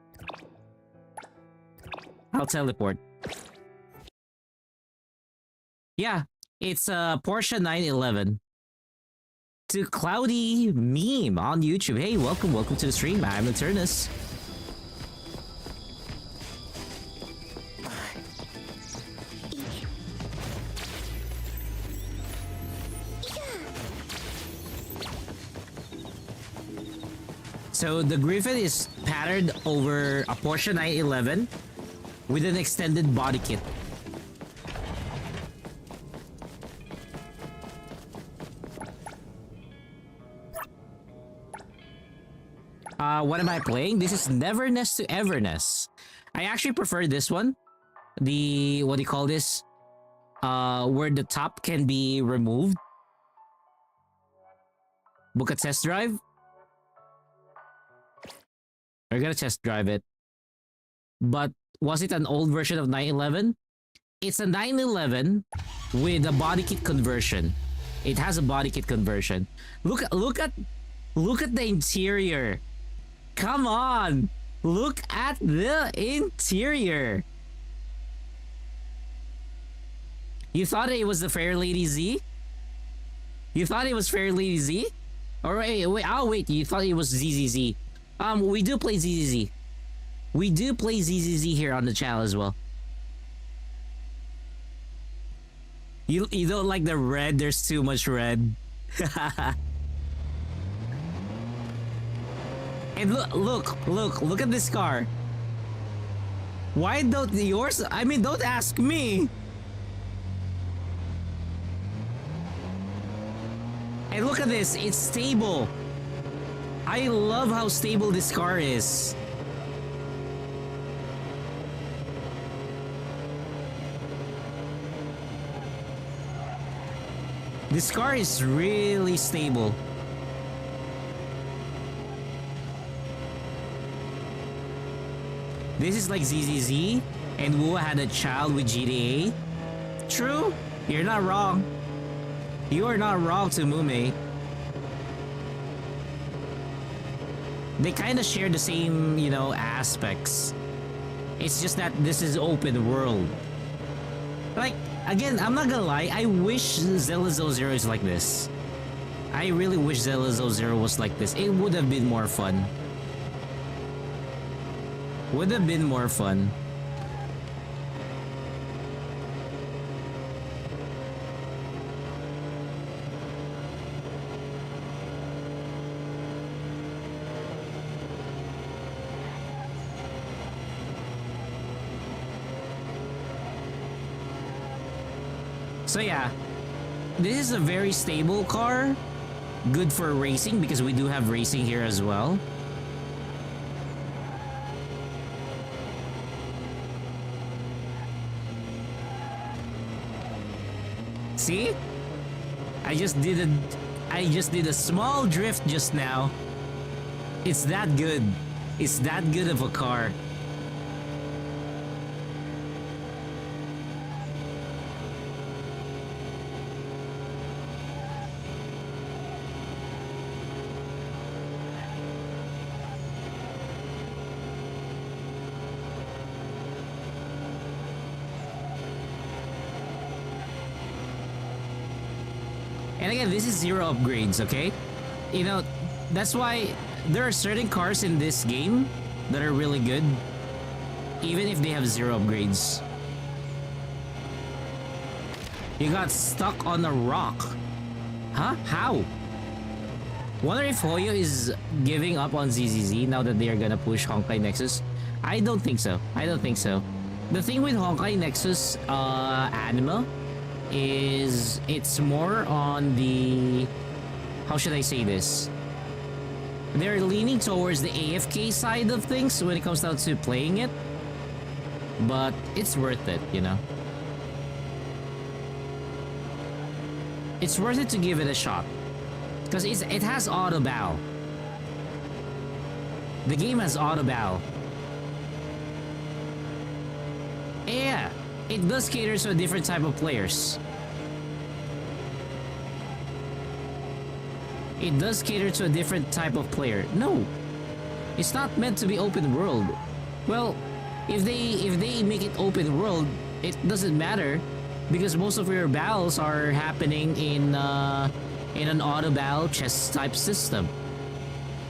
I'll teleport. Yeah, it's a Porsche 911. To Cloudy Meme on YouTube. Hey, welcome to the stream. I'm Eternus. So the Griffin is patterned over a Porsche 911 with an extended body kit. What am I playing? This is Neverness to Everness. I actually prefer this one. The, what do you call this? Where the top can be removed. Book a test drive. We're gonna test drive it. But was it an old version of 911? It's a 911 with a body kit conversion. It has a body kit conversion. Look at the interior. Come on! Look at the interior. You thought it was the Fair Lady Z? You thought it was Fair Lady Z? Or wait, wait, you thought it was ZZZ. We do play ZZZ. We do play ZZZ here on the channel as well. You don't like the red? There's too much red. And look at this car. Why don't yours? I mean, don't ask me. And look at this, it's stable. I love how stable this car is. This car is really stable. This is like ZZZ, and Wuwa had a child with GTA. True, you're not wrong. You are not wrong, Tumume. They kind of share the same, you know, aspects. It's just that this is open world. Like, again, I'm not gonna lie, I wish Zelda Zero is like this. I really wish Zelda Zero was like this. It would have been more fun. Would have been more fun. So yeah, this is a very stable car. Good for racing because we do have racing here as well. See? I just did a small drift just now. It's that good. It's that good of a car. And again, this is zero upgrades, okay? You know, that's why there are certain cars in this game that are really good, even if they have zero upgrades. You got stuck on a rock. Huh? How? Wonder if Hoyo is giving up on ZZZ now that they are gonna push Honkai Nexus. I don't think so. I don't think so. The thing with Honkai Nexus anima is it's more on the, how should I say this? They're leaning towards the AFK side of things when it comes down to playing it. But it's worth it, you know? It's worth it to give it a shot. Because it has auto bow. The game has auto bow. Yeah, it does cater to a different type of players. It does cater to a different type of player. No, it's not meant to be open world. Well, if they make it open world, it doesn't matter because most of your battles are happening in an auto battle chess type system.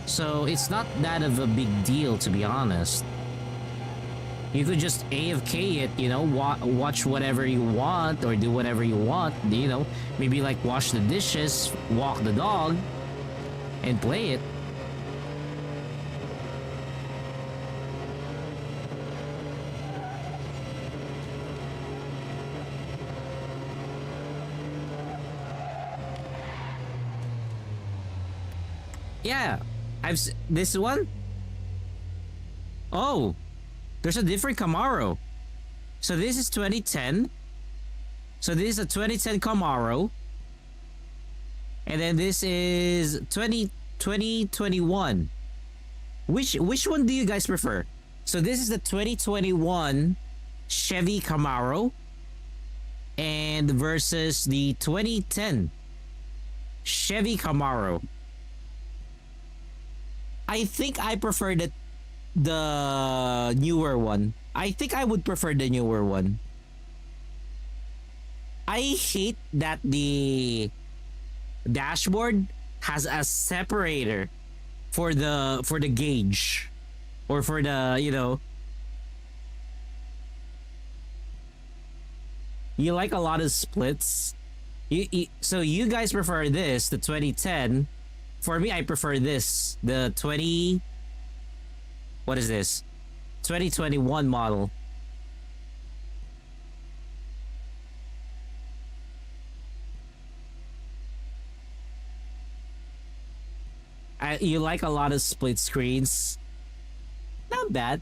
So it's not that of a big deal, to be honest. You could just AFK it, you know, watch whatever you want or do whatever you want, you know, maybe like wash the dishes, walk the dog, and play it. Yeah, this one. Oh, there's a different Camaro. So this is 2010. So this is a 2010 Camaro. And then this is 2021. Which one do you guys prefer? So this is the 2021 Chevy Camaro and versus the 2010 Chevy Camaro. I think I prefer the newer one. I think I would prefer the newer one. I hate that the dashboard has a separator for the gauge or for the, you know, you like a lot of splits. So you guys prefer this, the 2010. For me, I prefer this, the 20. What is this? 2021 model. You like a lot of split screens. Not bad.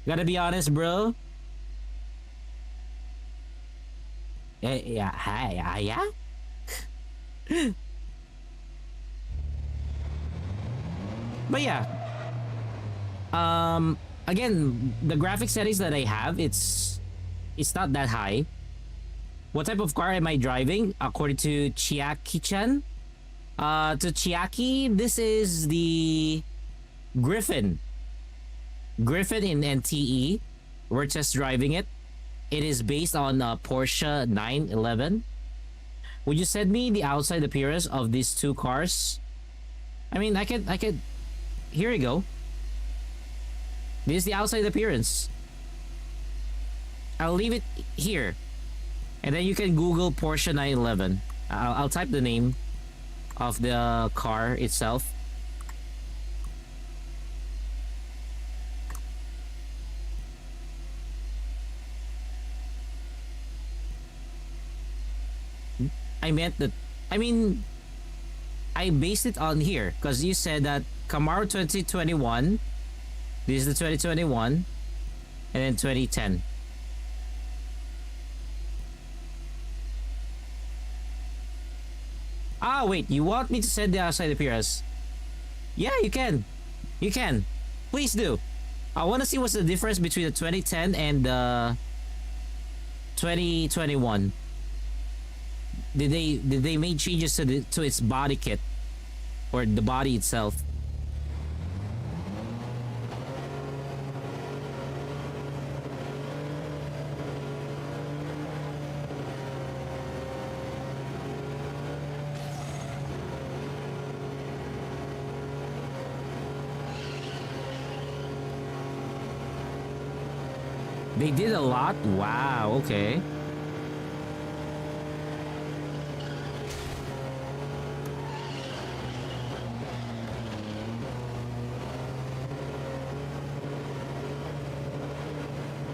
Gotta be honest, bro. Yeah, hi, yeah? But yeah. Again, the graphic settings that I have, it's not that high. What type of car am I driving? According to Chiaki-chan. To Chiaki, this is the Griffin. Griffin in NTE. We're just driving it. It is based on a Porsche 911. Would you send me the outside appearance of these two cars? I mean, I could. Here you go. This is the outside appearance. I'll leave it here. And then you can Google Porsche 911. I'll type the name of the car itself. I meant that, I mean, I based it on here because you said that Camaro 2021, this is the 2021, and then 2010. Ah, wait, you want me to send the outside appearance? Yeah, you can. You can. Please do. I want to see what's the difference between the 2010 and the 2021. Did they make changes to its body kit or the body itself? They did a lot? Wow, okay.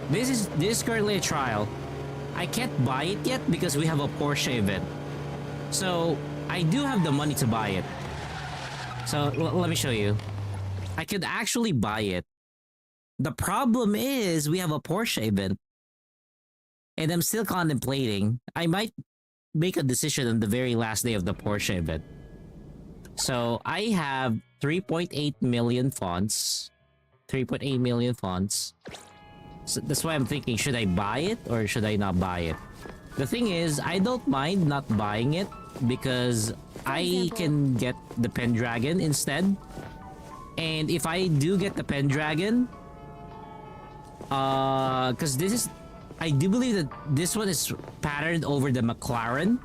This is currently a trial. I can't buy it yet because we have a Porsche event. So I do have the money to buy it. So let me show you. I could actually buy it. The problem is we have a Porsche event. And I'm still contemplating. I might make a decision on the very last day of the Porsche event. So I have 3.8 million fonts. 3.8 million fonts. So that's why I'm thinking, should I buy it or should I not buy it? The thing is, I don't mind not buying it because I can get the Pendragon instead. And if I do get the Pendragon, because this is, I do believe that this one is patterned over the McLaren.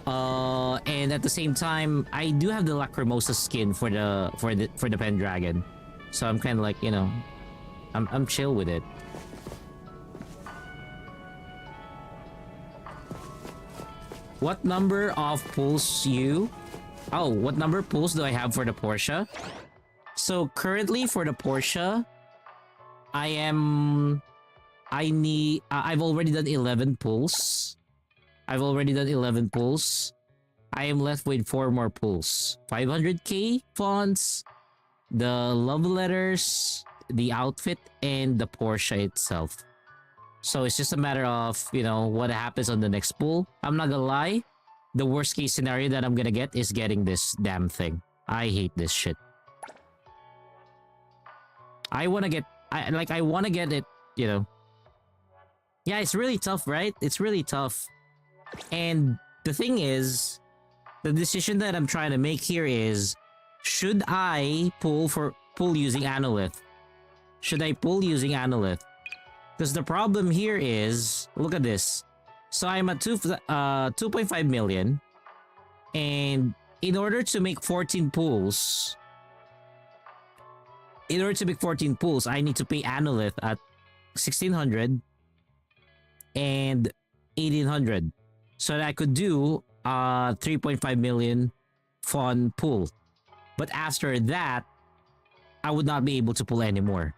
And at the same time, I do have the Lacrimosa skin for the Pendragon. So I'm kind of like, you know, I'm chill with it. What number of pulls you? Oh, what number of pulls do I have for the Porsche? So currently for the Porsche, I've already done 11 pulls. I am left with 4 more pulls. 500k fonts, the love letters, the outfit, and the Porsche itself. So it's just a matter of, you know, what happens on the next pull. I'm not gonna lie, the worst case scenario that I'm gonna get is getting this damn thing. I hate this shit. I wanna get it, you know. Yeah, it's really tough, right? It's really tough. And the thing is, the decision that I'm trying to make here is, should I pull using Analyth? Should I pull using Analyth? Because the problem here is, look at this. So I'm at 2.5 million. And in order to make 14 pulls, I need to pay Analyth at 1,600 and 1,800. So that I could do 3.5 million fun pull. But after that, I would not be able to pull anymore.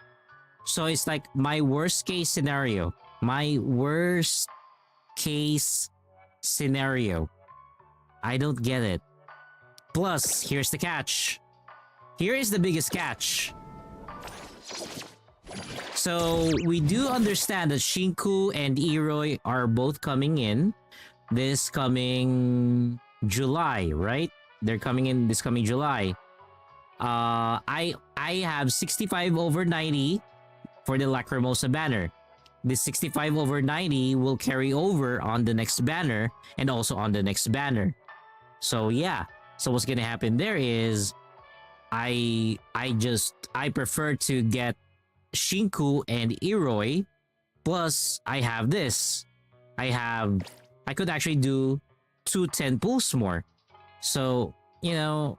So it's like my worst case scenario. I don't get it. Plus, here's the catch. Here is the biggest catch. So we do understand that Shinku and Iroi are both coming in this coming July, right? They're coming in this coming July. I have 65 over 90 for the Lacrimosa banner. This 65 over 90 will carry over on the next banner and also on the next banner. So yeah. So what's gonna happen there is I prefer to get Shinku and Iroi, plus I have this. I could actually do 210 pulls more. So, you know,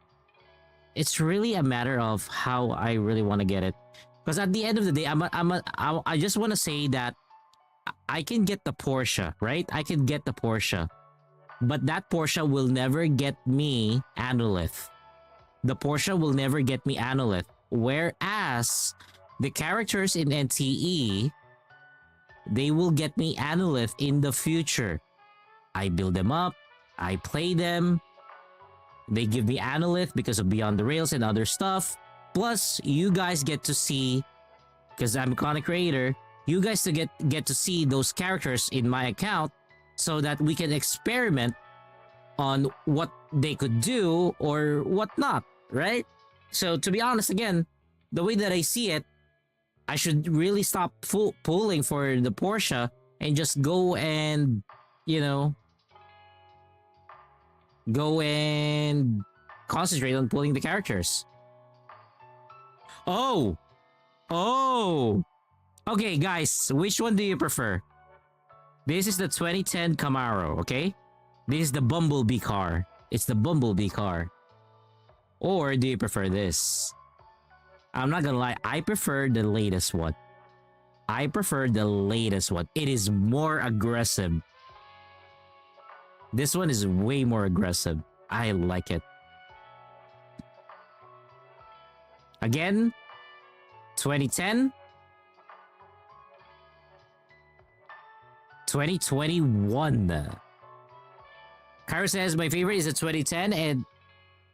it's really a matter of how I really want to get it. Because at the end of the day, I just want to say that I can get the Porsche, right? I can get the Porsche. But that Porsche will never get me Anolith. The Porsche will never get me Anolith. Whereas the characters in NTE, they will get me Anolith in the future. I build them up, I play them, they give me Anolith because of Beyond the Rails and other stuff. Plus, you guys get to see, because I'm a content creator, you guys to get to see those characters in my account so that we can experiment on what they could do or what not, right? So to be honest, again, the way that I see it, I should really stop pulling for the Porsche and just go and, you know, go and concentrate on pulling the characters. Oh! Okay, guys, which one do you prefer? This is the 2010 Camaro, okay? This is the Bumblebee car. It's the Bumblebee car. Or do you prefer this? I'm not gonna lie, I prefer the latest one. I prefer the latest one. It is more aggressive. This one is way more aggressive. I like it. Again, 2010. 2021. Kara says, my favorite is the 2010 and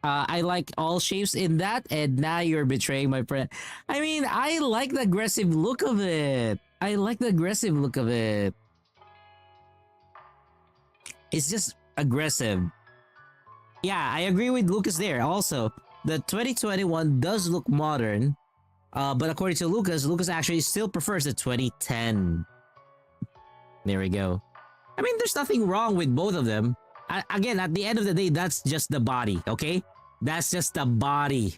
I like all shapes in that, and now you're betraying my friend. I mean, I like the aggressive look of it. I like the aggressive look of it. It's just aggressive. Yeah, I agree with Lucas there. Also, the 2021 does look modern, but according to Lucas, Lucas actually still prefers the 2010. There we go. I mean, there's nothing wrong with both of them. Again, at the end of the day, that's just the body, okay? That's just the body.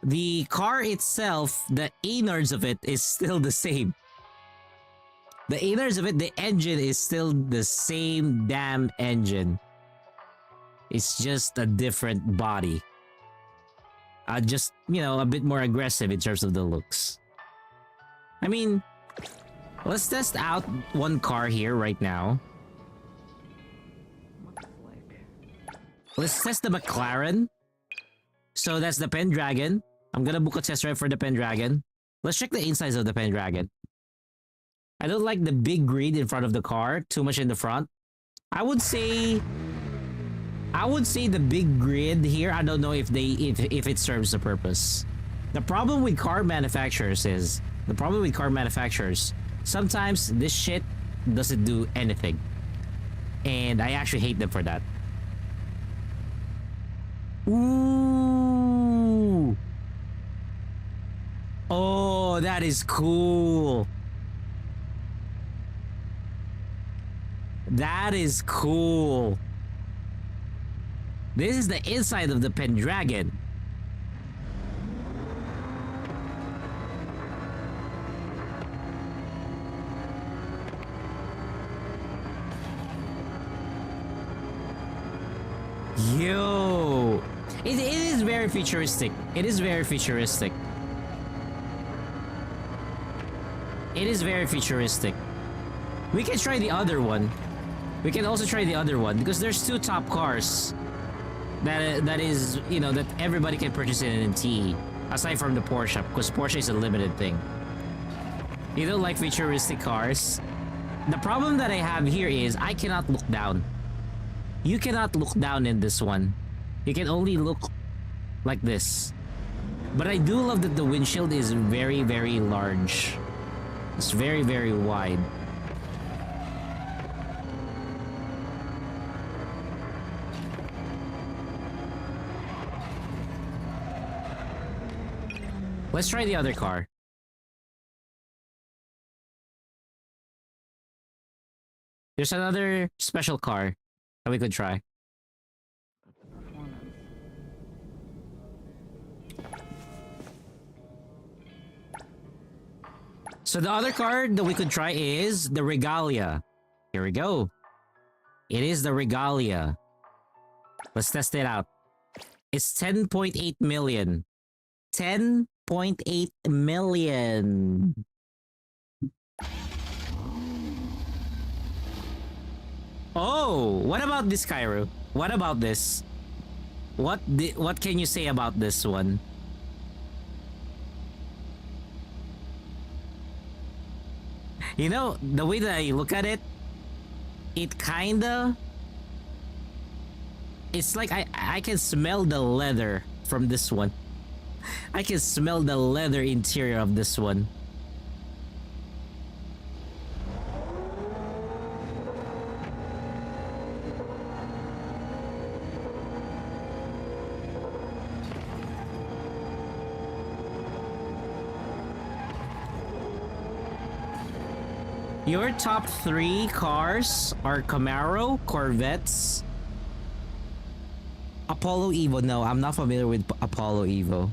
The car itself, the innards of it is still the same. The innards of it, the engine is still the same damn engine. It's just a different body. Just, you know, a bit more aggressive in terms of the looks. I mean, let's test out one car here right now. Let's test the McLaren. So that's the Pendragon. I'm gonna book a test drive for the Pendragon. Let's check the insides of the Pendragon. I don't like the big grid in front of the car, too much in the front. I would say the big grid here, I don't know if it serves the purpose. The problem with car manufacturers is, sometimes this shit doesn't do anything. And I actually hate them for that. Ooh. Oh, that is cool. That is cool. This is the inside of the Pendragon. Yo. It is very futuristic. It is very futuristic. It is very futuristic. We can try the other one. We can also try the other one because there's two top cars that is, you know, that everybody can purchase in an NT aside from the Porsche, because Porsche is a limited thing. You don't like futuristic cars? The problem that I have here is I cannot look down. You cannot look down in this one. You can only look like this. But I do love that the windshield is very, very large. It's very, very wide. Let's try the other car. There's another special car that we could try. So the other car that we could try is the Regalia. Here we go. It is the Regalia. Let's test it out. It's 10.8 million. 10.8 million. Oh, what about this, Cairo? What about this? What can you say about this one? You know, the way that I look at it, it kinda... It's like I can smell the leather from this one. I can smell the leather interior of this one. Your top 3 cars are Camaro, Corvettes, Apollo Evo. No, I'm not familiar with Apollo Evo.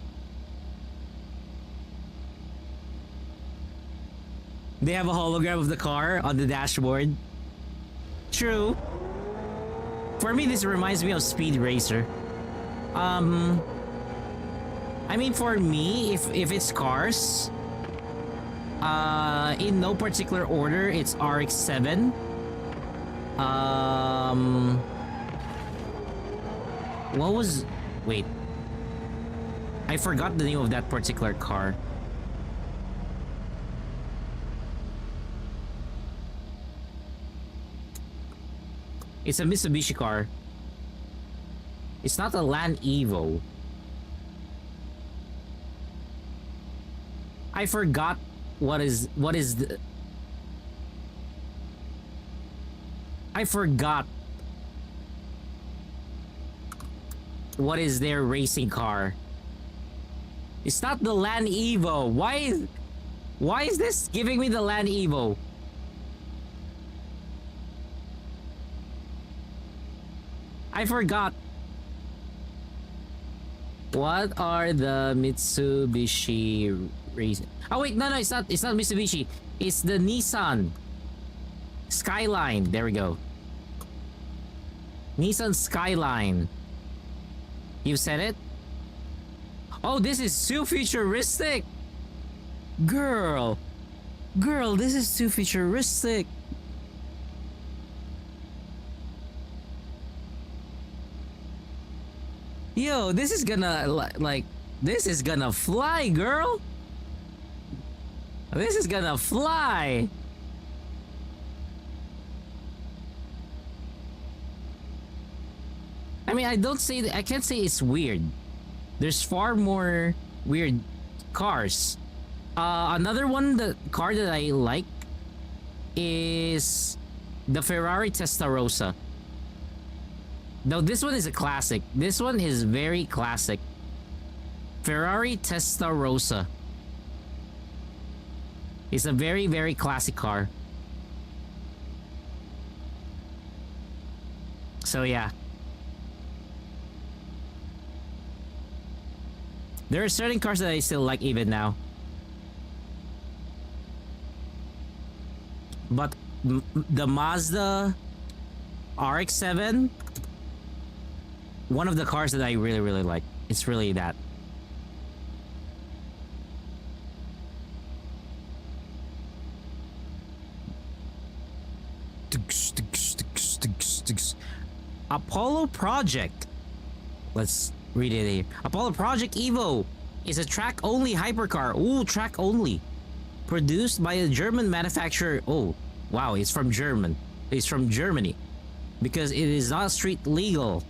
They have a hologram of the car on the dashboard. True. For me, this reminds me of Speed Racer. I mean, for me, if it's cars, in no particular order, it's RX-7. What was... Wait. I forgot the name of that particular car. It's a Mitsubishi car. It's not a Land Evo. I forgot what is the... I forgot what is their racing car. It's not the Land Evo. Why is this giving me the Land Evo? I forgot. What are the Mitsubishi racing? Oh wait, no, it's not Mitsubishi. It's the Nissan Skyline. There we go. Nissan Skyline. You said it? Oh, this is too futuristic. Girl, this is too futuristic. Yo, this is gonna, like, this is gonna fly, girl. This is gonna fly. I mean, I can't say it's weird. There's far more weird cars. Another car that I like is the Ferrari Testarossa. No, this one is a classic. This one is very classic. Ferrari Testarossa. It's a very, very classic car. So yeah. There are certain cars that I still like even now. But the Mazda RX-7, one of the cars that I really, really like. It's really that. Apollo Project. Let's read it here. Apollo Project Evo is a track-only hypercar. Ooh, track-only. Produced by a German manufacturer. Oh, wow, it's from German. It's from Germany. Because it is not street legal.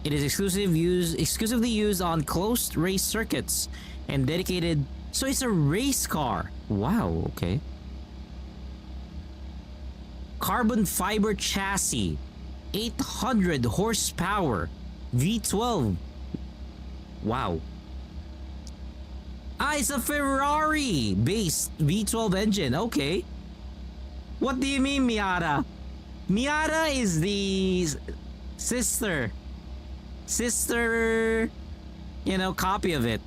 It is exclusively used on closed race circuits and dedicated. So it's a race car. Wow. Okay. Carbon fiber chassis, 800 horsepower, V12. Wow. Ah, it's a Ferrari-based V12 engine. Okay. What do you mean, Miata? Miata is the sister, copy of it.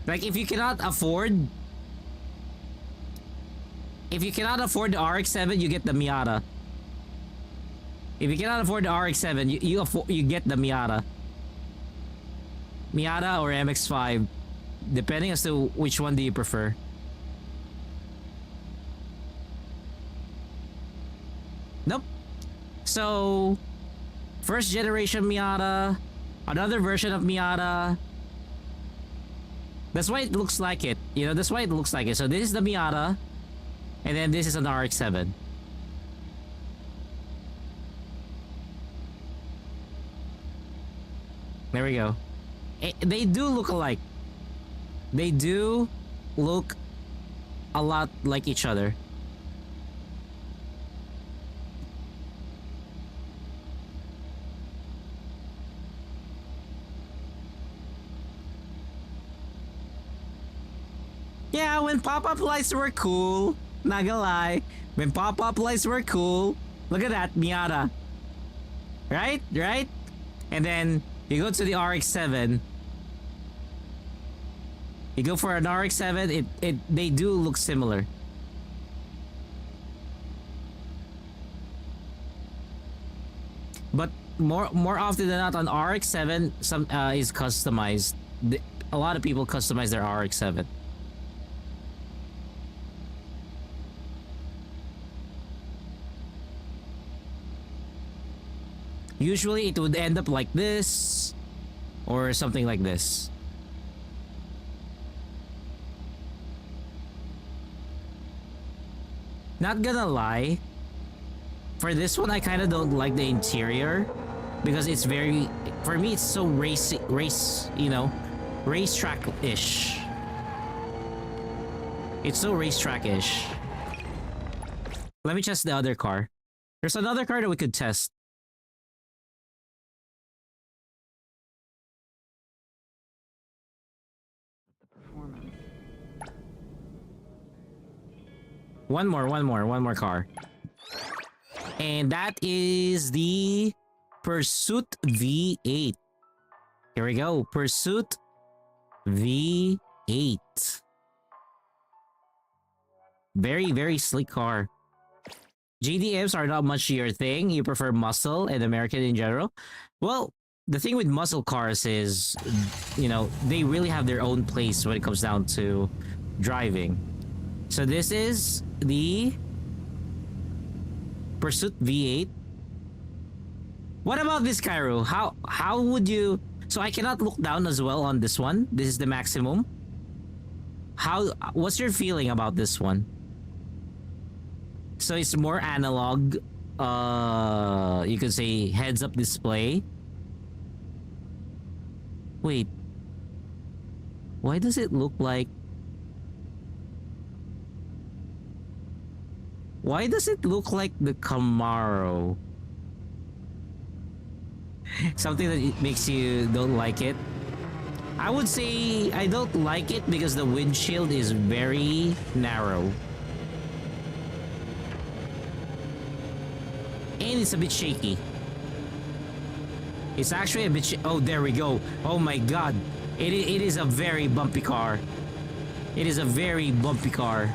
Like, if you cannot afford the RX-7, you get the Miata. If you cannot afford the RX-7, you get the Miata. Miata or MX-5, depending as to which one do you prefer. Nope. So, first generation Miata, another version of Miata. That's why it looks like it. You know, that's why it looks like it. So this is the Miata, and then this is an RX-7. There we go. They do look alike. They do look a lot like each other. Yeah, when pop-up lights were cool. Not gonna lie. When pop-up lights were cool. Look at that, Miata. Right? Right? And then you go to the RX-7. You go for an RX-7, they do look similar. But more often than not, on RX-7, some is customized. A lot of people customize their RX-7. Usually it would end up like this or something like this. Not gonna lie, for this one I kind of don't like the interior because it's very, for me it's so race, you know, racetrack-ish. It's so racetrack-ish. Let me test the other car. There's another car that we could test. One more car. And that is the Pursuit V8. Here we go. Pursuit V8. Very, very sleek car. GDMs are not much your thing. You prefer muscle and American in general. Well, the thing with muscle cars is, you know, they really have their own place when it comes down to driving. So this is the Pursuit V8. What about this, Cairo? How would you... So I cannot look down as well on this one. This is the maximum. What's your feeling about this one? So it's more analog. You could say heads-up display. Wait. Why does it look like... Why does it look like the Camaro? Something that it makes you don't like it? I would say I don't like it because the windshield is very narrow. And it's a bit shaky. It's actually a bit oh, there we go. Oh my god. It is a very bumpy car. It is a very bumpy car.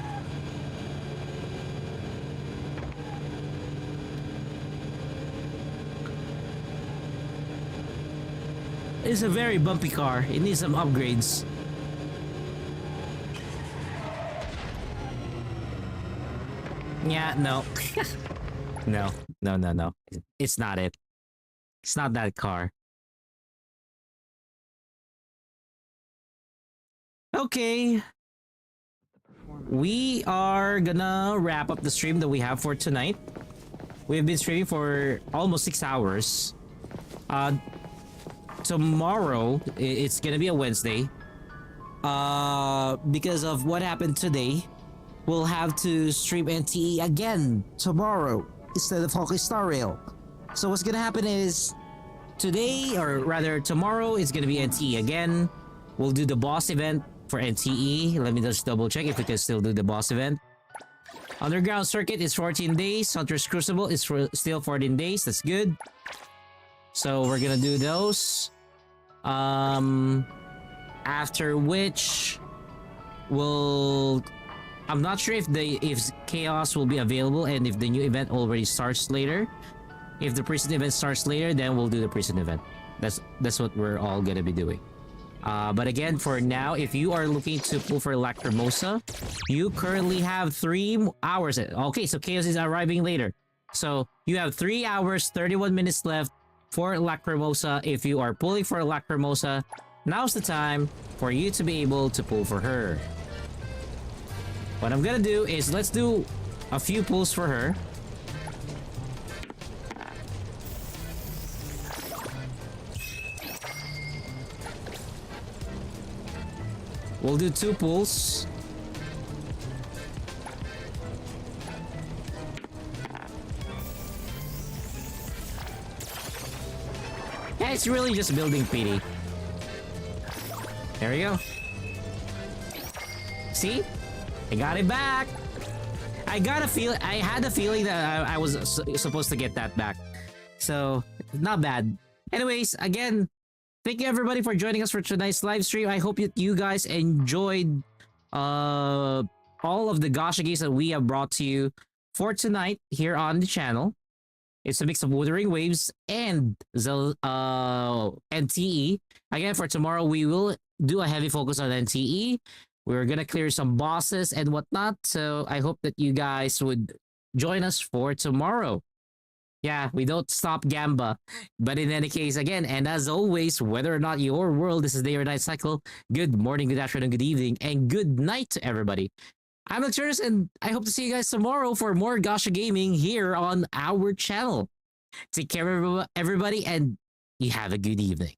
It's a very bumpy car. It needs some upgrades. Yeah, no. No. It's not it. It's not that car. Okay. We are gonna wrap up the stream that we have for tonight. we've been streaming for almost 6 hours. Tomorrow, it's gonna be a Wednesday. Because of what happened today, we'll have to stream NTE again tomorrow instead of Hockey Star Rail. So what's gonna happen is today, or rather tomorrow, is gonna be NTE again. We'll do the boss event for NTE. Let me just double check if we can still do the boss event. Underground Circuit is 14 days. Hunter's Crucible is still 14 days. That's good. So we're gonna do those. After which, I'm not sure if Chaos will be available and if the new event already starts later. If the prison event starts later, then we'll do the prison event. That's what we're all gonna be doing. But again, for now, if you are looking to pull for Lacrimosa, you currently have 3 hours. Okay, so Chaos is arriving later. So you have 3 hours, 31 minutes left for Lacrimosa. If you are pulling for Lacrimosa, now's the time for you to be able to pull for her. What I'm gonna do is let's do a few pulls for her. We'll do 2 pulls. Yeah, it's really just building pity. There we go. See? I got it back. I had a feeling that I was supposed to get that back. So, not bad. Anyways, again, thank you everybody for joining us for tonight's live stream. I hope you guys enjoyed all of the gacha games that we have brought to you for tonight here on the channel. It's a mix of Wuthering Waves and NTE. Again, for tomorrow, we will do a heavy focus on NTE. We're gonna clear some bosses and whatnot. So I hope that you guys would join us for tomorrow. Yeah, we don't stop Gamba. But in any case, again, and as always, whether or not your world is a day or night cycle, good morning, good afternoon, good evening, and good night to everybody. I'm Luxurious, and I hope to see you guys tomorrow for more gacha gaming here on our channel. Take care, everybody, and you have a good evening.